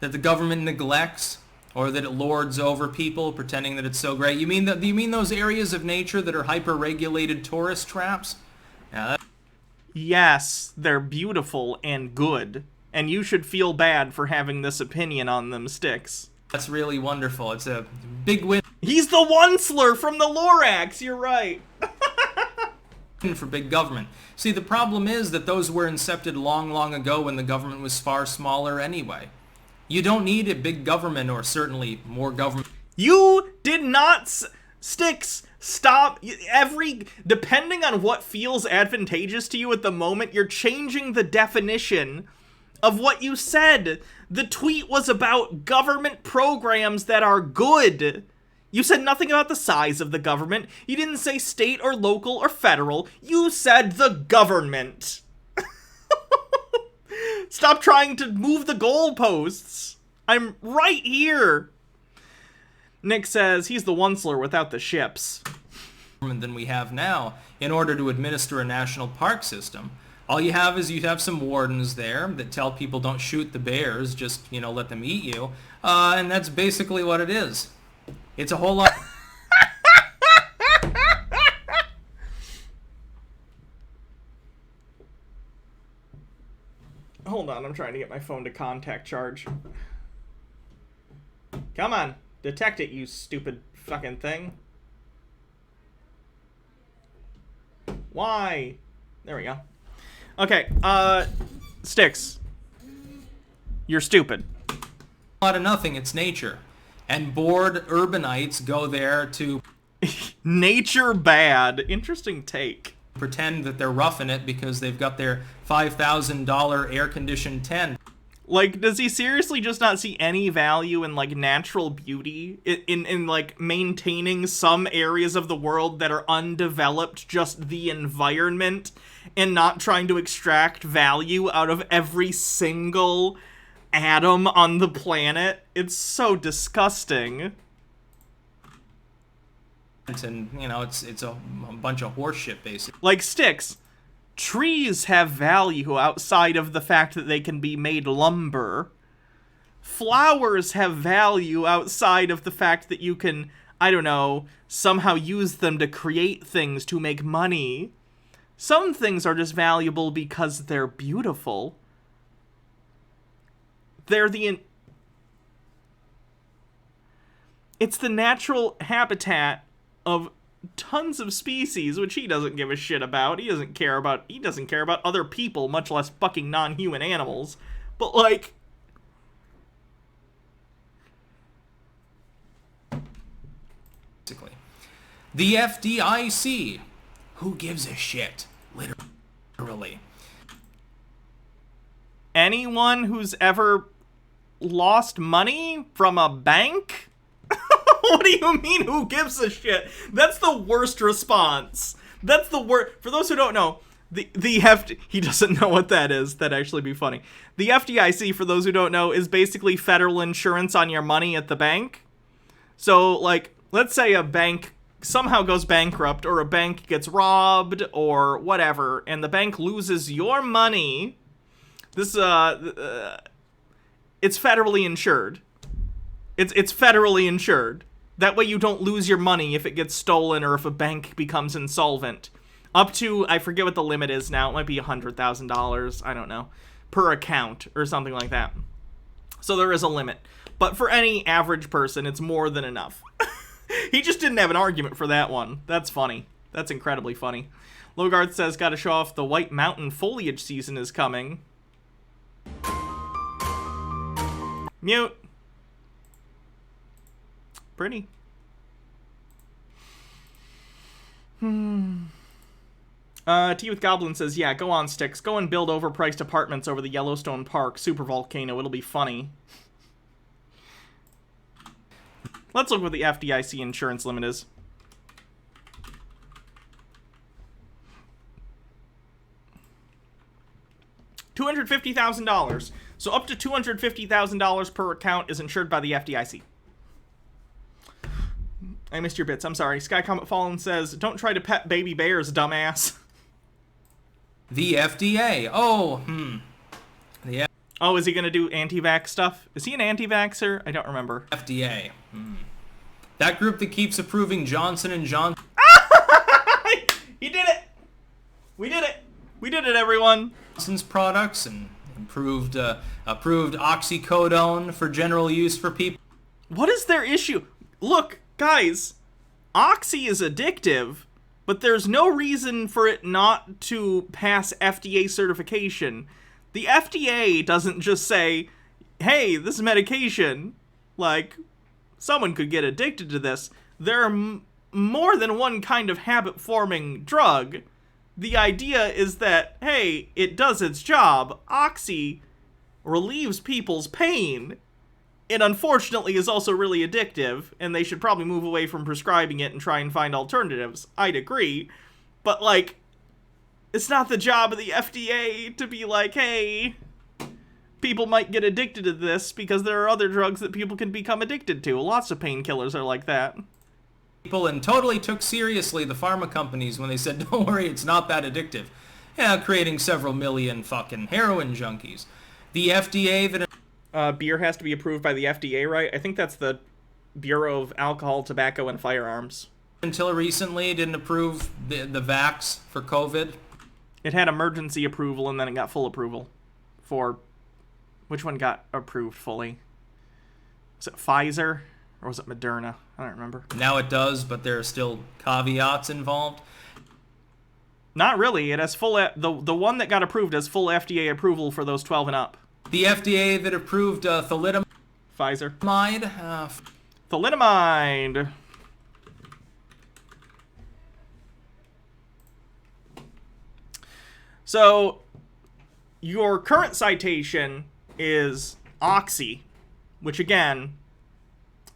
that the government neglects, or that it lords over people pretending that it's so great. You mean those areas of nature that are hyper-regulated tourist traps? Yeah. Yes, they're beautiful and good, and you should feel bad for having this opinion on them, Styx. That's really wonderful. It's a big win. He's the Onceler from the Lorax, you're right. For big government. See, the problem is that those were incepted long, long ago when the government was far smaller anyway. You don't need a big government, or certainly more government. You did not... Styx, stop. Depending on what feels advantageous to you at the moment, you're changing the definition of what you said. The tweet was about government programs that are good. You said nothing about the size of the government. You didn't say state or local or federal. You said the government. Stop trying to move the goalposts. I'm right here. Nick says he's the Onceler without the ships. Than we have now in order to administer a national park system. All you have is some wardens there that tell people don't shoot the bears, just, let them eat you. And that's basically what it is. It's a whole lot... Hold on, I'm trying to get my phone to contact charge. Come on, detect it, you stupid fucking thing. Why? There we go. Okay, Styx. You're stupid. A lot of nothing, it's nature. And bored urbanites go there to... Nature bad. Interesting take. Pretend that they're roughing it because they've got their $5,000 air-conditioned tent. Like, does he seriously just not see any value in, like, natural beauty? In like, maintaining some areas of the world that are undeveloped, just the environment, and not trying to extract value out of every single atom on the planet? It's so disgusting. And, it's a bunch of horse shit, basically. Like, Styx, trees have value outside of the fact that they can be made lumber. flowers have value outside of the fact that you can, I don't know, somehow use them to create things to make money. Some things are just valuable because they're beautiful. They're it's the natural habitat of tons of species, which he doesn't give a shit about. He doesn't care about other people, much less fucking non-human animals. But, like, basically, the FDIC, who gives a shit? Literally. Anyone who's ever lost money from a bank? What do you mean, who gives a shit? That's the worst response. That's the worst. For those who don't know, he doesn't know what that is. That'd actually be funny. The FDIC, for those who don't know, is basically federal insurance on your money at the bank. So, like, let's say a bank somehow goes bankrupt, or a bank gets robbed, or whatever, and the bank loses your money. This, it's federally insured. It's federally insured. That way you don't lose your money if it gets stolen or if a bank becomes insolvent. Up to, I forget what the limit is now. It might be $100,000, I don't know, per account or something like that. So there is a limit. But for any average person, it's more than enough. He just didn't have an argument for that one. That's funny. That's incredibly funny. Logarth says, gotta show off the White Mountain foliage season is coming. Mute. Pretty. Tea with Goblin says, yeah, go on, Sticks. Go and build overpriced apartments over the Yellowstone Park super volcano. It'll be funny. Let's look what the FDIC insurance limit is. $250,000. So up to $250,000 per account is insured by the FDIC. I missed your bits. I'm sorry. Sky Comet Fallen says, don't try to pet baby bears, dumbass. The FDA. Oh, Oh, is he going to do anti-vax stuff? Is he an anti-vaxxer? I don't remember. FDA. That group that keeps approving Johnson & Johnson. He did it! We did it! We did it, everyone! Johnson's products and approved oxycodone for general use for people. What is their issue? Look, guys, Oxy is addictive, but there's no reason for it not to pass FDA certification. The FDA doesn't just say, hey, this medication, like, someone could get addicted to this. There are more than one kind of habit-forming drug. The idea is that, hey, it does its job. Oxy relieves people's pain. It unfortunately is also really addictive, and they should probably move away from prescribing it and try and find alternatives. I'd agree. But, like, it's not the job of the FDA to be like, hey, people might get addicted to this because there are other drugs that people can become addicted to. Lots of painkillers are like that. People and totally took seriously the pharma companies when they said, don't worry, it's not that addictive. Yeah, creating several million fucking heroin junkies. The FDA that... beer has to be approved by the FDA, right? I think that's the Bureau of Alcohol, Tobacco, and Firearms. Until recently, didn't approve the vax for COVID. It had emergency approval, and then it got full approval for... Which one got approved fully? Was it Pfizer? Or was it Moderna? I don't remember. Now it does, but there are still caveats involved. Not really. It has full... The one that got approved has full FDA approval for those 12 and up. The FDA that approved thalidomide. Pfizer. Thalidomide. So, your current citation is Oxy, which again,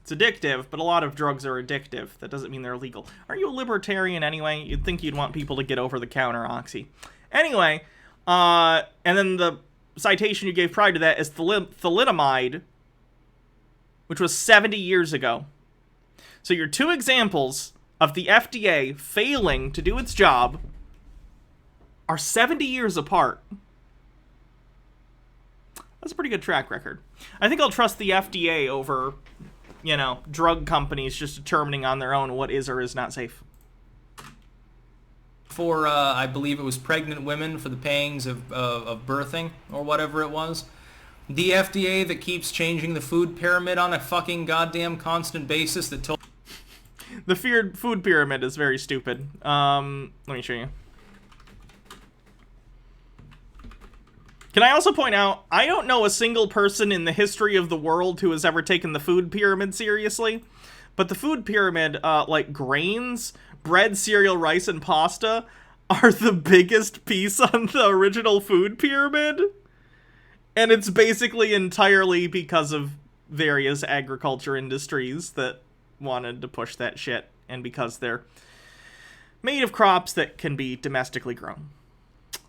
it's addictive, but a lot of drugs are addictive. That doesn't mean they're illegal. Are you a libertarian anyway? You'd think you'd want people to get over-the-counter Oxy. Anyway, and then the citation you gave prior to that is thalidomide, which was 70 years ago. So your two examples of the FDA failing to do its job are 70 years apart. That's a pretty good track record. I think I'll trust the FDA over, you know, drug companies just determining on their own what is or is not safe. For, I believe it was pregnant women for the pangs of birthing or whatever it was. The FDA that keeps changing the food pyramid on a fucking goddamn constant basis that told... The feared food pyramid is very stupid. Let me show you. Can I also point out, I don't know a single person in the history of the world who has ever taken the food pyramid seriously, but the food pyramid, like grains, bread, cereal, rice, and pasta, are the biggest piece on the original food pyramid, and it's basically entirely because of various agriculture industries that wanted to push that shit, and because they're made of crops that can be domestically grown.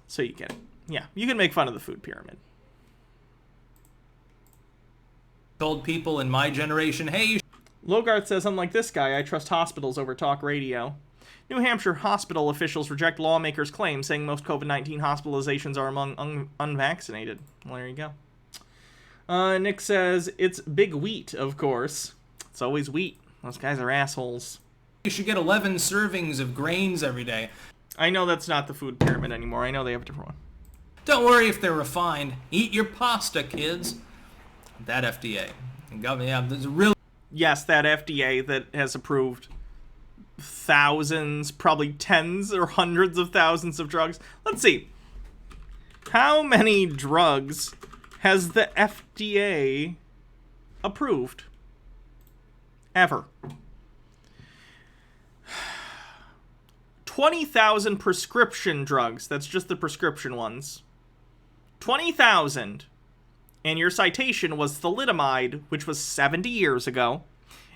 So you get it. Yeah, you can make fun of the food pyramid. Told people in my generation, hey, you... Logarth says, unlike this guy, I trust hospitals over talk radio. New Hampshire hospital officials reject lawmakers' claim, saying most COVID-19 hospitalizations are among unvaccinated. Well, there you go. Nick says, it's big wheat, of course. It's always wheat. Those guys are assholes. You should get 11 servings of grains every day. I know that's not the food pyramid anymore. I know they have a different one. Don't worry if they're refined. Eat your pasta, kids. That FDA. Yeah, there's a real... Yes, that FDA that has approved thousands, probably tens or hundreds of thousands of drugs. Let's see. How many drugs has the FDA approved? Ever. 20,000 prescription drugs. That's just the prescription ones. 20,000. And your citation was thalidomide, which was 70 years ago.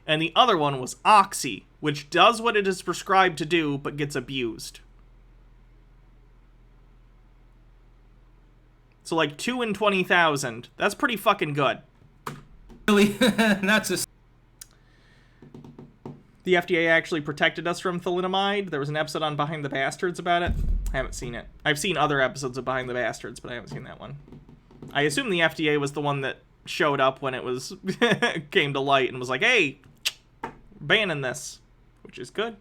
And the other one was Oxy, which does what it is prescribed to do, but gets abused. So like 2 in 20,000. That's pretty fucking good. Really? That's a... The FDA actually protected us from thalidomide. There was an episode on Behind the Bastards about it. I haven't seen it. I've seen other episodes of Behind the Bastards, but I haven't seen that one. I assume the FDA was the one that showed up when it was came to light and was like, hey, banning this, which is good.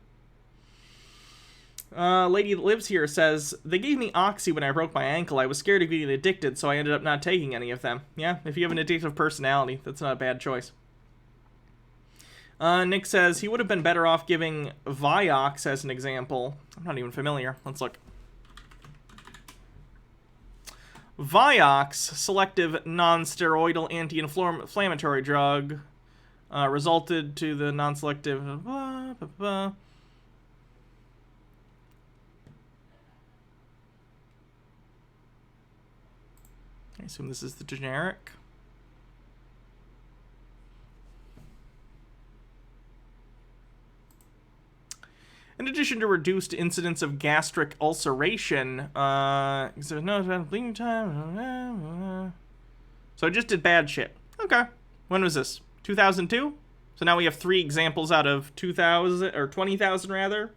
Lady that lives here says, they gave me Oxy when I broke my ankle. I was scared of getting addicted, so I ended up not taking any of them. Yeah, if you have an addictive personality, that's not a bad choice. Nick says, he would have been better off giving Vioxx as an example. I'm not even familiar. Let's look. Vioxx, selective non-steroidal anti-inflammatory drug, resulted to the non-selective... I assume this is the generic. In addition to reduced incidence of gastric ulceration, so no bleeding time. So it just did bad shit. Okay. When was this? 2002? So now we have 3 examples out of 2,000 or 20,000 rather.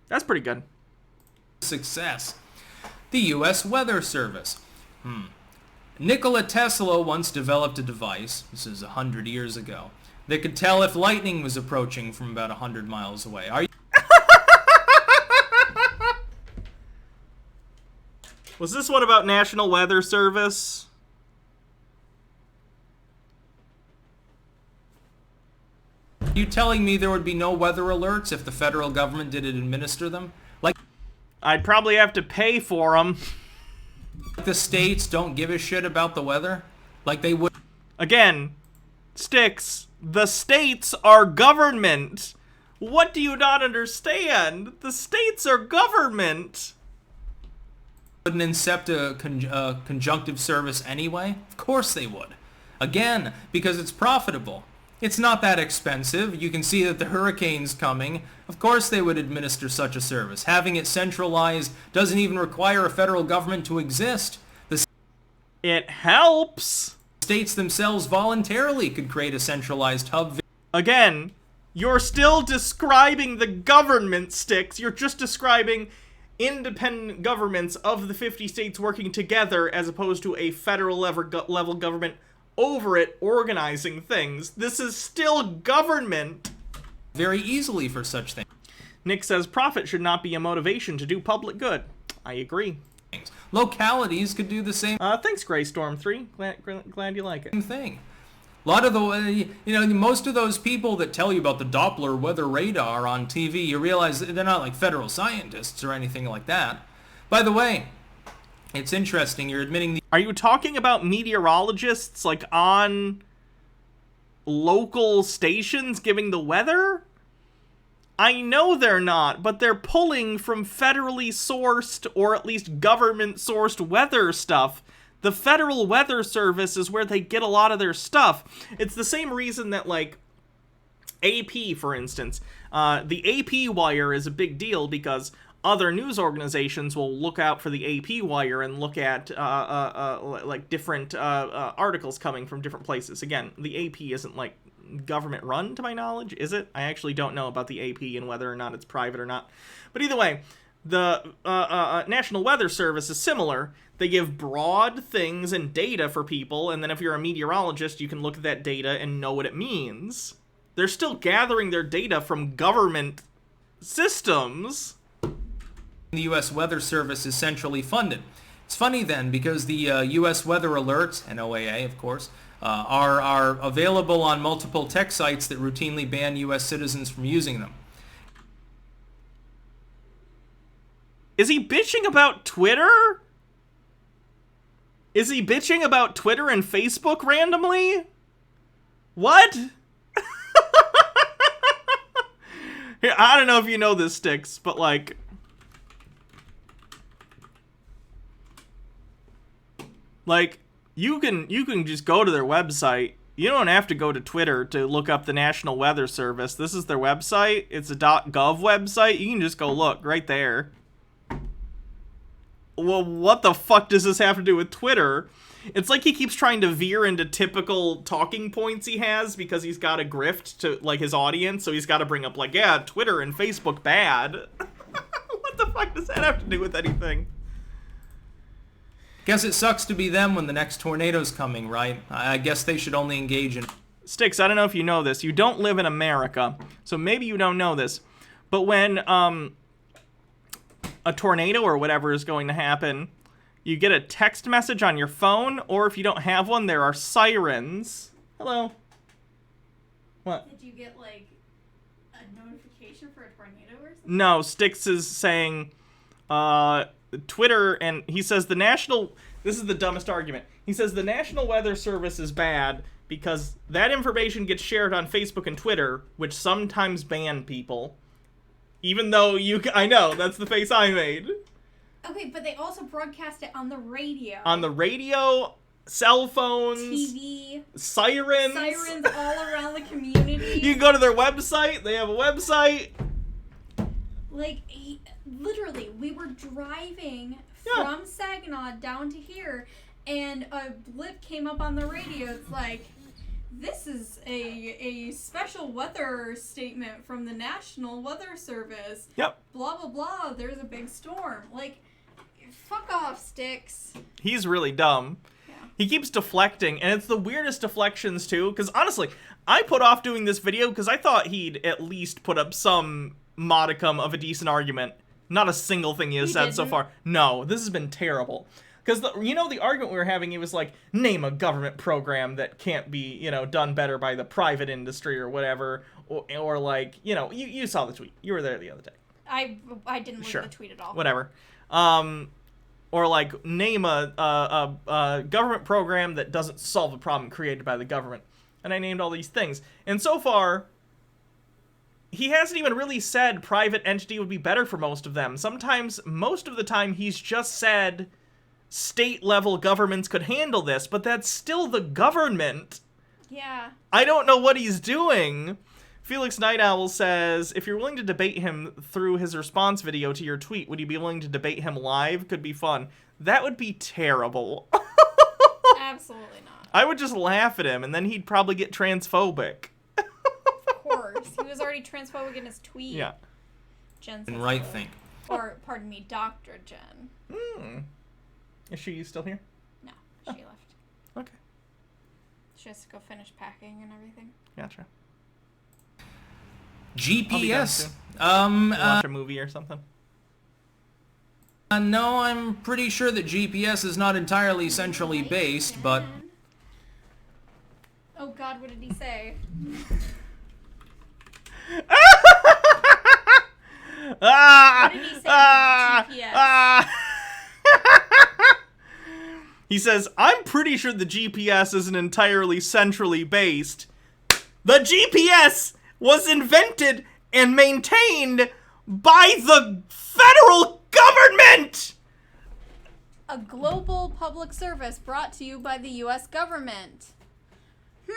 That's pretty good. Success. The U.S. Weather Service. Nikola Tesla once developed a device, this is 100 years ago, that could tell if lightning was approaching from about 100 miles away. Are you... Was this one about National Weather Service? Are you telling me there would be no weather alerts if the federal government didn't administer them? Like, I'd probably have to pay for them. The states don't give a shit about the weather? Like they would... Again, Sticks, the states are government. What do you not understand? The states are government. Wouldn't incept a conjunctive service anyway? Of course they would. Again, because it's profitable. It's not that expensive. You can see that the hurricane's coming. Of course they would administer such a service. Having it centralized doesn't even require a federal government to exist. It helps. States themselves voluntarily could create a centralized hub. Again, you're still describing the government, Sticks. You're just describing independent governments of the 50 states working together as opposed to a federal level government over it organizing things. This is still government. Very easily for such things. Nick says profit should not be a motivation to do public good. I agree. Localities could do the same. Thanks, Greystorm 3. Glad you like it. Same thing. A lot of the, most of those people that tell you about the Doppler weather radar on TV, you realize they're not like federal scientists or anything like that. By the way, it's interesting, you're admitting Are you talking about meteorologists, like, on local stations giving the weather? I know they're not, but they're pulling from federally sourced, or at least government-sourced weather stuff. The Federal Weather Service is where they get a lot of their stuff. It's the same reason that, like, AP, for instance. The AP wire is a big deal because other news organizations will look out for the AP wire and look at, like, different articles coming from different places. Again, the AP isn't, like, government run, to my knowledge, is it? I actually don't know about the AP and whether or not it's private or not. But either way, the National Weather Service is similar. They give broad things and data for people, and then if you're a meteorologist, you can look at that data and know what it means. They're still gathering their data from government systems. The U.S. Weather Service is centrally funded. It's funny then, because the U.S. Weather Alerts, NOAA of course, are available on multiple tech sites that routinely ban U.S. citizens from using them. Is he bitching about Twitter? Is he bitching about Twitter and Facebook randomly? What? Here, I don't know if you know this, Sticks, but like... you can just go to their website. You don't have to go to Twitter to look up the National Weather Service. This is their website. It's a .gov website. You can just go look right there. Well, what the fuck does this have to do with Twitter? It's like he keeps trying to veer into typical talking points he has because he's got a grift to, like, his audience, so he's got to bring up, like, yeah, Twitter and Facebook bad. What the fuck does that have to do with anything? Guess it sucks to be them when the next tornado's coming, right? I guess they should only engage in... Sticks, I don't know if you know this. You don't live in America, so maybe you don't know this. But when, a tornado or whatever is going to happen, you get a text message on your phone, or if you don't have one, there are sirens. Hello. What? Did you get, like, a notification for a tornado or something? No, Sticks is saying, Twitter, and he says this is the dumbest argument. He says the National Weather Service is bad because that information gets shared on Facebook and Twitter, which sometimes ban people. Even though I know, that's the face I made. Okay, but they also broadcast it on the radio. On the radio, cell phones, TV, sirens all around the community. You can go to their website. They have a website. Like, literally, we were driving from Saginaw down to here, and a blip came up on the radio. It's like, this is a special weather statement from the National Weather Service. Yep. Blah, blah, blah. There's a big storm. Like, fuck off, Sticks. He's really dumb. Yeah. He keeps deflecting, and it's the weirdest deflections, too, because honestly, I put off doing this video because I thought he'd at least put up some modicum of a decent argument. Not a single thing he has said so far. No, this has been terrible. Because, the argument we were having, he was like, name a government program that can't be, done better by the private industry or whatever. Or like, you saw the tweet. You were there the other day. I didn't look at the tweet at all. Whatever. Or like, name a government program that doesn't solve a problem created by the government. And I named all these things. And so far, he hasn't even really said private entity would be better for most of them. Most of the time, he's just said state-level governments could handle this, but that's still the government. Yeah. I don't know what he's doing. Felix Night Owl says, if you're willing to debate him through his response video to your tweet, would you be willing to debate him live? Could be fun. That would be terrible. Absolutely not. I would just laugh at him, and then he'd probably get transphobic. Of course. He was already transphobic in his tweet. Yeah. And right think. Or, pardon me, Dr. Jen. Is she still here? No, she left. Okay. She has to go finish packing and everything. Gotcha. GPS. Watch a movie or something. No, I'm pretty sure that GPS is not entirely centrally based, but... Oh God, what did he say? What did he say about GPS? He says, I'm pretty sure the GPS isn't entirely centrally based. The GPS was invented and maintained by the federal government! A global public service brought to you by the U.S. government. Do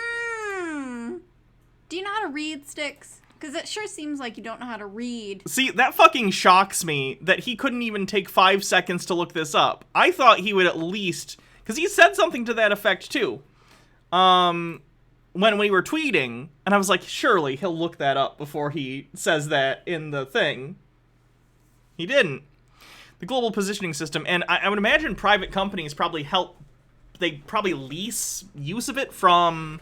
you know how to read, Sticks? Because it sure seems like you don't know how to read. See, that fucking shocks me that he couldn't even take 5 seconds to look this up. I thought he would at least... Because he said something to that effect, too. When we were tweeting, and I was like, surely he'll look that up before he says that in the thing. He didn't. The global positioning system, and I would imagine private companies probably help... They probably lease use of it from...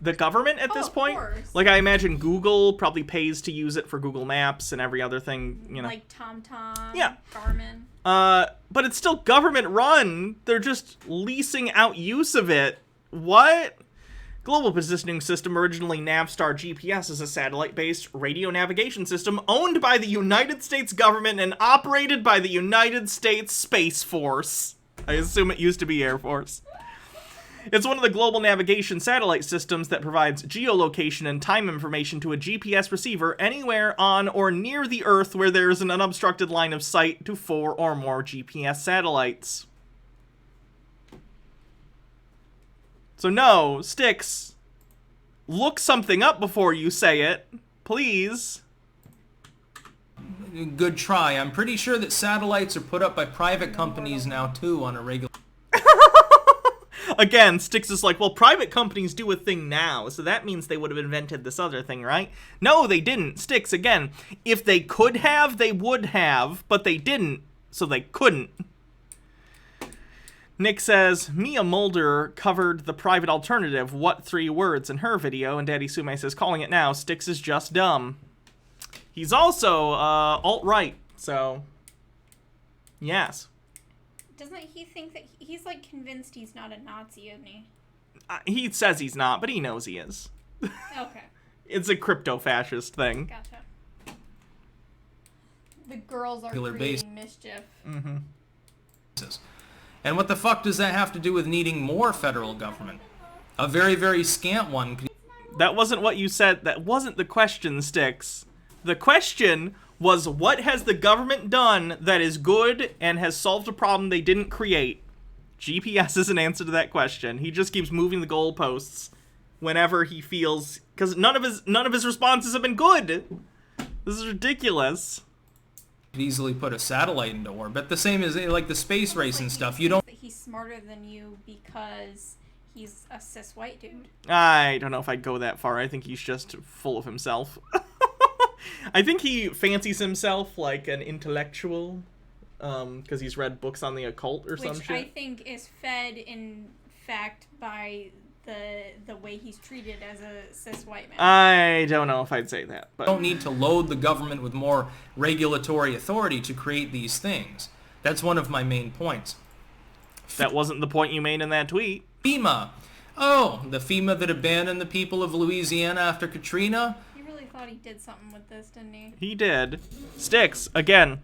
the government at this point. Course. Like, I imagine Google probably pays to use it for Google Maps and every other thing, you know. Like TomTom, Yeah. Garmin. But it's still government run. They're just leasing out use of it. What? Global Positioning System, originally Navstar GPS, is a satellite-based radio navigation system owned by the United States government and operated by the United States Space Force. I assume it used to be Air Force. It's one of the global navigation satellite systems that provides geolocation and time information to a GPS receiver anywhere on or near the Earth where there is an unobstructed line of sight to 4 or more GPS satellites. So no, Sticks, look something up before you say it, please. Good try. I'm pretty sure that satellites are put up by private companies now, too, on a regular... Again, Sticks is like, well, private companies do a thing now, so that means they would have invented this other thing, right? No, they didn't. Sticks, again, if they could have, they would have, but they didn't, so they couldn't. Nick says, Mia Mulder covered the private alternative, what 3 words, in her video, and Daddy Sume says, calling it now, Sticks is just dumb. He's also, alt-right, so, yes. Doesn't he think that he's like convinced he's not a Nazi, isn't he? He says he's not, but he knows he is. Okay. It's a crypto-fascist thing. Gotcha. The girls are Regular creating mischief. Mm-hmm. And what the fuck does that have to do with needing more federal government? A very, very scant one. That wasn't what you said. That wasn't the question, Sticks. The question was, what has the government done that is good and has solved a problem they didn't create? GPS is an answer to that question. He just keeps moving the goalposts whenever he feels, because none of his responses have been good. This is ridiculous. Could easily put a satellite into orbit. The same as like the space race and stuff. You don't. He's smarter than you because he's a cis white dude. I don't know if I'd go that far. I think he's just full of himself. I think he fancies himself like an intellectual, because he's read books on the occult or some shit. Which I think is fed, in fact, by the way he's treated as a cis white man. I don't know if I'd say that. But don't need to load the government with more regulatory authority to create these things. That's one of my main points. That wasn't the point you made in that tweet. FEMA. Oh, the FEMA that abandoned the people of Louisiana after Katrina? He really thought he did something with this, didn't he? He did. Sticks, again.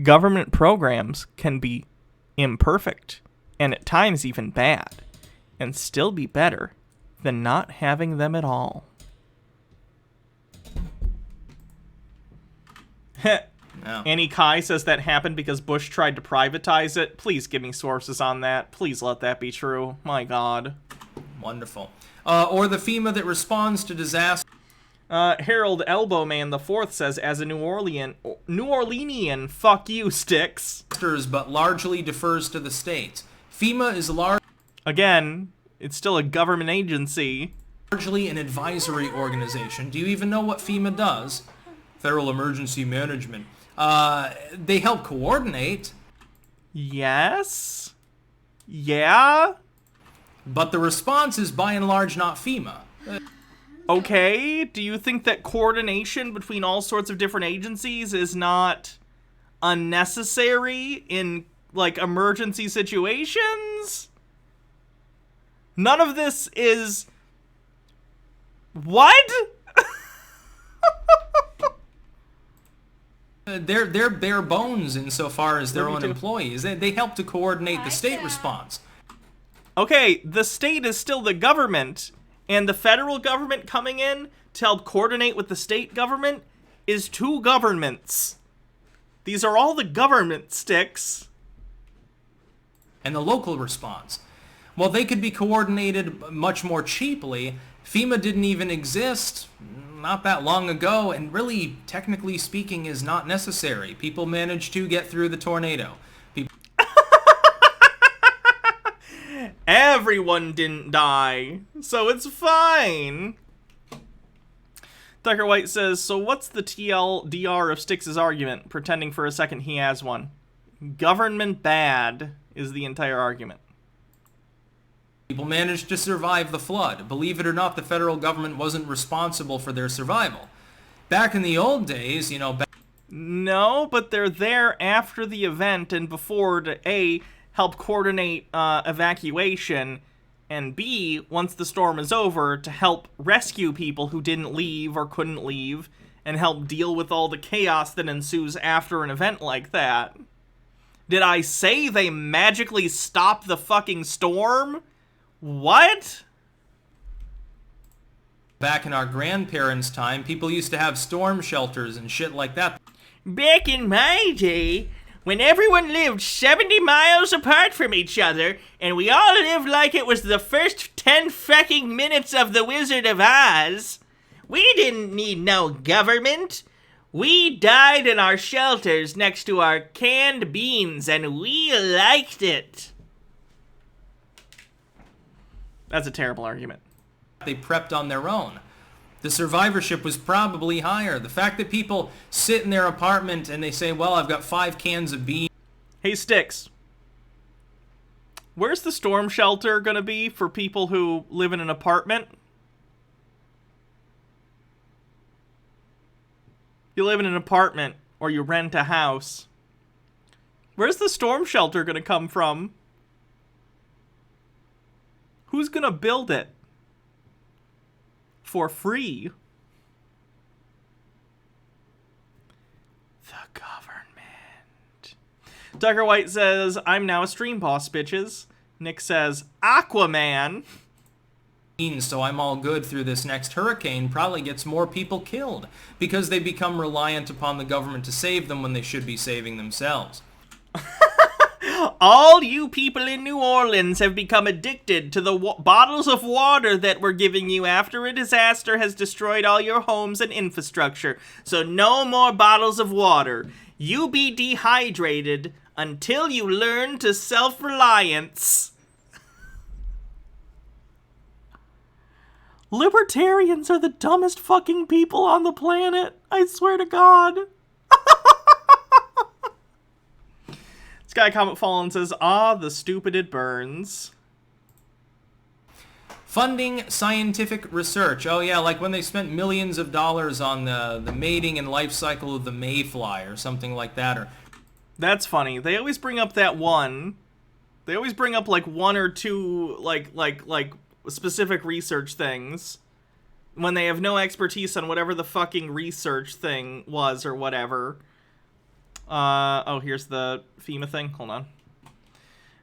Government programs can be imperfect, and at times even bad, and still be better than not having them at all. Annie Kai says that happened because Bush tried to privatize it. Please give me sources on that. Please let that be true. My God. Wonderful. Or the FEMA that responds to disaster. Harold Elbowman IV says, as a New Orleanian, fuck you, Sticks. But largely defers to the states. FEMA is Again, it's still a government agency. Largely an advisory organization. Do you even know what FEMA does? Federal Emergency Management. They help coordinate. Yes. Yeah. But the response is by and large not FEMA. Okay, do you think that coordination between all sorts of different agencies is not unnecessary in, like, emergency situations? None of this is... What? They're bare bones insofar as their own employees. They help to coordinate the state response. Okay, the state is still the government, and the federal government coming in to help coordinate with the state government is two governments. These are all the government sticks. And the local response. Well, they could be coordinated much more cheaply. FEMA didn't even exist not that long ago, and really, technically speaking, is not necessary. People managed to get through the tornado. Everyone didn't die, so it's fine. Tucker White says, so what's the TLDR of Styx's argument? Pretending for a second he has one. Government bad is the entire argument. People managed to survive the flood. Believe it or not, the federal government wasn't responsible for their survival. Back in the old days, you know... No, but they're there after the event and before to A, help coordinate evacuation, and B, once the storm is over, to help rescue people who didn't leave or couldn't leave, and help deal with all the chaos that ensues after an event like that. Did I say they magically stopped the fucking storm? What? Back in our grandparents' time, people used to have storm shelters and shit like that. Back in my day, when everyone lived 70 miles apart from each other, and we all lived like it was the first 10 fucking minutes of The Wizard of Oz, we didn't need no government. We died in our shelters next to our canned beans, and we liked it. That's a terrible argument. They prepped on their own. The survivorship was probably higher. The fact that people sit in their apartment and they say, well, I've got 5 cans of beans. Hey, Styx. Where's the storm shelter gonna be for people who live in an apartment? You live in an apartment or you rent a house. Where's the storm shelter gonna come from? Who's gonna build it? For free? The government. Tucker White says, I'm now a stream boss, bitches. Nick says, Aquaman. So I'm all good through this next hurricane probably gets more people killed because they become reliant upon the government to save them when they should be saving themselves. All you people in New Orleans have become addicted to the bottles of water that we're giving you after a disaster has destroyed all your homes and infrastructure. So no more bottles of water. You be dehydrated until you learn to self-reliance. Libertarians are the dumbest fucking people on the planet. I swear to God. Sky Comet Fallen says, ah, the stupid it burns. Funding scientific research. Oh yeah, like when they spent millions of dollars on the mating and life cycle of the mayfly or something like that. Or that's funny. They always bring up that one. They always bring up like one or two like specific research things when they have no expertise on whatever the fucking research thing was or whatever. Oh, here's the FEMA thing. Hold on.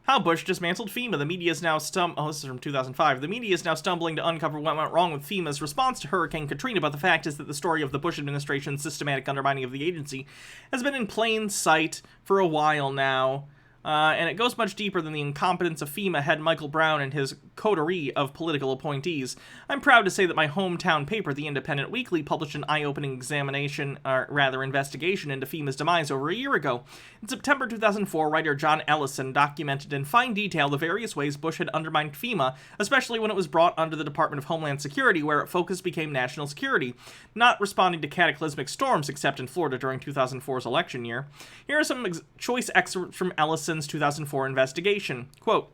How Bush dismantled FEMA. The media is now oh, this is from 2005. The media is now stumbling to uncover what went wrong with FEMA's response to Hurricane Katrina, but the fact is that the story of the Bush administration's systematic undermining of the agency has been in plain sight for a while now. And it goes much deeper than the incompetence of FEMA head Michael Brown and his coterie of political appointees. I'm proud to say that my hometown paper, The Independent Weekly, published an eye-opening investigation into FEMA's demise over a year ago. In September 2004, writer John Ellison documented in fine detail the various ways Bush had undermined FEMA, especially when it was brought under the Department of Homeland Security, where its focus became national security, not responding to cataclysmic storms except in Florida during 2004's election year. Here are some choice excerpts from Ellison's 2004 investigation. Quote,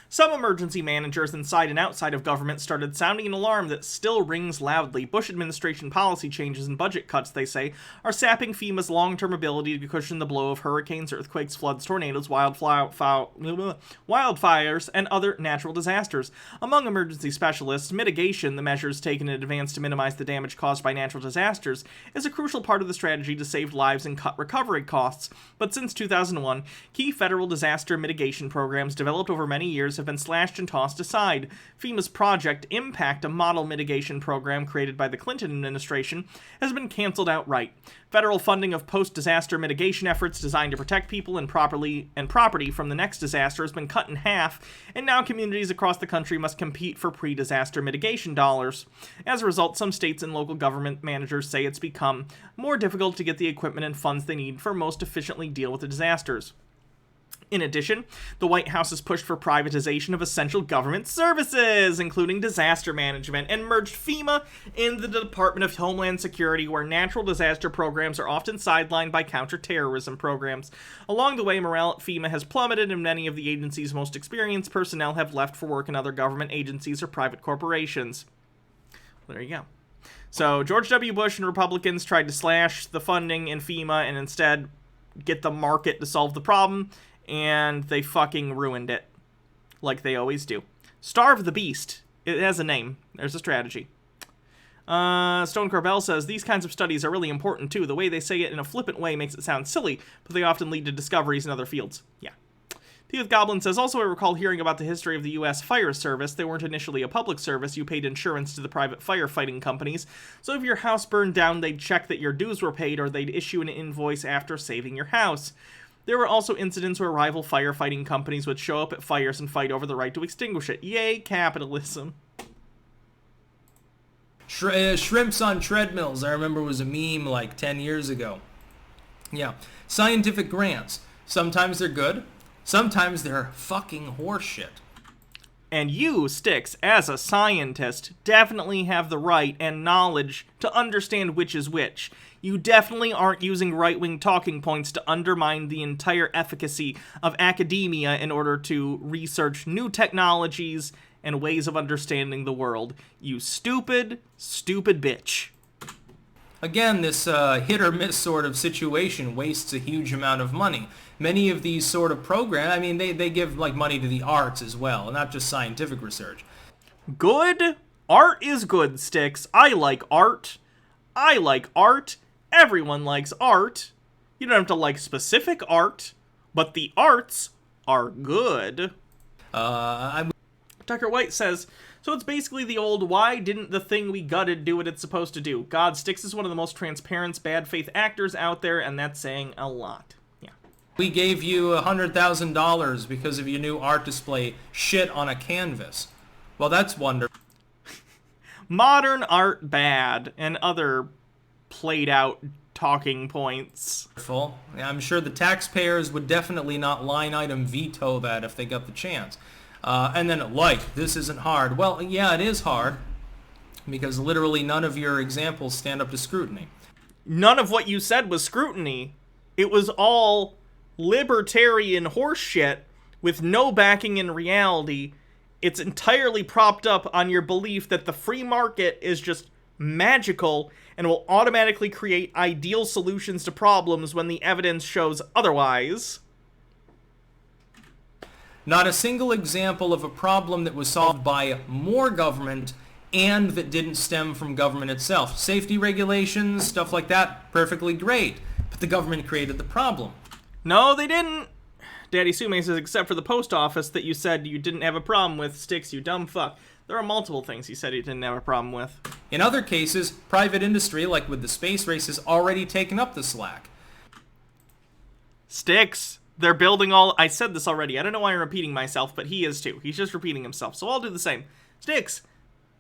some emergency managers inside and outside of government started sounding an alarm that still rings loudly. Bush administration policy changes and budget cuts, they say, are sapping FEMA's long-term ability to cushion the blow of hurricanes, earthquakes, floods, tornadoes, wildfires, and other natural disasters. Among emergency specialists, mitigation, the measures taken in advance to minimize the damage caused by natural disasters, is a crucial part of the strategy to save lives and cut recovery costs. But since 2001, key federal disaster mitigation programs developed over many years have been slashed and tossed aside. FEMA's Project Impact, a model mitigation program created by the Clinton administration, has been canceled outright. Federal funding of post-disaster mitigation efforts designed to protect people and property from the next disaster has been cut in half, and now communities across the country must compete for pre-disaster mitigation dollars. As a result, some states and local government managers say it's become more difficult to get the equipment and funds they need for most efficiently deal with the disasters. In addition, the White House has pushed for privatization of essential government services, including disaster management, and merged FEMA in the Department of Homeland Security, where natural disaster programs are often sidelined by counterterrorism programs. Along the way, morale at FEMA has plummeted, and many of the agency's most experienced personnel have left for work in other government agencies or private corporations. There you go. So, George W. Bush and Republicans tried to slash the funding in FEMA and instead get the market to solve the problem, and they fucking ruined it. Like they always do. Starve the beast. It has a name. There's a strategy. Stone Corbell says, these kinds of studies are really important too. The way they say it in a flippant way makes it sound silly, but they often lead to discoveries in other fields. Yeah. Teeth Goblin says, also I recall hearing about the history of the U.S. Fire Service. They weren't initially a public service. You paid insurance to the private firefighting companies. So if your house burned down, they'd check that your dues were paid, or they'd issue an invoice after saving your house. There were also incidents where rival firefighting companies would show up at fires and fight over the right to extinguish it. Yay, capitalism. Shrimps on treadmills, I remember was a meme like 10 years ago. Yeah. Scientific grants. Sometimes they're good. Sometimes they're fucking horseshit. And you, Styx, as a scientist, definitely have the right and knowledge to understand which is which. You definitely aren't using right-wing talking points to undermine the entire efficacy of academia in order to research new technologies and ways of understanding the world. You stupid, stupid bitch. Again, this hit or miss sort of situation wastes a huge amount of money. Many of these sort of programs, I mean, they give like money to the arts as well, not just scientific research. Good? Art is good, Styx. I like art. I like art. Everyone likes art. You don't have to like specific art, but the arts are good. Tucker White says, so it's basically the old, why didn't the thing we gutted do what it's supposed to do? God, Styx is one of the most transparent, bad faith actors out there, and that's saying a lot. Yeah. We gave you $100,000 because of your new art display, shit on a canvas. Well, that's wonderful. Modern art bad, and other played out talking points. I'm sure the taxpayers would definitely not line item veto that if they got the chance. And then, this isn't hard. Well, yeah, it is hard, because literally none of your examples stand up to scrutiny. None of what you said was scrutiny. It was all libertarian horseshit with no backing in reality. It's entirely propped up on your belief that the free market is just magical and will automatically create ideal solutions to problems when the evidence shows otherwise. Not a single example of a problem that was solved by more government and that didn't stem from government itself. Safety regulations, stuff like that, perfectly great. But the government created the problem. No, they didn't. Daddy Sume says, except for the post office that you said you didn't have a problem with, Styx, you dumb fuck. There are multiple things he said he didn't have a problem with. In other cases, private industry, like with the space race, has already taken up the slack. Styx, They're building all... I said this already. I don't know why I'm repeating myself, but he is too. He's just repeating himself. So I'll do the same. Sticks,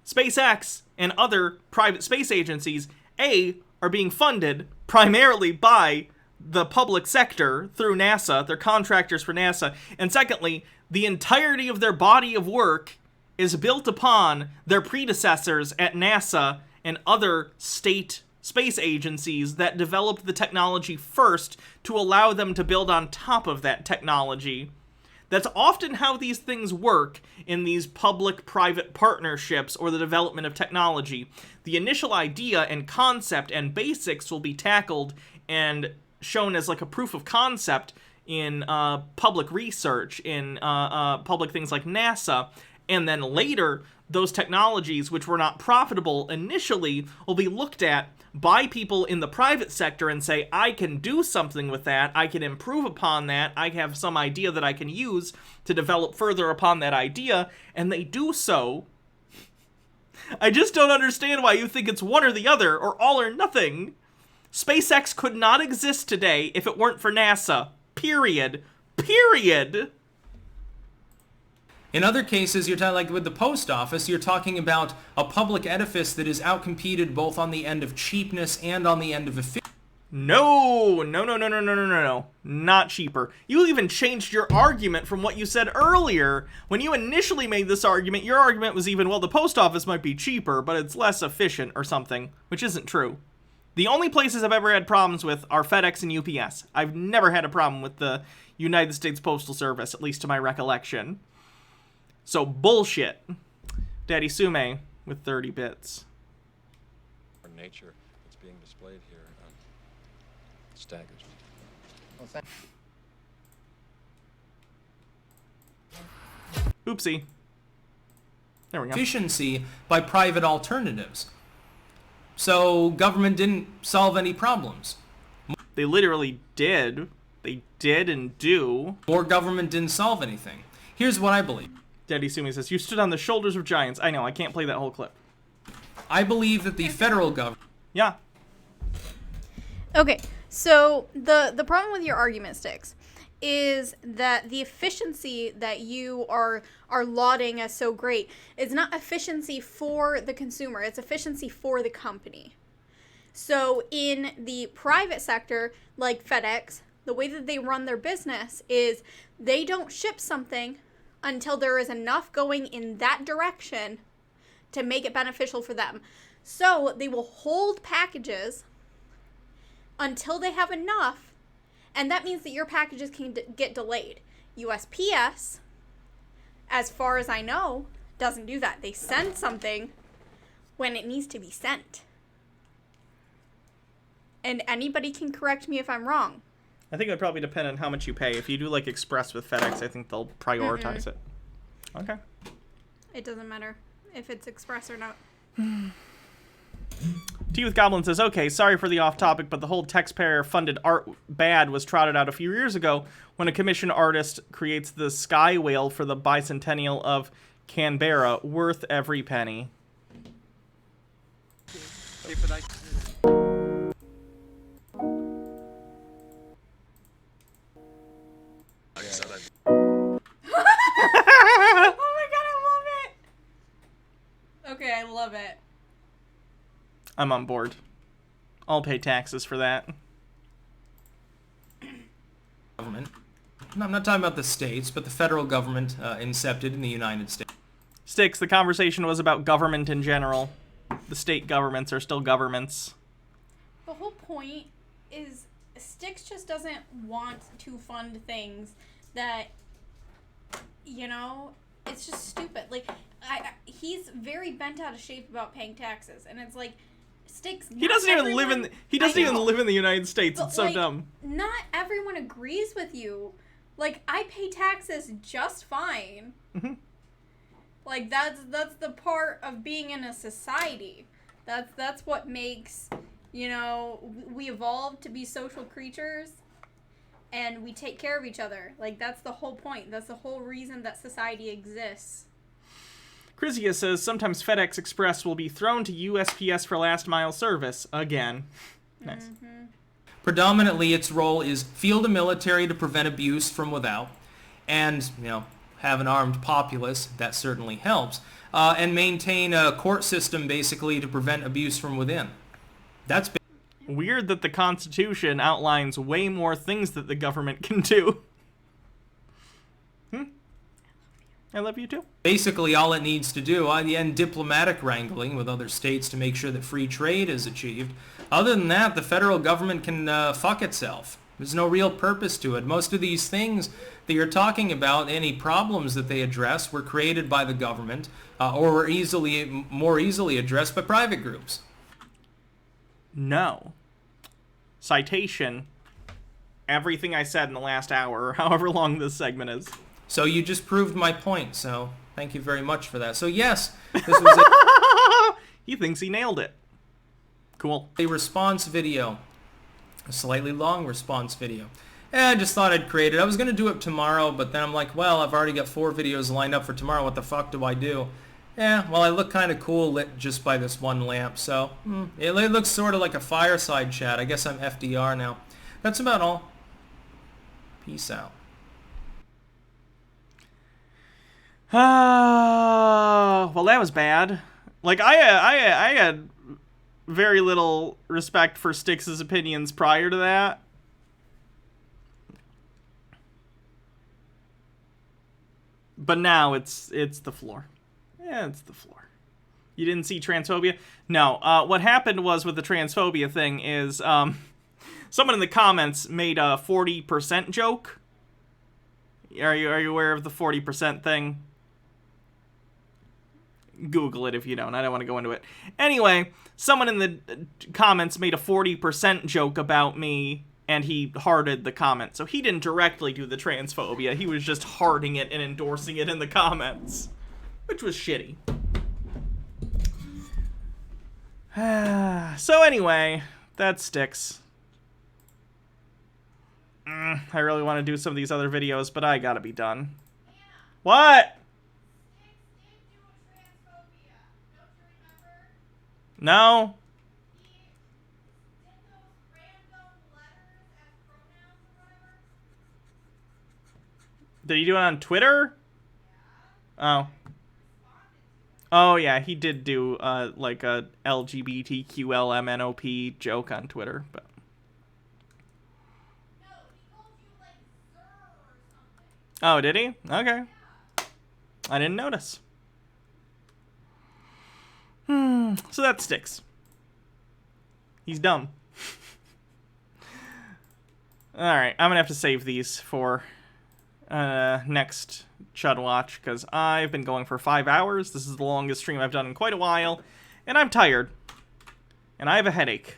SpaceX, and other private space agencies, A, are being funded primarily by the public sector through NASA. They're contractors for NASA. And secondly, the entirety of their body of work is built upon their predecessors at NASA and other state space agencies that developed the technology first to allow them to build on top of that technology. That's often how these things work in these public-private partnerships or the development of technology. The initial idea and concept and basics will be tackled and shown as like a proof of concept in public research, in public things like NASA, and then later, those technologies, which were not profitable initially, will be looked at by people in the private sector and say, I can do something with that, I can improve upon that, I have some idea that I can use to develop further upon that idea, and they do so. I just don't understand why you think it's one or the other, or all or nothing. SpaceX could not exist today if it weren't for NASA. Period. Period. In other cases, you're talking, like with the post office, you're talking about a public edifice that is outcompeted both on the end of cheapness and on the end of efficiency. No. Not cheaper. You even changed your argument from what you said earlier. When you initially made this argument, your argument was even, well, the post office might be cheaper, but it's less efficient or something, which isn't true. The only places I've ever had problems with are FedEx and UPS. I've never had a problem with the United States Postal Service, at least to my recollection. So bullshit. Daddy Sume with 30 bits. Nature that's being displayed here staggers me. Oopsie. There we go. Efficiency by private alternatives. So government didn't solve any problems. They literally did. They did and do. Or government didn't solve anything. Here's what I believe. Daddy Sumi says, you stood on the shoulders of giants. I know, I can't play that whole clip. I believe that the federal government... Yeah. Okay, so the problem with your argument, Sticks, is that the efficiency that you are lauding as so great is not efficiency for the consumer, it's efficiency for the company. So in the private sector, like FedEx, the way that they run their business is they don't ship something until there is enough going in that direction to make it beneficial for them. So they will hold packages until they have enough, and that means that your packages can get delayed. USPS, as far as I know, doesn't do that. They send something when it needs to be sent. And anybody can correct me if I'm wrong. I think it would probably depend on how much you pay. If you do like Express with FedEx, I think they'll prioritize it. Okay. It doesn't matter if it's Express or not. Tea with Goblin says, okay, sorry for the off topic, but the whole taxpayer-funded art bad was trotted out a few years ago when a commissioned artist creates the sky whale for the bicentennial of Canberra, worth every penny. Oh my god, I love it! Okay, I love it. I'm on board. I'll pay taxes for that. Government. I'm not talking about the states, but the federal government incepted in the United States. Sticks, the conversation was about government in general. The state governments are still governments. The whole point is Sticks just doesn't want to fund things that, you know, it's just stupid. Like, he's very bent out of shape about paying taxes, and it's like, Sticks. He doesn't even live in. He doesn't even live in the United States. But, it's so like, dumb. Not everyone agrees with you. Like, I pay taxes just fine. Like, that's the part of being in a society. That's what makes, you know, we evolved to be social creatures, and we take care of each other. Like, that's the whole point. That's the whole reason that society exists. Chrysia says sometimes FedEx Express will be thrown to USPS for last mile service again. Nice. Predominantly, its role is field a military to prevent abuse from without, and, you know, have an armed populace. That certainly helps. And maintain a court system, basically, to prevent abuse from within. That's weird that the Constitution outlines way more things that the government can do. I love you too. Basically, all it needs to do, end diplomatic wrangling with other states to make sure that free trade is achieved. Other than that, the federal government can fuck itself. There's no real purpose to it. Most of these things that you're talking about, any problems that they address, were created by the government or were more easily addressed by private groups. No. Citation. Everything I said in the last hour, or however long this segment is. So you just proved my point, so thank you very much for that. So yes, this was it. He thinks he nailed it. Cool. A response video. A slightly long response video. I just thought I'd create it. I was going to do it tomorrow, but then I'm like, well, I've already got 4 videos lined up for tomorrow. What the fuck do I do? Well, I look kind of cool lit just by this one lamp, so it looks sort of like a fireside chat. I guess I'm FDR now. That's about all. Peace out. Well, that was bad. Like, I had very little respect for Styx's opinions prior to that. But now it's the floor. Yeah, it's the floor. You didn't see transphobia? No. What happened was with the transphobia thing is someone in the comments made a 40% joke. Are you aware of the 40% thing? Google it if you don't. I don't want to go into it. Anyway, someone in the comments made a 40% joke about me, and he hearted the comment. So he didn't directly do the transphobia. He was just hearting it and endorsing it in the comments, which was shitty. So anyway, that sticks. I really want to do some of these other videos, but I gotta be done. What? No? Did he do it on Twitter? Oh. Oh, yeah, he did do, like, a LGBTQLMNOP joke on Twitter, but... Oh, did he? Okay. I didn't notice. So that sticks. He's dumb. Alright, I'm gonna have to save these for next Chud Watch, because I've been going for 5 hours. This is the longest stream I've done in quite a while, and I'm tired. And I have a headache.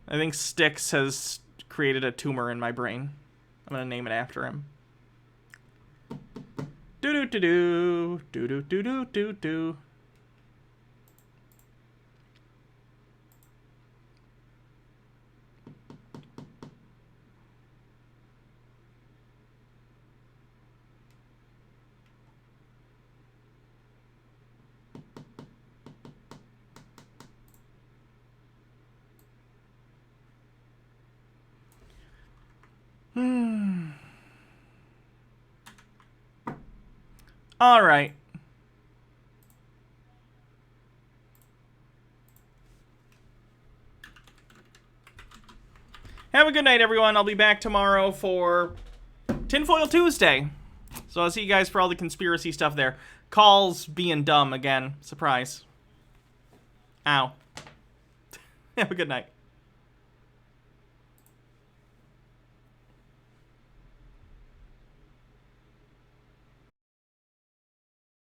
I think Styx has created a tumor in my brain. I'm gonna name it after him. Do-do-do-do. Do-do-do-do-do-do. All right. Have a good night, everyone. I'll be back tomorrow for Tinfoil Tuesday. So I'll see you guys for all the conspiracy stuff there. Calls being dumb again. Surprise. Ow. Have a good night.